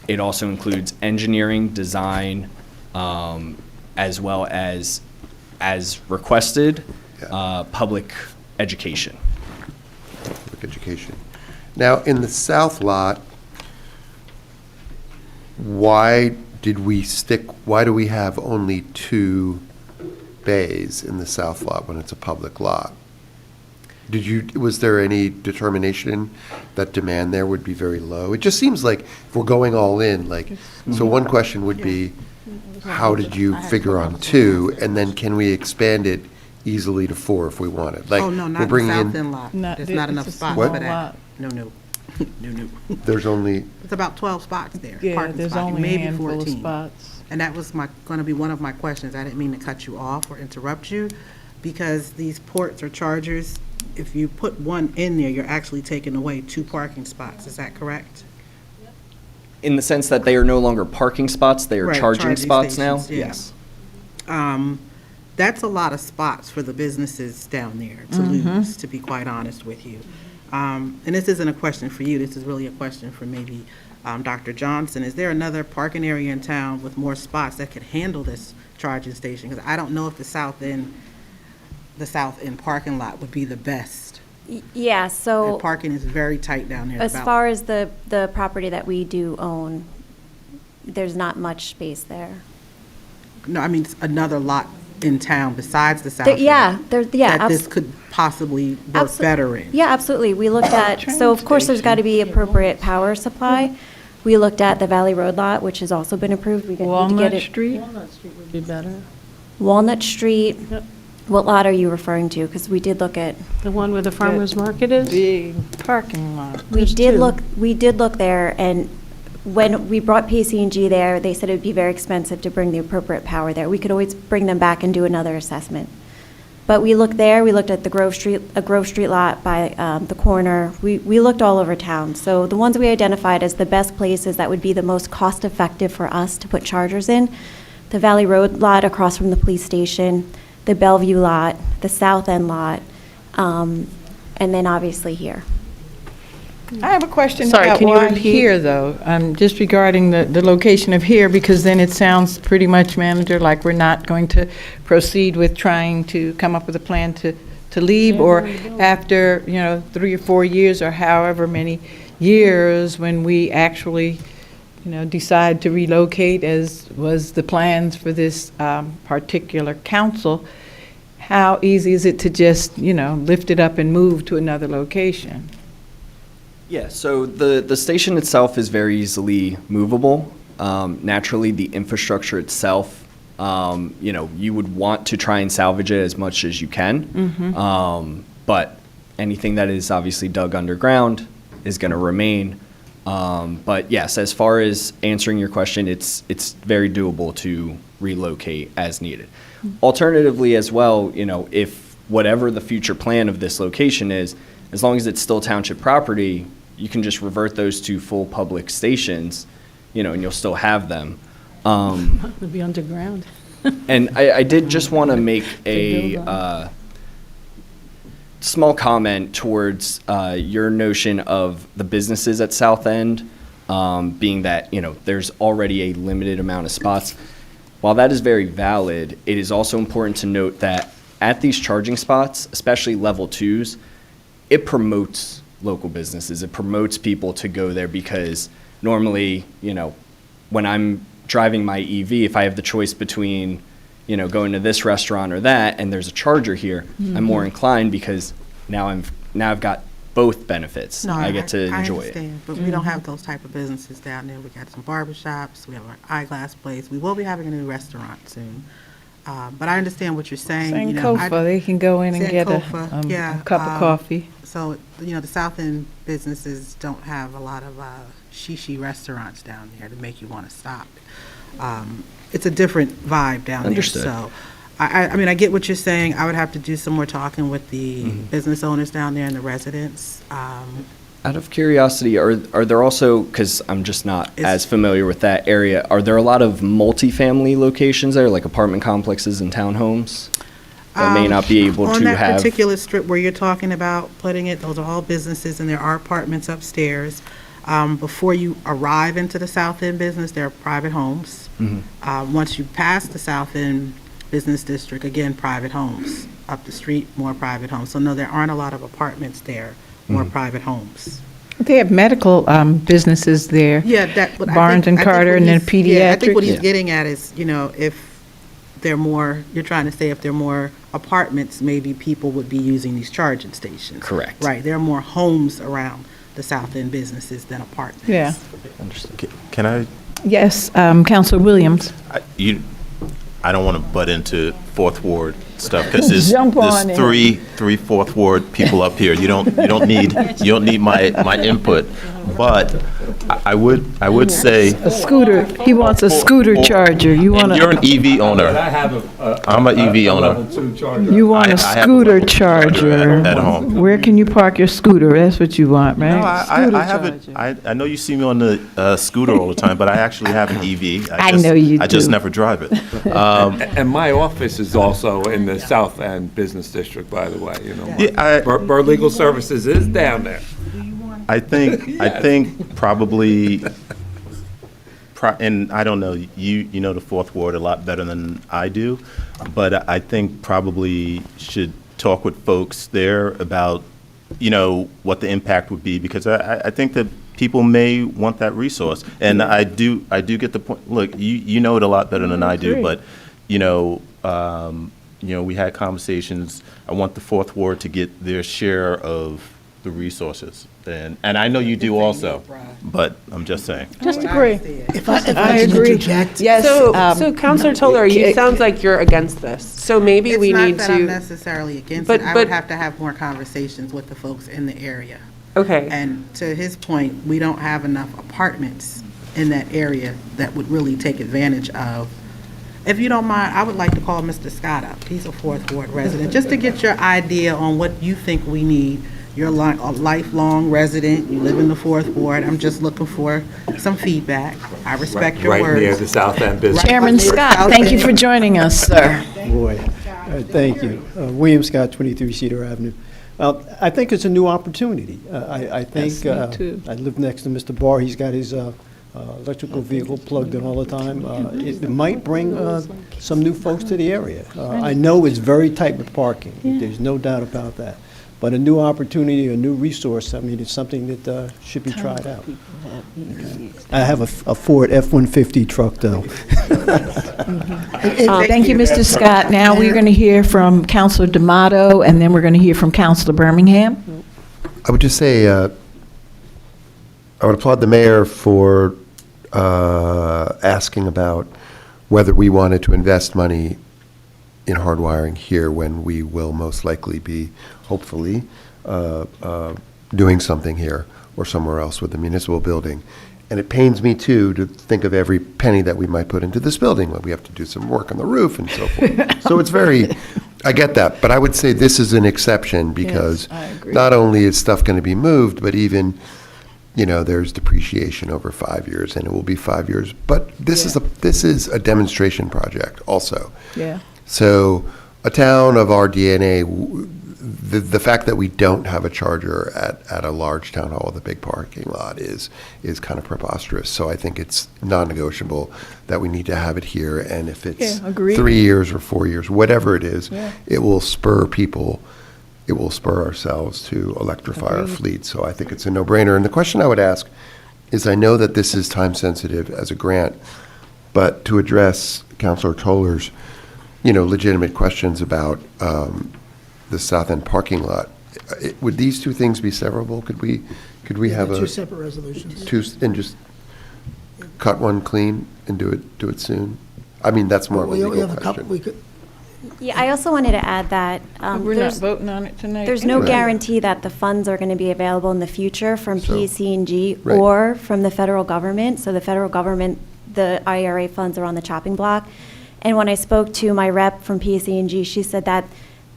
[SPEAKER 14] It also includes engineering, design, as well as requested,
[SPEAKER 4] Yeah.
[SPEAKER 14] public education.
[SPEAKER 4] Public education. Now, in the south lot, why do we have only 2 bays in the south lot when it's a public lot? Was there any determination that demand there would be very low? It just seems like if we're going all in, so one question would be, how did you figure on 2? And then can we expand it easily to 4 if we wanted?
[SPEAKER 10] Oh, no, not the south end lot. There's not enough spots
[SPEAKER 4] What?
[SPEAKER 10] for that. No. No.
[SPEAKER 4] There's only,
[SPEAKER 10] It's about 12 spots there.
[SPEAKER 2] Yeah,
[SPEAKER 10] parking
[SPEAKER 2] there's
[SPEAKER 10] spots,
[SPEAKER 2] only a
[SPEAKER 10] maybe
[SPEAKER 2] handful of
[SPEAKER 10] 14.
[SPEAKER 2] spots.
[SPEAKER 10] And that was going to be one of my questions. I didn't mean to cut you off or interrupt you, because these ports or chargers, if you put one in there, you're actually taking away 2 parking spots. Is that correct?
[SPEAKER 14] In the sense that they are no longer parking spots, they are
[SPEAKER 10] Right,
[SPEAKER 14] charging spots now?
[SPEAKER 10] stations, yeah.
[SPEAKER 14] Yes.
[SPEAKER 10] That's a lot of spots for the businesses down there to lose, to be quite honest with you. And this isn't a question for you, this is really a question for maybe Dr. Johnson. Is there another parking area in town with more spots that could handle this charging station? Because I don't know if the south end parking lot would be the best.
[SPEAKER 20] Yeah,
[SPEAKER 10] And
[SPEAKER 20] so
[SPEAKER 10] parking is very tight down there.
[SPEAKER 20] as far as the property that we do own, there's not much space there.
[SPEAKER 10] No, I mean, it's another lot in town besides the south
[SPEAKER 20] There-
[SPEAKER 10] end.
[SPEAKER 20] yeah,
[SPEAKER 10] That this
[SPEAKER 20] abs-
[SPEAKER 10] could possibly work
[SPEAKER 20] Absol-
[SPEAKER 10] better in.
[SPEAKER 20] Yeah, absolutely. We looked at, so of course, there's got to be appropriate power supply. We looked at the Valley Road lot, which has also been approved. We need to get
[SPEAKER 2] Walnut
[SPEAKER 20] it.
[SPEAKER 2] Street?
[SPEAKER 1] Walnut Street would be better.
[SPEAKER 20] Walnut Street.
[SPEAKER 1] Yep.
[SPEAKER 20] What lot are you referring to? Because we did look at,
[SPEAKER 1] The one where the farmer's market is?
[SPEAKER 2] Big parking lot.
[SPEAKER 20] we
[SPEAKER 1] There's
[SPEAKER 20] did
[SPEAKER 1] 2.
[SPEAKER 20] look there, and when we brought PCG there, they said it would be very expensive to bring the appropriate power there. We could always bring them back and do another assessment. But we looked there, we looked at the Grove Street lot by the corner. We looked all over town. So the ones we identified as the best places that would be the most cost-effective for us to put chargers in, the Valley Road lot across from the police station, the Bellevue lot, the South End lot, and then obviously here.
[SPEAKER 2] I have a question
[SPEAKER 1] Sorry,
[SPEAKER 2] about
[SPEAKER 1] can you
[SPEAKER 2] why
[SPEAKER 1] repeat?
[SPEAKER 2] here, though, just regarding the location of here, because then it sounds pretty much, Manager, like we're not going to proceed with trying to come up with a plan to leave, or after, 3 or 4 years, or however many years, when we actually, decide to relocate, as was the plans for this particular council, how easy is it to just, lift it up and move to another location?
[SPEAKER 14] Yeah, so the station itself is very easily movable. Naturally, the infrastructure itself, you would want to try and salvage it as much as you can. But anything that is obviously dug underground is going to remain. But yes, as far as answering your question, it's very doable to relocate as needed. Alternatively as well, if whatever the future plan of this location is, as long as it's still township property, you can just revert those to full public stations, and you'll still have them.
[SPEAKER 1] It would be underground.
[SPEAKER 14] And I did just want to make a small comment towards your notion of the businesses at South End, being that, there's already a limited amount of spots. While that is very valid, it is also important to note that at these charging spots, especially level 2s, it promotes local businesses. It promotes people to go there because normally, when I'm driving my EV, if I have the choice between, going to this restaurant or that, and there's a charger here, I'm more inclined because now I've got both benefits.
[SPEAKER 10] No,
[SPEAKER 14] I get to enjoy
[SPEAKER 10] I understand, but we don't have those type of businesses down there. We got some barbershops, we have our eyeglass place. We will be having a new restaurant soon. But I understand what you're saying.
[SPEAKER 2] Sankofa, they can go in and get
[SPEAKER 10] Sankofa, yeah,
[SPEAKER 2] a cup of coffee.
[SPEAKER 10] So, the South End businesses don't have a lot of shishi restaurants down there to make you want to stop. It's a different vibe down
[SPEAKER 14] Understood.
[SPEAKER 10] there. So, I mean, I get what you're saying. I would have to do some more talking with the business owners down there and the residents.
[SPEAKER 14] Out of curiosity, are there also, because I'm just not as familiar with that area, are there a lot of multifamily locations there, like apartment complexes and townhomes that may not be able to
[SPEAKER 10] On that
[SPEAKER 14] have?
[SPEAKER 10] particular strip where you're talking about putting it, those are all businesses and there are apartments upstairs. Before you arrive into the South End business, there are private homes. Once you pass the South End Business District, again, private homes. Up the street, more private homes. So no, there aren't a lot of apartments there, more private homes.
[SPEAKER 2] They have medical businesses there.
[SPEAKER 10] Yeah, that. But
[SPEAKER 2] Barnes and Carter, and then pediatric.
[SPEAKER 10] Yeah, I think what he's getting at is, if there are more, you're trying to say if there are more apartments, maybe people would be using these charging stations.
[SPEAKER 14] Correct.
[SPEAKER 10] Right, there are more homes around the South End businesses than apartments.
[SPEAKER 2] Yeah.
[SPEAKER 3] Can I,
[SPEAKER 2] Yes, Counselor Williams.
[SPEAKER 3] I don't want to butt into Fourth Ward stuff because there's
[SPEAKER 2] Jump on it.
[SPEAKER 3] three Fourth Ward people up here. You don't need my input, but I would say
[SPEAKER 2] A scooter, he wants a scooter charger. You want
[SPEAKER 3] you're an EV owner. I'm an EV owner.
[SPEAKER 2] You want
[SPEAKER 3] I
[SPEAKER 2] a
[SPEAKER 3] have
[SPEAKER 2] scooter charger.
[SPEAKER 3] at home.
[SPEAKER 2] Where can you park your scooter? That's what you want, right?
[SPEAKER 3] No, I haven't. I know you see me on the scooter all the time, but I actually have an EV.
[SPEAKER 2] I know you
[SPEAKER 3] I just
[SPEAKER 2] do.
[SPEAKER 3] never drive it.
[SPEAKER 12] And my office is also in the South End Business District, by the way,
[SPEAKER 3] Yeah,
[SPEAKER 12] Burr Legal Services is down there.
[SPEAKER 3] I think probably, and I don't know, you know the Fourth Ward a lot better than I do, but I think probably should talk with folks there about, what the impact would be, because I think that people may want that resource. And I do get the point. Look, you know it a lot better than I do, but, we had conversations. I want the Fourth Ward to get their share of the resources. And I know you do also, but I'm just saying.
[SPEAKER 2] Just agree.
[SPEAKER 9] If I can interject.
[SPEAKER 6] Yes. So Counselor Toller, it sounds like you're against this. So maybe we need
[SPEAKER 10] It's not that I'm
[SPEAKER 6] to.
[SPEAKER 10] necessarily against
[SPEAKER 6] But-
[SPEAKER 10] it. I
[SPEAKER 6] but-
[SPEAKER 10] would have to have more conversations with the folks in the area.
[SPEAKER 6] Okay.
[SPEAKER 10] And to his point, we don't have enough apartments in that area that would really take advantage of. If you don't mind, I would like to call Mr. Scott up. He's a Fourth Ward resident, just to get your idea on what you think we need. You're a lifelong resident, you live in the Fourth Ward. I'm just looking for some feedback. I respect your
[SPEAKER 12] Right near
[SPEAKER 10] words.
[SPEAKER 12] the South End Business.
[SPEAKER 2] Chairman Scott, thank you for joining us, sir.
[SPEAKER 15] Boy, thank you. William Scott, 23 Cedar Avenue. Well, I think it's a new opportunity. I think,
[SPEAKER 2] Yes, me too.
[SPEAKER 15] I live next to Mr. Barr, he's got his electrical vehicle plugged in all the time. It might bring some new folks to the area. I know it's very tight with parking, there's no doubt about that. But a new opportunity, a new resource, it's something that should be tried out. I have a Ford F-150 truck, though.
[SPEAKER 2] Thank you, Mr. Scott. Now we're going to hear from Counselor D'Amato, and then we're going to hear from Counselor Birmingham.
[SPEAKER 4] I would just say, I would applaud the mayor for asking about whether we wanted to invest money in hardwiring here when we will most likely be, hopefully, doing something here or somewhere else with the municipal building. And it pains me, too, to think of every penny that we might put into this building when we have to do some work on the roof and so forth. So it's very, I get that. But I would say this is an exception because
[SPEAKER 2] I agree.
[SPEAKER 4] not only is stuff going to be moved, but even, there's depreciation over 5 years, and it will be 5 years. But this is a demonstration project also.
[SPEAKER 2] Yeah.
[SPEAKER 4] So a town of our DNA, the fact that we don't have a charger at a large town hall with a big parking lot is kind of preposterous. So I think it's non-negotiable that we need to have it here. And if it's
[SPEAKER 2] Yeah, agreed.
[SPEAKER 4] 3 years or 4 years, whatever it is,
[SPEAKER 2] Yeah.
[SPEAKER 4] it will spur people, it will spur ourselves to electrify our
[SPEAKER 2] Agreed.
[SPEAKER 4] fleet. So I think it's a no-brainer. And the question I would ask is, I know that this is time-sensitive as a grant, but to address Councilor Toller's legitimate questions about the South End parking lot. Would these two things be severable? Could we have
[SPEAKER 9] Two separate resolutions.
[SPEAKER 4] and just cut one clean and do it soon? I mean, that's more of a
[SPEAKER 9] We
[SPEAKER 4] legal
[SPEAKER 9] have a couple,
[SPEAKER 4] question.
[SPEAKER 9] we could,
[SPEAKER 20] Yeah, I also wanted to add that
[SPEAKER 2] We're not voting on it tonight.
[SPEAKER 20] there's no
[SPEAKER 4] Right.
[SPEAKER 20] guarantee that the funds are going to be available in the future from
[SPEAKER 4] So-
[SPEAKER 20] PSE&G
[SPEAKER 4] Right.
[SPEAKER 20] or from the federal government. So the federal government, the IRA funds are on the chopping block. And when I spoke to my rep from PSE&G, she said that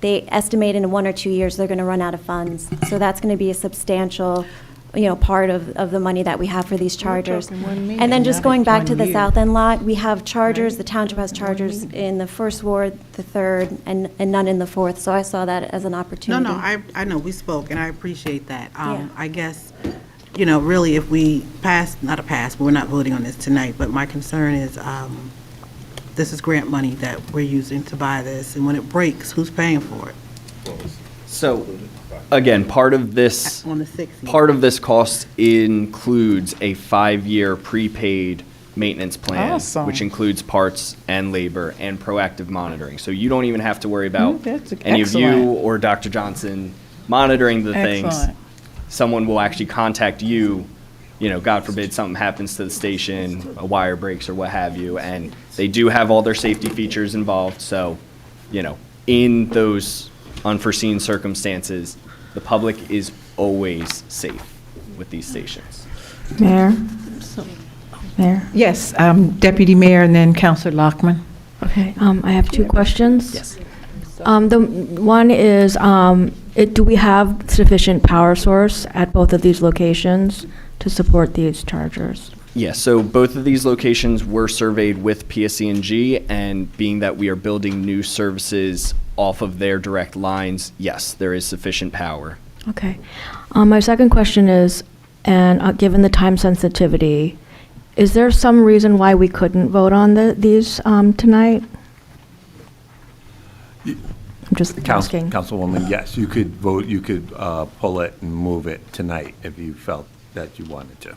[SPEAKER 20] they estimate in 1 or 2 years they're going to run out of funds. So that's going to be a substantial, part of the money that we have for these chargers.
[SPEAKER 2] talking 1 million,
[SPEAKER 20] And then just
[SPEAKER 2] not
[SPEAKER 20] going back to
[SPEAKER 2] 1
[SPEAKER 20] the
[SPEAKER 2] year.
[SPEAKER 20] South End lot, we have chargers, the township has chargers in the First Ward, the Third, and none in the Fourth. So I saw that as an
[SPEAKER 10] No,
[SPEAKER 20] opportunity.
[SPEAKER 10] I know, we spoke, and I appreciate that.
[SPEAKER 20] Yeah.
[SPEAKER 10] I guess you know, really, if we pass, not a pass, we're not voting on this tonight, but my concern is, this is grant money that we're using to buy this, and when it breaks, who's paying for it?
[SPEAKER 14] So, again, part of this
[SPEAKER 10] On the 60th.
[SPEAKER 14] Part of this cost includes a 5-year prepaid maintenance plan,
[SPEAKER 2] Awesome.
[SPEAKER 14] which includes parts and labor and proactive monitoring. So you don't even have to worry about
[SPEAKER 2] that's
[SPEAKER 14] any of you
[SPEAKER 2] excellent.
[SPEAKER 14] or Dr. Johnson monitoring the things.
[SPEAKER 2] Excellent.
[SPEAKER 14] Someone will actually contact you, you know, God forbid something happens to the station, a wire breaks or what have you, and they do have all their safety features involved. So, you know, in those unforeseen circumstances, the public is always safe with these stations.
[SPEAKER 7] Mayor? Mayor?
[SPEAKER 2] Yes, Deputy Mayor and then Counselor Lockman.
[SPEAKER 7] Okay, I have two questions.
[SPEAKER 14] Yes.
[SPEAKER 7] The one is, do we have sufficient power source at both of these locations to support these chargers?
[SPEAKER 14] Yeah, so both of these locations were surveyed with PSE&G, and being that we are building new services off of their direct lines, yes, there is sufficient power.
[SPEAKER 7] Okay. My second question is, and given the time sensitivity, is there some reason why we couldn't vote on these tonight? I'm just asking.
[SPEAKER 12] Councilwoman, yes, you could vote, you could pull it and move it tonight if you felt that you wanted to,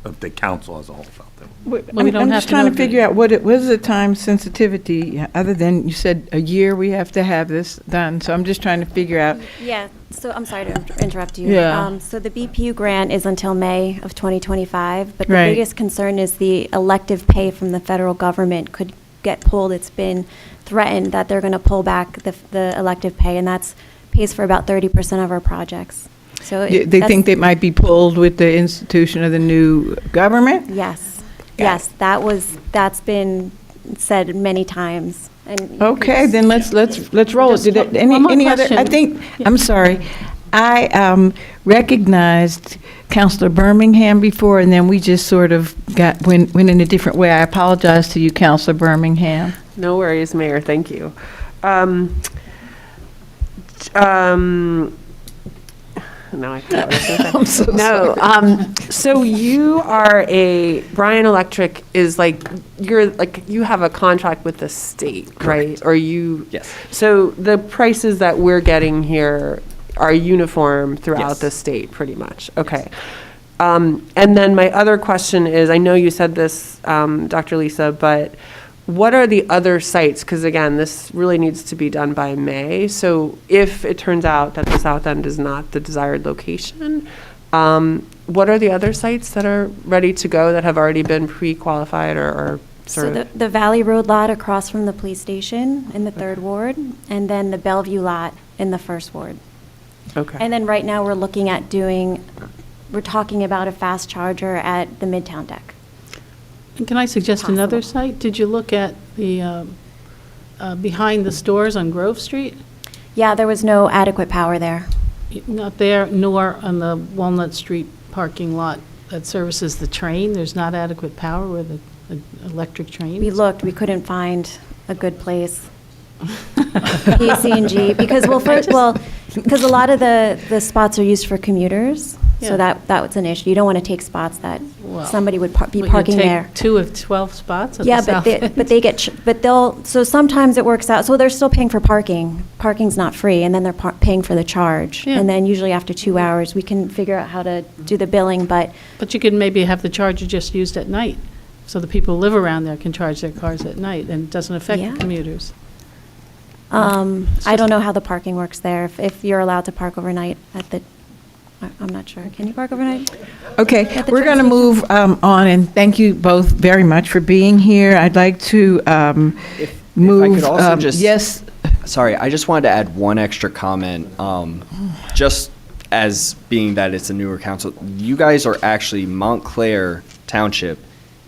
[SPEAKER 12] if the council as a whole felt that.
[SPEAKER 1] we don't
[SPEAKER 2] I'm
[SPEAKER 1] have
[SPEAKER 2] just
[SPEAKER 1] to
[SPEAKER 2] trying to
[SPEAKER 1] know
[SPEAKER 2] figure out what is the time sensitivity, other than you said a year we have to have this done. So I'm just trying to figure out.
[SPEAKER 20] Yeah, so I'm sorry to interrupt you.
[SPEAKER 2] Yeah.
[SPEAKER 20] So the BPU grant is until May of 2025, but the
[SPEAKER 2] Right.
[SPEAKER 20] biggest concern is the elective pay from the federal government could get pulled. It's been threatened that they're going to pull back the elective pay, and that's pays for about 30% of our projects. So
[SPEAKER 2] They think they might be pulled with the institution of the new government?
[SPEAKER 20] Yes, yes, that's been said many times. And
[SPEAKER 2] Okay, then let's roll it.
[SPEAKER 1] Just
[SPEAKER 2] Did
[SPEAKER 1] one
[SPEAKER 2] any
[SPEAKER 1] more
[SPEAKER 2] other? I
[SPEAKER 1] question.
[SPEAKER 2] think, I'm sorry. I recognized Counselor Birmingham before, and then we just sort of went in a different way. I apologize to you, Counselor Birmingham.
[SPEAKER 6] No worries, Mayor, thank you. No, I forgot what I was gonna say.
[SPEAKER 2] I'm so sorry.
[SPEAKER 6] No, so you are Bryan Electric is you have a contract with the state, right? Or you?
[SPEAKER 14] Yes.
[SPEAKER 6] So the prices that we're getting here are uniform throughout
[SPEAKER 14] Yes.
[SPEAKER 6] the state, pretty much? Okay. And then my other question is, I know you said this, Dr. Lisa, but what are the other sites? Because again, this really needs to be done by May. So if it turns out that the South End is not the desired location, what are the other sites that are ready to go that have already been pre-qualified or sort
[SPEAKER 20] So
[SPEAKER 6] of?
[SPEAKER 20] the Valley Road lot across from the police station in the 3rd Ward, and then the Bellevue lot in the 1st Ward.
[SPEAKER 6] Okay.
[SPEAKER 20] And then right now, we're talking about a fast charger at the Midtown deck.
[SPEAKER 1] And can I suggest another
[SPEAKER 20] Possible.
[SPEAKER 1] site? Did you look at the, behind the stores on Grove Street?
[SPEAKER 20] Yeah, there was no adequate power there.
[SPEAKER 1] Not there, nor on the Walnut Street parking lot that services the train. There's not adequate power where the electric train
[SPEAKER 20] We
[SPEAKER 1] is.
[SPEAKER 20] looked, we couldn't find a good place. PC&G, because, because a lot of the spots are used for commuters,
[SPEAKER 1] Yeah.
[SPEAKER 20] so that was an issue. You don't want to take spots that
[SPEAKER 1] Well,
[SPEAKER 20] somebody would be
[SPEAKER 1] But you
[SPEAKER 20] parking
[SPEAKER 1] take
[SPEAKER 20] there.
[SPEAKER 1] 2 of 12 spots at
[SPEAKER 20] Yeah,
[SPEAKER 1] the south end.
[SPEAKER 20] but they get, so sometimes it works out, so they're still paying for parking. Parking's not free, and then they're paying for the charge.
[SPEAKER 1] Yeah.
[SPEAKER 20] And then usually after 2 hours, we can figure out how to do the billing, but
[SPEAKER 1] But you could maybe have the charger just used at night, so the people who live around there can charge their cars at night, and it doesn't affect
[SPEAKER 20] Yeah.
[SPEAKER 1] commuters.
[SPEAKER 20] I don't know how the parking works there, if you're allowed to park overnight I'm not sure. Can you park overnight?
[SPEAKER 2] Okay,
[SPEAKER 20] At the
[SPEAKER 2] we're going to
[SPEAKER 20] train
[SPEAKER 2] move on, and thank you both very much for being here. I'd like to move.
[SPEAKER 14] could also just-
[SPEAKER 2] Yes,
[SPEAKER 14] Sorry, I just wanted to add one extra comment. Just as being that it's a newer council, you guys are actually, Montclair Township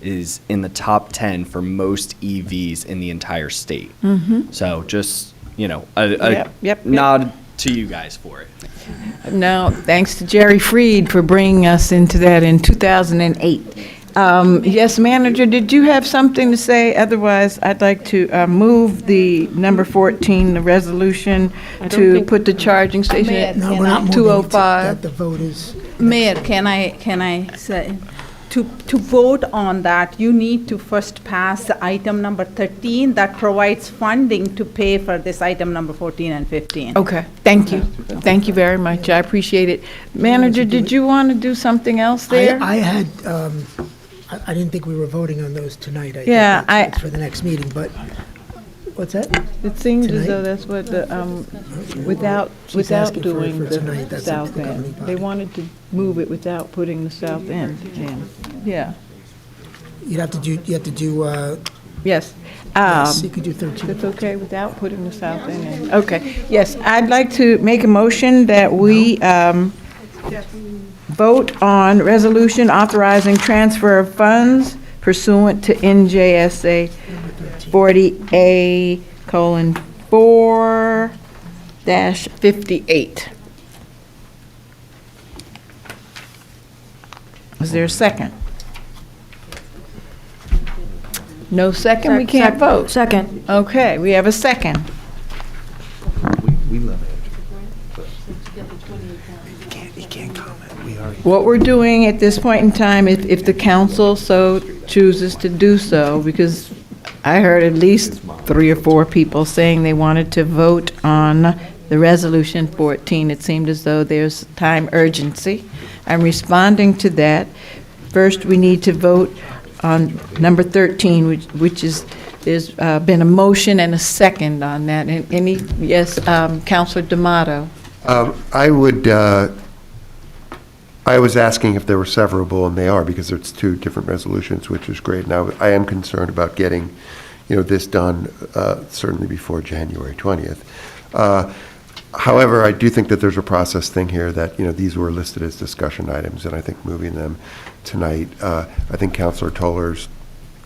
[SPEAKER 14] is in the top 10 for most EVs in the entire state. So just, you know, a
[SPEAKER 2] Yep.
[SPEAKER 14] nod to you guys for it.
[SPEAKER 2] now, thanks to Jerry Freed for bringing us into that in 2008. Yes, Manager, did you have something to say? Otherwise, I'd like to move the number 14, the resolution to put the charging station at
[SPEAKER 9] No, we're not moving it.
[SPEAKER 2] 205.
[SPEAKER 9] That the vote is Mayor, can I say, to vote on that, you need to first pass the item number 13 that provides funding to pay for this item number 14 and 15.
[SPEAKER 2] Okay, thank you. Thank you very much. I appreciate it. Manager, did you want to do something else there?
[SPEAKER 9] I had, I didn't think we were voting on those tonight. I
[SPEAKER 2] Yeah,
[SPEAKER 9] think that's for the next meeting, but, what's that?
[SPEAKER 2] It seems as
[SPEAKER 9] Tonight?
[SPEAKER 2] though that's what the, without
[SPEAKER 9] She's asking for-
[SPEAKER 2] doing
[SPEAKER 9] for
[SPEAKER 2] the
[SPEAKER 9] tonight, that's up to
[SPEAKER 2] south
[SPEAKER 9] the
[SPEAKER 2] end.
[SPEAKER 9] governing
[SPEAKER 2] They
[SPEAKER 9] body.
[SPEAKER 2] wanted to move it without putting the south end in. Yeah,
[SPEAKER 9] You have to do,
[SPEAKER 2] yes.
[SPEAKER 9] yes, you could do 13.
[SPEAKER 2] That's okay without putting the south end in? Okay, yes, I'd like to make a motion that we vote on resolution authorizing transfer of funds pursuant to NJSA 40A:4-58. Is there a second? No second, we can't vote.
[SPEAKER 7] Second.
[SPEAKER 2] Okay, we have a second.
[SPEAKER 4] We love it. He can't comment. We already.
[SPEAKER 2] What we're doing at this point in time, if the council so chooses to do so, because I heard at least 3 or 4 people saying they wanted to vote on the resolution 14. It seemed as though there's time urgency. I'm responding to that. First, we need to vote on number 13, which is, there's been a motion and a second on that. And any, yes, Councilor D'Amato.
[SPEAKER 4] I was asking if they were severable, and they are, because it's 2 different resolutions, which is great. Now, I am concerned about getting, this done certainly before January 20th. However, I do think that there's a process thing here that, these were listed as discussion items, and I think moving them tonight, I think Councilor Toller's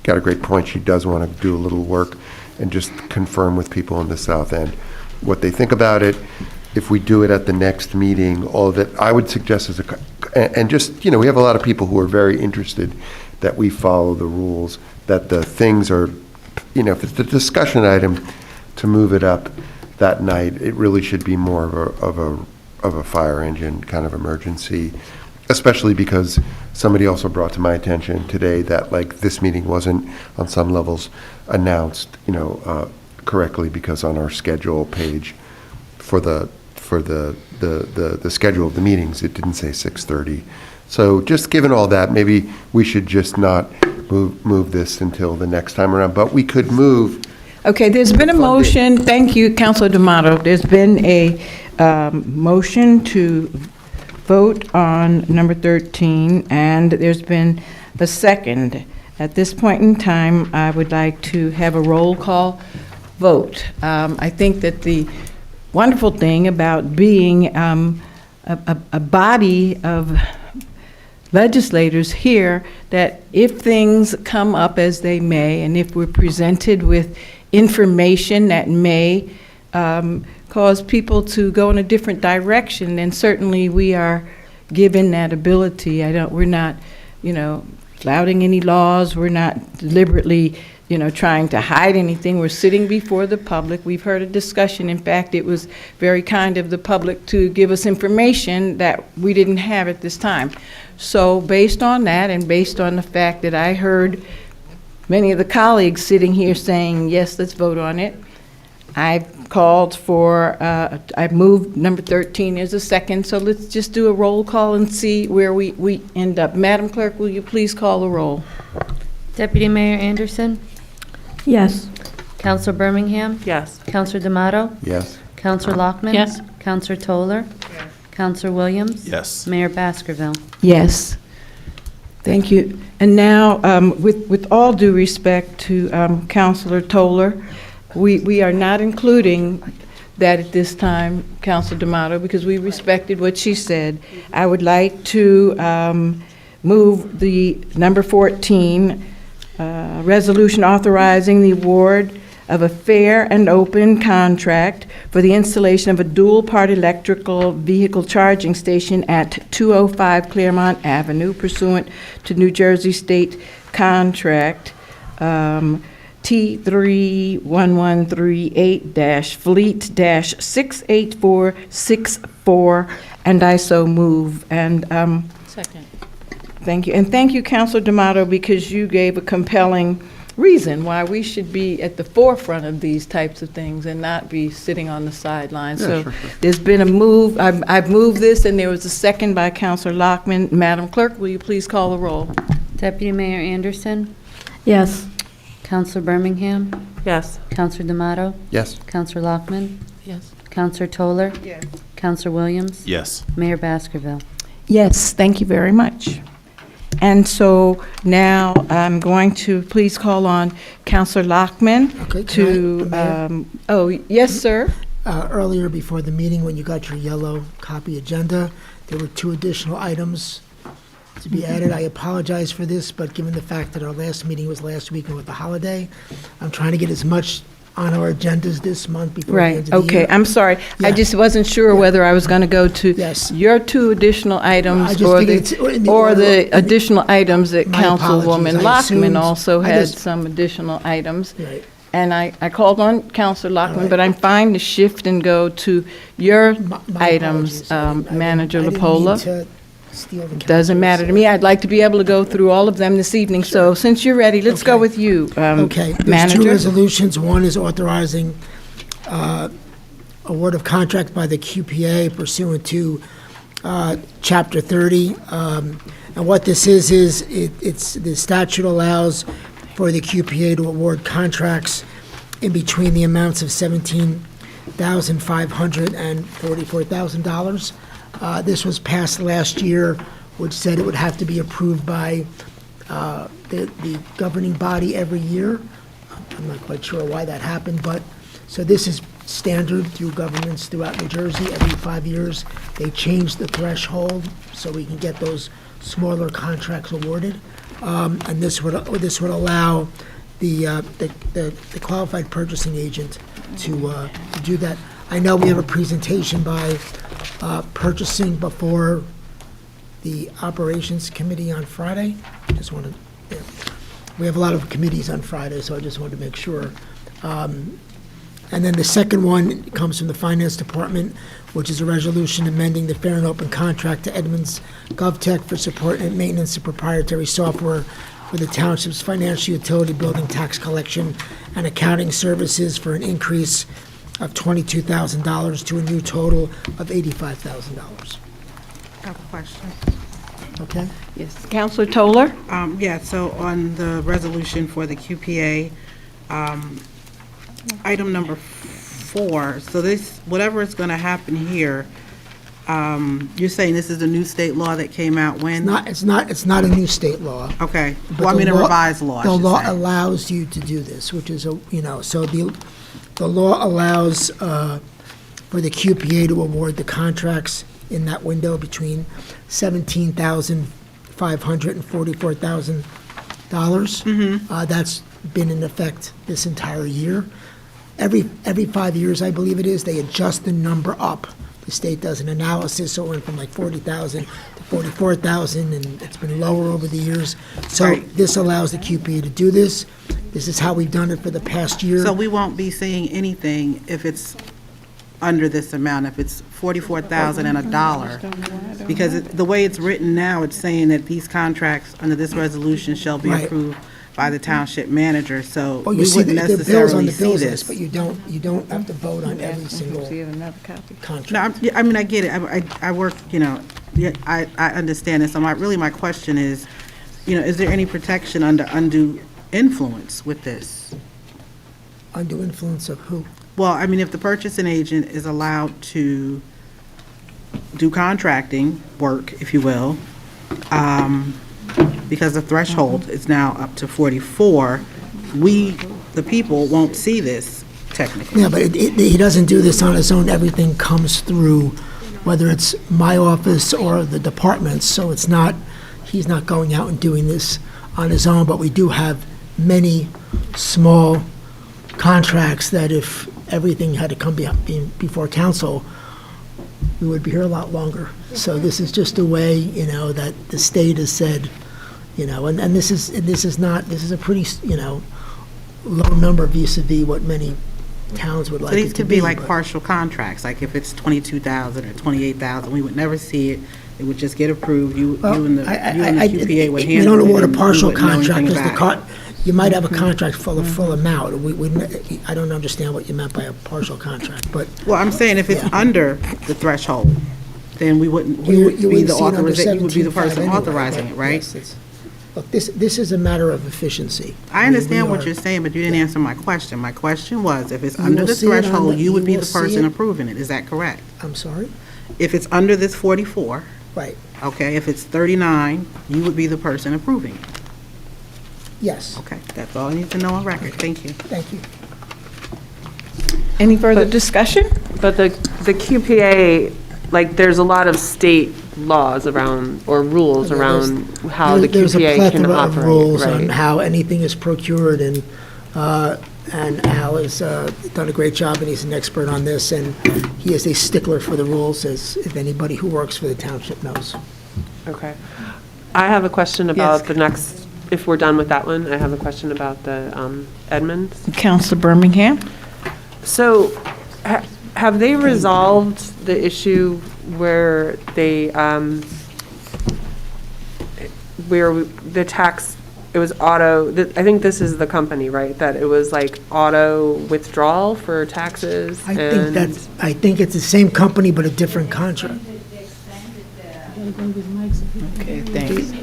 [SPEAKER 4] got a great point. She does want to do a little work and just confirm with people in the South End what they think about it. If we do it at the next meeting, all that I would suggest is and just, we have a lot of people who are very interested that we follow the rules, that the things are, if it's a discussion item, to move it up that night, it really should be more of a fire engine kind of emergency, especially because somebody also brought to my attention today that this meeting wasn't on some levels announced, correctly, because on our schedule page for the schedule of the meetings, it didn't say 6:30. So just given all that, maybe we should just not move this until the next time around, but we could move.
[SPEAKER 2] Okay, there's been a motion, thank you, Councilor D'Amato. There's been a motion to vote on number 13, and there's been a second. At this point in time, I would like to have a roll call vote. I think that the wonderful thing about being a body of legislators here, that if things come up as they may, and if we're presented with information that may cause people to go in a different direction, then certainly we are given that ability. We're not, flouting any laws. We're not deliberately, trying to hide anything. We're sitting before the public. We've heard a discussion. In fact, it was very kind of the public to give us information that we didn't have at this time. So based on that, and based on the fact that I heard many of the colleagues sitting here saying, yes, let's vote on it, I've called for, I've moved number 13 as a second, so let's just do a roll call and see where we end up. Madam Clerk, will you please call the roll?
[SPEAKER 5] Deputy Mayor Anderson?
[SPEAKER 7] Yes.
[SPEAKER 5] Councilor Birmingham?
[SPEAKER 1] Yes.
[SPEAKER 5] Councilor D'Amato?
[SPEAKER 4] Yes.
[SPEAKER 5] Councilor Lockman?
[SPEAKER 1] Yes.
[SPEAKER 5] Councilor Toller? Councilor Williams?
[SPEAKER 3] Yes.
[SPEAKER 5] Mayor Baskerville?
[SPEAKER 2] Yes. Thank you. And now, with all due respect to Councilor Toller, we are not including that at this time, Councilor D'Amato, because we respected what she said. I would like to move the number 14, resolution authorizing the award of a fair and open contract for the installation of a dual-part electrical vehicle charging station at 205 Claremont Avenue pursuant to New Jersey State contract T31138-Fleet-68464, and I so move. And
[SPEAKER 1] Second.
[SPEAKER 2] thank you. And thank you, Counselor D'Amato, because you gave a compelling reason why we should be at the forefront of these types of things and not be sitting on the sidelines. So there's been a move. I've moved this, and there was a second by Counselor Lockman. Madam Clerk, will you please call the roll?
[SPEAKER 5] Deputy Mayor Anderson,
[SPEAKER 7] Yes.
[SPEAKER 5] Counselor Birmingham,
[SPEAKER 6] Yes.
[SPEAKER 5] Counselor D'Amato,
[SPEAKER 4] Yes.
[SPEAKER 5] Counselor Lockman,
[SPEAKER 1] Yes.
[SPEAKER 5] Counselor Toller,
[SPEAKER 6] Yes.
[SPEAKER 5] Counselor Williams,
[SPEAKER 3] Yes.
[SPEAKER 5] Mayor Baskerville.
[SPEAKER 2] Yes, thank you very much. And so now I'm going to please call on Counselor Lockman
[SPEAKER 9] Okay,
[SPEAKER 2] to,
[SPEAKER 9] Mayor?
[SPEAKER 2] oh, yes, sir.
[SPEAKER 9] Earlier before the meeting, when you got your yellow copy agenda, there were 2 additional items to be added. I apologize for this, but given the fact that our last meeting was last week and with the holiday, I'm trying to get as much on our agendas this month before the end
[SPEAKER 2] Right,
[SPEAKER 9] of the year.
[SPEAKER 2] okay, I'm sorry. I
[SPEAKER 9] Yeah.
[SPEAKER 2] just wasn't sure whether I was going to go to
[SPEAKER 9] Yes.
[SPEAKER 2] your 2 additional
[SPEAKER 9] I
[SPEAKER 2] items
[SPEAKER 9] just
[SPEAKER 2] or
[SPEAKER 9] figured
[SPEAKER 2] the,
[SPEAKER 9] it's in the
[SPEAKER 2] or
[SPEAKER 9] order-
[SPEAKER 2] the additional items that
[SPEAKER 9] My
[SPEAKER 2] Councilwoman
[SPEAKER 9] apologies. I
[SPEAKER 2] Lockman
[SPEAKER 9] assumed-
[SPEAKER 2] also
[SPEAKER 9] I
[SPEAKER 2] had
[SPEAKER 9] just-
[SPEAKER 2] some additional items.
[SPEAKER 9] Right.
[SPEAKER 2] And I called on Counselor
[SPEAKER 9] All
[SPEAKER 2] Lockman,
[SPEAKER 9] right.
[SPEAKER 2] but I'm fine to shift and go to your
[SPEAKER 9] My
[SPEAKER 2] items,
[SPEAKER 9] apologies. I didn't-
[SPEAKER 2] Manager
[SPEAKER 9] I didn't mean
[SPEAKER 2] LaPola.
[SPEAKER 9] to steal the
[SPEAKER 2] Doesn't matter to me. I'd like to be able to go through all of them this evening. So since you're ready, let's go
[SPEAKER 9] Okay.
[SPEAKER 2] with you,
[SPEAKER 9] Okay, there's 2
[SPEAKER 2] Manager.
[SPEAKER 9] resolutions. One is authorizing award of contract by the QPA pursuant to Chapter 30. And what this is it's, the statute allows for the QPA to award contracts in between the amounts of $17,500 and $44,000. This was passed last year, which said it would have to be approved by the governing body every year. I'm not quite sure why that happened, but, so this is standard through governments throughout New Jersey. Every 5 years, they change the threshold so we can get those smaller contracts awarded. And this would allow the qualified purchasing agent to do that. I know we have a presentation by purchasing before the Operations Committee on Friday. Just wanted, we have a lot of committees on Friday, so I just wanted to make sure. And then the second one comes from the Finance Department, which is a resolution amending the fair and open contract to Edmunds GovTech for support and maintenance of proprietary software for the township's financial utility building tax collection and accounting services for an increase of $22,000 to a new total of $85,000.
[SPEAKER 10] I have a question.
[SPEAKER 9] Okay?
[SPEAKER 2] Yes, Counselor Toller?
[SPEAKER 10] Yeah, so on the resolution for the QPA, item number 4, so this, whatever is going to happen here, you're saying this is a new state law that came out when?
[SPEAKER 9] It's not a new state law.
[SPEAKER 10] Okay,
[SPEAKER 9] But
[SPEAKER 10] well, I
[SPEAKER 9] the
[SPEAKER 10] mean a
[SPEAKER 9] law-
[SPEAKER 10] revised law, I
[SPEAKER 9] The
[SPEAKER 10] should
[SPEAKER 9] law
[SPEAKER 10] say.
[SPEAKER 9] allows you to do this, which is, so the law allows for the QPA to award the contracts in that window between $17,500 and $44,000. That's been in effect this entire year. Every 5 years, I believe it is, they adjust the number up. The state does an analysis, so it went from like 40,000 to 44,000, and it's been lower over the years. So
[SPEAKER 10] Right.
[SPEAKER 9] this allows the QPA to do this. This is how we've done it for the past year.
[SPEAKER 10] So we won't be seeing anything if it's under this amount, if it's $44,000 and $1, because the way it's written now, it's saying that these contracts under this resolution shall be
[SPEAKER 9] Right.
[SPEAKER 10] approved by the township manager, so
[SPEAKER 9] Well,
[SPEAKER 10] we
[SPEAKER 9] you see,
[SPEAKER 10] wouldn't
[SPEAKER 9] the bills on
[SPEAKER 10] necessarily
[SPEAKER 9] the
[SPEAKER 10] see
[SPEAKER 9] bills
[SPEAKER 10] this.
[SPEAKER 9] list, but you don't have to vote on every single contract.
[SPEAKER 10] No, I mean, I get it, I work, yeah, I understand this, so my question is, is there any protection under undue influence with this?
[SPEAKER 9] Undue influence of who?
[SPEAKER 10] Well, I mean, if the purchasing agent is allowed to do contracting work, if you will, because the threshold is now up to 44, we, the people, won't see this technically.
[SPEAKER 9] Yeah, but he doesn't do this on his own. Everything comes through, whether it's my office or the departments, so it's not, he's not going out and doing this on his own, but we do have many small contracts that if everything had to come before council, we would be here a lot longer. So this is just a way, that the state has said, and this is a pretty, low number vis-à-vis what many towns would like
[SPEAKER 10] So
[SPEAKER 9] it
[SPEAKER 10] these
[SPEAKER 9] to
[SPEAKER 10] could
[SPEAKER 9] be.
[SPEAKER 10] be like
[SPEAKER 9] but-
[SPEAKER 10] partial contracts, like if it's 22,000 or 28,000, we would never see it. It would just get approved. You and the QPA would handle it.
[SPEAKER 9] We don't award a
[SPEAKER 10] and we
[SPEAKER 9] partial
[SPEAKER 10] wouldn't know
[SPEAKER 9] contract,
[SPEAKER 10] anything
[SPEAKER 9] because
[SPEAKER 10] about
[SPEAKER 9] you might have a contract for the full amount. I don't understand what you meant by a partial contract, but
[SPEAKER 10] it. Well, I'm saying if it's
[SPEAKER 9] Yeah.
[SPEAKER 10] under the threshold, then we wouldn't,
[SPEAKER 9] you
[SPEAKER 10] you would be
[SPEAKER 9] wouldn't
[SPEAKER 10] the
[SPEAKER 9] see it under
[SPEAKER 10] authorization, you would be the
[SPEAKER 9] 17.5
[SPEAKER 10] person
[SPEAKER 9] anyway,
[SPEAKER 10] authorizing it, right?
[SPEAKER 9] Yes, look, this is a matter of efficiency.
[SPEAKER 10] I understand what
[SPEAKER 9] are-
[SPEAKER 10] you're saying, but you didn't answer my question. My question was, if it's
[SPEAKER 9] You
[SPEAKER 10] under
[SPEAKER 9] will
[SPEAKER 10] the
[SPEAKER 9] see it on
[SPEAKER 10] threshold,
[SPEAKER 9] the-
[SPEAKER 10] you would be
[SPEAKER 9] you
[SPEAKER 10] the
[SPEAKER 9] will see
[SPEAKER 10] person
[SPEAKER 9] it-
[SPEAKER 10] approving it. Is that correct?
[SPEAKER 9] I'm sorry?
[SPEAKER 10] If it's under this 44,
[SPEAKER 9] Right,
[SPEAKER 10] okay, if it's 39, you would be the person approving it.
[SPEAKER 9] yes,
[SPEAKER 10] Okay, that's all I need to know on record. Thank you.
[SPEAKER 9] thank you.
[SPEAKER 2] Any further discussion?
[SPEAKER 6] But the QPA, like, there's a lot of state laws around, or rules
[SPEAKER 9] Yeah,
[SPEAKER 6] around how the
[SPEAKER 9] There's a
[SPEAKER 6] QPA can
[SPEAKER 9] plethora of
[SPEAKER 6] operate,
[SPEAKER 9] rules on
[SPEAKER 6] right?
[SPEAKER 9] how anything is procured, and Al has done a great job, and he's an expert on this, and he is a stickler for the rules, as if anybody who works for the township knows.
[SPEAKER 6] Okay. I have a question
[SPEAKER 2] Yes.
[SPEAKER 6] about the next, if we're done with that one, I have a question about the Edmonds.
[SPEAKER 2] Counselor Birmingham?
[SPEAKER 6] So, have they resolved the issue where they, where the tax, it was auto, I think this is the company, right? That it was like auto withdrawal for taxes?
[SPEAKER 9] I think it's the same company, but a different contract.
[SPEAKER 2] Okay, thanks.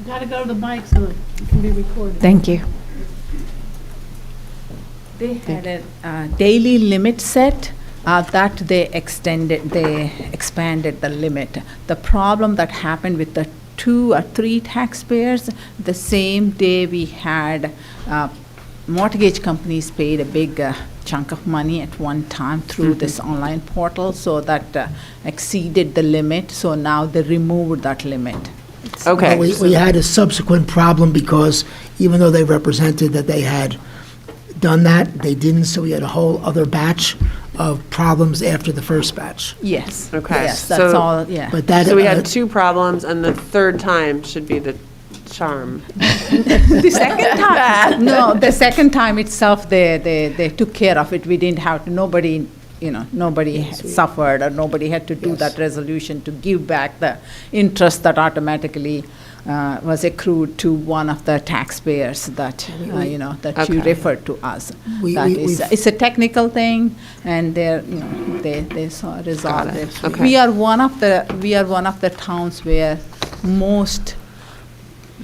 [SPEAKER 1] Got to go to the mic so it can be recorded.
[SPEAKER 2] Thank you.
[SPEAKER 22] They had a daily limit set that they expanded the limit. The problem that happened with the 2 or 3 taxpayers, the same day we had mortgage companies paid a big chunk of money at one time through this online portal, so that exceeded the limit, so now they removed that limit.
[SPEAKER 6] Okay.
[SPEAKER 9] We had a subsequent problem, because even though they represented that they had done that, they didn't, so we had a whole other batch of problems after the first batch.
[SPEAKER 22] Yes.
[SPEAKER 6] Okay,
[SPEAKER 22] Yes, that's
[SPEAKER 6] so-
[SPEAKER 22] all, yeah.
[SPEAKER 9] But that.
[SPEAKER 6] So we had 2 problems, and the third time should be the charm.
[SPEAKER 22] The second time, no, the second time itself, they took care of it. We didn't have to, nobody suffered, or nobody had to do that resolution to give back the interest that automatically was accrued to one of the taxpayers that, that you
[SPEAKER 6] Okay.
[SPEAKER 22] referred to us.
[SPEAKER 9] We-
[SPEAKER 22] It's a technical thing, and they resolved
[SPEAKER 6] it.
[SPEAKER 22] it.
[SPEAKER 6] Okay.
[SPEAKER 22] We are one of the towns where most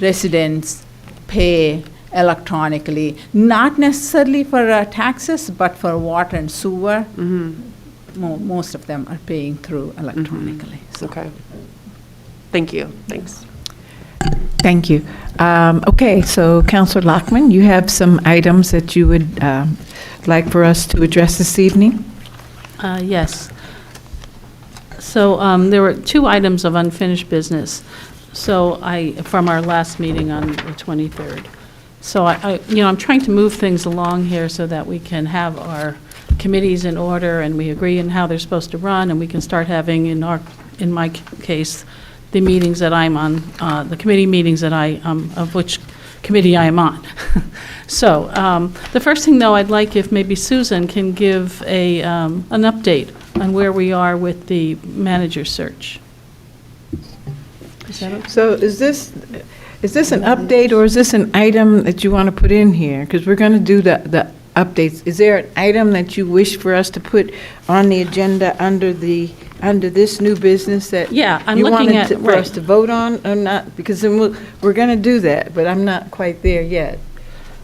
[SPEAKER 22] residents pay electronically, not necessarily for taxes, but for water and sewer. Most of them are paying through electronically. So.
[SPEAKER 6] Okay. Thank you, thanks.
[SPEAKER 2] Thank you. Okay, so Counselor Lockman, you have some items that you would like for us to address this evening?
[SPEAKER 1] Yes. So there were 2 items of unfinished business. So from our last meeting on the 23rd. So I'm trying to move things along here so that we can have our committees in order, and we agree on how they're supposed to run, and we can start having, in my case, the meetings that I'm on, the committee meetings that of which committee I am on. So the first thing, though, I'd like if maybe Susan can give an update on where we are with the manager search. Is that okay?
[SPEAKER 2] So is this an update, or is this an item that you want to put in here? Because we're going to do the updates. Is there an item that you wish for us to put on the agenda under this new business that
[SPEAKER 1] Yeah, I'm
[SPEAKER 2] you
[SPEAKER 1] looking
[SPEAKER 2] wanted
[SPEAKER 1] at,
[SPEAKER 2] for us
[SPEAKER 1] right.
[SPEAKER 2] to vote on or not? Because then we're going to do that, but I'm not quite there yet.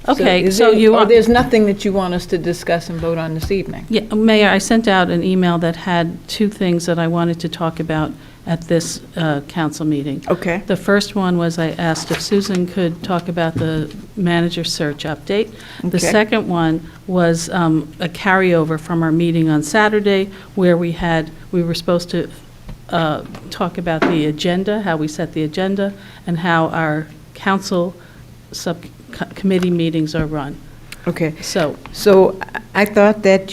[SPEAKER 1] Okay,
[SPEAKER 2] is
[SPEAKER 1] so
[SPEAKER 2] there-
[SPEAKER 1] you
[SPEAKER 2] or
[SPEAKER 1] want.
[SPEAKER 2] there's nothing that you want us to discuss and vote on this evening?
[SPEAKER 1] Yeah, Mayor, I sent out an email that had 2 things that I wanted to talk about at this council meeting.
[SPEAKER 2] Okay.
[SPEAKER 1] The first one was I asked if Susan could talk about the manager search update. The
[SPEAKER 2] Okay.
[SPEAKER 1] second one was a carryover from our meeting on Saturday, where we were supposed to talk about the agenda, how we set the agenda, and how our council subcommittee meetings are run.
[SPEAKER 2] Okay.
[SPEAKER 1] So,
[SPEAKER 2] So I thought that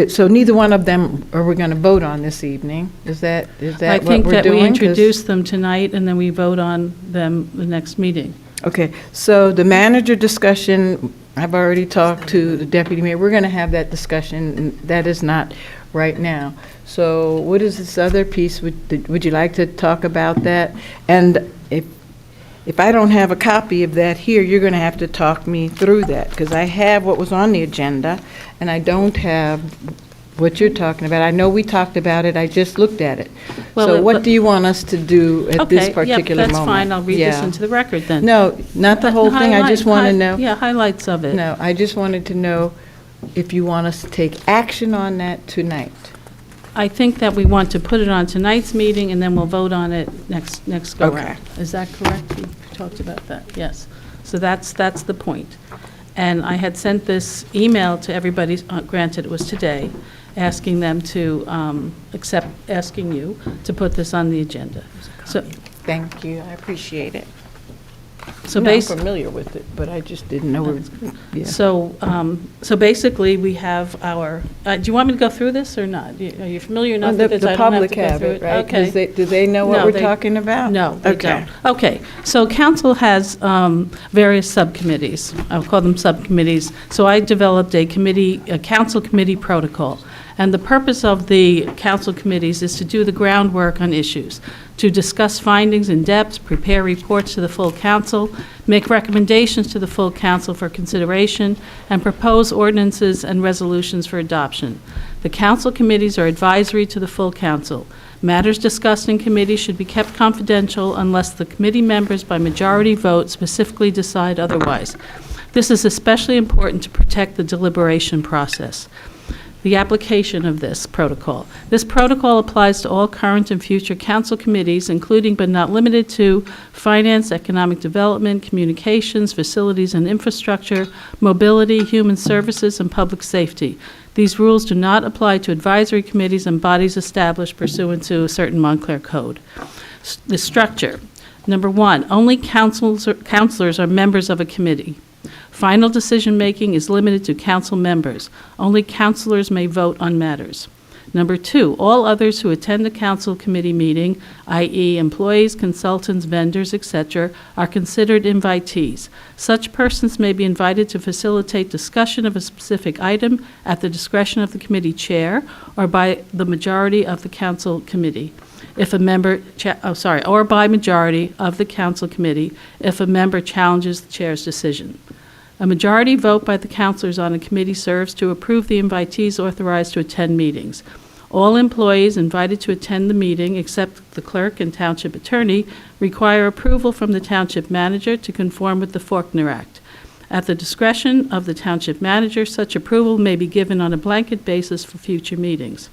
[SPEAKER 2] so neither one of them are we going to vote on this evening? Is that
[SPEAKER 1] I
[SPEAKER 2] what we're doing?
[SPEAKER 1] think that we
[SPEAKER 2] 'Cause-
[SPEAKER 1] introduce them tonight, and then we vote on them the next meeting.
[SPEAKER 2] Okay, so the manager discussion, I've already talked to the deputy mayor. We're going to have that discussion, and that is not right now. So what is this other piece? Would you like to talk about that? And if I don't have a copy of that here, you're going to have to talk me through that, because I have what was on the agenda, and I don't have what you're talking about. I know we talked about it, I just looked at it.
[SPEAKER 1] Well,
[SPEAKER 2] So what do you want us to do at this particular moment?
[SPEAKER 1] That's fine, I'll read this
[SPEAKER 2] Yeah.
[SPEAKER 1] into the record then.
[SPEAKER 2] No, not the whole thing, I just want to know.
[SPEAKER 1] Yeah, highlights of it.
[SPEAKER 2] No, I just wanted to know if you want us to take action on that tonight.
[SPEAKER 1] I think that we want to put it on tonight's meeting, and then we'll vote on it next go-round. Is that correct? We talked about that, yes. So that's the point. And I had sent this email to everybody, granted it was today, asking them to asking you to put this on the agenda. So,
[SPEAKER 2] Thank you, I appreciate it.
[SPEAKER 1] so
[SPEAKER 2] I'm
[SPEAKER 1] basically.
[SPEAKER 2] familiar with it, but I just didn't know. Yeah.
[SPEAKER 1] So basically, we have our, do you want me to go through this or not? Are you familiar enough with this?
[SPEAKER 2] The
[SPEAKER 1] I don't have
[SPEAKER 2] public
[SPEAKER 1] to go
[SPEAKER 2] have
[SPEAKER 1] through
[SPEAKER 2] it, right?
[SPEAKER 1] Okay.
[SPEAKER 2] Do they know what
[SPEAKER 1] No,
[SPEAKER 2] we're
[SPEAKER 1] they-
[SPEAKER 2] talking about?
[SPEAKER 1] No, they
[SPEAKER 2] Okay.
[SPEAKER 1] don't. Okay, so council has various subcommittees. I'll call them subcommittees. So I developed a council committee protocol. And the purpose of the council committees is to do the groundwork on issues, to discuss findings in depth, prepare reports to the full council, make recommendations to the full council for consideration, and propose ordinances and resolutions for adoption. The council committees are advisory to the full council. Matters discussed in committee should be kept confidential unless the committee members by majority vote specifically decide otherwise. This is especially important to protect the deliberation process. The application of this protocol. This protocol applies to all current and future council committees, including but not limited to finance, economic development, communications, facilities and infrastructure, mobility, human services, and public safety. These rules do not apply to advisory committees and bodies established pursuant to a certain Montclair code. The structure. Number one, only councilors are members of a committee. Final decision-making is limited to council members. Only councilors may vote on matters. Number two, all others who attend the council committee meeting, i.e. employees, consultants, vendors, etc., are considered invitees. Such persons may be invited to facilitate discussion of a specific item at the discretion of the committee chair or by the majority of the council committee. If a member, or by majority of the council committee if a member challenges the chair's decision. A majority vote by the councilors on a committee serves to approve the invitees authorized to attend meetings. All employees invited to attend the meeting, except the clerk and township attorney, require approval from the township manager to conform with the Faulkner Act. At the discretion of the township manager, such approval may be given on a blanket basis for future meetings.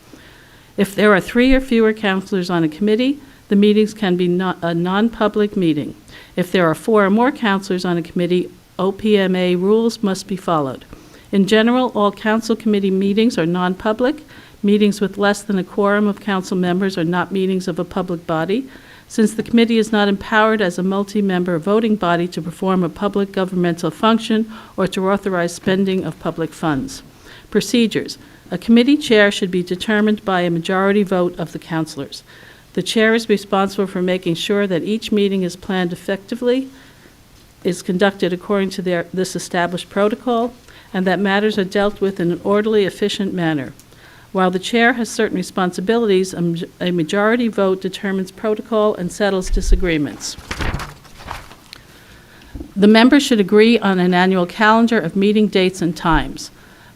[SPEAKER 1] If there are 3 or fewer councilors on a committee, the meetings can be a non-public meeting. If there are 4 or more councilors on a committee, OPMA rules must be followed. In general, all council committee meetings are non-public. Meetings with less than a quorum of council members are not meetings of a public body. Since the committee is not empowered as a multi-member voting body to perform a public governmental function or to authorize spending of public funds. Procedures. A committee chair should be determined by a majority vote of the councilors. The chair is responsible for making sure that each meeting is planned effectively, is conducted according to this established protocol, and that matters are dealt with in an orderly, efficient manner. While the chair has certain responsibilities, a majority vote determines protocol and settles disagreements. The members should agree on an annual calendar of meeting dates and times.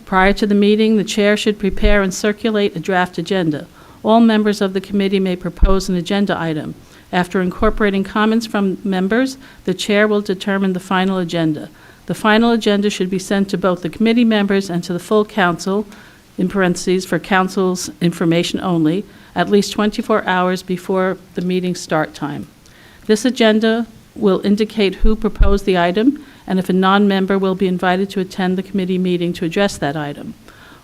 [SPEAKER 1] Prior to the meeting, the chair should prepare and circulate a draft agenda. All members of the committee may propose an agenda item. After incorporating comments from members, the chair will determine the final agenda. The final agenda should be sent to both the committee members and to the full council, in parentheses, for council's information only, at least 24 hours before the meeting start time. This agenda will indicate who proposed the item, and if a non-member will be invited to attend the committee meeting to address that item.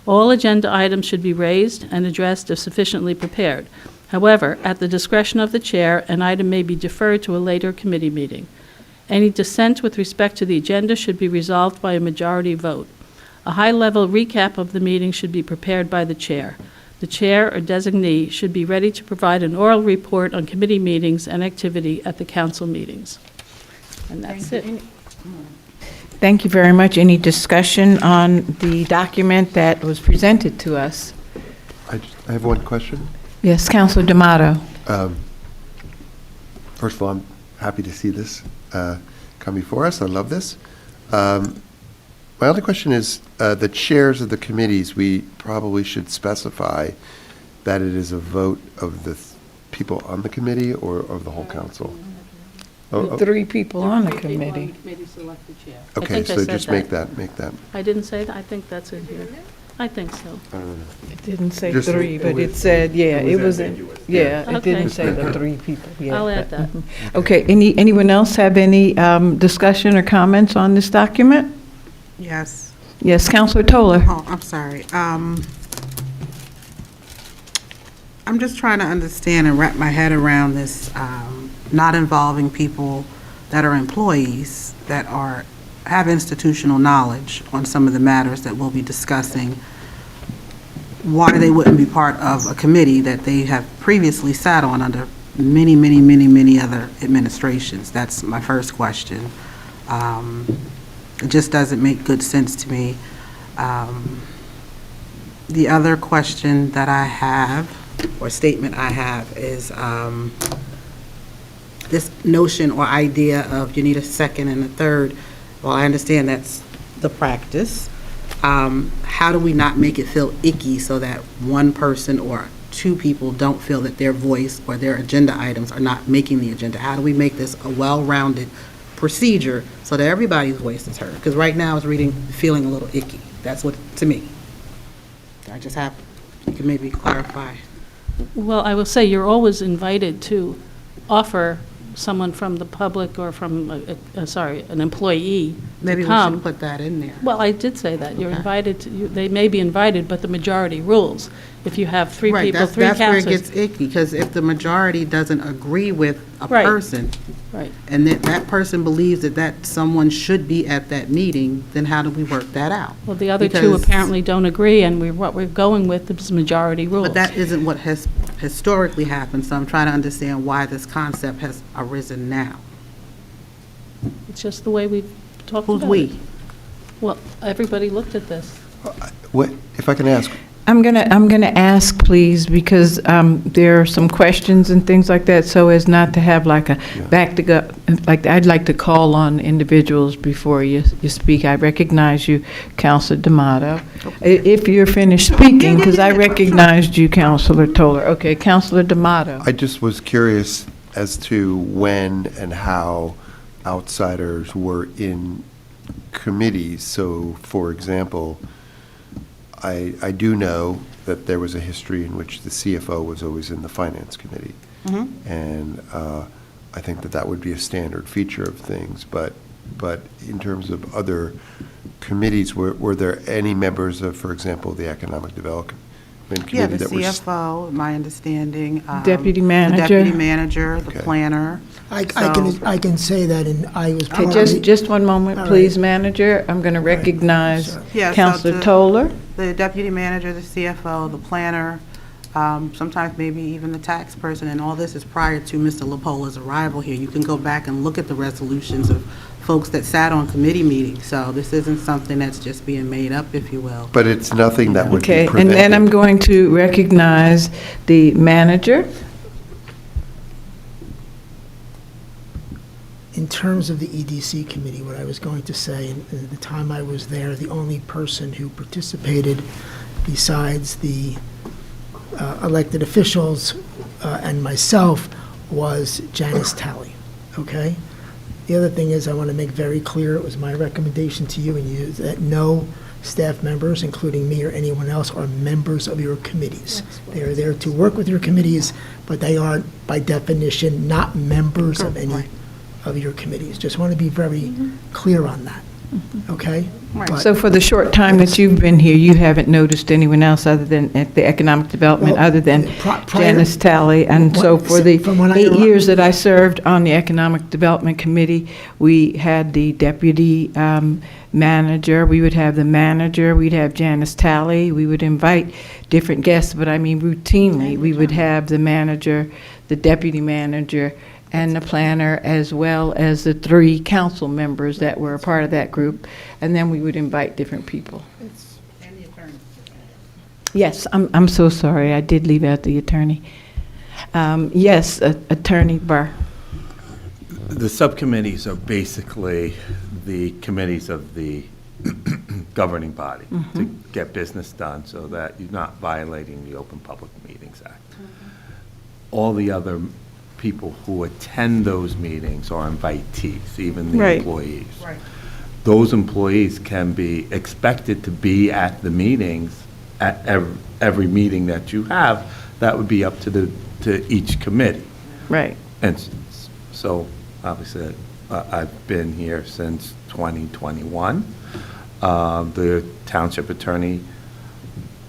[SPEAKER 1] All agenda items should be raised and addressed if sufficiently prepared. However, at the discretion of the chair, an item may be deferred to a later committee meeting. Any dissent with respect to the agenda should be resolved by a majority vote. A high-level recap of the meeting should be prepared by the chair. The chair or designee should be ready to provide an oral report on committee meetings and activity at the council meetings. And that's it.
[SPEAKER 2] Thank you very much. Any discussion on the document that was presented to us?
[SPEAKER 4] I have one question.
[SPEAKER 2] Yes, Councilor D'Amato.
[SPEAKER 4] First of all, I'm happy to see this come before us. I love this. My other question is, the chairs of the committees, we probably should specify that it is a vote of the people on the committee or of the whole council?
[SPEAKER 2] The 3 people on the committee.
[SPEAKER 1] Committee select the chair. I
[SPEAKER 4] Okay,
[SPEAKER 1] think I
[SPEAKER 4] so
[SPEAKER 1] said
[SPEAKER 4] just make that.
[SPEAKER 1] I didn't say that? I think that's in here. I think so.
[SPEAKER 2] It didn't say
[SPEAKER 4] Just-
[SPEAKER 2] 3, but it said, yeah, it was, it
[SPEAKER 1] Okay.
[SPEAKER 2] didn't say the 3 people. Yeah,
[SPEAKER 1] I'll add
[SPEAKER 2] but-
[SPEAKER 1] that.
[SPEAKER 2] Okay, anyone else have any discussion or comments on this document?
[SPEAKER 10] Yes.
[SPEAKER 2] Yes, Councilor Toller.
[SPEAKER 10] Oh, I'm sorry. I'm just trying to understand and wrap my head around this, not involving people that are employees that have institutional knowledge on some of the matters that we'll be discussing, why they wouldn't be part of a committee that they have previously sat on under many other administrations. That's my first question. It just doesn't make good sense to me. The other question that I have, or statement I have, is this notion or idea of you need a second and a third. Well, I understand that's the practice. How do we not make it feel icky so that one person or 2 people don't feel that their voice or their agenda items are not making the agenda? How do we make this a well-rounded procedure so that everybody's voice is heard? Because right now it's feeling a little icky. That's what, to me. You can maybe clarify.
[SPEAKER 1] Well, I will say you're always invited to offer someone from the public or from, an employee
[SPEAKER 10] Maybe
[SPEAKER 1] to
[SPEAKER 10] we
[SPEAKER 1] come.
[SPEAKER 10] should put that in there.
[SPEAKER 1] Well, I did say that. You're
[SPEAKER 10] Okay.
[SPEAKER 1] invited, they may be invited, but the majority rules. If you have 3
[SPEAKER 10] Right,
[SPEAKER 1] people,
[SPEAKER 10] that's
[SPEAKER 1] 3
[SPEAKER 10] where it
[SPEAKER 1] counselors.
[SPEAKER 10] gets icky, because if the majority doesn't agree with a
[SPEAKER 1] Right.
[SPEAKER 10] person,
[SPEAKER 1] Right.
[SPEAKER 10] and that person believes that someone should be at that meeting, then how do we work that out?
[SPEAKER 1] Well, the other 2
[SPEAKER 10] Because-
[SPEAKER 1] apparently don't agree, and what we're going with is majority rules.
[SPEAKER 10] But that isn't what has historically happened, so I'm trying to understand why this concept has arisen now.
[SPEAKER 1] It's just the way we've talked about it.
[SPEAKER 10] Who's we?
[SPEAKER 1] Well, everybody looked at this.
[SPEAKER 4] What, if I can ask,
[SPEAKER 2] I'm gonna ask, please, because there are some questions and things like that, so as not to have like a I'd like to call on individuals before you speak. I recognize you, Councilor D'Amato. If you're finished speaking, because I recognized you, Councilor Toller. Okay, Councilor D'Amato.
[SPEAKER 4] I just was curious as to when and how outsiders were in committees. So, for example, I do know that there was a history in which the CFO was always in the Finance Committee. And I think that would be a standard feature of things. But in terms of other committees, were there any members of, for example, the Economic Development Committee
[SPEAKER 10] Yeah, the
[SPEAKER 4] that were
[SPEAKER 10] CFO, my understanding.
[SPEAKER 2] Deputy
[SPEAKER 10] The
[SPEAKER 2] manager.
[SPEAKER 10] deputy manager, the
[SPEAKER 4] Okay.
[SPEAKER 10] planner.
[SPEAKER 9] I
[SPEAKER 10] So-
[SPEAKER 9] can say that, and I was
[SPEAKER 2] Okay,
[SPEAKER 9] probably...
[SPEAKER 2] just one moment,
[SPEAKER 9] All
[SPEAKER 2] please,
[SPEAKER 9] right.
[SPEAKER 2] Manager. I'm going to recognize
[SPEAKER 9] Sorry.
[SPEAKER 10] Yeah, so
[SPEAKER 2] Councilor
[SPEAKER 10] the-
[SPEAKER 2] Toller.
[SPEAKER 10] The deputy manager, the CFO, the planner, sometimes maybe even the tax person, and all this is prior to Mr. LaPola's arrival here. You can go back and look at the resolutions of folks that sat on committee meetings, so this isn't something that's just being made up, if you will.
[SPEAKER 4] But it's nothing that would be
[SPEAKER 2] Okay,
[SPEAKER 4] prevented.
[SPEAKER 2] and then I'm going to recognize the manager.
[SPEAKER 9] In terms of the EDC committee, what I was going to say, and at the time I was there, the only person who participated besides the elected officials and myself was Janice Talley, okay? The other thing is, I want to make very clear, it was my recommendation to you and you, that no staff members, including me or anyone else, are members of your committees. They are there to work with your committees, but they are, by definition, not members of any of your committees. Just want to be very clear on that, okay? But-
[SPEAKER 2] So for the short time that you've been here, you haven't noticed anyone else other than at the Economic Development,
[SPEAKER 9] Well,
[SPEAKER 2] other than
[SPEAKER 9] prior-
[SPEAKER 2] Janice Talley? And so for the
[SPEAKER 9] From when I
[SPEAKER 2] 8
[SPEAKER 9] arri-
[SPEAKER 2] years that I served on the Economic Development Committee, we had the deputy manager, we would have the manager, we'd have Janice Talley, we would invite different guests, but I mean routinely, we would have the manager, the deputy manager, and the planner, as well as the 3 council members that were a part of that group, and then we would invite different people. Yes, I'm so sorry, I did leave out the attorney. Yes, Attorney Burr.
[SPEAKER 12] The subcommittees are basically the committees of the governing body to get business done so that you're not violating the Open Public Meetings Act. All the other people who attend those meetings are invitees, even the
[SPEAKER 2] Right.
[SPEAKER 12] employees. Those employees can be expected to be at the meetings, at every meeting that you have. That would be up to each committee.
[SPEAKER 2] Right.
[SPEAKER 12] And so, obviously, I've been here since 2021. The township attorney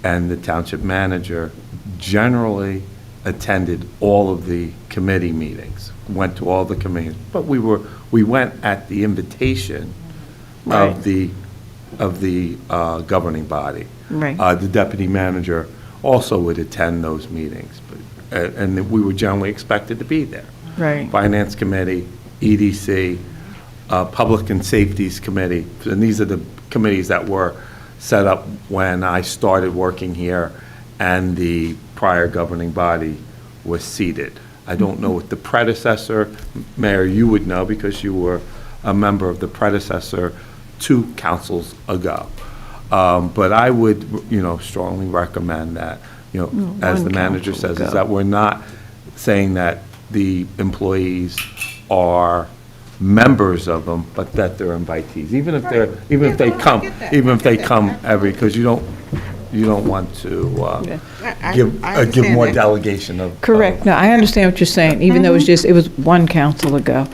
[SPEAKER 12] and the township manager generally attended all of the committee meetings, went to all the committees, but we went at the invitation of the governing body.
[SPEAKER 2] Right.
[SPEAKER 12] The deputy manager also would attend those meetings, and we were generally expected to be there.
[SPEAKER 2] Right.
[SPEAKER 12] Finance Committee, EDC, Public and Safeties Committee, and these are the committees that were set up when I started working here and the prior governing body was seated. I don't know what the predecessor, Mayor, you would know because you were a member of the predecessor 2 councils ago. But I would, strongly recommend that, as the manager says, is that we're not saying that the employees are members of them, but that they're invitees, even if they come every, because you don't want to give more delegation of.
[SPEAKER 2] Correct. No, I understand what you're saying, even though it was 1 council ago.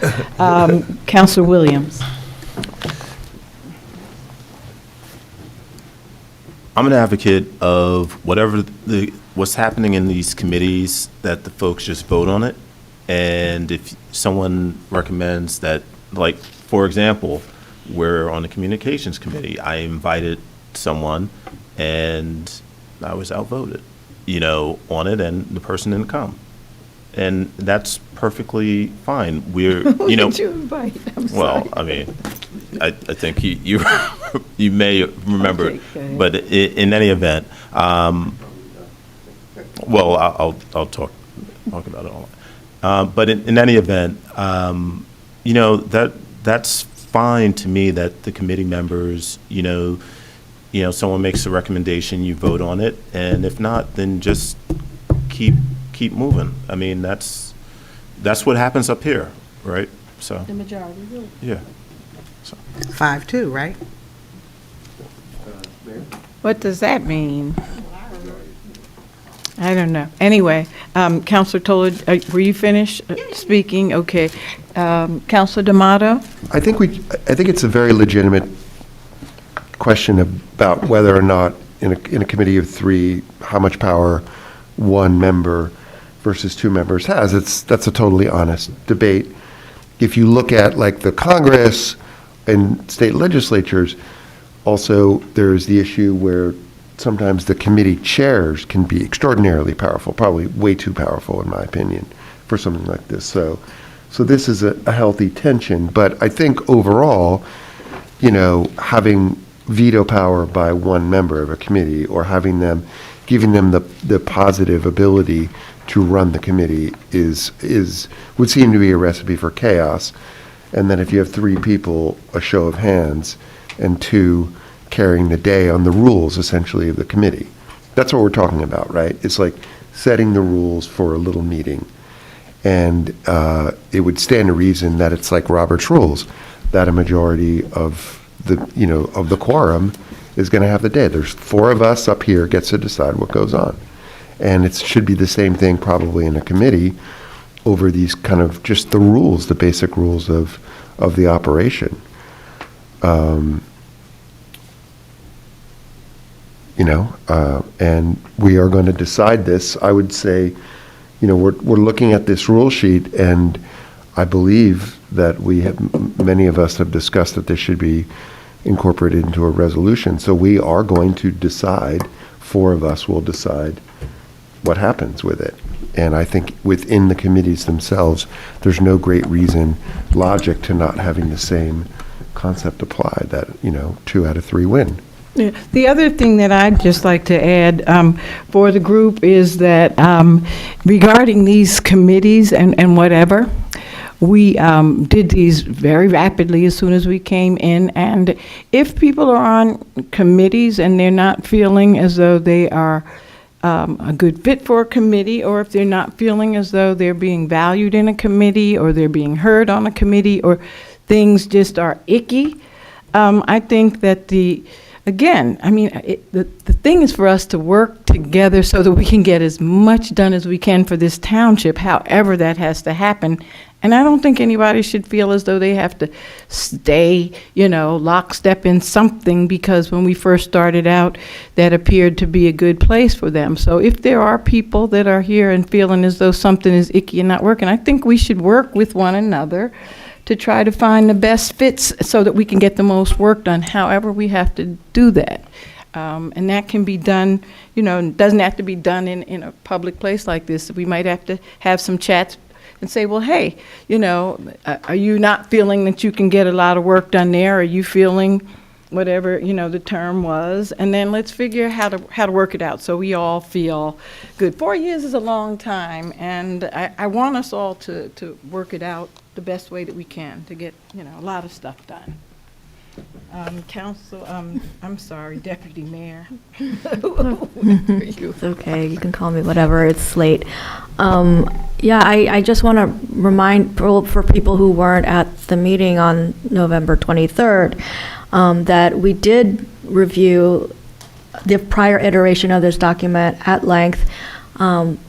[SPEAKER 2] Councilor Williams.
[SPEAKER 3] I'm an advocate of what's happening in these committees, that the folks just vote on it. And if someone recommends that, like, for example, we're on the communications committee, I invited someone and I was outvoted, on it, and the person didn't come. And that's perfectly fine.
[SPEAKER 2] Who did you invite? I'm sorry.
[SPEAKER 3] Well, I mean, I think you you may remember,
[SPEAKER 2] Okay, go ahead.
[SPEAKER 3] but in any event, well, I'll talk about it all. But in any event, that's fine to me that the committee members, someone makes a recommendation, you vote on it, and if not, then just keep moving. I mean, that's what happens up here, right? So.
[SPEAKER 1] The majority rule.
[SPEAKER 3] Yeah. So.
[SPEAKER 10] 5-2, right?
[SPEAKER 2] What does that mean? I don't know. Anyway, Councilor Tola, were you finished speaking? Okay. Councilor D'Amato?
[SPEAKER 4] I think it's a very legitimate question about whether or not in a committee of 3, how much power 1 member versus 2 members has. That's a totally honest debate. If you look at like the Congress and state legislatures, also there's the issue where sometimes the committee chairs can be extraordinarily powerful, probably way too powerful in my opinion, for something like this. So this is a healthy tension, but I think overall, having veto power by 1 member of a committee or giving them the positive ability to run the committee would seem to be a recipe for chaos. And then if you have 3 people, a show of hands, and 2 carrying the day on the rules, essentially, of the committee. That's what we're talking about, right? It's like setting the rules for a little meeting. And it would stand to reason that it's like Robert's rules, that a majority of the quorum is going to have the day. There's 4 of us up here gets to decide what goes on. And it should be the same thing probably in a committee over these kind of just the rules, the basic rules of the operation. And we are going to decide this. I would say, we're looking at this rule sheet, and I believe that many of us have discussed that this should be incorporated into a resolution. So we are going to decide, 4 of us will decide what happens with it. And I think within the committees themselves, there's no great reason, logic to not having the same concept apply, that, 2 out of 3 win.
[SPEAKER 2] Yeah. The other thing that I'd just like to add for the group is that regarding these committees and whatever, we did these very rapidly as soon as we came in. And if people are on committees and they're not feeling as though they are a good fit for a committee, or if they're not feeling as though they're being valued in a committee, or they're being heard on a committee, or things just are icky, I think that the thing is for us to work together so that we can get as much done as we can for this township, however that has to happen. And I don't think anybody should feel as though they have to stay, lockstep in something, because when we first started out, that appeared to be a good place for them. So if there are people that are here and feeling as though something is icky and not working, I think we should work with one another to try to find the best fits so that we can get the most work done, however we have to do that. And that can be done, it doesn't have to be done in a public place like this. We might have to have some chats and say, well, hey, are you not feeling that you can get a lot of work done there? Are you feeling whatever, the term was? And then let's figure how to work it out so we all feel good. 4 years is a long time, and I want us all to work it out the best way that we can to get, a lot of stuff done. Council, I'm sorry, Deputy Mayor.
[SPEAKER 7] It's okay, you can call me whatever, it's late. I just want to remind for people who weren't at the meeting on November 23rd, that we did review the prior iteration of this document at length.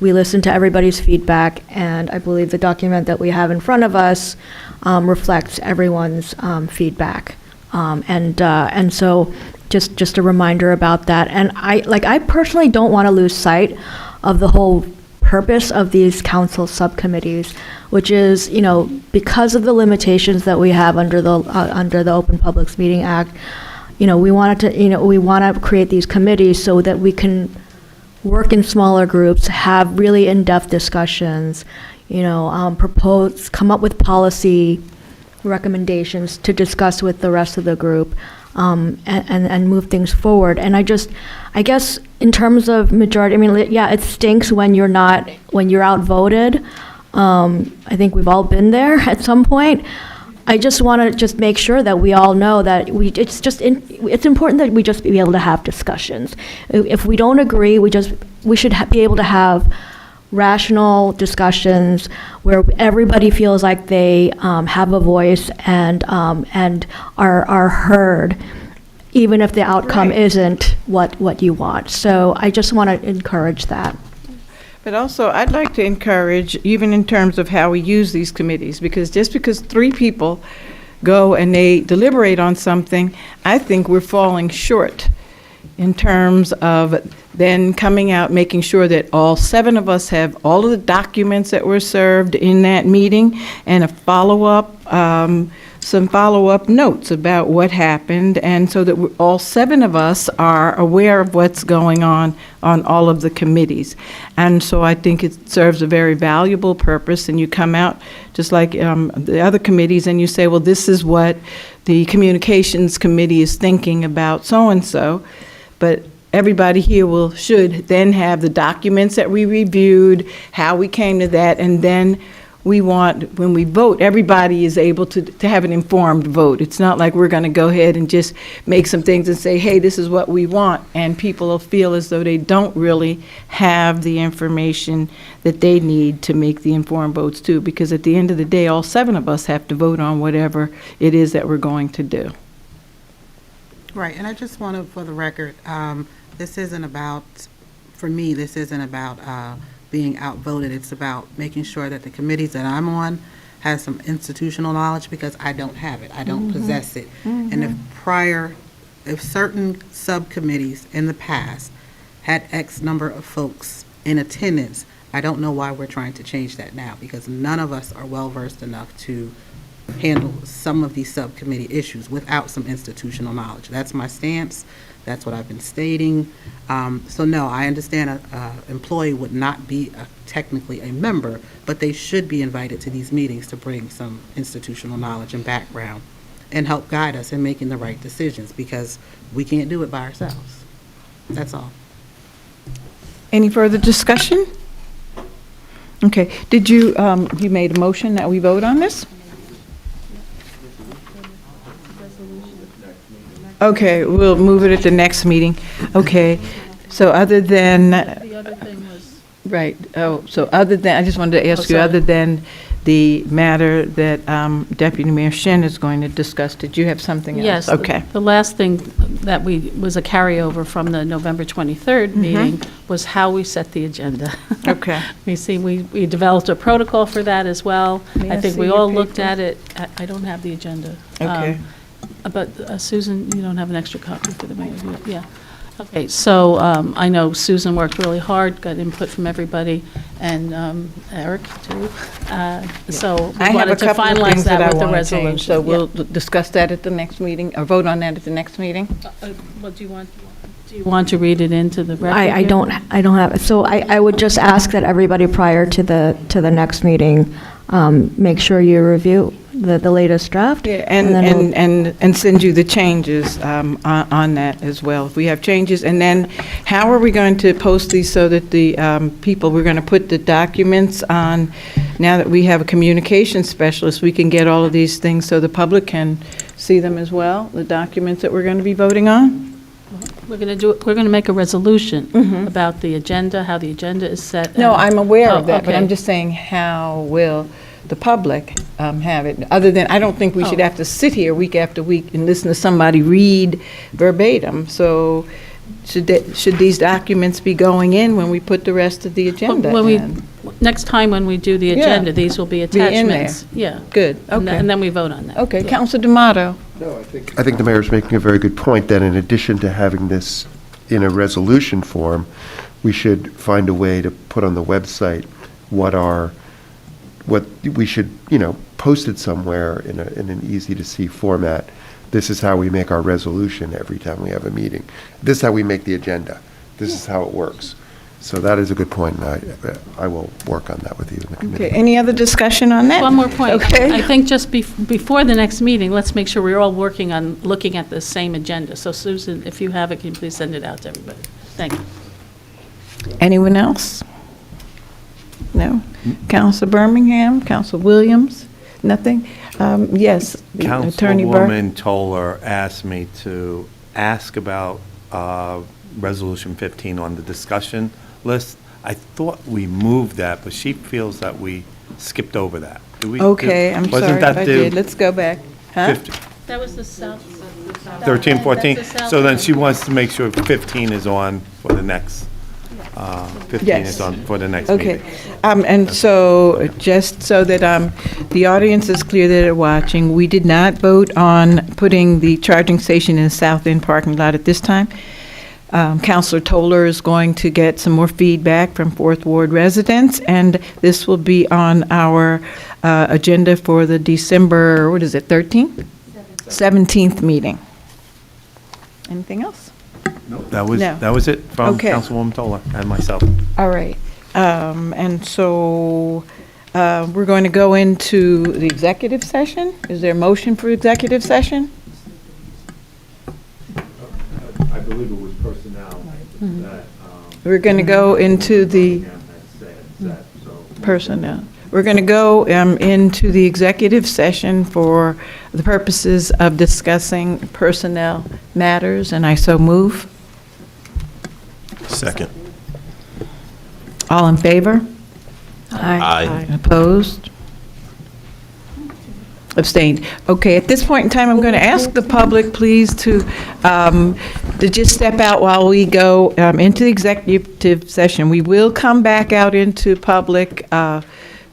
[SPEAKER 7] We listened to everybody's feedback, and I believe the document that we have in front of us reflects everyone's feedback. And so just a reminder about that. And I personally don't want to lose sight of the whole purpose of these council subcommittees, which is, because of the limitations that we have under the Open Public Meeting Act, we want to create these committees so that we can work in smaller groups, have really in-depth discussions, come up with policy recommendations to discuss with the rest of the group, and move things forward. And I guess in terms of majority, it stinks when you're outvoted. I think we've all been there at some point. I just want to make sure that we all know that it's important that we just be able to have discussions. If we don't agree, we should be able to have rational discussions where everybody feels like they have a voice and are heard, even if the outcome isn't what you want. So I just want to encourage that.
[SPEAKER 2] But also, I'd like to encourage, even in terms of how we use these committees, because just because 3 people go and they deliberate on something, I think we're falling short in terms of then coming out, making sure that all 7 of us have all of the documents that were served in that meeting, and a follow-up, some follow-up notes about what happened, and so that all 7 of us are aware of what's going on all of the committees. And so I think it serves a very valuable purpose, and you come out just like the other committees and you say, well, this is what the Communications Committee is thinking about so-and-so. But everybody here should then have the documents that we reviewed, how we came to that, and then we want, when we vote, everybody is able to have an informed vote. It's not like we're going to go ahead and just make some things and say, hey, this is what we want, and people will feel as though they don't really have the information that they need to make the informed votes too, because at the end of the day, all 7 of us have to vote on whatever it is that we're going to do.
[SPEAKER 10] Right, and I just want to, for the record, this isn't about, for me, this isn't about being outvoted. It's about making sure that the committees that I'm on has some institutional knowledge, because I don't have it. I don't possess it. And if certain subcommittees in the past had X number of folks in attendance, I don't know why we're trying to change that now, because none of us are well-versed enough to handle some of these subcommittee issues without some institutional knowledge. That's my stance. That's what I've been stating. So no, I understand an employee would not be technically a member, but they should be invited to these meetings to bring some institutional knowledge and background and help guide us in making the right decisions, because we can't do it by ourselves. That's all.
[SPEAKER 2] Any further discussion? Okay, did you, you made a motion that we vote on this? Okay, we'll move it at the next meeting. Okay, so other than,
[SPEAKER 1] The other thing was,
[SPEAKER 2] right, oh, so other than, I just wanted to ask you,
[SPEAKER 1] sorry.
[SPEAKER 2] other than the matter that Deputy Mayor Shin is going to discuss, did you have something else?
[SPEAKER 1] yes.
[SPEAKER 2] Okay.
[SPEAKER 1] The last thing that was a carryover from the November 23rd meeting was how we set the agenda.
[SPEAKER 2] Okay.
[SPEAKER 1] We developed a protocol for that as well.
[SPEAKER 2] May I
[SPEAKER 1] I think
[SPEAKER 2] see
[SPEAKER 1] we
[SPEAKER 2] your
[SPEAKER 1] all looked
[SPEAKER 2] paper?
[SPEAKER 1] at it. I don't have the agenda.
[SPEAKER 2] Okay.
[SPEAKER 1] But Susan, you don't have an extra copy for the mayor? Yeah. Okay, so I know Susan worked really hard, got input from everybody, and Eric, too. So
[SPEAKER 2] I
[SPEAKER 1] we
[SPEAKER 2] have a
[SPEAKER 1] wanted to
[SPEAKER 2] couple of
[SPEAKER 1] finalize
[SPEAKER 2] things that
[SPEAKER 1] that
[SPEAKER 2] I
[SPEAKER 1] with the
[SPEAKER 2] want to change,
[SPEAKER 1] resolution.
[SPEAKER 2] so we'll discuss that at the next meeting, or vote on that at the next meeting?
[SPEAKER 1] Well, do you want to read it into the record?
[SPEAKER 7] I
[SPEAKER 1] here?
[SPEAKER 7] don't have it. So I would just ask that everybody prior to the next meeting, make sure you review the latest draft.
[SPEAKER 2] Yeah,
[SPEAKER 7] and then we'll-
[SPEAKER 2] and send you the changes on that as well, if we have changes. And then, how are we going to post these so that the people, we're going to put the documents on, now that we have a communication specialist, we can get all of these things so the public can see them as well, the documents that we're going to be voting on?
[SPEAKER 1] We're going to make a resolution about the agenda, how the agenda is set.
[SPEAKER 2] No,
[SPEAKER 1] and-
[SPEAKER 2] I'm aware
[SPEAKER 1] Oh,
[SPEAKER 2] of that, but I'm
[SPEAKER 1] okay.
[SPEAKER 2] just saying, how will the public have it? Other than, I don't think we should
[SPEAKER 1] Oh.
[SPEAKER 2] have to sit here week after week and listen to somebody read verbatim. So should these documents be going in when we put the rest of the agenda
[SPEAKER 1] When we,
[SPEAKER 2] in?
[SPEAKER 1] next time when we do the
[SPEAKER 2] Yeah.
[SPEAKER 1] agenda, these will be
[SPEAKER 2] Be in there.
[SPEAKER 1] attachments. Yeah.
[SPEAKER 2] Good,
[SPEAKER 1] And then-
[SPEAKER 2] okay.
[SPEAKER 1] And then we vote on that.
[SPEAKER 2] Okay, Counselor D'Amato.
[SPEAKER 4] I think the mayor's making a very good point that in addition to having this in a resolution form, we should find a way to put on the website what we should, post it somewhere in an easy-to-see format. This is how we make our resolution every time we have a meeting. This is how we make the agenda. This is how it works. So that is a good point, and I will work on that with you in the committee.
[SPEAKER 2] Okay, any other discussion on that?
[SPEAKER 1] One more point.
[SPEAKER 2] Okay.
[SPEAKER 1] I think just before the next meeting, let's make sure we're all working on looking at the same agenda. So Susan, if you have it, can you please send it out to everybody? Thank you.
[SPEAKER 2] Anyone else? No? Counselor Birmingham, Counselor Williams, nothing? Yes, Attorney Burr.
[SPEAKER 12] Councilwoman Toller asked me to ask about Resolution 15 on the discussion list. I thought we moved that, but she feels that we skipped over that.
[SPEAKER 2] Okay, I'm
[SPEAKER 12] wasn't
[SPEAKER 2] sorry
[SPEAKER 12] that
[SPEAKER 2] if I
[SPEAKER 12] due
[SPEAKER 2] did. Let's go back. Huh?
[SPEAKER 12] 15
[SPEAKER 1] That was the South.
[SPEAKER 12] 13, 14?
[SPEAKER 1] That's the South
[SPEAKER 12] So then
[SPEAKER 1] end.
[SPEAKER 12] she wants to make sure 15 is on for the next, 15
[SPEAKER 2] Yes.
[SPEAKER 12] is on for the next
[SPEAKER 2] Okay,
[SPEAKER 12] meeting.
[SPEAKER 2] and so, just so that the audience is clear that are watching, we did not vote on putting the charging station in the South End parking lot at this time. Counselor Toller is going to get some more feedback from Fourth Ward residents, and this will be on our agenda for the December, 13th? 17th meeting. Anything else?
[SPEAKER 12] That was,
[SPEAKER 2] No.
[SPEAKER 12] that was it from
[SPEAKER 2] Okay.
[SPEAKER 12] Councilwoman Toller and myself.
[SPEAKER 2] All right, and so we're going to go into the executive session. Is there a motion for executive session?
[SPEAKER 12] I believe it was personnel that.
[SPEAKER 2] We're going to go into the personnel. We're going to go into the executive session for the purposes of discussing personnel matters, and I so move.
[SPEAKER 3] Second.
[SPEAKER 2] All in favor?
[SPEAKER 3] Aye.
[SPEAKER 2] Opposed? Abstained. Okay, at this point in time, I'm going to ask the public, please, to just step out while we go into the executive session. We will come back out into public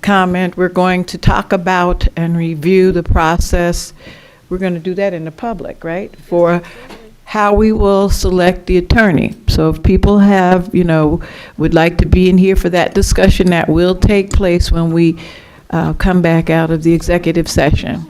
[SPEAKER 2] comment. We're going to talk about and review the process. We're going to do that in the public, right? For how we will select the attorney. So if people have, would like to be in here for that discussion, that will take place when we come back out of the executive session.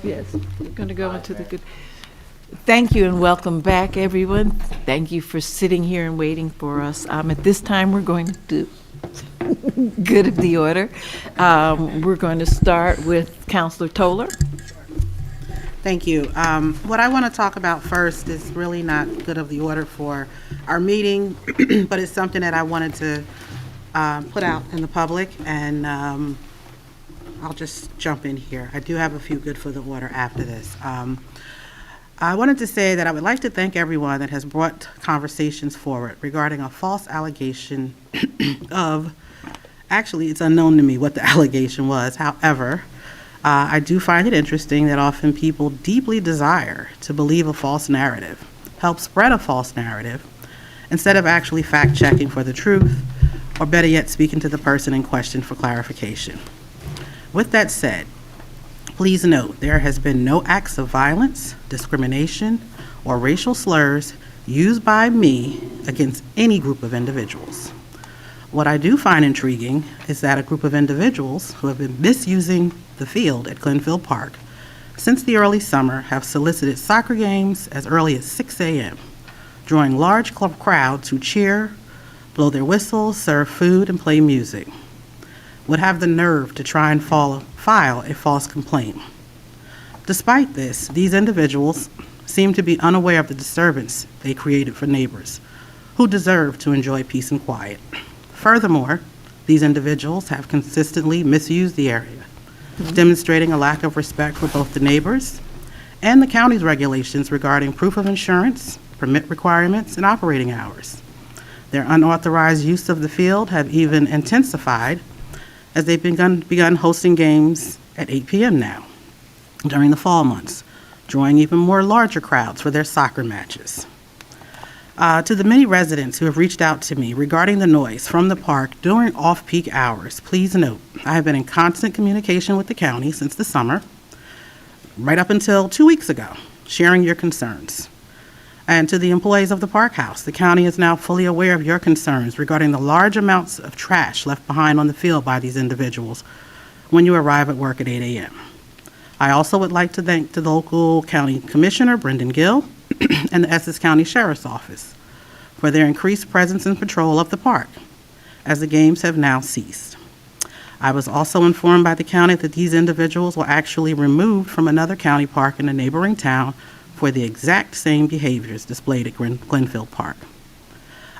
[SPEAKER 17] Yes, we're going to go into the good. Thank you and welcome back, everyone. Thank you for sitting here and waiting for us. At this time, we're going to do good of the order. We're going to start with Counselor Toller.
[SPEAKER 10] Thank you. What I want to talk about first is really not good of the order for our meeting, but it's something that I wanted to put out in the public, and I'll just jump in here. I do have a few good for the order after this. I wanted to say that I would like to thank everyone that has brought conversations forward regarding a false allegation of, actually, it's unknown to me what the allegation was. However, I do find it interesting that often people deeply desire to believe a false narrative, help spread a false narrative, instead of actually fact-checking for the truth, or better yet, speaking to the person in question for clarification. With that said, please note there has been no acts of violence, discrimination, or racial slurs used by me against any group of individuals. What I do find intriguing is that a group of individuals who have been misusing the field at Glenfield Park since the early summer have solicited soccer games as early as 6 a.m., drawing large crowds who cheer, blow their whistles, serve food, and play music, would have the nerve to try and file a false complaint. Despite this, these individuals seem to be unaware of the disturbance they created for neighbors who deserve to enjoy peace and quiet. Furthermore, these individuals have consistently misused the area, demonstrating a lack of respect for both the neighbors and the county's regulations regarding proof of insurance, permit requirements, and operating hours. Their unauthorized use of the field have even intensified as they've begun hosting games at 8 p.m. now during the fall months, drawing even more larger crowds for their soccer matches. To the many residents who have reached out to me regarding the noise from the park during off-peak hours, please note, I have been in constant communication with the county since the summer, right up until 2 weeks ago, sharing your concerns. And to the employees of the Park House, the county is now fully aware of your concerns regarding the large amounts of trash left behind on the field by these individuals when you arrive at work at 8 a.m. I also would like to thank the local county commissioner, Brendan Gill, and the Essex County Sheriff's Office for their increased presence and patrol of the park, as the games have now ceased. I was also informed by the county that these individuals were actually removed from another county park in a neighboring town for the exact same behaviors displayed at Glenfield Park.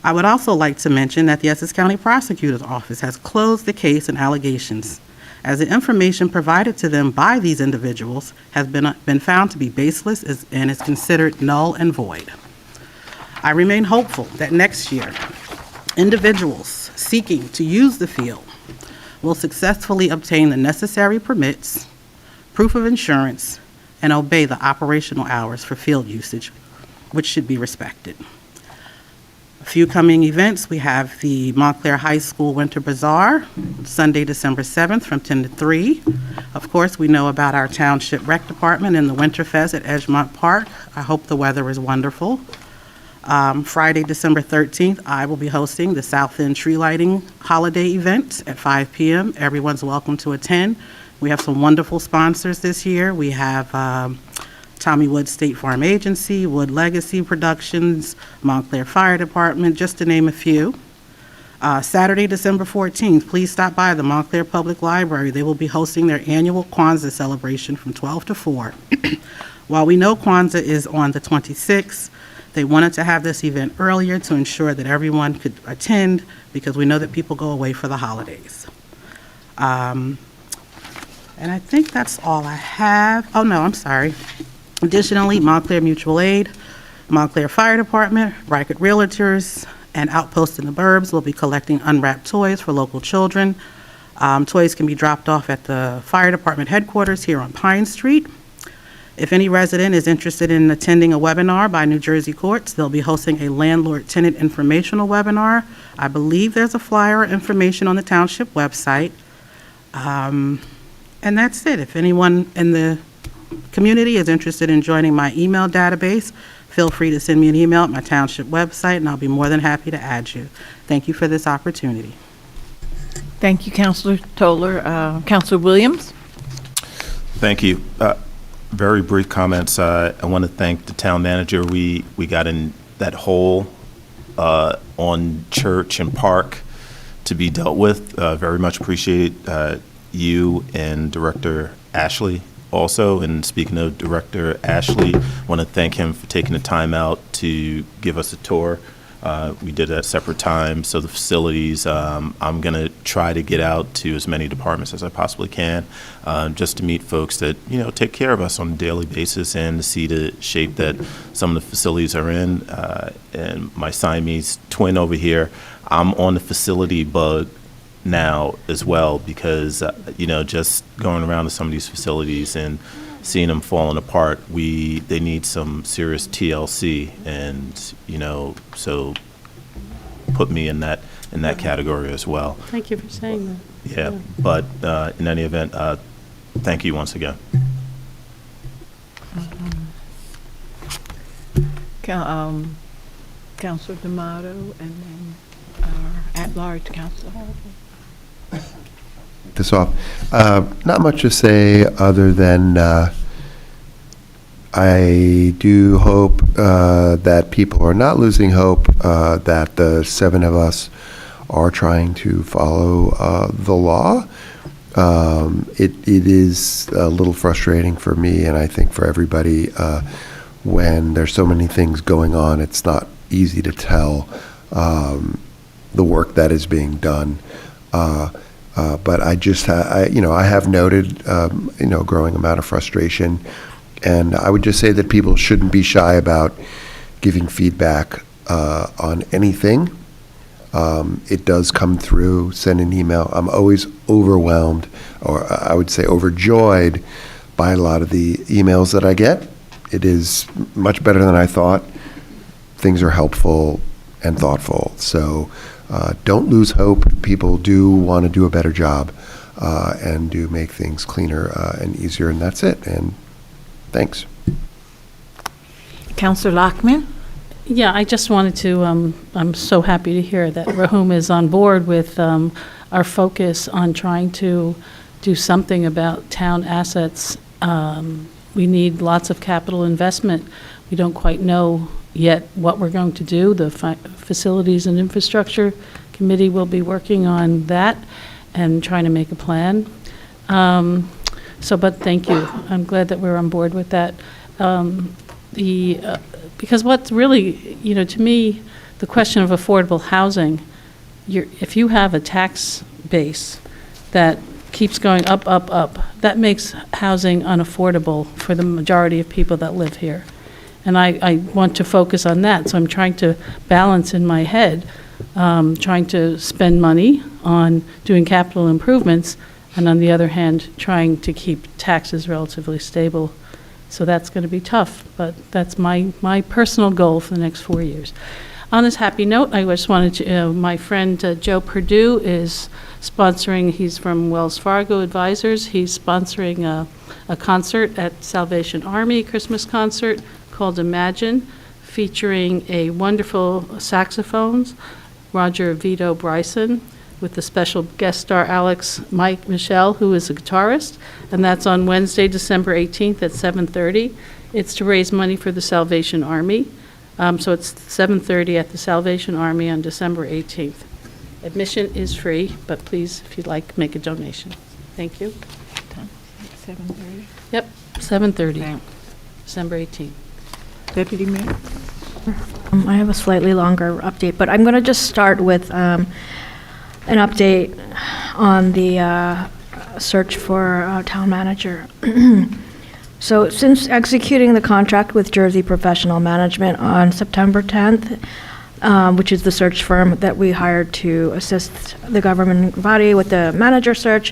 [SPEAKER 10] I would also like to mention that the Essex County Prosecutor's Office has closed the case and allegations, as the information provided to them by these individuals has been found to be baseless and is considered null and void. I remain hopeful that next year, individuals seeking to use the field will successfully obtain the necessary permits, proof of insurance, and obey the operational hours for field usage, which should be respected. A few coming events, we have the Montclair High School Winter Bazaar, Sunday, December 7th from 10 to 3. Of course, we know about our Township Rec Department and the Winterfest at Edgemont Park. I hope the weather is wonderful. Friday, December 13th, I will be hosting the South End Tree Lighting Holiday Event at 5 p.m. Everyone's welcome to attend. We have some wonderful sponsors this year. We have Tommy Wood State Farm Agency, Wood Legacy Productions, Montclair Fire Department, just to name a few. Saturday, December 14th, please stop by the Montclair Public Library. They will be hosting their annual Kwanzaa celebration from 12 to 4. While we know Kwanzaa is on the 26th, they wanted to have this event earlier to ensure that everyone could attend, because we know that people go away for the holidays. And I think that's all I have. Oh, no, I'm sorry. Additionally, Montclair Mutual Aid, Montclair Fire Department, Reichert Realtors, and Outpost in the Burbs will be collecting unwrapped toys for local children. Toys can be dropped off at the fire department headquarters here on Pine Street. If any resident is interested in attending a webinar by New Jersey courts, they'll be hosting a landlord-tenant informational webinar. I believe there's a flyer or information on the township website. And that's it. If anyone in the community is interested in joining my email database, feel free to send me an email at my township website, and I'll be more than happy to add you. Thank you for this opportunity.
[SPEAKER 17] Thank you, Councilor Toller. Councilor Williams?
[SPEAKER 3] Thank you. Very brief comments. I want to thank the town manager. We got in that hole on Church and Park to be dealt with. Very much appreciate you and Director Ashley also. And speaking of Director Ashley, I want to thank him for taking the time out to give us a tour. We did it at separate times. So the facilities, I'm going to try to get out to as many departments as I possibly can, just to meet folks that, take care of us on a daily basis and to see the shape that some of the facilities are in. And my Siamese twin over here, I'm on the facility bug now as well because, just going around to some of these facilities and seeing them falling apart, they need some serious TLC, and so put me in that category as well.
[SPEAKER 1] Thank you for saying that.
[SPEAKER 3] Yeah, but in any event, thank you once again.
[SPEAKER 17] Councilor D'Amato, and then at-large Councilor Harvey.
[SPEAKER 4] This off. Not much to say other than I do hope that people are not losing hope, that the 7 of us are trying to follow the law. It is a little frustrating for me, and I think for everybody, when there's so many things going on, it's not easy to tell the work that is being done. But I just, I have noted, growing amount of frustration, and I would just say that people shouldn't be shy about giving feedback on anything. It does come through. Send an email. I'm always overwhelmed, or I would say overjoyed, by a lot of the emails that I get. It is much better than I thought. Things are helpful and thoughtful. So don't lose hope. People do want to do a better job and do make things cleaner and easier, and that's it. And thanks.
[SPEAKER 17] Councilor Lockman?
[SPEAKER 1] Yeah, I just wanted to, I'm so happy to hear that Rahum is on board with our focus on trying to do something about town assets. We need lots of capital investment. We don't quite know yet what we're going to do. The Facilities and Infrastructure Committee will be working on that and trying to make a plan. But thank you. I'm glad that we're on board with that. Because what's really, to me, the question of affordable housing, if you have a tax base that keeps going up, up, up, that makes housing unaffordable for the majority of people that live here. And I want to focus on that, so I'm trying to balance in my head, trying to spend money on doing capital improvements, and on the other hand, trying to keep taxes relatively stable. So that's going to be tough, but that's my personal goal for the next 4 years. On this happy note, I just wanted to, my friend Joe Perdue is sponsoring, he's from Wells Fargo Advisors, he's sponsoring a concert at Salvation Army, Christmas concert called Imagine, featuring a wonderful saxophones, Roger Vito Bryson, with the special guest star Mike Michelle, who is a guitarist, and that's on Wednesday, December 18th at 7:30. It's to raise money for the Salvation Army. So it's 7:30 at the Salvation Army on December 18th. Admission is free, but please, if you'd like, make a donation. Thank you.
[SPEAKER 17] 7:30?
[SPEAKER 1] Yep, 7:30, December 18th.
[SPEAKER 17] Deputy Mayor?
[SPEAKER 7] I have a slightly longer update, but I'm going to just start with an update on the search for town manager. So since executing the contract with Jersey Professional Management on September 10th, which is the search firm that we hired to assist the government body with the manager search,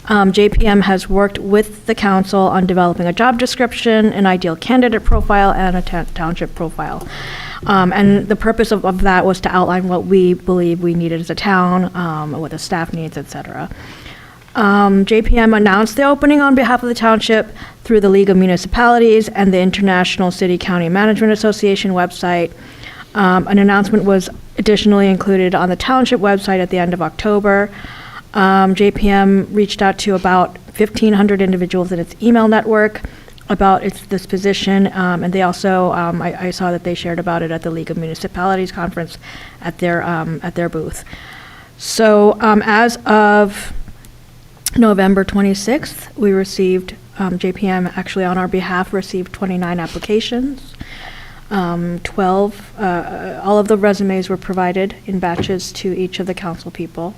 [SPEAKER 7] JPM has worked with the council on developing a job description, an ideal candidate profile, and a township profile. And the purpose of that was to outline what we believe we needed as a town, what the staff needs, et cetera. JPM announced the opening on behalf of the township through the League of Municipalities and the International City County Management Association website. An announcement was additionally included on the township website at the end of October. JPM reached out to about 1,500 individuals in its email network about this position, and they also, I saw that they shared about it at the League of Municipalities conference at their booth. So as of November 26th, we received, JPM actually on our behalf received 29 applications. 12, all of the resumes were provided in batches to each of the council people.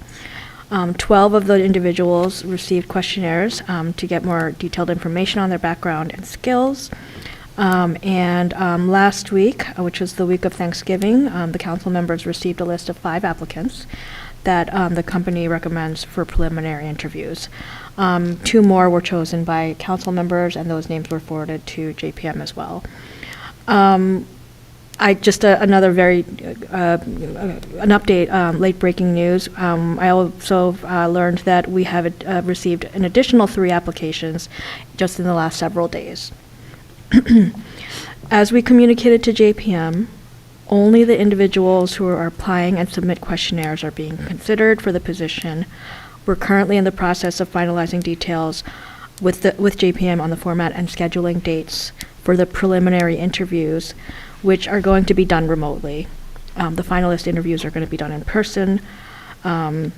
[SPEAKER 7] 12 of the individuals received questionnaires to get more detailed information on their background and skills. And last week, which was the week of Thanksgiving, the council members received a list of 5 applicants that the company recommends for preliminary interviews. 2 more were chosen by council members, and those names were forwarded to JPM as well. Another very, an update, late breaking news. I also learned that we have received an additional 3 applications just in the last several days. As we communicated to JPM, only the individuals who are applying and submit questionnaires are being considered for the position. We're currently in the process of finalizing details with JPM on the format and scheduling dates for the preliminary interviews, which are going to be done remotely. The finalist interviews are going to be done in person. We're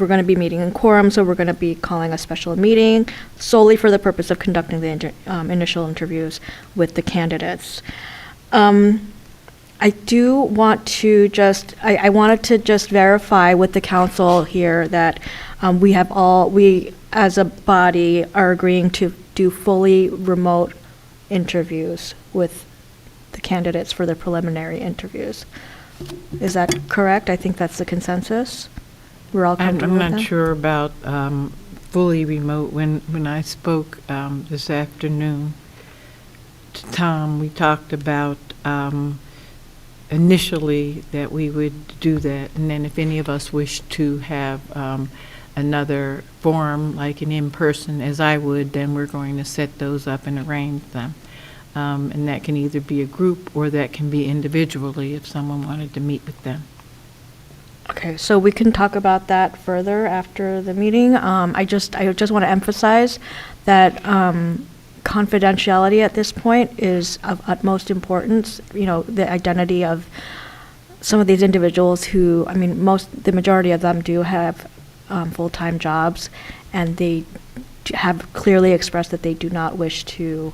[SPEAKER 7] going to be meeting in quorum, so we're going to be calling a special meeting solely for the purpose of conducting the initial interviews with the candidates. I do want to I wanted to just verify with the council here that we as a body are agreeing to do fully remote interviews with the candidates for the preliminary interviews. Is that correct? I think that's the consensus. We're all comfortable with that?
[SPEAKER 17] I'm not sure about fully remote. When I spoke this afternoon to Tom, we talked about initially that we would do that, and then if any of us wish to have another forum, like an in-person, as I would, then we're going to set those up and arrange them. And that can either be a group or that can be individually if someone wanted to meet with them.
[SPEAKER 7] Okay, so we can talk about that further after the meeting. I just want to emphasize that confidentiality at this point is of utmost importance. You know, the identity of some of these individuals who, the majority of them do have full-time jobs, and they have clearly expressed that they do not wish to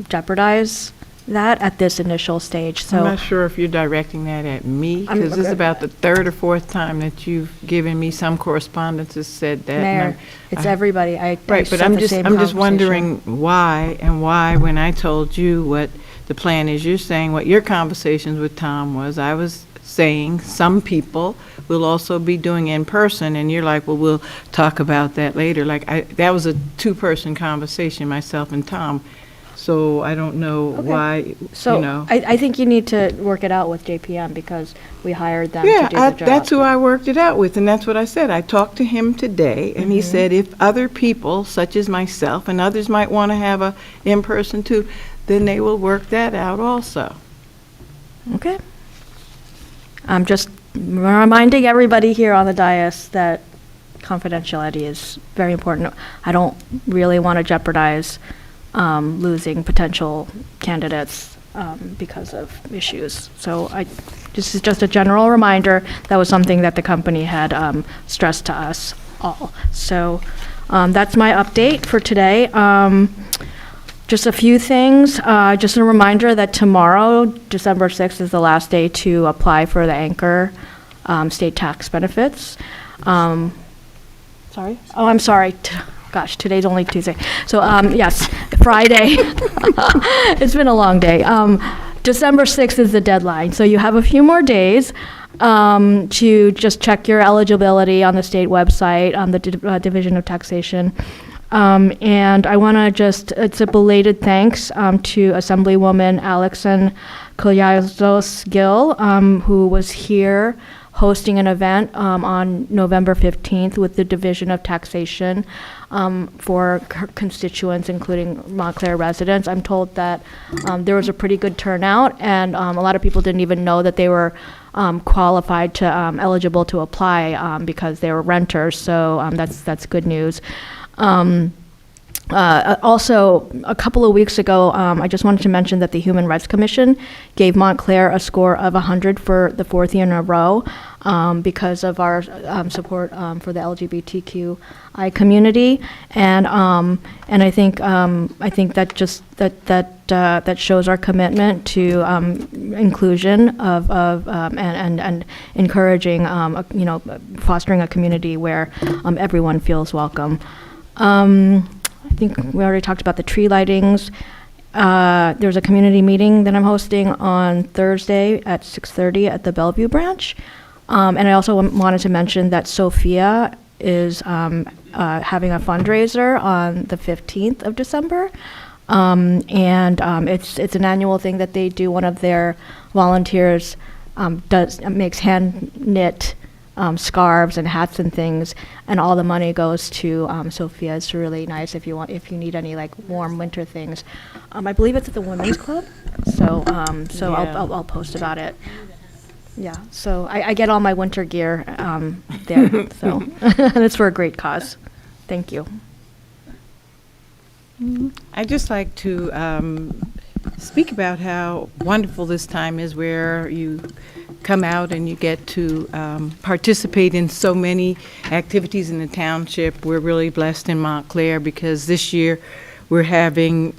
[SPEAKER 7] jeopardize that at this initial stage. So
[SPEAKER 17] I'm not sure if you're directing that at me, because this is about the 3rd or 4th time that you've given me some correspondence that said that.
[SPEAKER 7] Mayor, it's everybody.
[SPEAKER 17] Right, but I'm just wondering why when I told you what the plan is, you're saying what your conversations with Tom was. I was saying some people will also be doing in person, and you're like, well, we'll talk about that later. That was a 2-person conversation, myself and Tom. So I don't know why,
[SPEAKER 7] So I think you need to work it out with JPM because we hired them to do the job.
[SPEAKER 17] That's who I worked it out with, and that's what I said. I talked to him today, and he said if other people, such as myself, and others might want to have a in-person too, then they will work that out also.
[SPEAKER 7] Okay. I'm just reminding everybody here on the dais that confidentiality is very important. I don't really want to jeopardize losing potential candidates because of issues. So this is just a general reminder. That was something that the company had stressed to us all. So that's my update for today. Just a few things. Just a reminder that tomorrow, December 6th, is the last day to apply for the Anchor state tax benefits. Sorry? Oh, I'm sorry. Gosh, today's only Tuesday. So, yes, Friday. It's been a long day. December 6th is the deadline. So you have a few more days to just check your eligibility on the state website, on the Division of Taxation. And I want to it's a belated thanks to Assemblywoman Alexan Collazos-Gill, who was here hosting an event on November 15th with the Division of Taxation for constituents, including Montclair residents. I'm told that there was a pretty good turnout, and a lot of people didn't even know that they were qualified to eligible to apply because they were renters. So that's good news. Also, a couple of weeks ago, I just wanted to mention that the Human Rights Commission gave Montclair a score of 100 for the 4th year in a row because of our support for the LGBTQI community, and I think that just that shows our commitment to inclusion of and encouraging fostering a community where everyone feels welcome. I think we already talked about the tree lightings. There's a community meeting that I'm hosting on Thursday at 6:30 at the Bellevue branch. And I also wanted to mention that Sophia is having a fundraiser on the 15th of December. It's an annual thing that they do. One of their volunteers makes hand knit scarves and hats and things, and all the money goes to Sophia. It's really nice if you need any like warm winter things. I believe it's at the Women's Club, so
[SPEAKER 1] Yeah.
[SPEAKER 7] I'll post about it. Yeah, so I get all my winter gear there, so and it's for a great cause. Thank you.
[SPEAKER 2] I'd just like to speak about how wonderful this time is, where you come out and you get to participate in so many activities in the township. We're really blessed in Montclair because this year we're having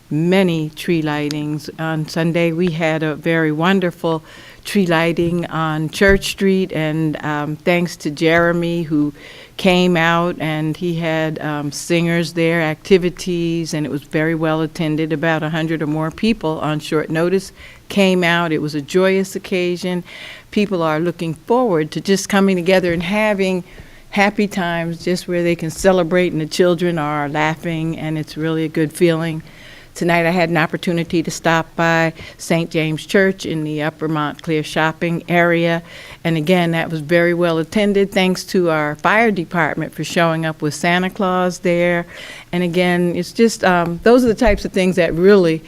[SPEAKER 2] many tree lightings. On Sunday, we had a very wonderful tree lighting on Church Street, and thanks to Jeremy, who came out, and he had singers there, activities, and it was very well attended. About 100 or more people on short notice came out. It was a joyous occasion. People are looking forward to just coming together and having happy times, just where they can celebrate and the children are laughing, and it's really a good feeling. Tonight I had an opportunity to stop by St. James Church in the Upper Montclair shopping area, and again, that was very well attended, thanks to our fire department for showing up with Santa Claus there. And again, it's just, those are the types of things that really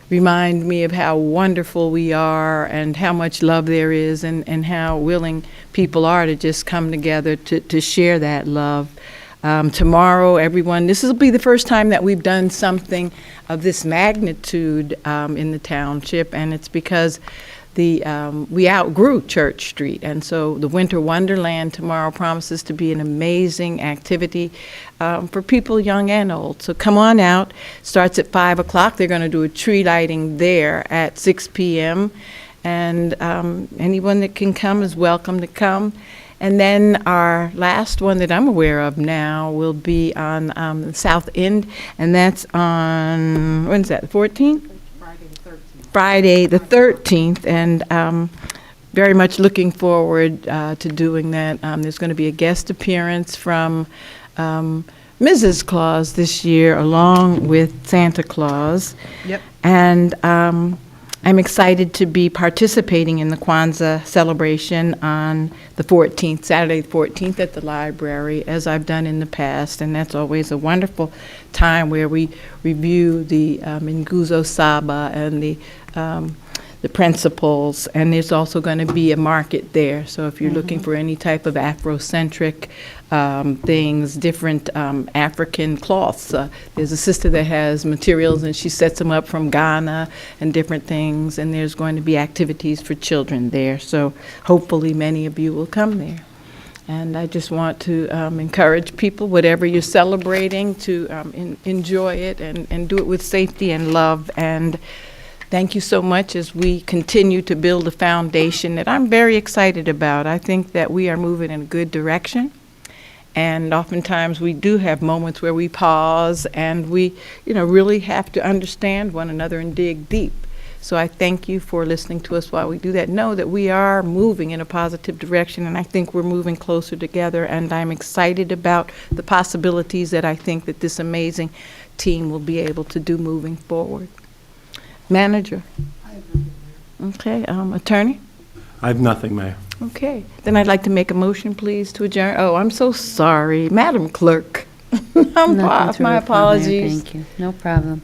[SPEAKER 2] remind me of how wonderful we are and how much love there is, and how willing people are to just come together to share that love. Tomorrow, everyone, this will be the first time that we've done something of this magnitude in the township, and it's because we outgrew Church Street, and so the Winter Wonderland tomorrow promises to be an amazing activity for people young and old. So come on out. Starts at 5 o'clock. They're going to do a tree lighting there at 6 p.m., and anyone that can come is welcome to come. And then our last one that I'm aware of now will be on the South End, and that's on, when's that, the 14th? Friday the 13th, and very much looking forward to doing that. There's going to be a guest appearance from Mrs. Claus this year, along with Santa Claus. Yep. And I'm excited to be participating in the Kwanzaa celebration on the 14th, Saturday the 14th at the library, as I've done in the past, and that's always a wonderful time where we review the Nguzo Saba and the principles, and there's also going to be a market there. So if you're looking for any type of Afrocentric things, different African cloths, there's a sister that has materials and she sets them up from Ghana and different things, and there's going to be activities for children there. So hopefully many of you will come there. And I just want to encourage people, whatever you're celebrating, to enjoy it and do it with safety and love. And thank you so much as we continue to build a foundation that I'm very excited about. I think that we are moving in a good direction. And oftentimes we do have moments where we pause and we, really have to understand one another and dig deep. So I thank you for listening to us while we do that. Know that we are moving in a positive direction, and I think we're moving closer together, and I'm excited about the possibilities that I think that this amazing team will be able to do moving forward. Manager. Okay, attorney?
[SPEAKER 12] I have nothing, Mayor.
[SPEAKER 17] Okay, then I'd like to make a motion, please, to adjourn. Oh, I'm so sorry, Madam Clerk.
[SPEAKER 5] Nothing
[SPEAKER 17] My
[SPEAKER 5] to report, Mayor. apologies.
[SPEAKER 17] Thank
[SPEAKER 5] you. No problem.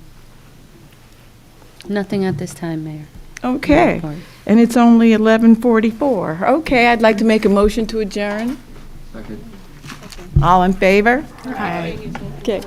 [SPEAKER 5] Nothing at this time, Mayor.
[SPEAKER 17] Okay,
[SPEAKER 5] report.
[SPEAKER 17] and it's only 11:44. Okay, I'd like to make a motion to adjourn. All in favor? Aye. Okay.